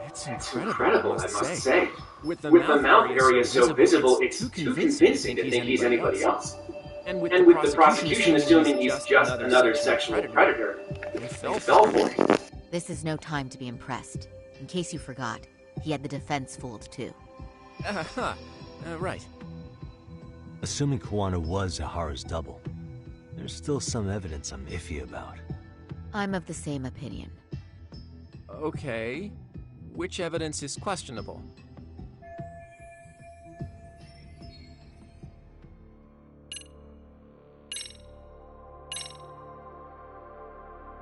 It's incredible, I must say. With the mouth area so visible, it's too convincing to think he's anybody else. And with the prosecution assuming he's just another sexual predator, they fell for it. This is no time to be impressed. In case you forgot, he had the defense fooled too. Right. Assuming Kuwana was Hara's double, there's still some evidence I'm iffy about. I'm of the same opinion. Okay. Which evidence is questionable?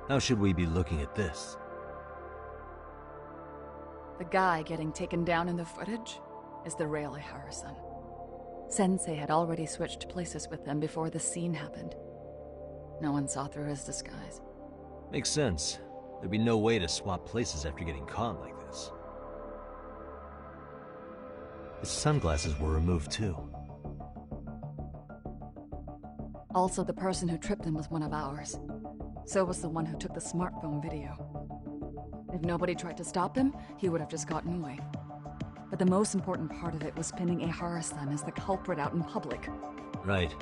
How should we be looking at this? The guy getting taken down in the footage is the real Ihara-san. Sensei had already switched places with him before the scene happened. No one saw through his disguise. Makes sense. There'd be no way to swap places after getting caught like this. His sunglasses were removed too. Also, the person who tripped him was one of ours. So was the one who took the smartphone video. If nobody tried to stop him, he would have just gotten away. But the most important part of it was pinning Ihara-san as the culprit out in public. Right.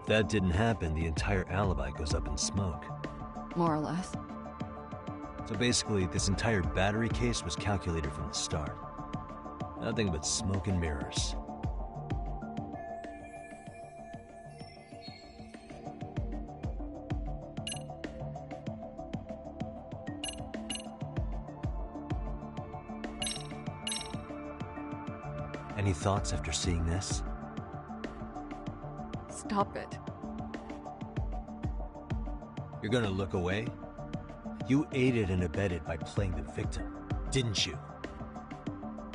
If that didn't happen, the entire alibi goes up in smoke. More or less. So basically, this entire battery case was calculated from the start. Nothing but smoke and mirrors. Any thoughts after seeing this? Stop it. You're gonna look away? You aided and abetted by playing the victim, didn't you?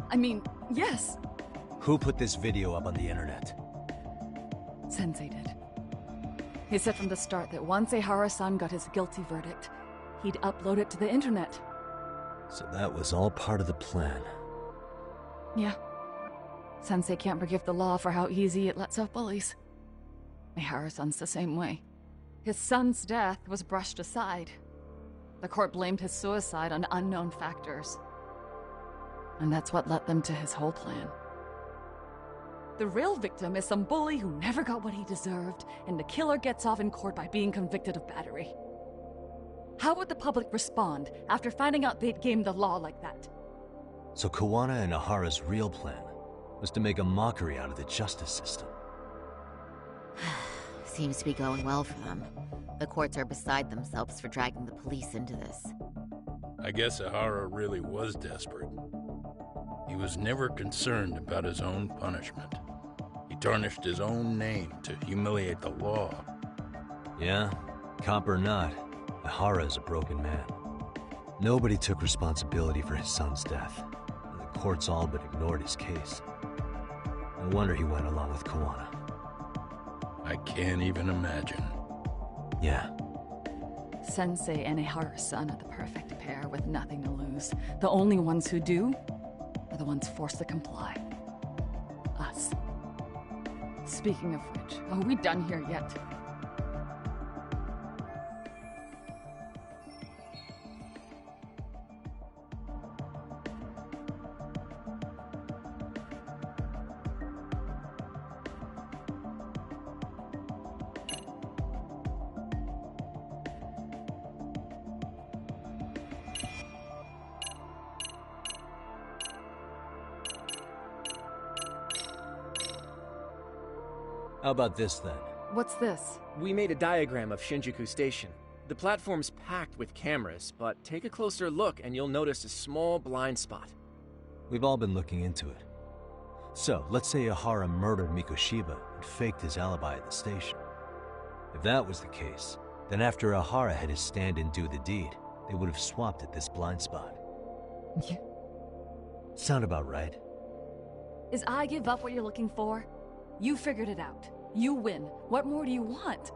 I mean, yes. Who put this video up on the internet? Sensei did. He said from the start that once Ihara-san got his guilty verdict, he'd upload it to the internet. So that was all part of the plan. Yeah. Sensei can't forgive the law for how easy it lets off bullies. Ihara-san's the same way. His son's death was brushed aside. The court blamed his suicide on unknown factors. And that's what led them to his whole plan. The real victim is some bully who never got what he deserved, and the killer gets off in court by being convicted of battery. How would the public respond after finding out they'd gamed the law like that? So Kawana and Ahara's real plan was to make a mockery out of the justice system. Seems to be going well for them. The courts are beside themselves for dragging the police into this. I guess Ihara really was desperate. He was never concerned about his own punishment. He tarnished his own name to humiliate the law. Yeah, cop or not, Ihara is a broken man. Nobody took responsibility for his son's death, and the courts all but ignored his case. No wonder he went along with Kawana. I can't even imagine. Yeah. Sensei and Ihara-san are the perfect pair with nothing to lose. The only ones who do are the ones forced to comply. Us. Speaking of which, are we done here yet? How about this then? What's this? We made a diagram of Shinjuku Station. The platform's packed with cameras, but take a closer look and you'll notice a small blind spot. We've all been looking into it. So, let's say Ihara murdered Mikoshiba and faked his alibi at the station. If that was the case, then after Ihara had his stand-in do the deed, they would have swapped at this blind spot. Yeah. Sound about right? Is I give up what you're looking for? You figured it out. You win. What more do you want?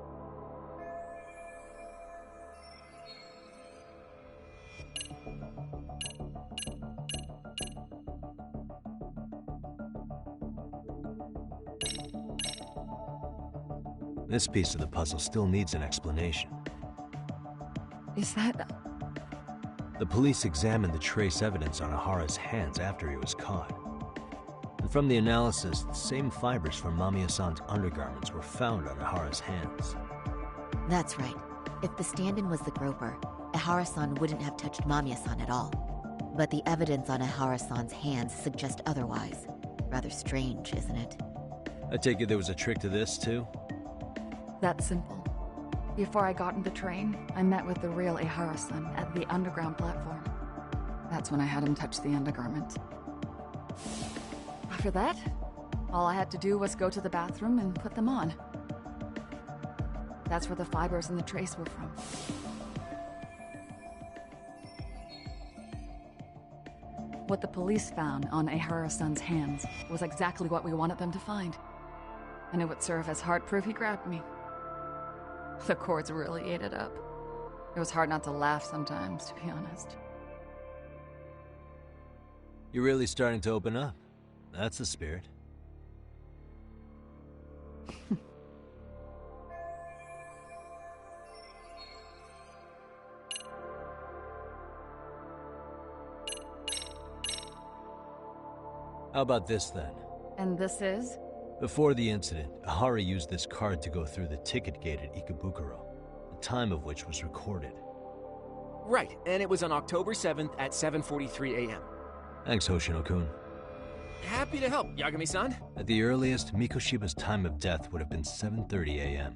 This piece of the puzzle still needs an explanation. Is that... The police examined the trace evidence on Ihara's hands after he was caught. And from the analysis, the same fibers from Mamiya-san's undergarments were found on Ihara's hands. That's right. If the stand-in was the groper, Ihara-san wouldn't have touched Mamiya-san at all. But the evidence on Ihara-san's hands suggests otherwise. Rather strange, isn't it? I take it there was a trick to this, too? That's simple. Before I got in the train, I met with the real Ihara-san at the underground platform. That's when I had him touch the undergarment. After that, all I had to do was go to the bathroom and put them on. That's where the fibers in the trace were from. What the police found on Ehara-san's hands was exactly what we wanted them to find. And it would serve as hard proof he grabbed me. The courts really ate it up. It was hard not to laugh sometimes, to be honest. You're really starting to open up. That's the spirit. How about this then? And this is? Before the incident, Ahara used this card to go through the ticket gate at Ikebukuro, the time of which was recorded. Right, and it was on October 7th at 7:43 a.m. Thanks, Hoshino-kun. Happy to help, Yagami-san. At the earliest, Mikoshiba's time of death would have been 7:30 a.m.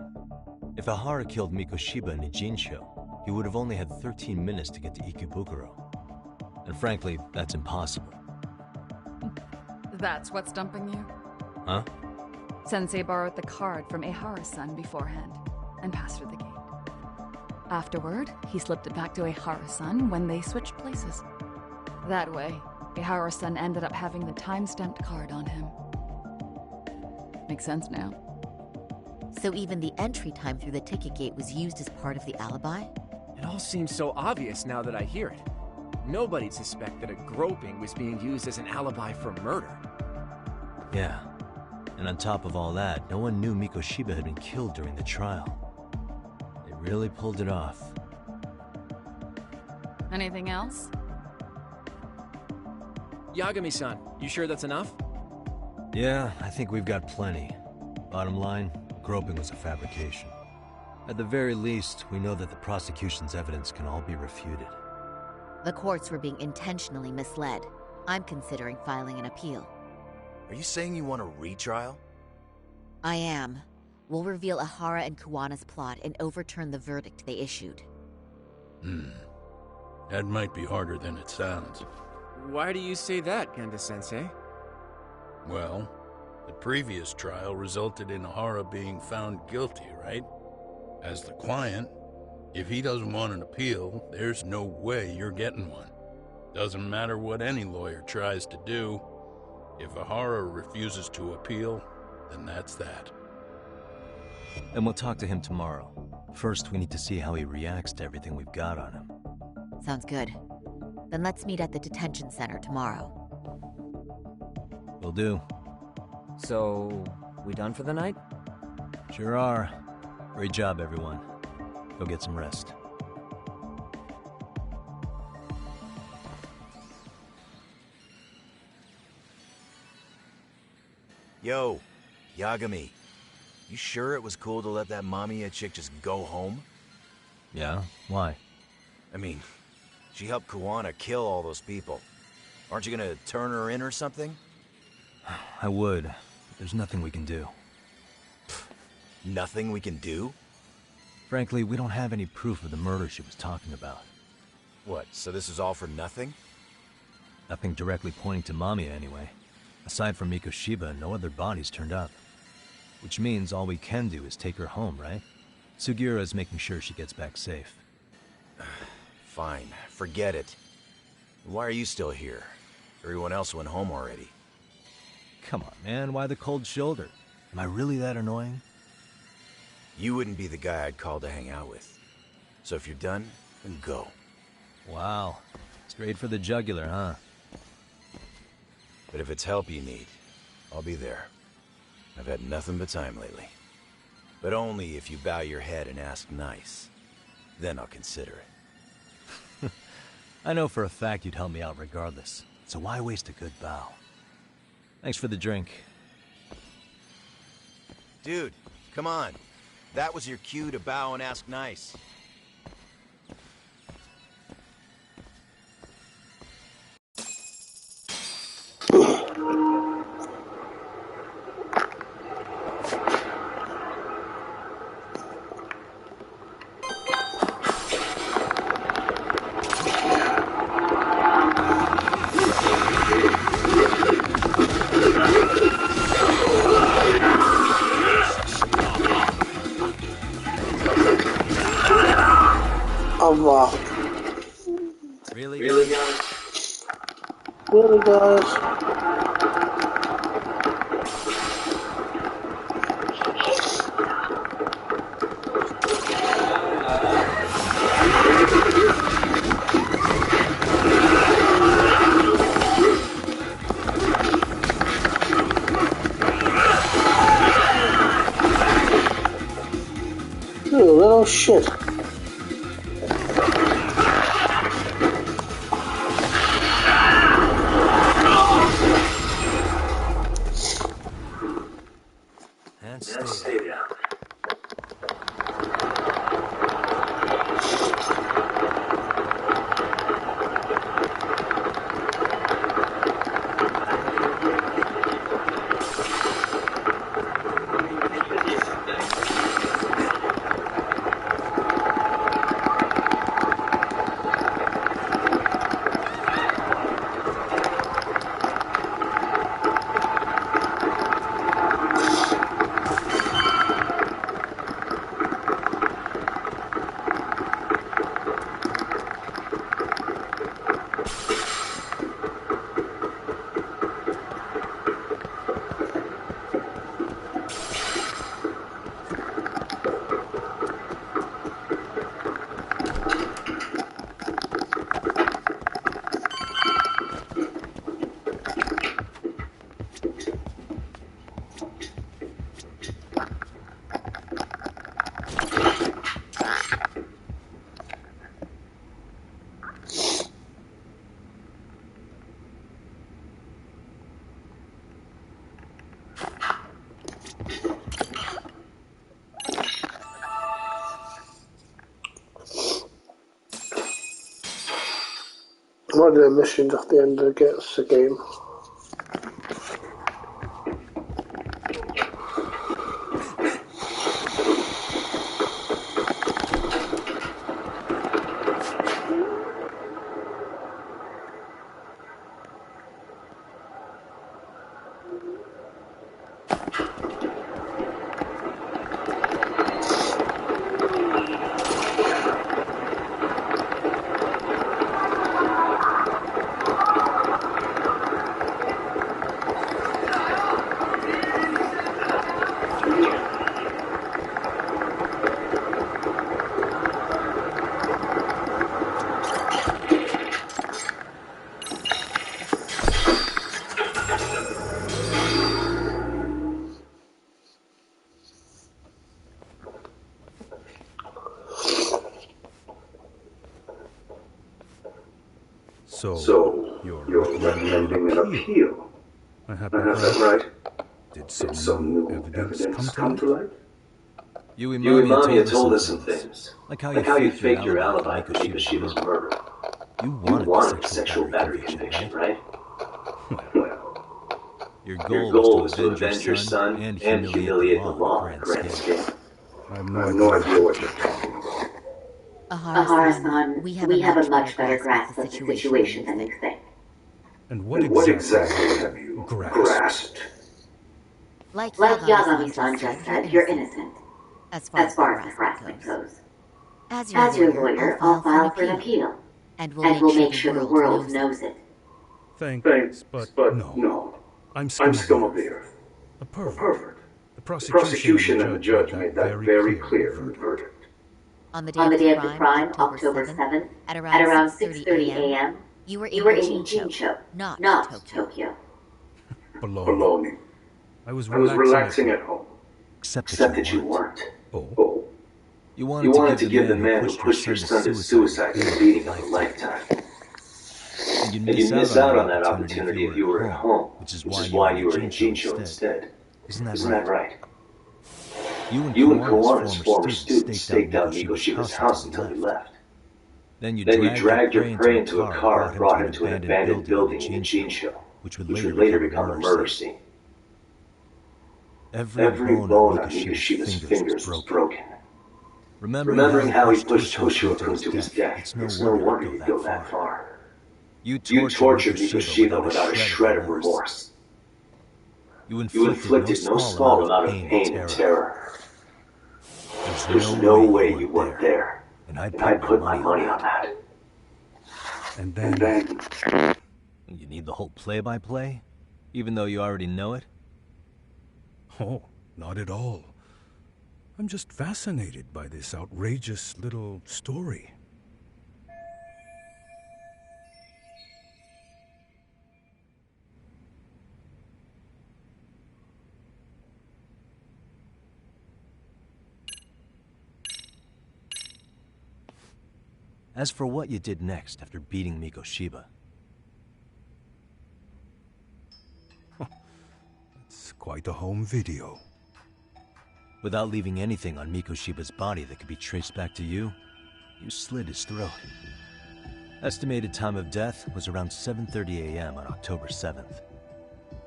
If Ahara killed Mikoshiba in Ijinsho, he would have only had 13 minutes to get to Ikebukuro. And frankly, that's impossible. That's what's stumping you? Huh? Sensei borrowed the card from Ehara-san beforehand and passed through the gate. Afterward, he slipped it back to Ehara-san when they switched places. That way, Ehara-san ended up having the time-stamped card on him. Makes sense now. So even the entry time through the ticket gate was used as part of the alibi? It all seems so obvious now that I hear it. Nobody'd suspect that a groping was being used as an alibi for murder. Yeah. And on top of all that, no one knew Mikoshiba had been killed during the trial. They really pulled it off. Anything else? Yagami-san, you sure that's enough? Yeah, I think we've got plenty. Bottom line, groping was a fabrication. At the very least, we know that the prosecution's evidence can all be refuted. The courts were being intentionally misled. I'm considering filing an appeal. Are you saying you want a retrial? I am. We'll reveal Ahara and Kuwana's plot and overturn the verdict they issued. That might be harder than it sounds. Why do you say that, Genda-sensei? Well, the previous trial resulted in Ahara being found guilty, right? As the client, if he doesn't want an appeal, there's no way you're getting one. Doesn't matter what any lawyer tries to do. If Ahara refuses to appeal, then that's that. And we'll talk to him tomorrow. First, we need to see how he reacts to everything we've got on him. Sounds good. Then let's meet at the detention center tomorrow. Will do. So, we done for the night? Sure are. Great job, everyone. Go get some rest. Yo, Yagami. You sure it was cool to let that Mamiya chick just go home? Yeah? Why? I mean, she helped Kuwana kill all those people. Aren't you gonna turn her in or something? I would, but there's nothing we can do. Nothing we can do? Frankly, we don't have any proof of the murder she was talking about. What, so this is all for nothing? Nothing directly pointing to Mamiya, anyway. Aside from Mikoshiba, no other bodies turned up. Which means all we can do is take her home, right? Sugiura is making sure she gets back safe. Fine, forget it. Why are you still here? Everyone else went home already. Come on, man, why the cold shoulder? Am I really that annoying? You wouldn't be the guy I'd call to hang out with. So if you're done, then go. Wow. Straight for the jugular, huh? But if it's help you need, I'll be there. I've had nothing but time lately. But only if you bow your head and ask nice. Then I'll consider it. I know for a fact you'd help me out regardless, so why waste a good bow? Thanks for the drink. Dude, come on. That was your cue to bow and ask nice. Oh, wow. Really? Really, guys? You little shit. And stay down. I might do missions at the end of the game. So you're recommending an appeal? I have that right? Did some new evidence come to light? You and Mommy had told us some things. Like how you faked your alibi for Mikoshiba's murder. You wanted wanted a sexual battery conviction, right? Your Your goal goal was was to avenge your son and and humiliate the law on a grand scale. I have no idea what you're talking about. Ahara-san, we have a much better grasp of the situation than you think. And what exactly have you grasped? Like Yagami-san just said, you're innocent. As As far as the harassment goes. As your lawyer, I'll file for an appeal. And we'll make sure the world knows it. Thanks, but no. I'm scum of the earth. A pervert. The prosecution and the judge made that very clear in the verdict. On the day of the crime, October 7th, at around 6:30 a.m., you were in Jincho, not Tokyo. Baloney. I was relaxing at home. Except that you weren't. Oh. You You wanted to give the man who pushed your son to suicide a beating of a lifetime. And you'd And you'd miss out on that opportunity if you were at home, which is why you were in Jincho instead. Isn't that right? You and Kawanis, former student, staked out Mikoshiba's house until he left. Then you dragged your prey into a car and brought him to an abandoned building in Jincho, which would later become a murder scene. Every bone on Mikoshiba's fingers was broken. Remembering how he pushed Toshio-kun to his death, it's no wonder you'd go that far. You You tortured Mikoshiba without a shred of remorse. You You inflicted no small amount of pain and terror. There's no way you weren't there. And I'd put my money on that. And then You need the whole play-by-play? Even though you already know it? Oh, not at all. I'm just fascinated by this outrageous little story. As for what you did next after beating Mikoshiba... It's quite a home video. Without leaving anything on Mikoshiba's body that could be traced back to you, you slit his throat. Estimated time of death was around 7:30 a.m. on October 7th.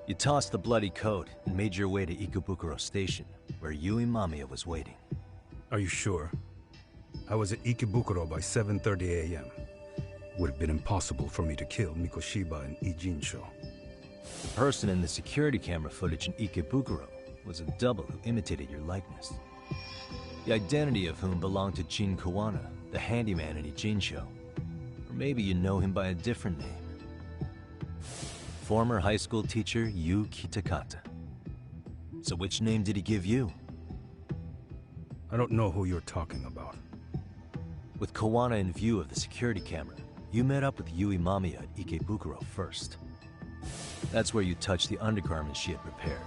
You tossed the bloody coat and made your way to Ikebukuro Station, where Yui Mamiya was waiting. Are you sure? I was at Ikebukuro by 7:30 a.m. Would have been impossible for me to kill Mikoshiba and Ijinsho. The person in the security camera footage in Ikebukuro was a double who imitated your likeness. The identity of whom belonged to Jin Kawana, the handyman in Ijinsho. Or maybe you know him by a different name. Former high school teacher Yu Kitakata. So which name did he give you? I don't know who you're talking about. With Kawana in view of the security camera, you met up with Yui Mamiya at Ikebukuro first. That's where you touched the undergarments she had prepared.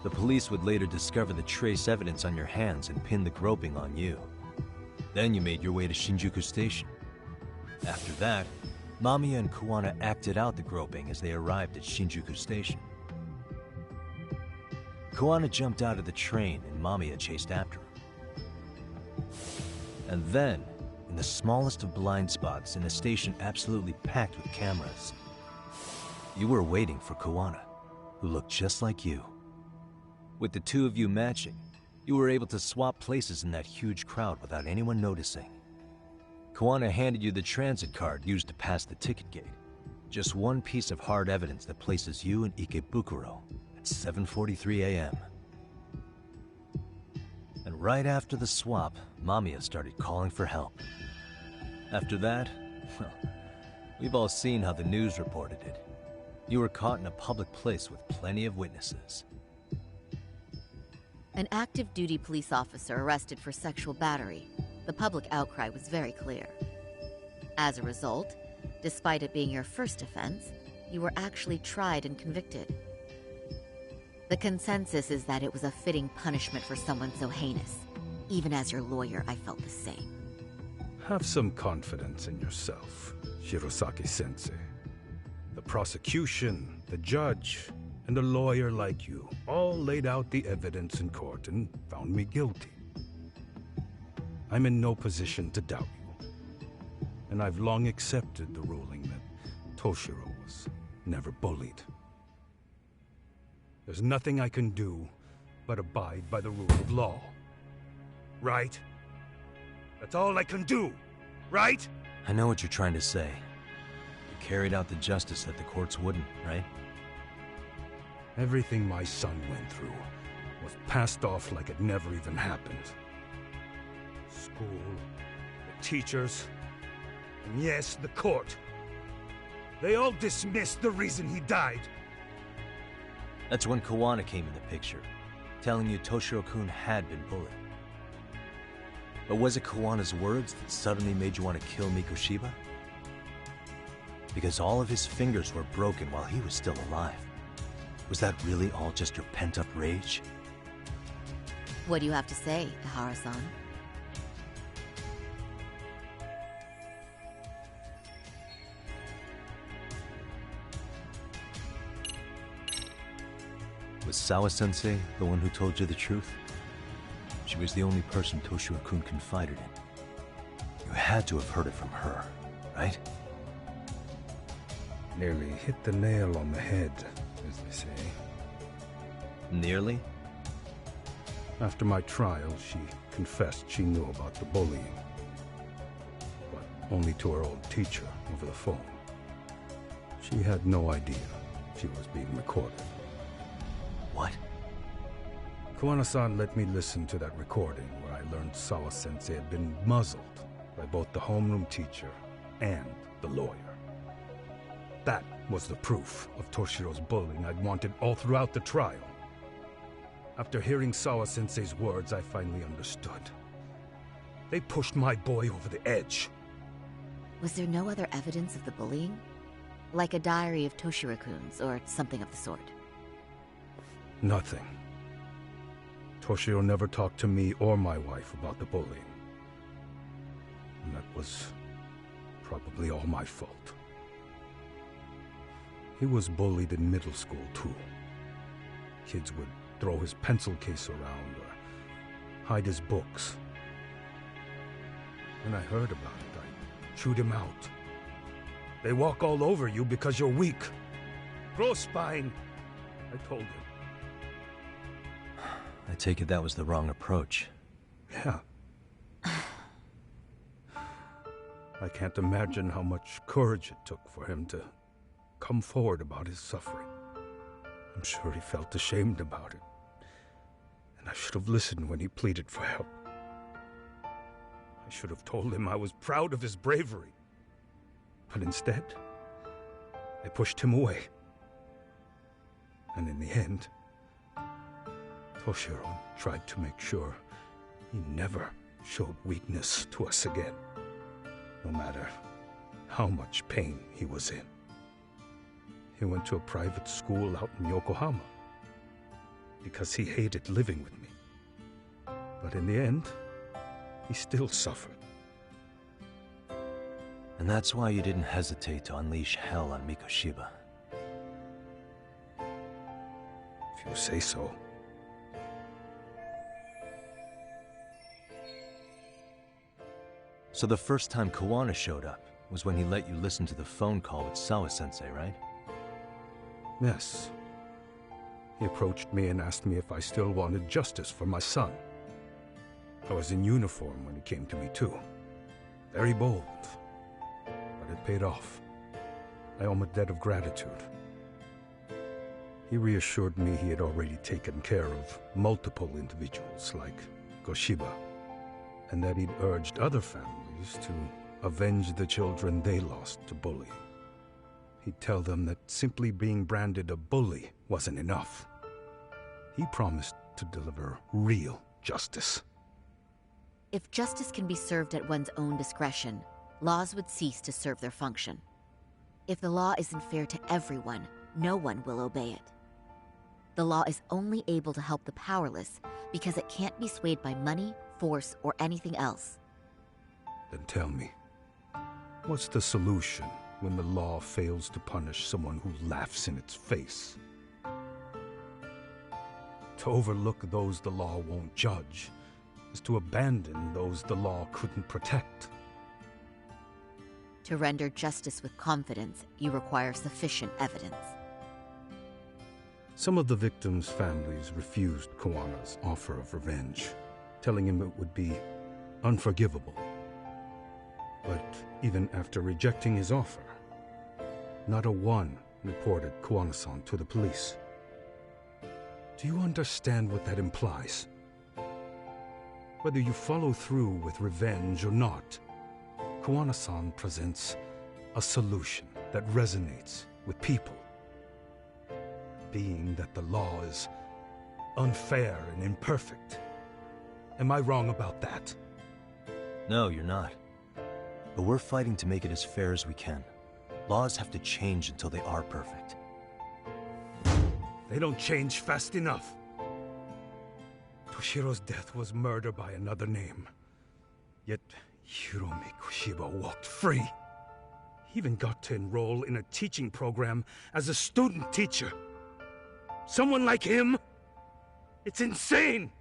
The police would later discover the trace evidence on your hands and pin the groping on you. Then you made your way to Shinjuku Station. After that, Mamiya and Kawana acted out the groping as they arrived at Shinjuku Station. Kawana jumped out of the train and Mamiya chased after him. And then, in the smallest of blind spots in a station absolutely packed with cameras, you were waiting for Kawana, who looked just like you. With the two of you matching, you were able to swap places in that huge crowd without anyone noticing. Kawana handed you the transit card used to pass the ticket gate. Just one piece of hard evidence that places you in Ikebukuro at 7:43 a.m. And right after the swap, Mamiya started calling for help. After that, well, we've all seen how the news reported it. You were caught in a public place with plenty of witnesses. An active duty police officer arrested for sexual battery. The public outcry was very clear. As a result, despite it being your first offense, you were actually tried and convicted. The consensus is that it was a fitting punishment for someone so heinous. Even as your lawyer, I felt the same. Have some confidence in yourself, Shirosaki-sensei. The prosecution, the judge, and a lawyer like you all laid out the evidence in court and found me guilty. I'm in no position to doubt you, and I've long accepted the ruling that Toshiro was never bullied. There's nothing I can do but abide by the rule of law. Right? That's all I can do, right? I know what you're trying to say. You carried out the justice that the courts wouldn't, right? Everything my son went through was passed off like it never even happened. School, the teachers, and yes, the court. They all dismissed the reason he died. That's when Kawana came in the picture, telling you Toshiro-kun had been bullied. But was it Kawana's words that suddenly made you want to kill Mikoshiba? Because all of his fingers were broken while he was still alive. Was that really all just your pent-up rage? What do you have to say, Ihara-san? Was Sawa-sensei the one who told you the truth? She was the only person Toshiro-kun confided in. You had to have heard it from her, right? Nearly hit the nail on the head, as they say. Nearly? After my trial, she confessed she knew about the bullying. But only to her old teacher over the phone. She had no idea she was being recorded. What? Kawana-san let me listen to that recording where I learned Sawa-sensei had been muzzled by both the homeroom teacher and the lawyer. That was the proof of Toshiro's bullying I'd wanted all throughout the trial. After hearing Sawa-sensei's words, I finally understood. They pushed my boy over the edge. Was there no other evidence of the bullying? Like a diary of Toshiro-kun's, or something of the sort? Nothing. Toshiro never talked to me or my wife about the bullying. And that was probably all my fault. He was bullied in middle school, too. Kids would throw his pencil case around or hide his books. When I heard about it, I chewed him out. They walk all over you because you're weak. Grow spine, I told him. I take it that was the wrong approach. Yeah. I can't imagine how much courage it took for him to come forward about his suffering. I'm sure he felt ashamed about it. And I should have listened when he pleaded for help. I should have told him I was proud of his bravery. But instead, I pushed him away. And in the end, Toshiro tried to make sure he never showed weakness to us again, no matter how much pain he was in. He went to a private school out in Yokohama because he hated living with me. But in the end, he still suffered. And that's why you didn't hesitate to unleash hell on Mikoshiba. If you say so. So the first time Kawana showed up was when he let you listen to the phone call with Sawa-sensei, right? Yes. He approached me and asked me if I still wanted justice for my son. I was in uniform when he came to me too. Very bold. But it paid off. I owe him a debt of gratitude. He reassured me he had already taken care of multiple individuals like Goshiba, and that he'd urged other families to avenge the children they lost to bullying. He'd tell them that simply being branded a bully wasn't enough. He promised to deliver real justice. If justice can be served at one's own discretion, laws would cease to serve their function. If the law isn't fair to everyone, no one will obey it. The law is only able to help the powerless because it can't be swayed by money, force, or anything else. Then tell me, what's the solution when the law fails to punish someone who laughs in its face? To overlook those the law won't judge is to abandon those the law couldn't protect. To render justice with confidence, you require sufficient evidence. Some of the victims' families refused Kawana's offer of revenge, telling him it would be unforgivable. But even after rejecting his offer, not a one reported Kawana-san to the police. Do you understand what that implies? Whether you follow through with revenge or not, Kawana-san presents a solution that resonates with people. Being that the law is unfair and imperfect. Am I wrong about that? No, you're not. But we're fighting to make it as fair as we can. Laws have to change until they are perfect. They don't change fast enough. Toshiro's death was murder by another name. Yet Hiromi Koshiba walked free. He even got to enroll in a teaching program as a student teacher. Someone like him? It's insane!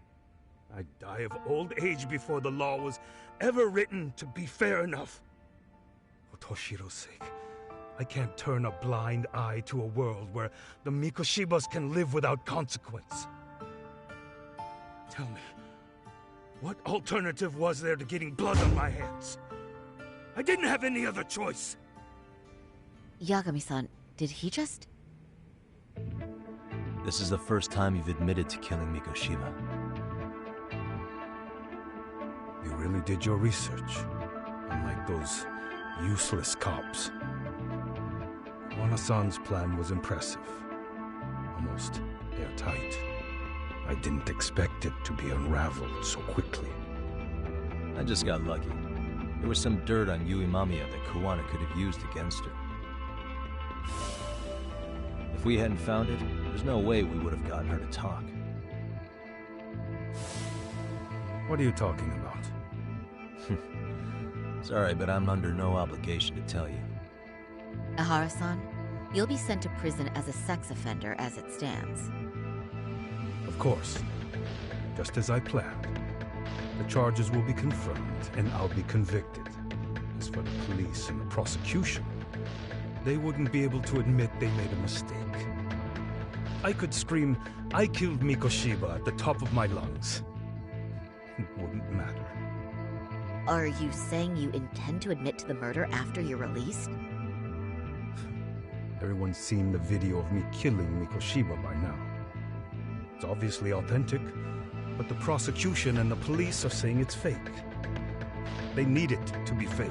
I'd die of old age before the law was ever written to be fair enough. For Toshiro's sake, I can't turn a blind eye to a world where the Mikoshibas can live without consequence. Tell me, what alternative was there to getting blood on my hands? I didn't have any other choice. Yagami-san, did he just... This is the first time you've admitted to killing Mikoshiba. You really did your research, unlike those useless cops. Hana-san's plan was impressive. Almost airtight. I didn't expect it to be unraveled so quickly. I just got lucky. There was some dirt on Yui Mamiya that Kawana could have used against her. If we hadn't found it, there's no way we would have gotten her to talk. What are you talking about? Sorry, but I'm under no obligation to tell you. Ahara-san, you'll be sent to prison as a sex offender as it stands. Of course. Just as I planned. The charges will be confirmed, and I'll be convicted. As for the police and the prosecution, they wouldn't be able to admit they made a mistake. I could scream, "I killed Mikoshiba" at the top of my lungs. It wouldn't matter. Are you saying you intend to admit to the murder after you're released? Everyone's seen the video of me killing Mikoshiba by now. It's obviously authentic, but the prosecution and the police are saying it's fake. They need it to be fake.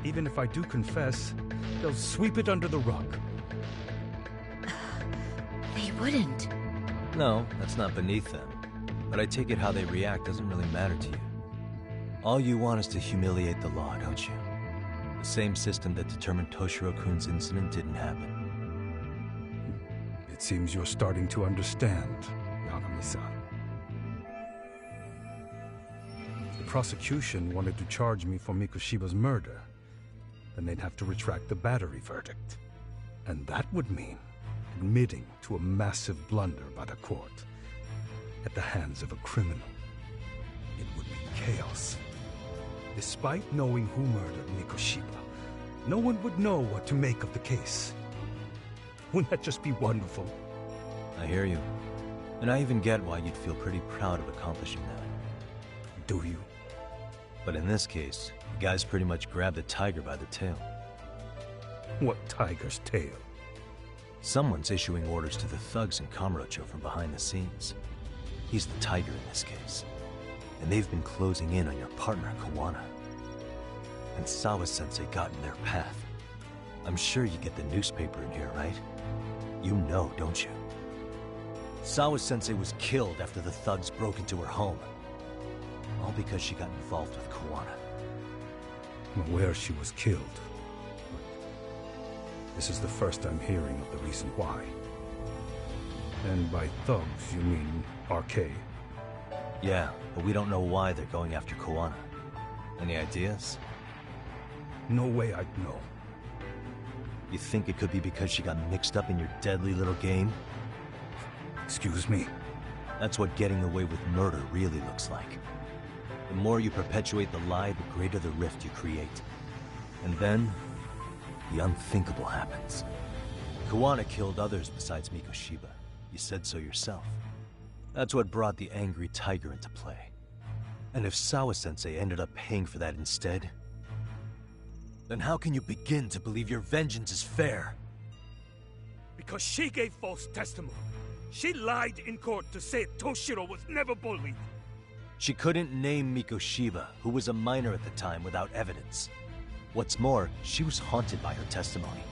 Even if I do confess, they'll sweep it under the rug. They wouldn't. No, that's not beneath them. But I take it how they react doesn't really matter to you. All you want is to humiliate the law, don't you? The same system that determined Toshiro-kun's incident didn't happen. It seems you're starting to understand, Yagami-san. The prosecution wanted to charge me for Mikoshiba's murder. Then they'd have to retract the battery verdict. And that would mean admitting to a massive blunder by the court at the hands of a criminal. It would be chaos. Despite knowing who murdered Mikoshiba, no one would know what to make of the case. Wouldn't that just be wonderful? I hear you. And I even get why you'd feel pretty proud of accomplishing that. Do you? But in this case, the guys pretty much grabbed the tiger by the tail. What tiger's tail? Someone's issuing orders to the thugs in Kamurocho from behind the scenes. He's the tiger in this case. And they've been closing in on your partner, Kawana. And Sawa-sensei got in their path. I'm sure you get the newspaper in here, right? You know, don't you? Sawa-sensei was killed after the thugs broke into her home. All because she got involved with Kawana. I'm aware she was killed. This is the first I'm hearing of the reason why. And by thugs, you mean RK? Yeah, but we don't know why they're going after Kawana. Any ideas? No way I'd know. You think it could be because she got mixed up in your deadly little game? Excuse me? That's what getting away with murder really looks like. The more you perpetuate the lie, the greater the rift you create. And then, the unthinkable happens. Kawana killed others besides Mikoshiba. You said so yourself. That's what brought the angry tiger into play. And if Sawa-sensei ended up paying for that instead, then how can you begin to believe your vengeance is fair? Because she gave false testimony. She lied in court to say Toshiro was never bullied. She couldn't name Mikoshiba, who was a minor at the time, without evidence. What's more, she was haunted by her testimony,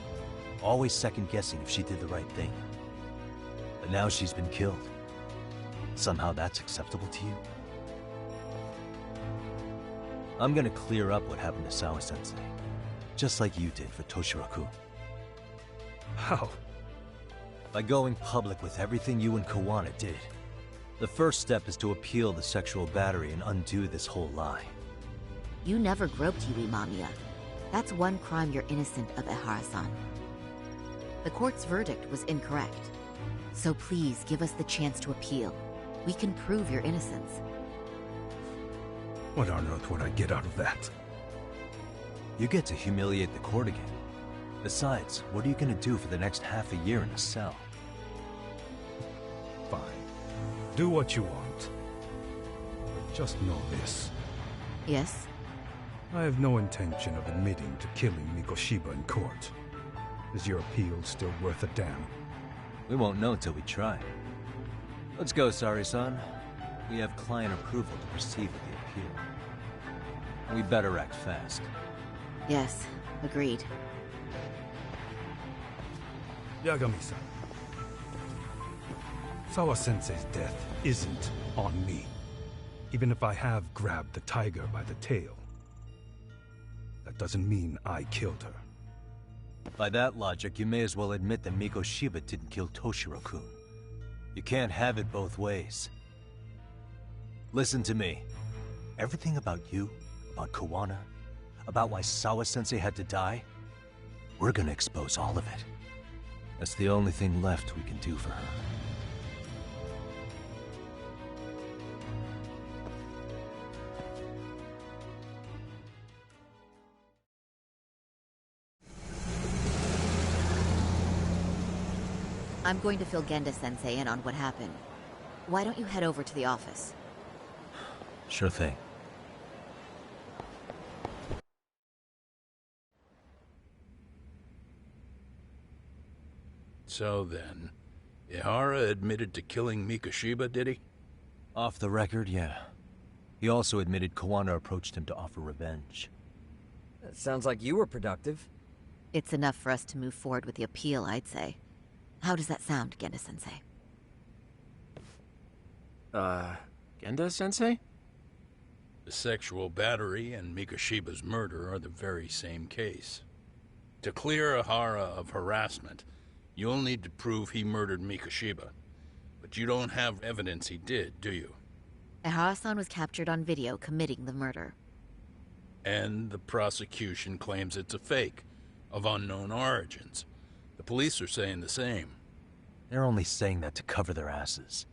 always second-guessing if she did the right thing. But now she's been killed. Somehow that's acceptable to you? I'm gonna clear up what happened to Sawa-sensei, just like you did for Toshiro-kun. How? By going public with everything you and Kawana did. The first step is to appeal the sexual battery and undo this whole lie. You never groped Yui Mamiya. That's one crime you're innocent of, Ehara-san. The court's verdict was incorrect. So please give us the chance to appeal. We can prove your innocence. What on earth would I get out of that? You get to humiliate the court again. Besides, what are you gonna do for the next half a year in a cell? Fine. Do what you want. But just know this. Yes? I have no intention of admitting to killing Mikoshiba in court. Is your appeal still worth a damn? We won't know till we try. Let's go, Sari-san. We have client approval to proceed with the appeal. We better act fast. Yes, agreed. Yagami-san. Sawa-sensei's death isn't on me. Even if I have grabbed the tiger by the tail. That doesn't mean I killed her. By that logic, you may as well admit that Mikoshiba didn't kill Toshiro-kun. You can't have it both ways. Listen to me. Everything about you, about Kawana, about why Sawa-sensei had to die, we're gonna expose all of it. That's the only thing left we can do for her. I'm going to fill Genda-sensei in on what happened. Why don't you head over to the office? Sure thing. So then, Ihara admitted to killing Mikoshiba, did he? Off the record, yeah. He also admitted Kawana approached him to offer revenge. That sounds like you were productive. It's enough for us to move forward with the appeal, I'd say. How does that sound, Genda-sensei? Genda-sensei? The sexual battery and Mikoshiba's murder are the very same case. To clear Ihara of harassment, you'll need to prove he murdered Mikoshiba. But you don't have evidence he did, do you? Ihara-san was captured on video committing the murder. And the prosecution claims it's a fake, of unknown origins. The police are saying the same. They're only saying that to cover their asses.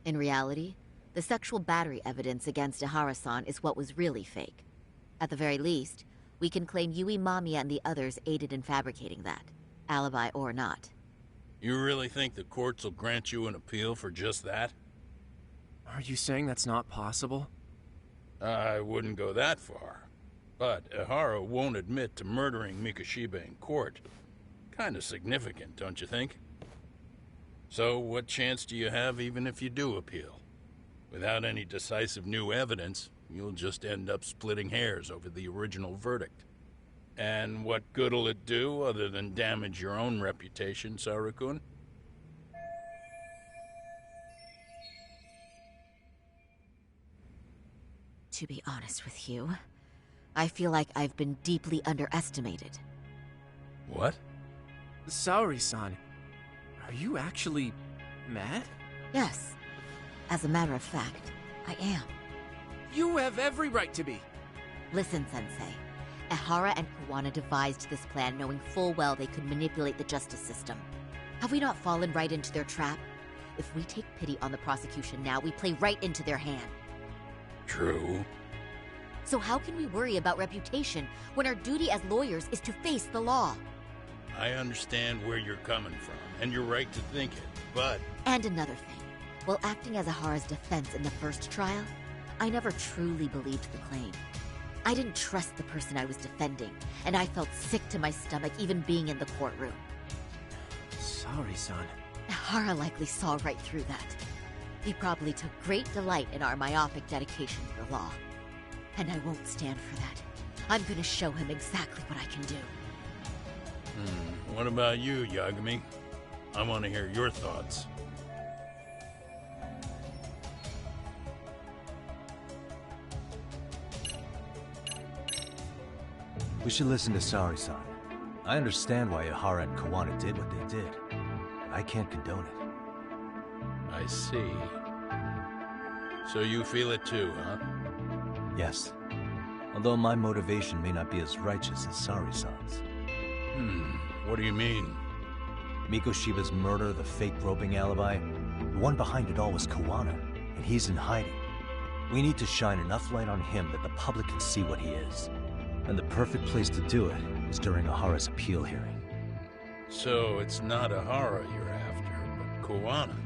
In reality, the sexual battery evidence against Ihara-san is what was really fake. At the very least, we can claim Yui Mamiya and the others aided in fabricating that, alibi or not. You really think the courts will grant you an appeal for just that? Are you saying that's not possible? I wouldn't go that far. But Ihara won't admit to murdering Mikoshiba in court. Kinda significant, don't you think? So what chance do you have even if you do appeal? Without any decisive new evidence, you'll just end up splitting hairs over the original verdict. And what good'll it do other than damage your own reputation, Saru-kun? To be honest with you, I feel like I've been deeply underestimated. What? Saori-san, are you actually mad? Yes. As a matter of fact, I am. You have every right to be. Listen, Sensei. Ihara and Kawana devised this plan knowing full well they could manipulate the justice system. Have we not fallen right into their trap? If we take pity on the prosecution now, we play right into their hand. True. So how can we worry about reputation when our duty as lawyers is to face the law? I understand where you're coming from, and you're right to think it, but... And another thing. While acting as Ihara's defense in the first trial, I never truly believed the claim. I didn't trust the person I was defending, and I felt sick to my stomach even being in the courtroom. Saori-san. Ihara likely saw right through that. He probably took great delight in our myopic dedication to the law. And I won't stand for that. I'm gonna show him exactly what I can do. What about you, Yagami? I want to hear your thoughts. We should listen to Saori-san. I understand why Ihara and Kawana did what they did. But I can't condone it. I see. So you feel it too, huh? Yes. Although my motivation may not be as righteous as Saori-san's. What do you mean? Mikoshiba's murder, the fake groping alibi, the one behind it all was Kawana, and he's in hiding. We need to shine enough light on him that the public can see what he is. And the perfect place to do it is during Ihara's appeal hearing. So it's not Ihara you're after, but Kawana.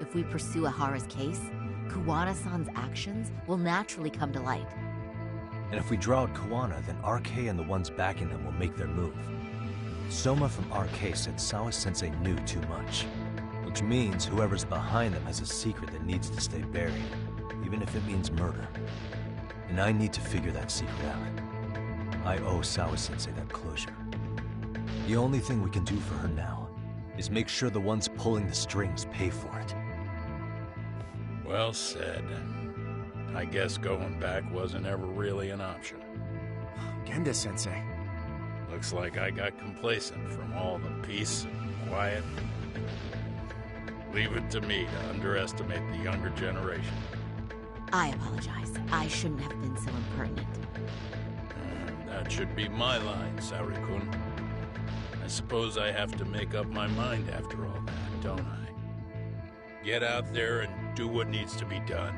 If we pursue Ihara's case, Kawana-san's actions will naturally come to light. And if we draw out Kawana, then RK and the ones backing them will make their move. Soma from RK said Sawa-sensei knew too much, which means whoever's behind them has a secret that needs to stay buried, even if it means murder. And I need to figure that secret out. I owe Sawa-sensei that closure. The only thing we can do for her now is make sure the ones pulling the strings pay for it. Well said. I guess going back wasn't ever really an option. Genda-sensei. Looks like I got complacent from all the peace and quiet. Leave it to me to underestimate the younger generation. I apologize. I shouldn't have been so impertinent. That should be my line, Saori-kun. I suppose I have to make up my mind after all that, don't I? Get out there and do what needs to be done.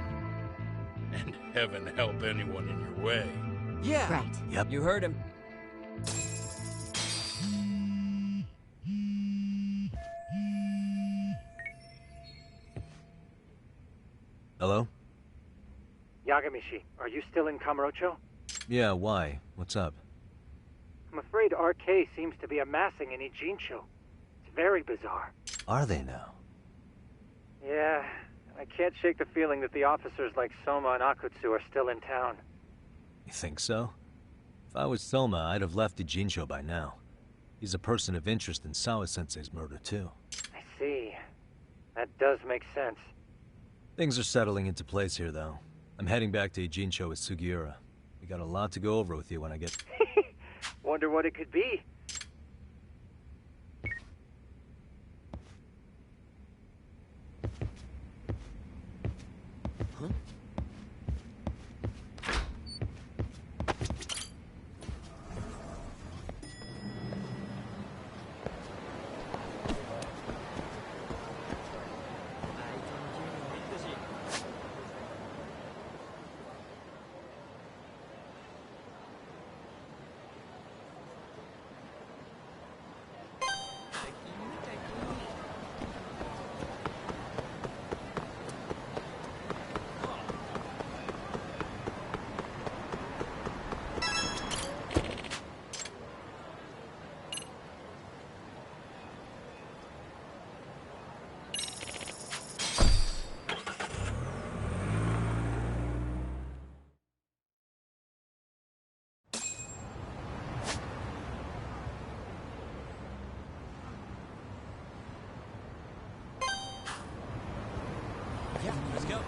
And heaven help anyone in your way. Yeah! Right. Yep. You heard him. Hello? Yagamishi, are you still in Kamurocho? Yeah, why? What's up? I'm afraid RK seems to be amassing in Ijincho. It's very bizarre. Are they now? Yeah, I can't shake the feeling that the officers like Soma and Akutsu are still in town. You think so? If I was Soma, I'd have left Ijincho by now. He's a person of interest in Sawa-sensei's murder, too. I see. That does make sense. Things are settling into place here, though. I'm heading back to Ijincho with Sugiura. We got a lot to go over with you when I get... Wonder what it could be. Huh? Yeah, let's go.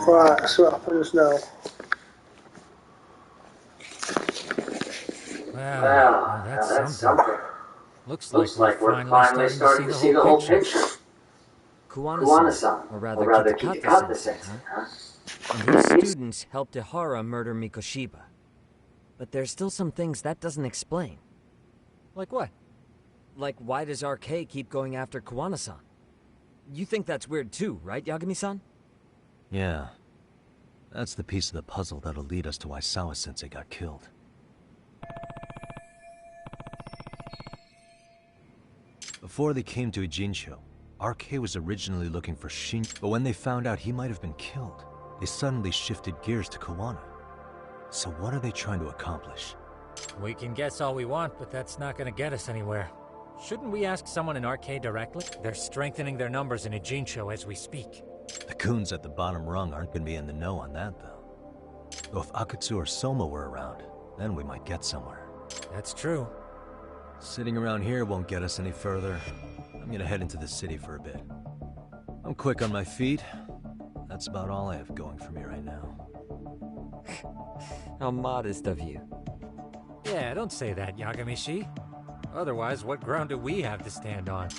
Right, let's see what happens now. Well, that's something. Looks like we're finally starting to see the whole picture. Kuwana-san, or rather Kitakata-sensei, huh? And his students helped Ihara murder Mikoshiba. But there's still some things that doesn't explain. Like what? Like, why does RK keep going after Kuwana-san? You think that's weird too, right, Yagami-san? Yeah. That's the piece of the puzzle that'll lead us to why Sawa-sensei got killed. Before they came to Ijincho, RK was originally looking for Shin, but when they found out he might have been killed, they suddenly shifted gears to Kuwana. So what are they trying to accomplish? We can guess all we want, but that's not gonna get us anywhere. Shouldn't we ask someone in RK directly? They're strengthening their numbers in Ijincho as we speak. The goons at the bottom rung aren't gonna be in the know on that, though. Though if Akutsu or Soma were around, then we might get somewhere. That's true. Sitting around here won't get us any further. I'm gonna head into the city for a bit. I'm quick on my feet. That's about all I have going for me right now. How modest of you. Yeah, don't say that, Yagami-shi. Otherwise, what ground do we have to stand on?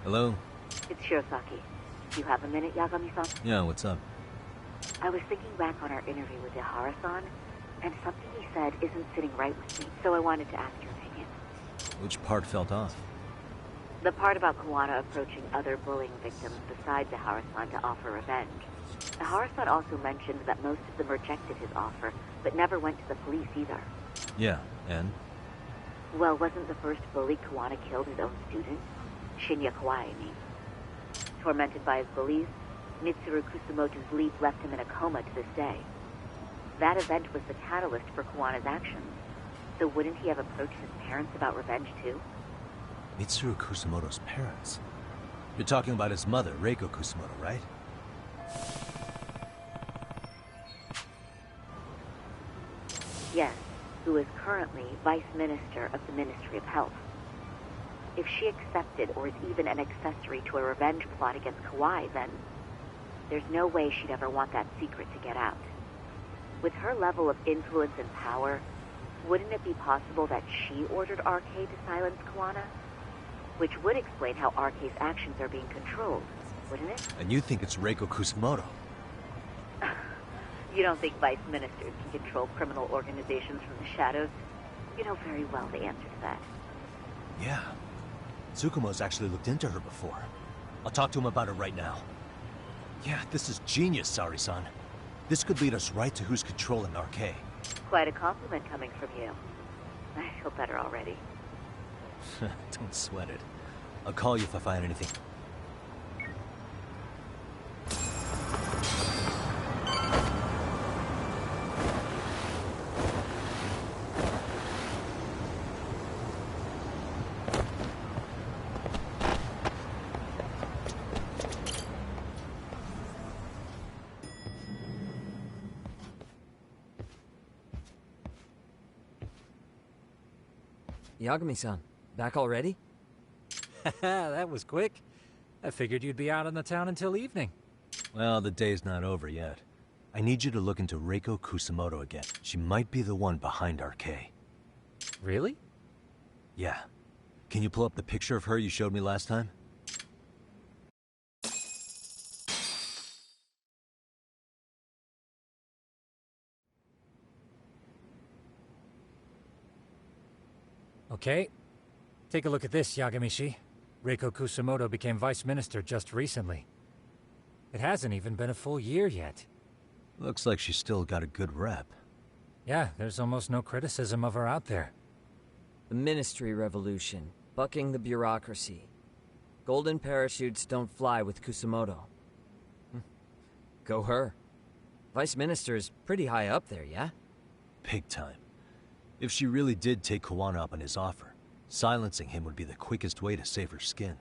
Hello? It's Shirosaki. Do you have a minute, Yagami-san? Yeah, what's up? I was thinking back on our interview with Ihara-san, and something he said isn't sitting right with me, so I wanted to ask your opinion. Which part felt off? The part about Kawana approaching other bullying victims besides Ihara-san to offer revenge. Ihara-san also mentioned that most of them rejected his offer, but never went to the police either. Yeah, and? Well, wasn't the first bully Kawana killed his own student? Shinya Kawai, I mean. Tormented by his bullies, Mitsuru Kusamoto's leap left him in a coma to this day. That event was the catalyst for Kawana's actions, so wouldn't he have approached his parents about revenge too? Mitsuru Kusamoto's parents? You're talking about his mother, Reiko Kusamoto, right? Yes, who is currently Vice Minister of the Ministry of Health. If she accepted or is even an accessory to a revenge plot against Kawai, then there's no way she'd ever want that secret to get out. With her level of influence and power, wouldn't it be possible that she ordered RK to silence Kawana? Which would explain how RK's actions are being controlled, wouldn't it? And you think it's Reiko Kusamoto? You don't think vice ministers can control criminal organizations from the shadows? You know very well the answer to that. Yeah. Tsukumo's actually looked into her before. I'll talk to him about it right now. Yeah, this is genius, Sari-san. This could lead us right to who's controlling RK. Quite a compliment coming from you. I feel better already. Don't sweat it. I'll call you if I find anything. Yagami-san, back already? That was quick. I figured you'd be out in the town until evening. Well, the day's not over yet. I need you to look into Reiko Kusamoto again. She might be the one behind RK. Really? Yeah. Can you pull up the picture of her you showed me last time? Okay. Take a look at this, Yagamishi. Reiko Kusamoto became vice minister just recently. It hasn't even been a full year yet. Looks like she's still got a good rep. Yeah, there's almost no criticism of her out there. The Ministry Revolution, bucking the bureaucracy. Golden parachutes don't fly with Kusamoto. Go her. Vice Minister is pretty high up there, yeah? Big time. If she really did take Kawana up on his offer, silencing him would be the quickest way to save her skin.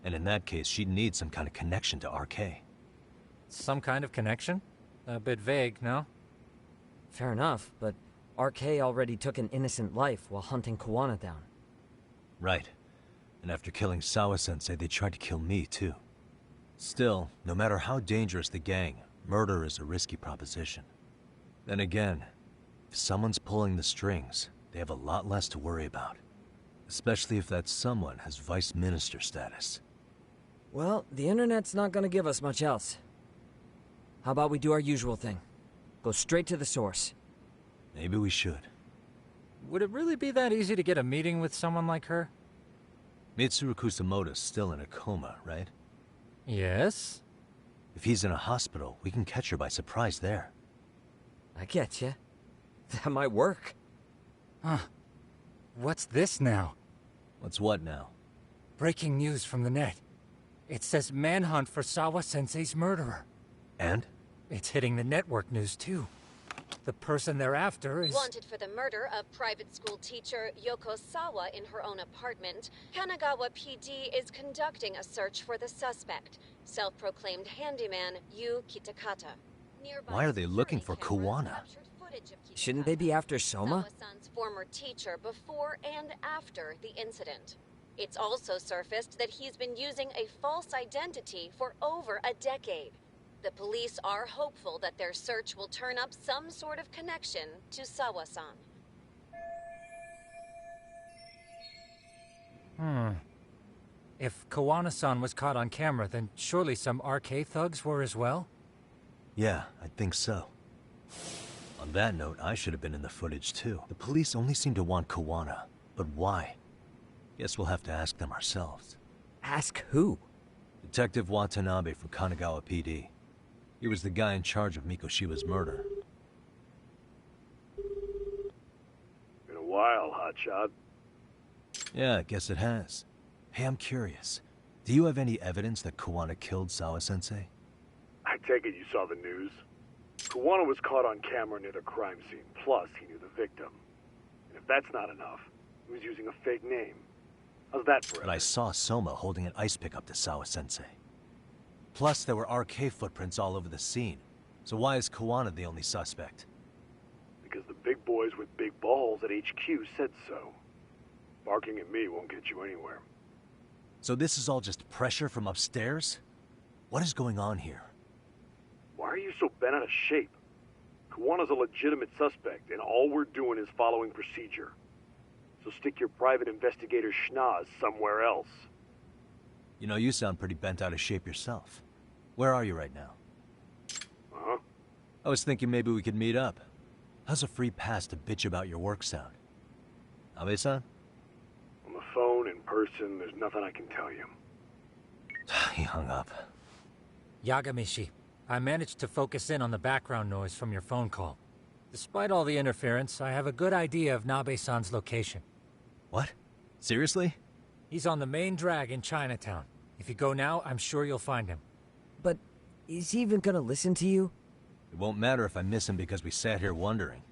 And in that case, she'd need some kind of connection to RK. Some kind of connection? A bit vague, no? Fair enough, but RK already took an innocent life while hunting Kawana down. Right. And after killing Sawa-sensei, they tried to kill me, too. Still, no matter how dangerous the gang, murder is a risky proposition. Then again, if someone's pulling the strings, they have a lot less to worry about. Especially if that someone has vice minister status. Well, the internet's not gonna give us much else. How about we do our usual thing? Go straight to the source. Maybe we should. Would it really be that easy to get a meeting with someone like her? Mitsuru Kusamoto's still in a coma, right? Yes? If he's in a hospital, we can catch her by surprise there. I get you. That might work. Huh. What's this now? What's what now? Breaking news from the net. It says manhunt for Sawa-sensei's murderer. And? It's hitting the network news, too. The person they're after is... Wanted for the murder of private school teacher Yoko Sawa in her own apartment, Kanagawa PD is conducting a search for the suspect, self-proclaimed handyman Yu Kitakata. Why are they looking for Kawana? Shouldn't they be after Soma? Sawa-san's former teacher before and after the incident. It's also surfaced that he's been using a false identity for over a decade. The police are hopeful that their search will turn up some sort of connection to Sawa-san. If Kawana-san was caught on camera, then surely some RK thugs were as well? Yeah, I think so. On that note, I should have been in the footage too. The police only seem to want Kawana, but why? Guess we'll have to ask them ourselves. Ask who? Detective Watanabe from Kanagawa PD. He was the guy in charge of Mikoshiba's murder. Been a while, hotshot. Yeah, I guess it has. Hey, I'm curious. Do you have any evidence that Kawana killed Sawa-sensei? I take it you saw the news. Kawana was caught on camera near the crime scene, plus he knew the victim. And if that's not enough, he was using a fake name. How's that for But I saw Soma holding an ice pick up to Sawa-sensei. Plus, there were RK footprints all over the scene. So why is Kawana the only suspect? Because the big boys with big balls at HQ said so. Barking at me won't get you anywhere. So this is all just pressure from upstairs? What is going on here? Why are you so bent out of shape? Kawana's a legitimate suspect, and all we're doing is following procedure. So stick your private investigator schnoz somewhere else. You know, you sound pretty bent out of shape yourself. Where are you right now? Huh? I was thinking maybe we could meet up. How's a free pass to bitch about your work sound? Abe-san? On the phone, in person, there's nothing I can tell you. He hung up. Yagamishi, I managed to focus in on the background noise from your phone call. Despite all the interference, I have a good idea of Nabe-san's location. What? Seriously? He's on the main drag in Chinatown. If you go now, I'm sure you'll find him. But is he even gonna listen to you? It won't matter if I miss him because we sat here wondering.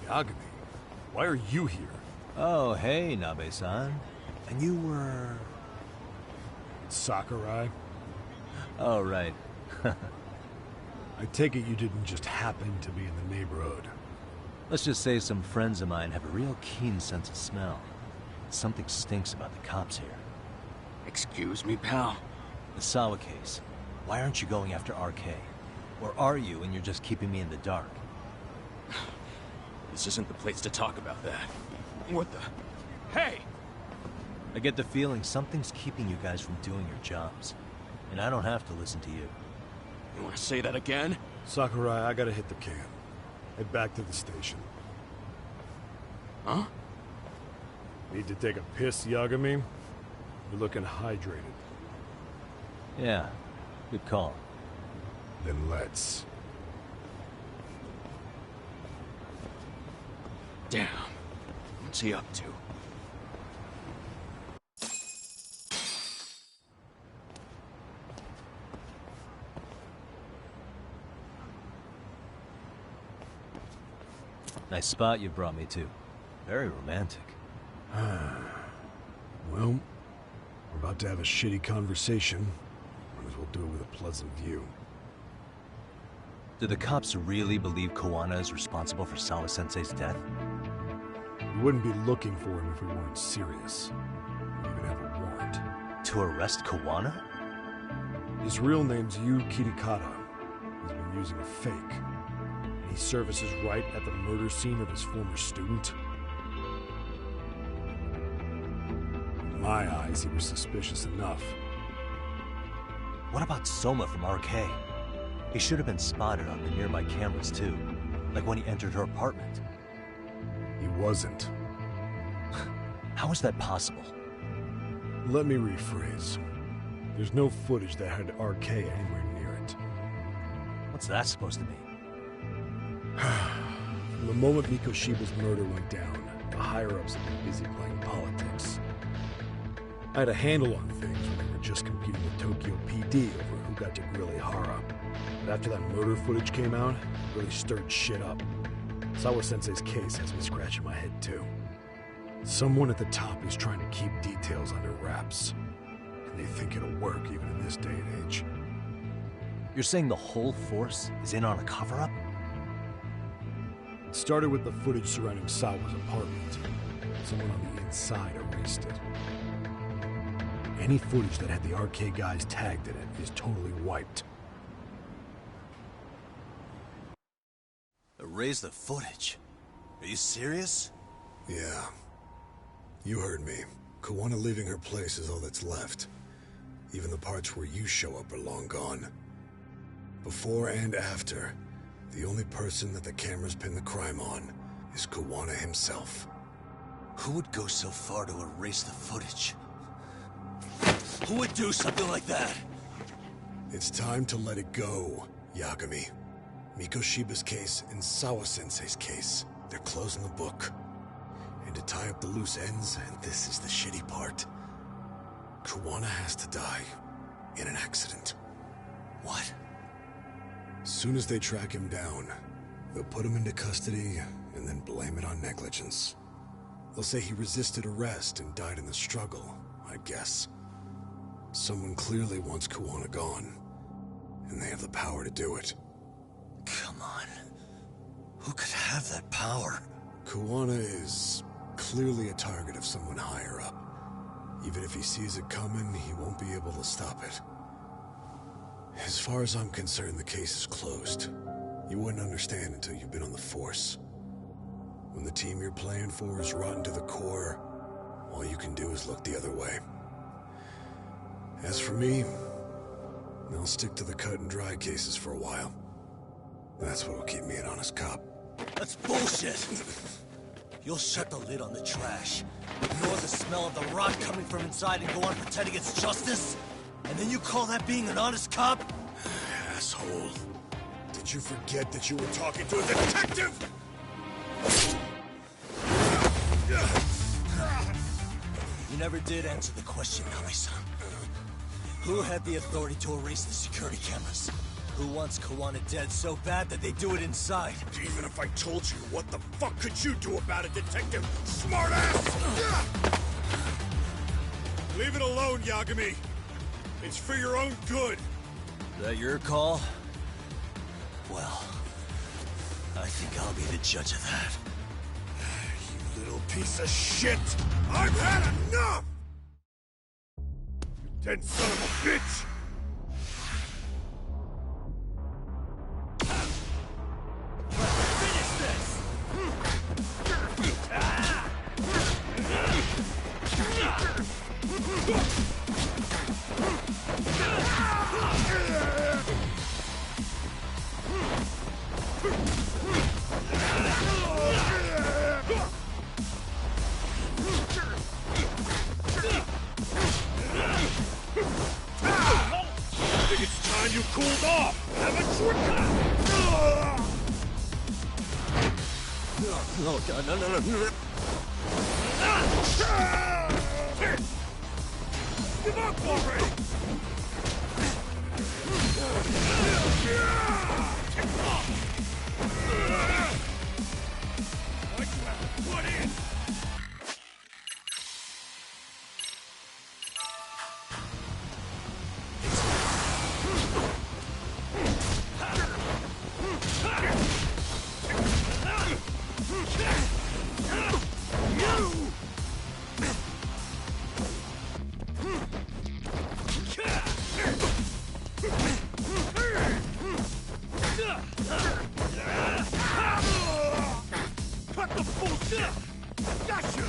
Yagami, why are you here? Oh, hey, Nabe-san. And you were... Sakurai? Oh, right. I take it you didn't just happen to be in the neighborhood. Let's just say some friends of mine have a real keen sense of smell. Something stinks about the cops here. Excuse me, pal? The Sawa case. Why aren't you going after RK? Or are you and you're just keeping me in the dark? This isn't the place to talk about that. What the... Hey! I get the feeling something's keeping you guys from doing your jobs. And I don't have to listen to you. You want to say that again? Sakurai, I gotta hit the can. Head back to the station. Huh? Need to take a piss, Yagami? You're looking hydrated. Yeah, good call. Then let's. Damn. What's he up to? Nice spot you brought me to. Very romantic. Well, we're about to have a shitty conversation. Might as well do it with a pleasant view. Do the cops really believe Koana is responsible for Sawa-sensei's death? We wouldn't be looking for him if we weren't serious. We even have a warrant. To arrest Koana? His real name's Yu Kitakata. He's been using a fake. And he services right at the murder scene of his former student. In my eyes, he was suspicious enough. What about Soma from RK? He should have been spotted on the nearby cameras too. Like when he entered her apartment. He wasn't. How is that possible? Let me rephrase. There's no footage that had RK anywhere near it. What's that supposed to mean? From the moment Mikoshiba's murder went down, the higher-ups have been busy playing politics. I had a handle on things when they were just competing with Tokyo PD over who got to grill Ihara. But after that murder footage came out, it really stirred shit up. Sawa-sensei's case has me scratching my head too. Someone at the top is trying to keep details under wraps. And they think it'll work even in this day and age. You're saying the whole force is in on a cover-up? It started with the footage surrounding Sawa's apartment. Someone on the inside erased it. Any footage that had the RK guys tagged in it is totally wiped. Erase the footage? Are you serious? Yeah. You heard me. Koana leaving her place is all that's left. Even the parts where you show up are long gone. Before and after, the only person that the cameras pin the crime on is Koana himself. Who would go so far to erase the footage? Who would do something like that? It's time to let it go, Yagami. Mikoshiba's case and Sawa-sensei's case, they're closing the book. And to tie up the loose ends, and this is the shitty part, Koana has to die in an accident. What? As soon as they track him down, they'll put him into custody and then blame it on negligence. They'll say he resisted arrest and died in the struggle, I guess. Someone clearly wants Koana gone, and they have the power to do it. Come on. Who could have that power? Koana is clearly a target of someone higher up. Even if he sees it coming, he won't be able to stop it. As far as I'm concerned, the case is closed. You wouldn't understand until you've been on the force. When the team you're playing for is rotten to the core, all you can do is look the other way. As for me, I'll stick to the cut and dry cases for a while. That's what'll keep me an honest cop. That's bullshit! You'll shut the lid on the trash, ignore the smell of the rot coming from inside and go on pretending it's justice? And then you call that being an honest cop? Asshole. Did you forget that you were talking to a detective? You never did answer the question, Kami-san. Who had the authority to erase the security cameras? Who wants Koana dead so bad that they do it inside? Even if I told you, what the fuck could you do about it, detective? Smartass! Leave it alone, Yagami. It's for your own good. Is that your call? Well, I think I'll be the judge of that. You little piece of shit! I've had enough! You dead son of a bitch! You cooled off, haven't you? Oh god, no. Give up already! What you have to put in? Cut the bullshit! Gotcha!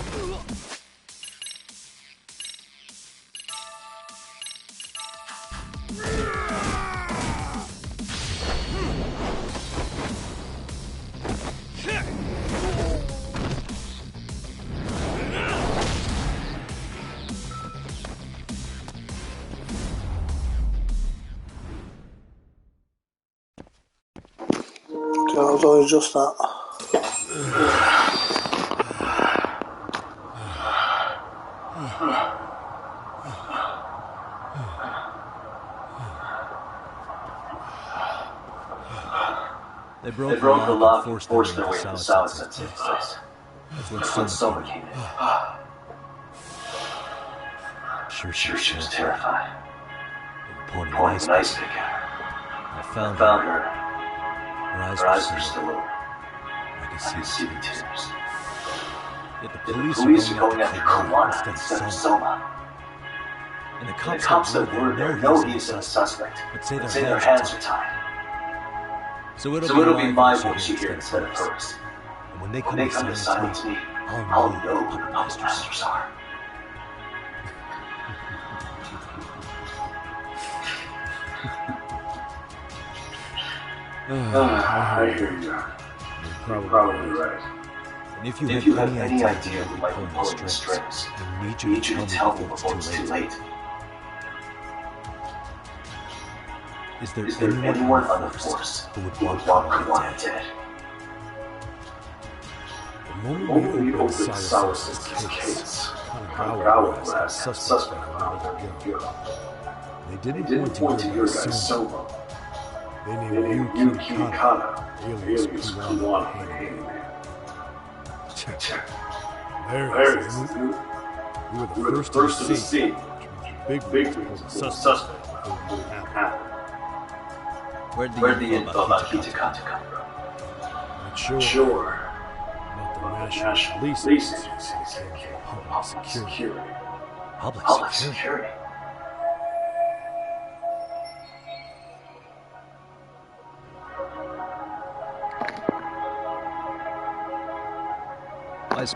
Okay, I was only just that. They broke the lock and forced their way into Sawa-sensei's place. That's when Soma came in. Sure she was terrified. Pointing an ice pick at her. I found her. Her eyes were still open. I could see the tears. Yet the police are going after Kawana instead of Soma. And the cops that were there know he's a suspect, but say their hands are tied. So it'll be my voice you hear instead of hers. And when they come to silence me, I'll know who the puppet masters are. I hear you. You're probably right. And if you have any idea who might be pulling the strings, I need you to tell me before it's too late. Is there anyone on the force who would want Kawana dead? The moment we opened Sawa-sensei's case, Kanagawa asked the suspect about their hero. They didn't point to your guy Soma. They named you Kirikana, alias Kawana the Hangman. There it is. You were the first to the scene. Big reason for the suspect before it happened. Where'd the info about Kitakata come from? Not sure. About the National Police Agency came from Public Security. Public Security?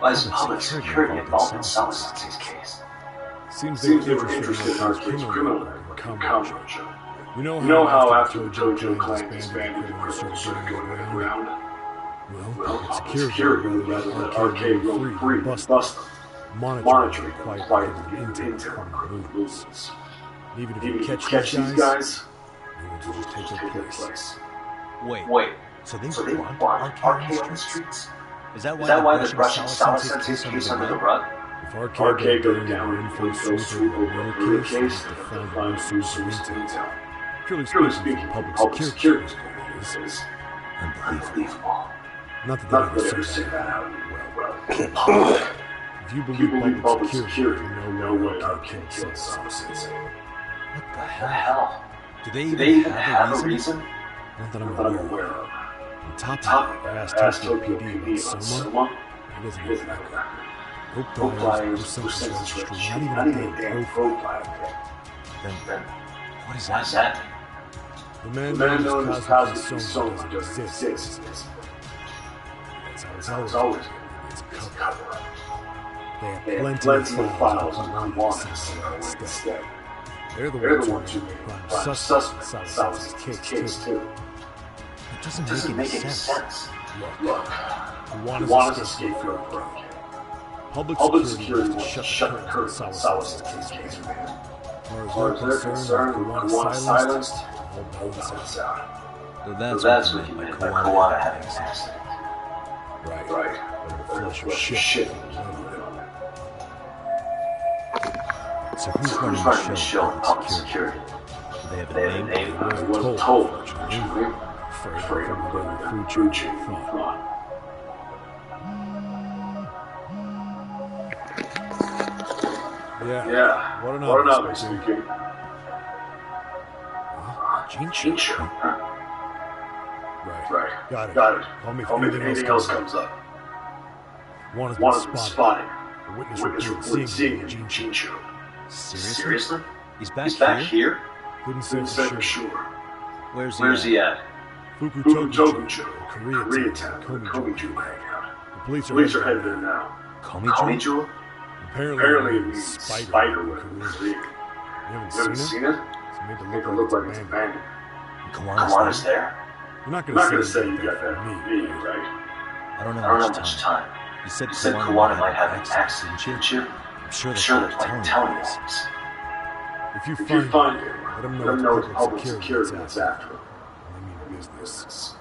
Why is Public Security involved in Sawa-sensei's case? Seems they were interested in our kids' criminal network in Kamboja. You know how after the Tojo clan disbanded, the criminals started going underground? Well, Public Security would rather let Arcade roam free and bust them. Monitoring quietly intel on movements. Even if you catch these guys, no one's will just take their place. Wait, so they want Arcade on the streets? Is that why they're brushing Sawa-sensei's case under the rug? If Arcade goes down and info sweep over the case, they have to find source of intel. Purely speaking, public security is unbelievable. Not that they ever say that out. Well. If you believe public security, no way Arcade killed Sawa-sensei. What the hell? Do they even have a reason? Not that I'm aware of. On top of it, I asked Tokyo PD about Soma. He doesn't have a record. No flyers, no census registry, not even a damn profile. Then, what does that mean? The man known as Cosmic Soma doesn't exist. That's how it's always been. It's a cover-up. They have plenty of files on Kawana instead. They're the ones who made prime suspect Sawa-sensei's case, too. It doesn't make any sense. Look. Kawana's escape from Arcade. Public security wants to shut the curtain on Sawa-sensei's case, man. As far as they're concerned, Kawana's silenced, all balance out. So that's what you meant by Kawana having an accident. Right. flush your shit. So who's running the show of public security? Do they have a name? I wasn't told, unfortunately. Afraid I'm going to food chain. Yeah. What an obvious speaking. Jinchu. Right. Got it. Call me if anything else comes up. One has been spotted. A witness reported seeing him in Jinchu. Seriously? He's back here? Couldn't say for sure. Where's he at? Fukutokucho, Koreatown, Komiju hangout. The police are headed there now. Komiju? Apparently it means spider web in Korea. You haven't seen it? It's made to look like it's abandoned. Kawana's there? You're not gonna say you got that from me, right? I don't know much time. You said Kawana might have an accident, didn't you? I'm sure they're telling us. If you find him, let him know it's public security that's after him. I mean business.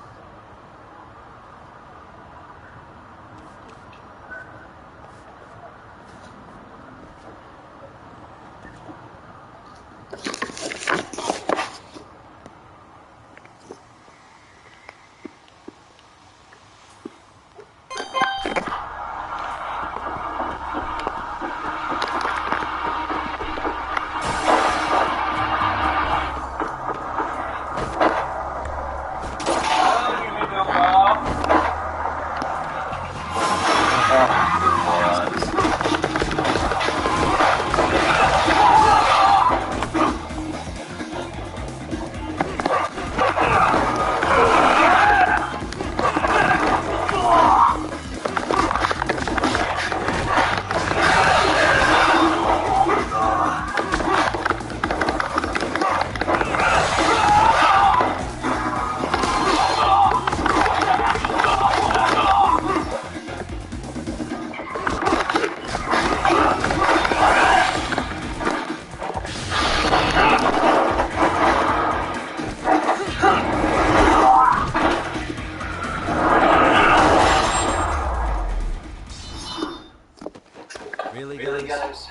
Really, guys?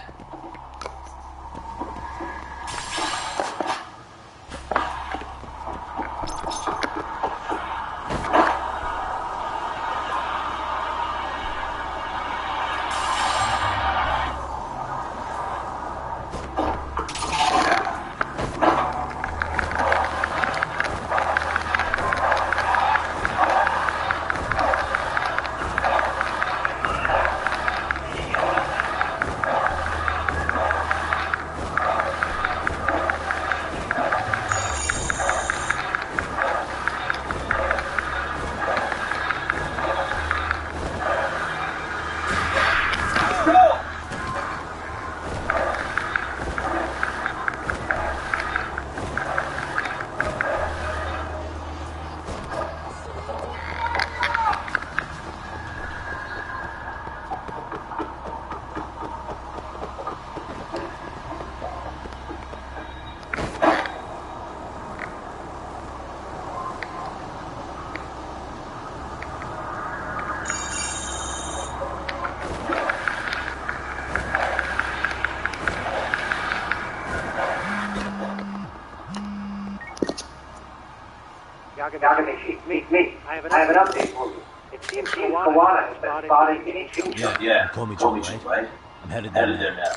Me. I have an update for you. It seems Kawana has been spotted in Jinchu. Yeah. Call me Joe, right? I'm headed there now.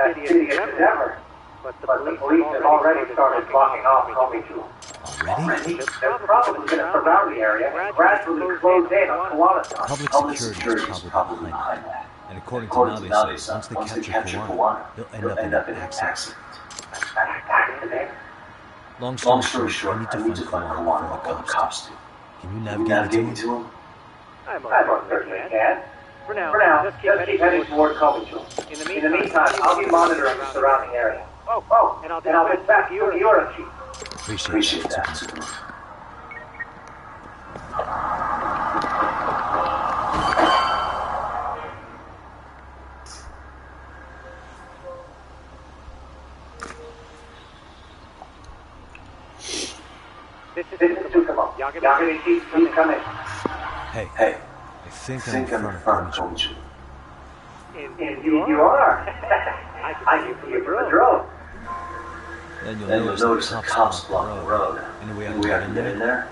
As city as ever. But the police have already started blocking off Komiju. Already? They're probably going to surround the area and gradually close in on Kawana's side. Public security is probably behind that. And according to Nabe, once they capture Kawana, they'll end up in an accident. Long story short, I need to find Kawana before the cops do. Can you navigate to him? I most certainly can. For now, just keep heading toward Komiju. In the meantime, I'll be monitoring the surrounding area. Oh, and I'll get back to your chief. Appreciate that, Superman. This is Tucamo. Yagami Chief, please come in. Hey, I think I'm in front of Komichi. Indeed you are. I can see it from the drone. Then you'll notice the cops block the road. Any way I can get in there?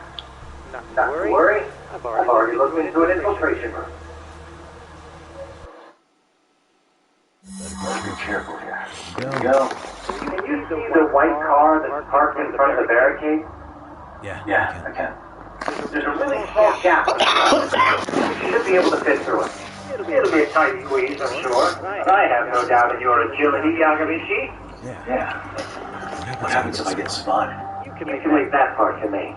Not to worry. I've already looked into an infiltration room. Better be careful here. Go. Can you see the white car that's parked in front of the barricade? Yeah, I can. There's a really small gap on the front. You should be able to fit through it. It'll be a tight squeeze, I'm sure. But I have no doubt in your agility, Yagamishi. Yeah. What happens if I get spotted? You can leave that part to me.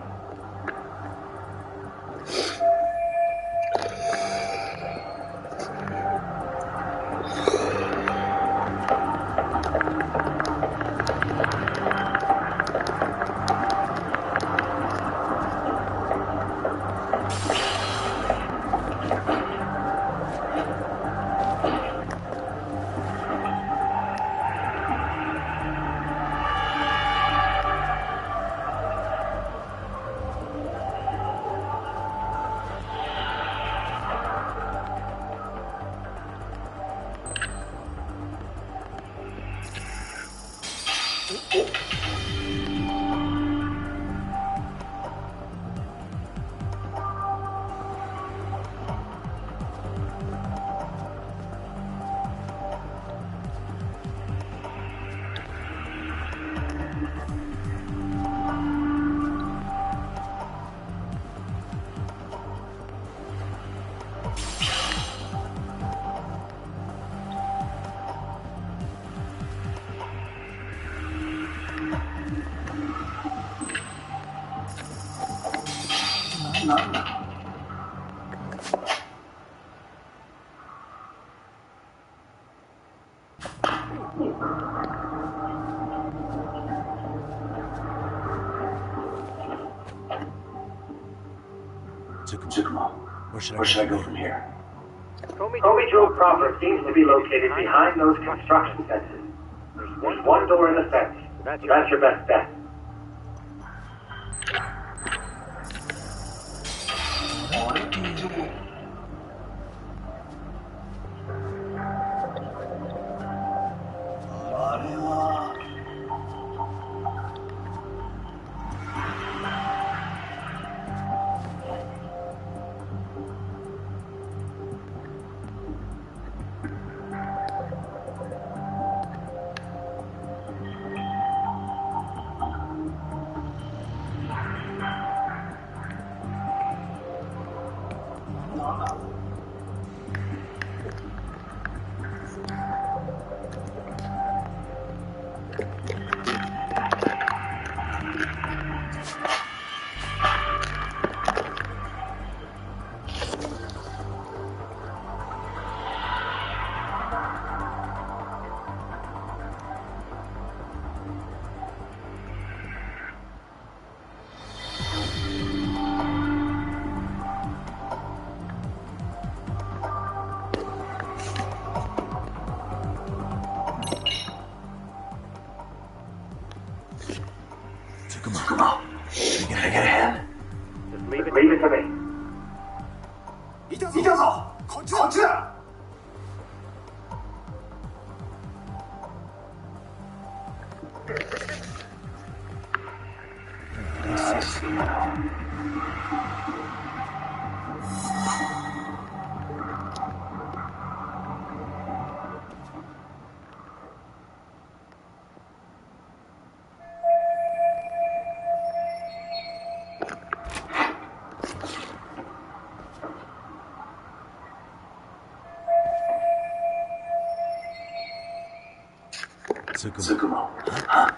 Tsukumo, where should I go from here? Komijo proper seems to be located behind those construction fences. There's one door in the fence. That's your best bet. Come on. You gonna get ahead? Just leave it to me. いたぞこっちだ Tsukumo. Huh?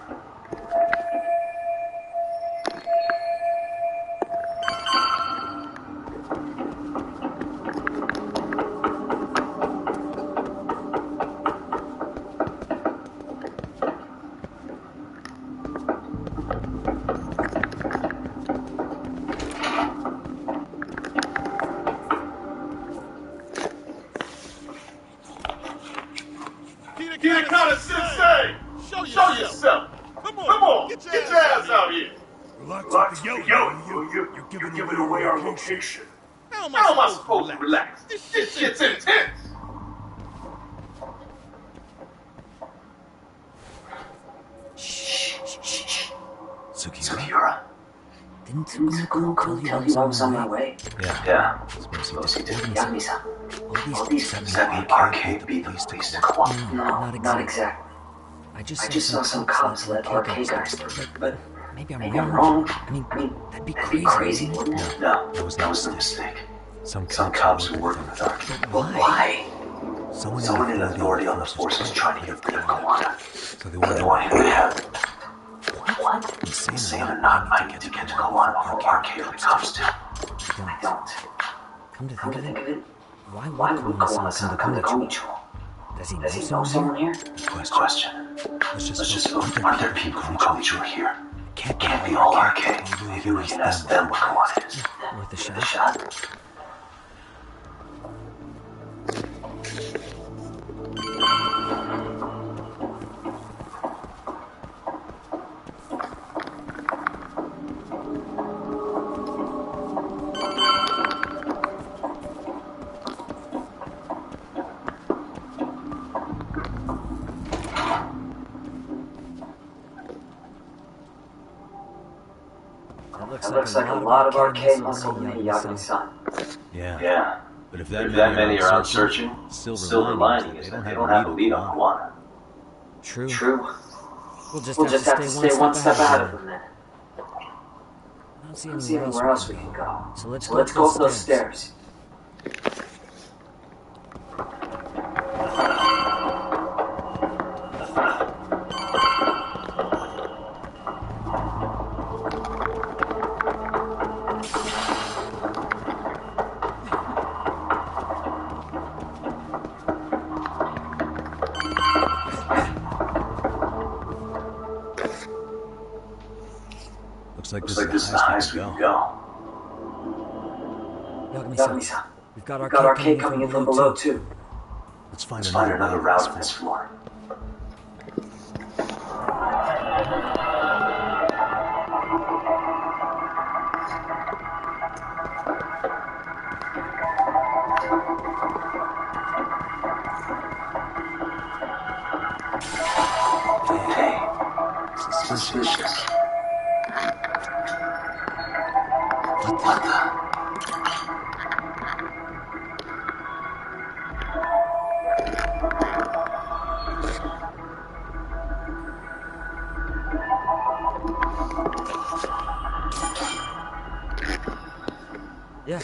Sensei! Show yourself! Come on! Get your ass out here! Relax with the yelling, you're giving away our location. How am I supposed to relax? This shit's intense! Sugiura. Didn't Tsukumoku tell you I was on my way? Yeah. Suppose he did. Yagami-san. All these said the arcade beat the police to Kawana. No, not exactly. I just saw some cops let arcade guys through, but maybe I'm I'm wrong. I mean, that'd be Crazy, wouldn't it? No, that was a mistake. Some cops who work with arcade. But why? Someone in authority on the force is trying to get rid of Kawana. So they want him to have it. What? Insane or not, I need to get to Kawana before arcade comes to. I don't. Come to think of it, why would Kawana-san come to Komicho? Does he know someone here? Question. Let's just vote. Aren't there people from Komicho here? Can't be all arcade. Maybe we can ask them what Kawana is. Worth a shot? Looks like a lot of arcade muscle to me, Yagami-san. Yeah. But if that many are out searching, silver lining is that they don't have a lead on Kawana. True. We'll just have to stay one step ahead of them then. I don't see anywhere else we can go. So let's go up those stairs. Looks like this is the highest we can go. Yagami-san, we've got arcade coming in from below too. Let's find another route on this floor. Hey, suspicious. What the?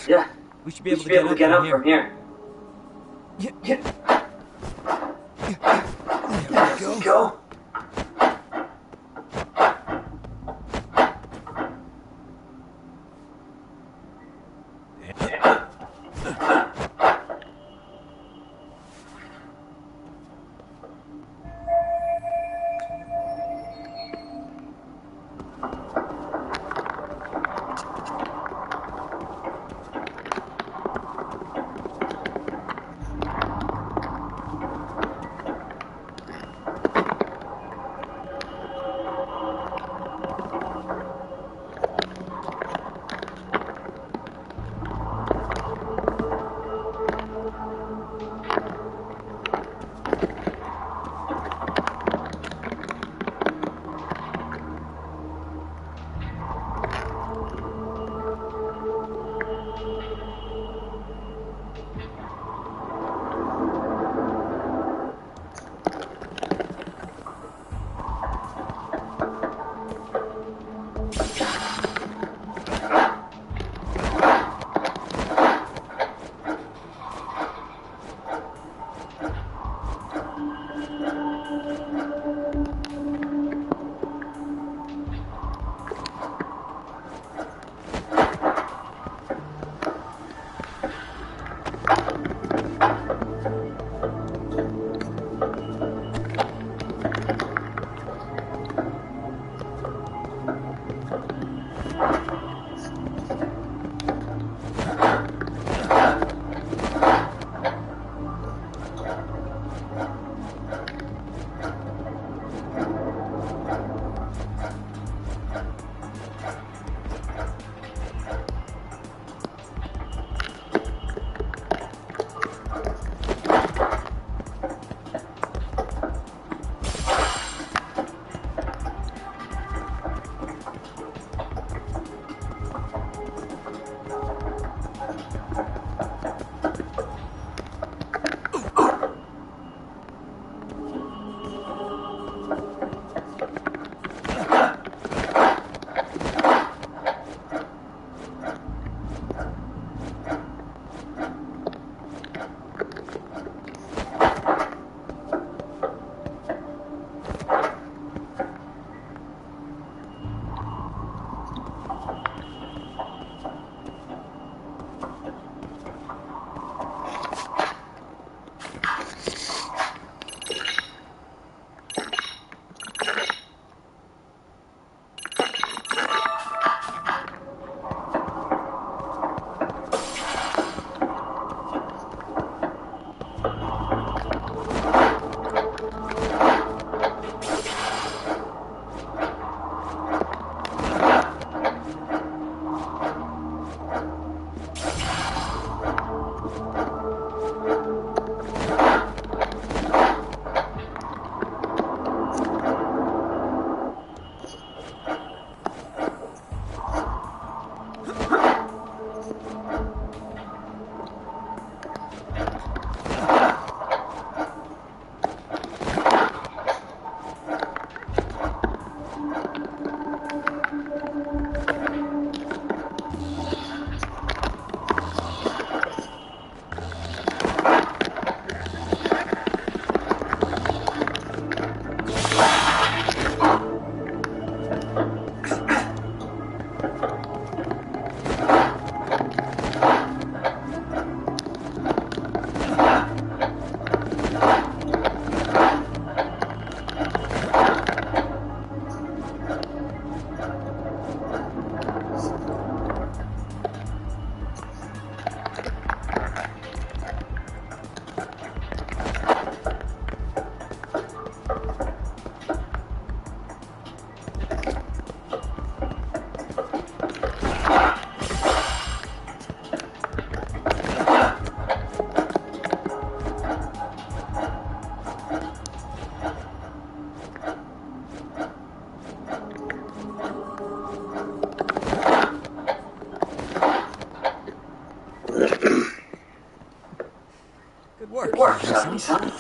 Yeah. We should be able to get up from here. Yeah. There we go.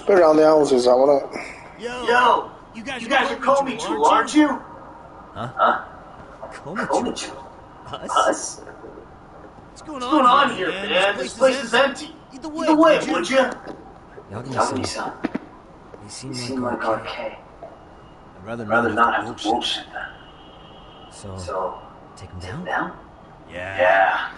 It's been around the houses, I want to... Yo! You guys are Komichu, aren't you? Huh? Komichu? Us? What's going on here, man? This place is empty. Either way, would you? Yagami-san. They seem like RK. I'd rather not have to bullshit them. So, take them down? Yeah.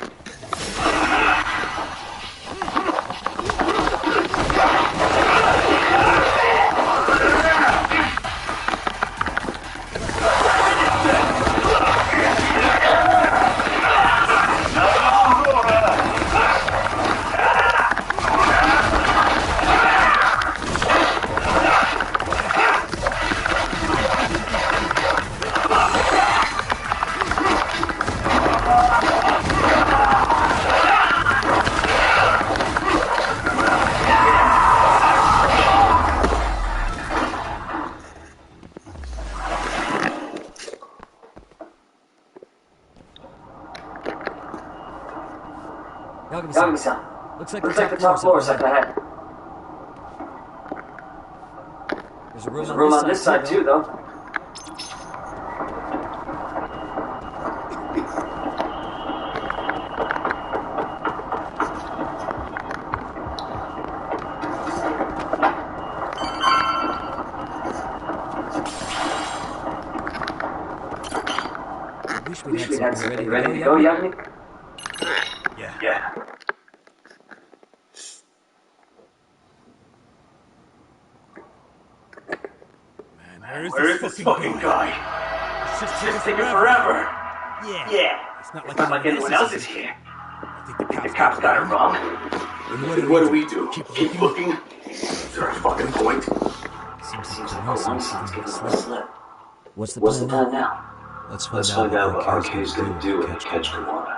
Yagami-san. Looks like the top floor is up ahead. There's a room on this side too, though. Wish we had something ready to go, Yagami? Yeah. Man, where is this fucking guy? It's just taking forever. Yeah. It's not like anyone else is here. I think the cops got it wrong. Then what do we do? Keep looking? Is there a fucking point? Seems like the one sounds giving us a slip. What's the plan now? Let's find out what RK's gonna do when they catch Kawana.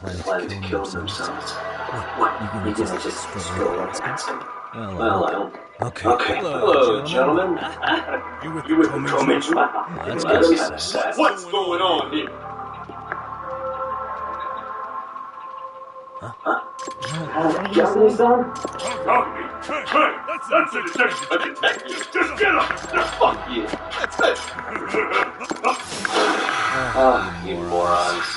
They're planning to kill themselves. What? You gonna just stroll up past them? Well, I don't... Okay. Hello, gentlemen. You with Komichu? That's kind of sad. What's going on here? Yagami-san? Hey, that's a detective. Just get up. Fuck you. You morons.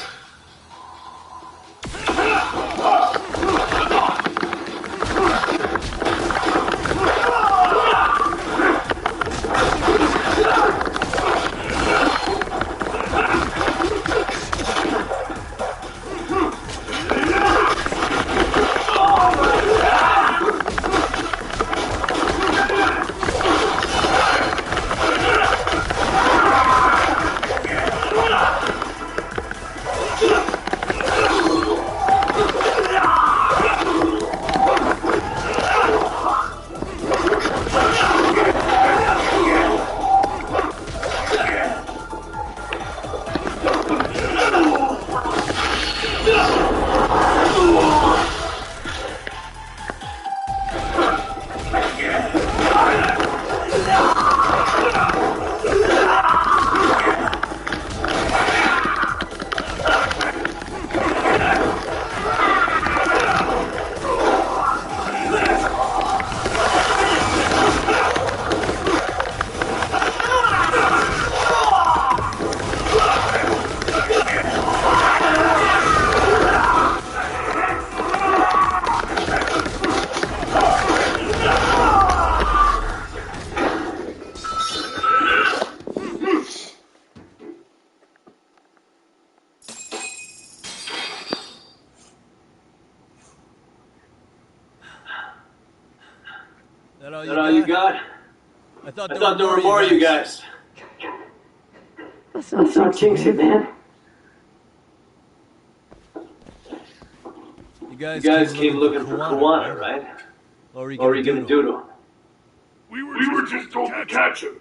Is that all you got? I thought there were more of you guys. That's not jinx it, man. You guys came looking for Kawana, right? What were you gonna do to him? We were just told to catch him.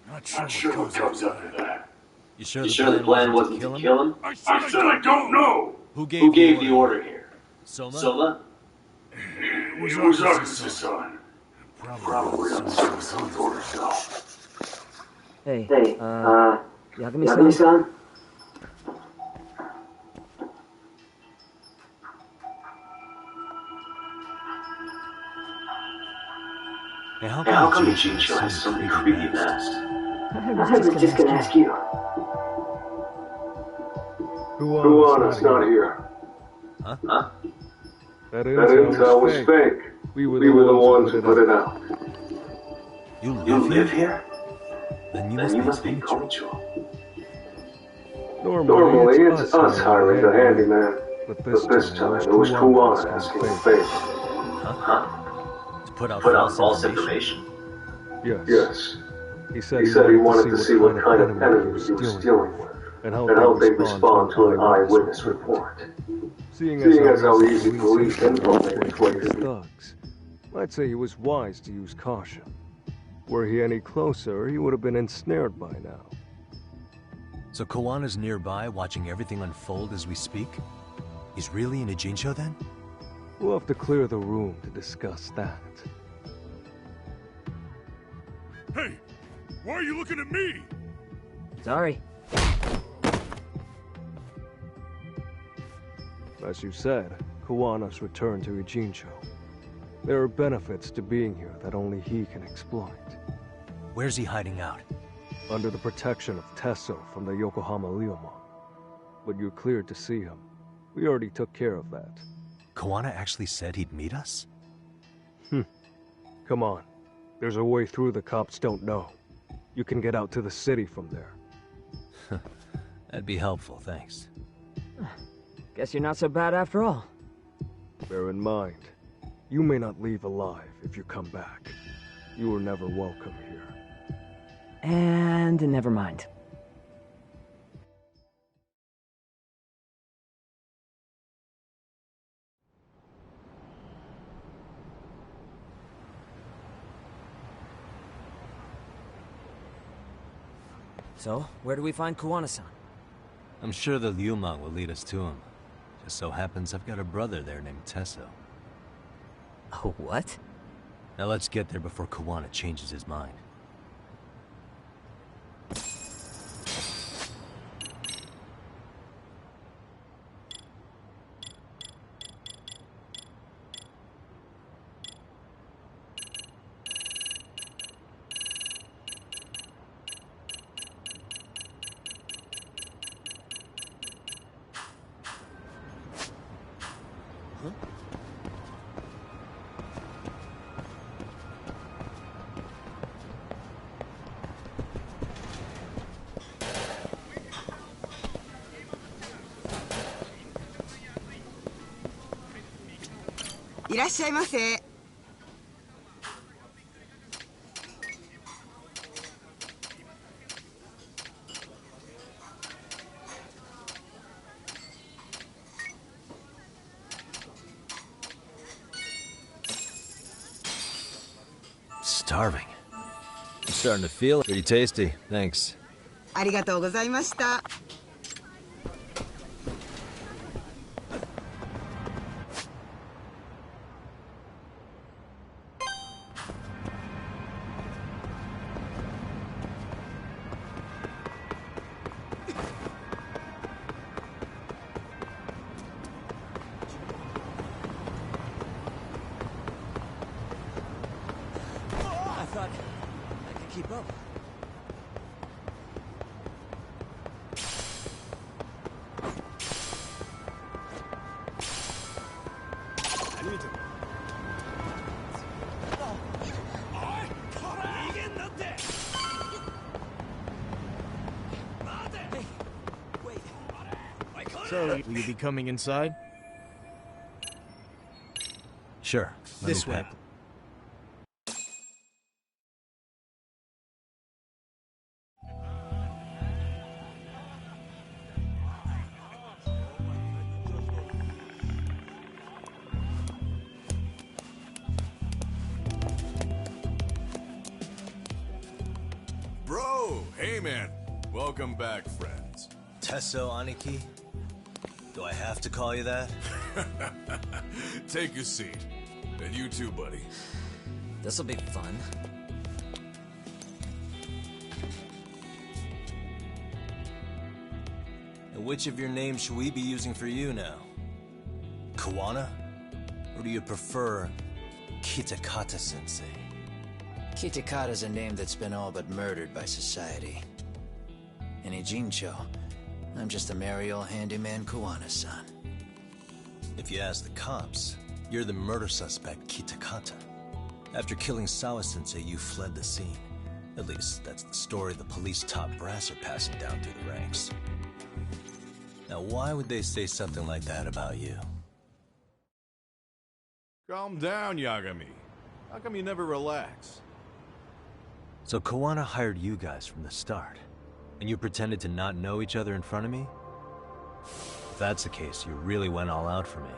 Not sure what comes after that. You sure the plan wasn't to kill him? I said I don't know. Who gave the order here? Soma? It was Aka's son. Probably on some orders though. Hey, Yagami-san? how come Ichincho has so many creepy masks? I was just gonna ask you. Kuwana's not here. Huh? That intel was fake. We were the ones who put it out. You live here? Then you must be Koichiro. Normally it's us hiring the handyman. But this time it was Kuwana asking for favors. Huh? To put out false information? Yes. He said he wanted to see what kind of enemy he was dealing with, and how they respond to an eyewitness report. Seeing as how easy police info inflicted thugs, I'd say he was wise to use caution. Were he any closer, he would have been ensnared by now. So Kuwana's nearby, watching everything unfold as we speak? He's really in Ijincho then? We'll have to clear the room to discuss that. Hey! Why are you looking at me? Sorry. As you said, Kuwana's returned to Ijincho. There are benefits to being here that only he can exploit. Where's he hiding out? Under the protection of Tesso from the Yokohama Ryomon. But you're cleared to see him. We already took care of that. Kuwana actually said he'd meet us? Come on. There's a way through the cops don't know. You can get out to the city from there. That'd be helpful, thanks. Guess you're not so bad after all. Bear in mind, you may not leave alive if you come back. You were never welcome here. And never mind. So, where do we find Kuwana-san? I'm sure the Ryomon will lead us to him. Just so happens I've got a brother there named Tesso. Oh, what? Now let's get there before Kuwana changes his mind. Starving. I'm starting to feel it. Pretty tasty. Thanks. ありがとうございました。So, will you be coming inside? Sure. This way. Bro, hey man. Welcome back, friends. Tesso Aniki? Do I have to call you that? Take a seat. And you too, buddy. This'll be fun. And which of your names should we be using for you now? Kuwana? Or do you prefer Kitakata-sensei? Kitakata's a name that's been all but murdered by society. In Ijincho, I'm just a merry old handyman Kuwana-san. If you ask the cops, you're the murder suspect Kitakata. After killing Sawa-sensei, you fled the scene. At least, that's the story the police top brass are passing down through the ranks. Now, why would they say something like that about you? Calm down, Yagami. How come you never relax? So Kuwana hired you guys from the start, and you pretended to not know each other in front of me? If that's the case, you really went all out for me.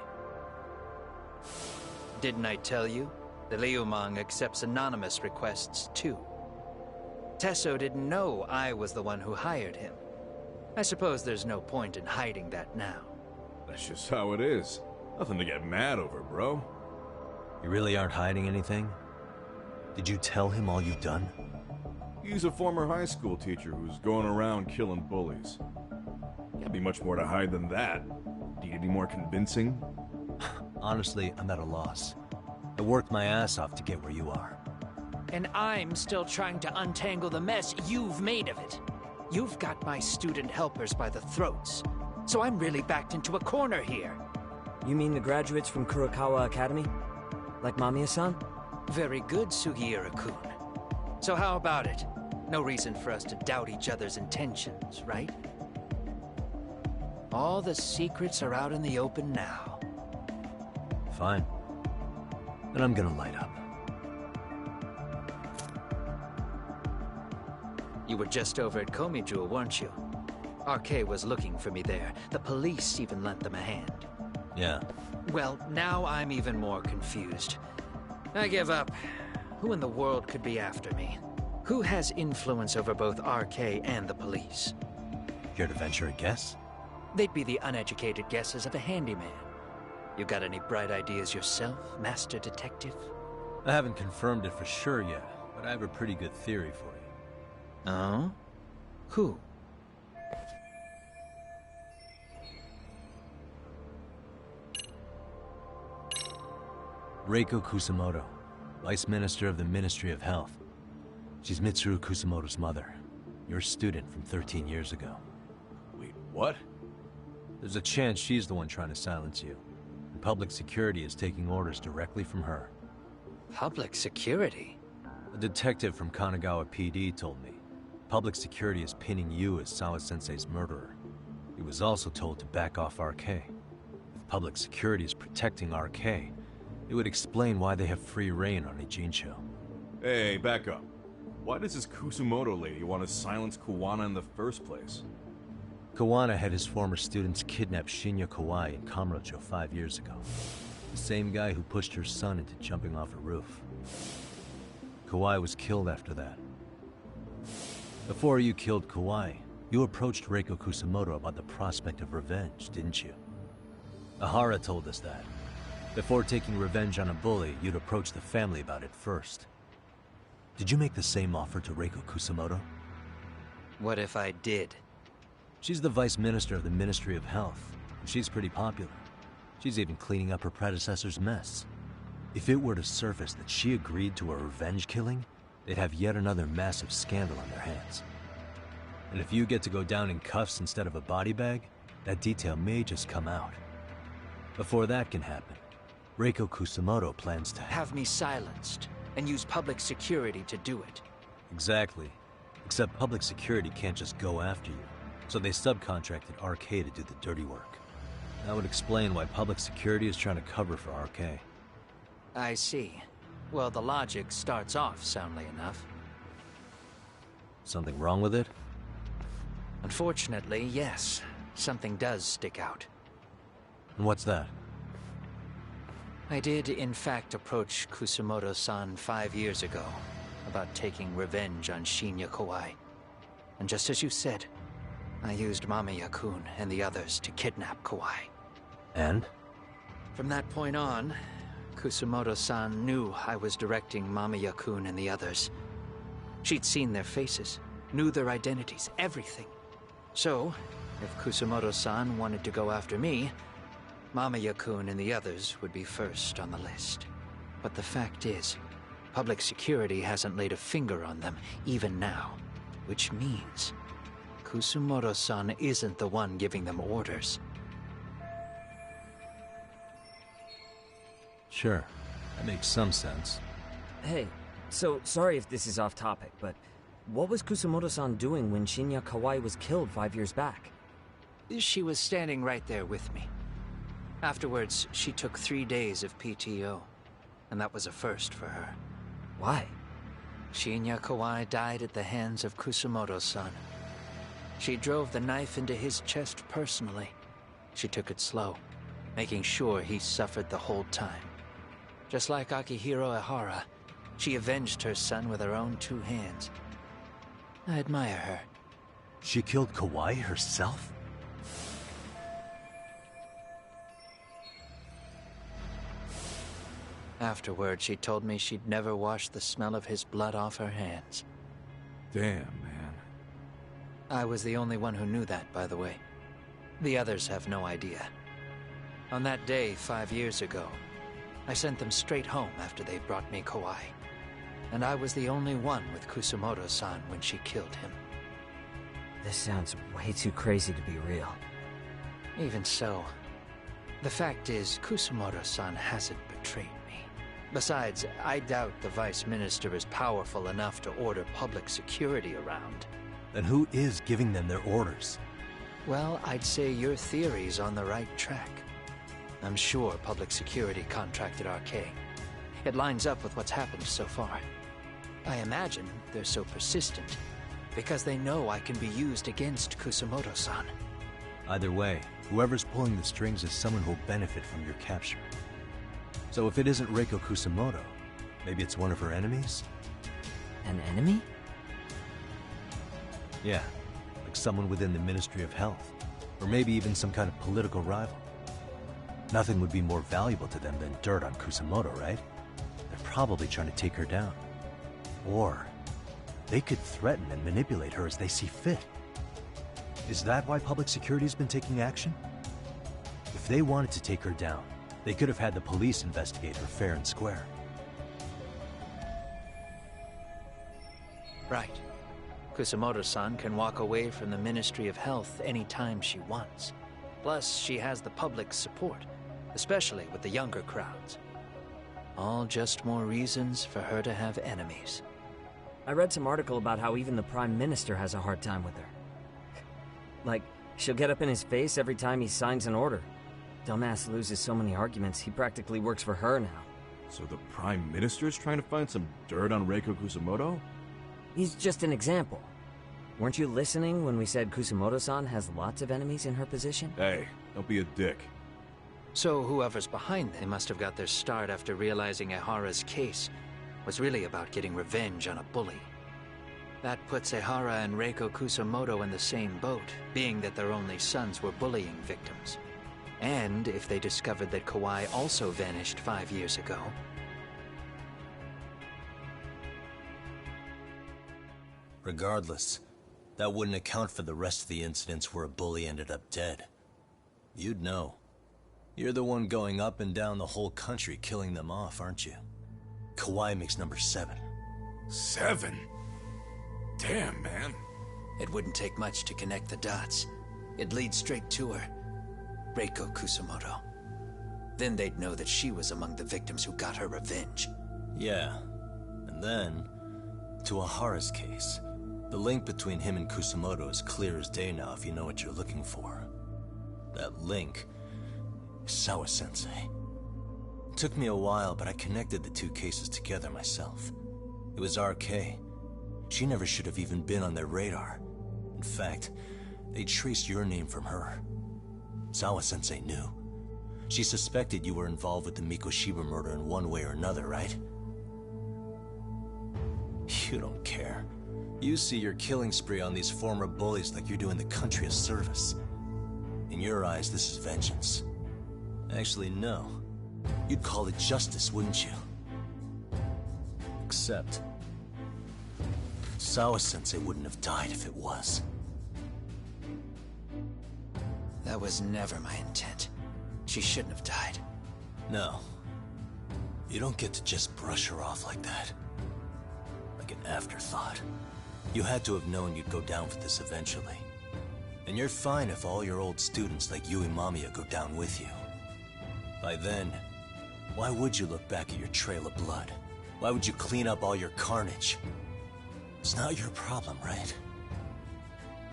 Didn't I tell you? The Liumang accepts anonymous requests, too. Tesso didn't know I was the one who hired him. I suppose there's no point in hiding that now. That's just how it is. Nothing to get mad over, bro. You really aren't hiding anything? Did you tell him all you've done? He's a former high school teacher who's going around killing bullies. Can't be much more to hide than that. Do you need any more convincing? Honestly, I'm at a loss. I worked my ass off to get where you are. And I'm still trying to untangle the mess you've made of it. You've got my student helpers by the throats, so I'm really backed into a corner here. You mean the graduates from Kurokawa Academy? Like Mamiya-san? Very good, Sugiura-kun. So how about it? No reason for us to doubt each other's intentions, right? All the secrets are out in the open now. Fine. Then I'm gonna light up. You were just over at Komijul, weren't you? RK was looking for me there. The police even lent them a hand. Yeah. Well, now I'm even more confused. I give up. Who in the world could be after me? Who has influence over both RK and the police? Care to venture a guess? They'd be the uneducated guesses of a handyman. You got any bright ideas yourself, Master Detective? I haven't confirmed it for sure yet, but I have a pretty good theory for you. Oh? Who? Reiko Kusamoto, Vice Minister of the Ministry of Health. She's Mitsuru Kusamoto's mother, your student from 13 years ago. Wait, what? There's a chance she's the one trying to silence you. And public security is taking orders directly from her. Public security? A detective from Kanagawa PD told me. Public security is pinning you as Sawa-sensei's murderer. He was also told to back off RK. If public security is protecting RK, it would explain why they have free reign on Ijincho. Hey, back up. Why does this Kusumoto lady want to silence Kuwana in the first place? Kuwana had his former students kidnap Shinya Kawai in Kamurocho 5 years ago. The same guy who pushed her son into jumping off a roof. Kawai was killed after that. Before you killed Kawai, you approached Reiko Kusamoto about the prospect of revenge, didn't you? Ahara told us that. Before taking revenge on a bully, you'd approach the family about it first. Did you make the same offer to Reiko Kusamoto? What if I did? She's the Vice Minister of the Ministry of Health, and she's pretty popular. She's even cleaning up her predecessor's mess. If it were to surface that she agreed to a revenge killing, they'd have yet another massive scandal on their hands. And if you get to go down in cuffs instead of a body bag, that detail may just come out. Before that can happen, Reiko Kusamoto plans to have me silenced and use public security to do it. Exactly. Except public security can't just go after you, so they subcontracted RK to do the dirty work. That would explain why public security is trying to cover for RK. I see. Well, the logic starts off soundly enough. Something wrong with it? Unfortunately, yes. Something does stick out. And what's that? I did, in fact, approach Kusamoto-san 5 years ago about taking revenge on Shinya Kawai. And just as you said, I used Mamiya-kun and the others to kidnap Kawai. And? From that point on, Kusamoto-san knew I was directing Mamiya-kun and the others. She'd seen their faces, knew their identities, everything. So, if Kusamoto-san wanted to go after me, Mamiya-kun and the others would be first on the list. But the fact is, Public security hasn't laid a finger on them, even now. Which means Kusumoto-san isn't the one giving them orders. Sure, that makes some sense. Hey, so sorry if this is off topic, but what was Kusumoto-san doing when Shinya Kawai was killed 5 years back? She was standing right there with me. Afterwards, she took 3 days of PTO, and that was a first for her. Why? Shinya Kawai died at the hands of Kusumoto-san. She drove the knife into his chest personally. She took it slow, making sure he suffered the whole time. Just like Akihiro Ehara, she avenged her son with her own 2 hands. I admire her. She killed Kawai herself? Afterward, she told me she'd never wash the smell of his blood off her hands. Damn, man. I was the only one who knew that, by the way. The others have no idea. On that day 5 years ago, I sent them straight home after they brought me Kawai. And I was the only one with Kusumoto-san when she killed him. This sounds way too crazy to be real. Even so, the fact is, Kusumoto-san hasn't betrayed me. Besides, I doubt the Vice Minister is powerful enough to order public security around. Then who is giving them their orders? Well, I'd say your theory's on the right track. I'm sure public security contracted RK. It lines up with what's happened so far. I imagine they're so persistent because they know I can be used against Kusumoto-san. Either way, whoever's pulling the strings is someone who'll benefit from your capture. So if it isn't Reiko Kusumoto, maybe it's one of her enemies? An enemy? Yeah, like someone within the Ministry of Health, or maybe even some kind of political rival. Nothing would be more valuable to them than dirt on Kusumoto, right? They're probably trying to take her down. Or they could threaten and manipulate her as they see fit. Is that why public security's been taking action? If they wanted to take her down, they could have had the police investigate her fair and square. Right. Kusumoto-san can walk away from the Ministry of Health anytime she wants. Plus, she has the public's support, especially with the younger crowds. All just more reasons for her to have enemies. I read some article about how even the Prime Minister has a hard time with her. Like, she'll get up in his face every time he signs an order. Dumbass loses so many arguments, he practically works for her now. So the Prime Minister's trying to find some dirt on Reiko Kusumoto? He's just an example. Weren't you listening when we said Kusumoto-san has lots of enemies in her position? Hey, don't be a dick. So whoever's behind them must have got their start after realizing Ehara's case was really about getting revenge on a bully. That puts Ehara and Reiko Kusumoto in the same boat, being that their only sons were bullying victims. And if they discovered that Kawai also vanished 5 years ago. Regardless, that wouldn't account for the rest of the incidents where a bully ended up dead. You'd know. You're the one going up and down the whole country killing them off, aren't you? Kawai makes number 7. 7? Damn, man. It wouldn't take much to connect the dots. It'd lead straight to her. Reiko Kusumoto. Then they'd know that she was among the victims who got her revenge. Yeah. And then, to Ehara's case. The link between him and Kusumoto is clear as day now if you know what you're looking for. That link is Sawa-sensei. It took me a while, but I connected the 2 cases together myself. It was RK. She never should have even been on their radar. In fact, they traced your name from her. Sawa-sensei knew. She suspected you were involved with the Mikoshiba murder in one way or another, right? You don't care. You see your killing spree on these former bullies like you're doing the country a service. In your eyes, this is vengeance. Actually, no. You'd call it justice, wouldn't you? Except, Sawa-sensei wouldn't have died if it was. That was never my intent. She shouldn't have died. No. You don't get to just brush her off like that. Like an afterthought. You had to have known you'd go down for this eventually. And you're fine if all your old students like you and Mamiya go down with you. By then, why would you look back at your trail of blood? Why would you clean up all your carnage? It's not your problem, right?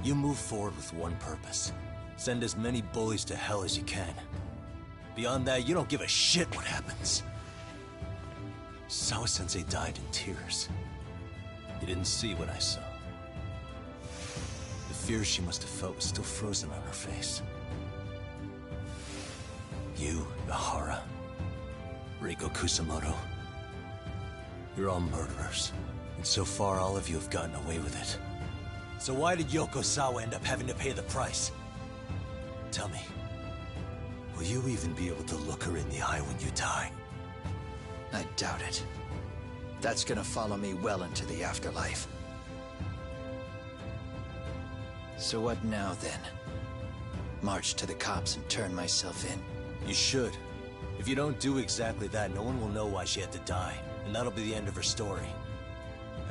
You move forward with one purpose. Send as many bullies to hell as you can. Beyond that, you don't give a shit what happens. Sawa-sensei died in tears. You didn't see what I saw. The fear she must have felt was still frozen on her face. You, Yahara, Reiko Kusamoto, you're all murderers. And so far, all of you have gotten away with it. So why did Yoko Sawa end up having to pay the price? Tell me, will you even be able to look her in the eye when you die? I doubt it. That's gonna follow me well into the afterlife. So what now, then? March to the cops and turn myself in? You should. If you don't do exactly that, no one will know why she had to die. And that'll be the end of her story.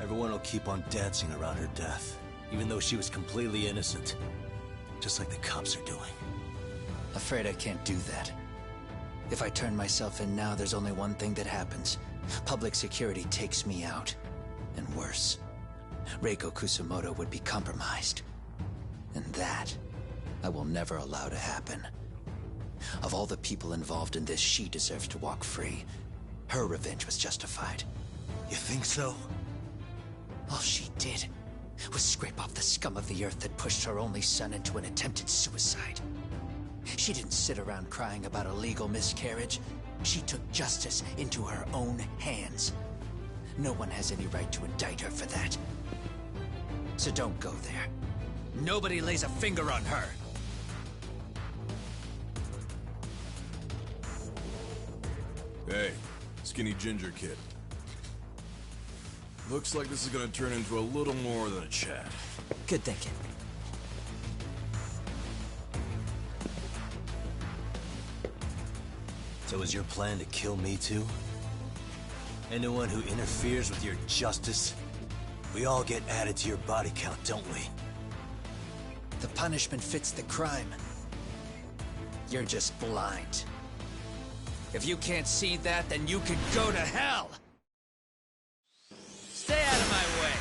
Everyone will keep on dancing around her death, even though she was completely innocent. Just like the cops are doing. Afraid I can't do that. If I turn myself in now, there's only one thing that happens. Public security takes me out. And worse, Reiko Kusamoto would be compromised. And that, I will never allow to happen. Of all the people involved in this, she deserves to walk free. Her revenge was justified. You think so? All she did was scrape off the scum of the earth that pushed her only son into an attempted suicide. She didn't sit around crying about a legal miscarriage. She took justice into her own hands. No one has any right to indict her for that. So don't go there. Nobody lays a finger on her. Hey, skinny ginger kid. Looks like this is gonna turn into a little more than a chat. Good thinking. So is your plan to kill me too? Anyone who interferes with your justice? We all get added to your body count, don't we? The punishment fits the crime. You're just blind. If you can't see that, then you can go to hell! Stay out of my way!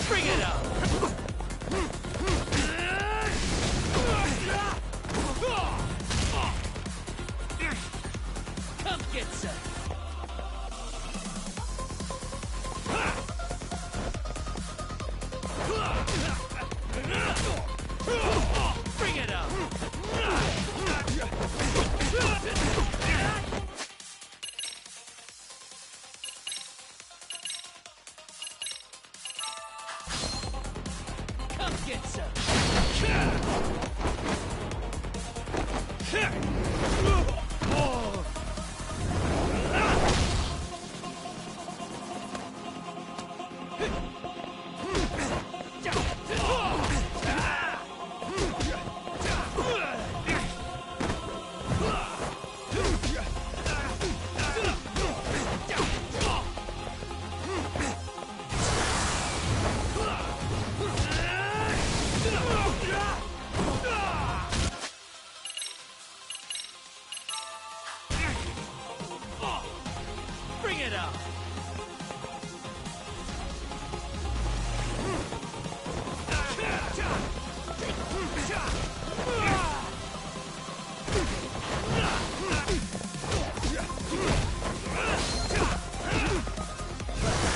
Bring it up! Come get some! Bring it up! Come get some! Bring it up!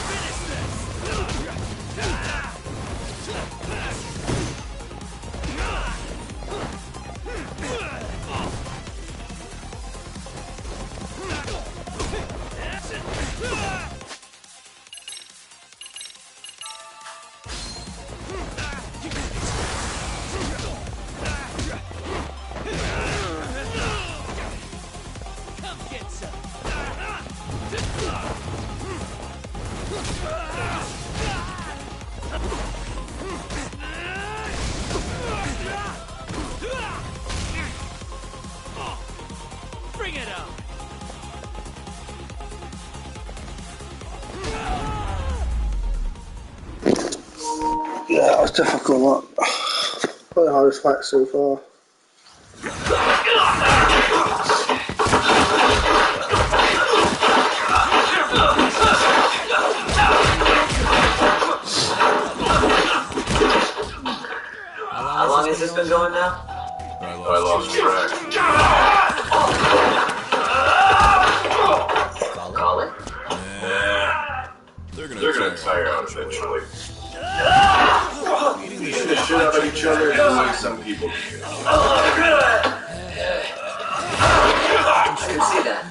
Finish this! That's difficult. Probably the hardest fight so far. How long has this been going now? I lost track. Call it? Yeah. They're gonna tire out eventually. Beating the shit out of each other is the way some people do. I can see that.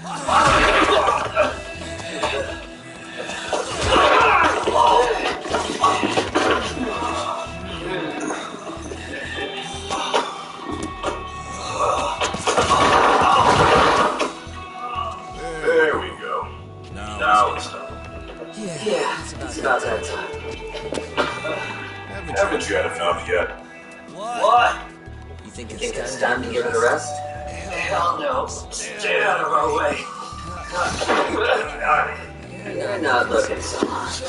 There we go. Now it's done. Yeah, it's about that time. Haven't you had enough yet? What? You think it's time to give it a rest? Hell no. Stay out of our way. You're not looking so much.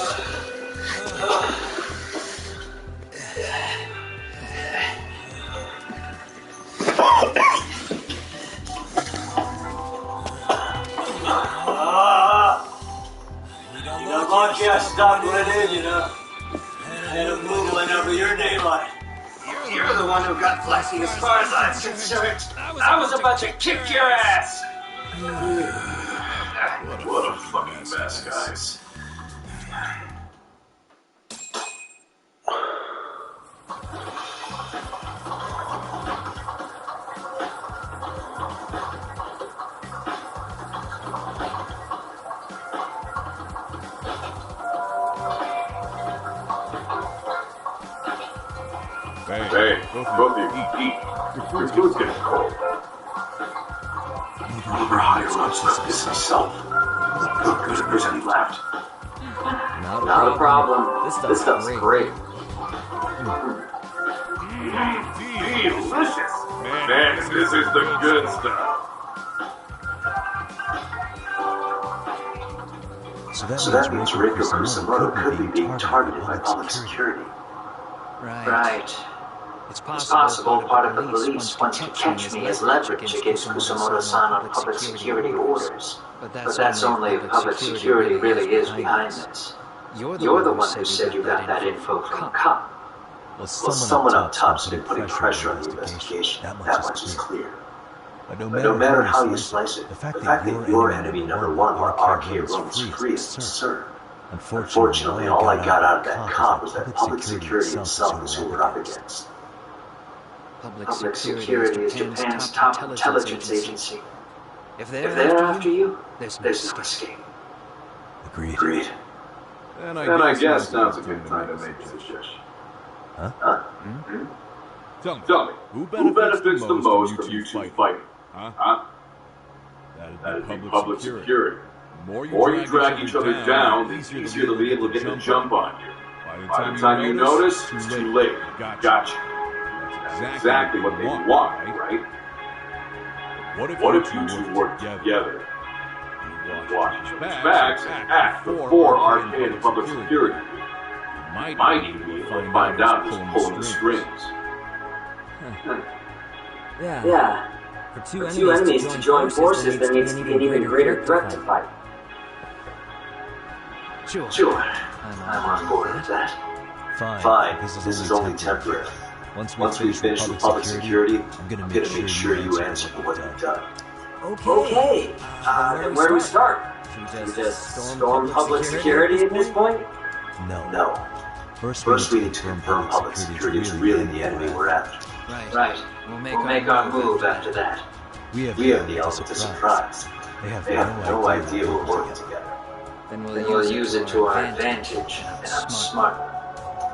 Not much yet, stuck right in, you know. Kind of googling over your name on it. You're the one who got lucky as far as I'm concerned. I was about to kick your ass. What a fucking mess, guys. Hey, both of you, eat. Your food's getting cold. Over higher ups like this himself. Look, there's any left. Not a problem. This stuff's great. Delicious. Man, this is the good stuff. So that means Reiko Kusamoto could be being targeted by public security. Right. It's possible part of the police wants to catch me as leverage against Kusamoto-san on public security orders. But that's only if public security really is behind this. You're the one who said you got that info from Cop. Well, someone up top's been putting pressure on the investigation. That much is clear. But no matter how you slice it, the fact that your enemy number one or RK roams free is absurd. Unfortunately, all I got out of that Cop was that public security itself is who we're up against. Public security is Japan's top intelligence agency. If they're after you, there's no escape. Agreed. And I guess now's a good time to make a suggestion. Huh? Tell me, who benefits the most from you two fighting? Huh? That'd be public security. The more you drag each other down, the easier they'll be able to get the jump on you. By the time you notice, it's too late. Gotcha. That's exactly what they want, right? What if you two work together? You watch each other's backs and act before arcade and public security. You might even be able to find out who's pulling the strings. Yeah. For two enemies to join forces, there needs to be an even greater threat to fight. Sure. I'm on board with that. Fine. This is only temporary. Once we finish with public security, I'm gonna make sure you answer for what you've done. Okay. Then where do we start? Should we just storm public security at this point? No. First we need to confirm public security is really the enemy we're after. Right. We'll make our move after that. We have the element of surprise. They have no idea we're working together. Then we'll use it to our advantage, and I'm smart.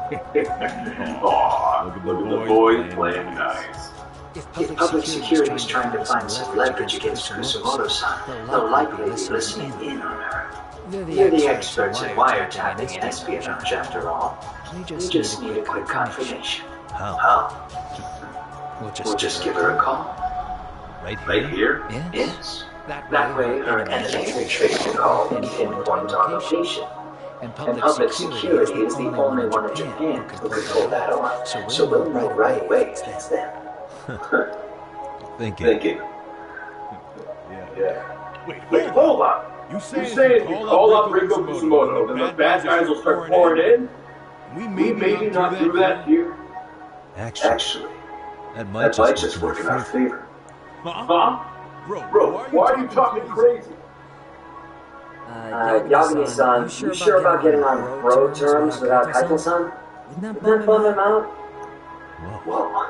Aw, look at the boy playing nice. If public security is trying to find some leverage against Kusamoto-san, they'll likely be listening in on her. They're the experts in wiretapping and espionage, after all. We just need a quick confirmation. How? We'll just give her a call. Right here? Yes. That way, her enemy can trace the call and pinpoint our location. And public security is the only one in Japan who could pull that off. So we'll know right away if it's them. Thinking. Yeah. Wait, hold on. You saying if you call up Rico Kusumoto, then the bad guys will start pouring in? We maybe not do that here? Actually, that might just work in our favor. Huh? Bro, why are you talking crazy? Yagami-san, you sure about getting on bro terms without Kaito-san? Wouldn't that bum him out? Whoa.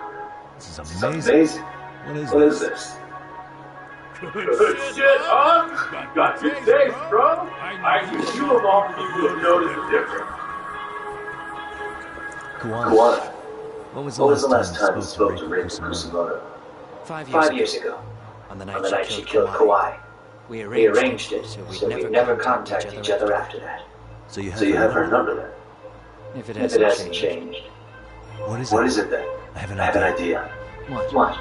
This is amazing. What is this? Good shit, huh? Got good taste, bro. I can chew them off and you'll notice the difference. Kuwana, when was the last time you spoke to Rico Kusumoto? 5 years ago. On the night she killed Kawhi. We arranged it so we'd never contact each other after that. So you have her number then? If it hasn't changed. What is it then? I have an idea. What?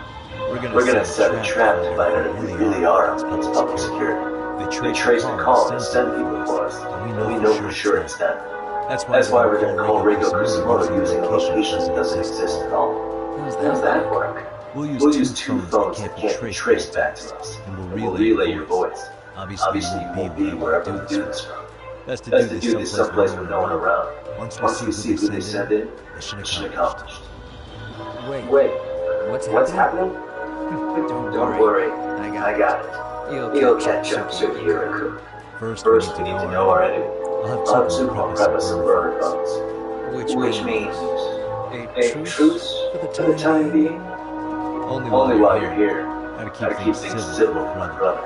We're gonna set a trap to find out if we really are on public security. They trace the call and send people for us, and we know for sure it's them. That's why we're gonna call Rico Kusumoto using a location that doesn't exist at all. How's that work? We'll use two phones that can't be traced back to us, and we'll relay your voice. Obviously, you won't be wherever we do this from. Best to do this someplace with no one around. Once we see who they send in, mission accomplished. Wait. What's happening? Don't worry, I got it. You'll catch up soon, Hiraku. First, we need to know our enemy. I'll have Tsukumo prep us some burner phones. Which means a truce for the time being. Only while you're here. Gotta keep things civil, brother.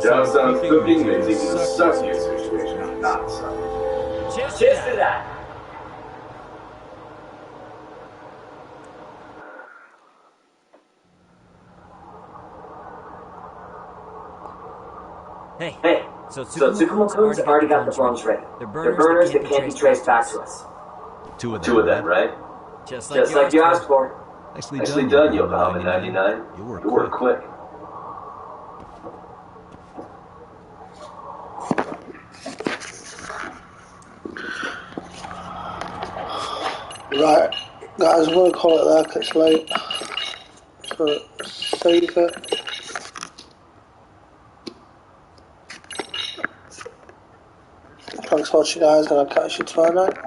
Jiao-san's cooking makes it a sucky situation, not sucky. Cheers to that! Hey, so Tsukumo-kun's already got the phones ready. They're burners that can't be traced back to us. Two of them, right? Just like you asked for. Nicely done, Yokohama 99. You work quick. Right, guys, I'm going to call it there because it's late. So, save it. Thanks for watching, guys, and I'll catch you tomorrow night.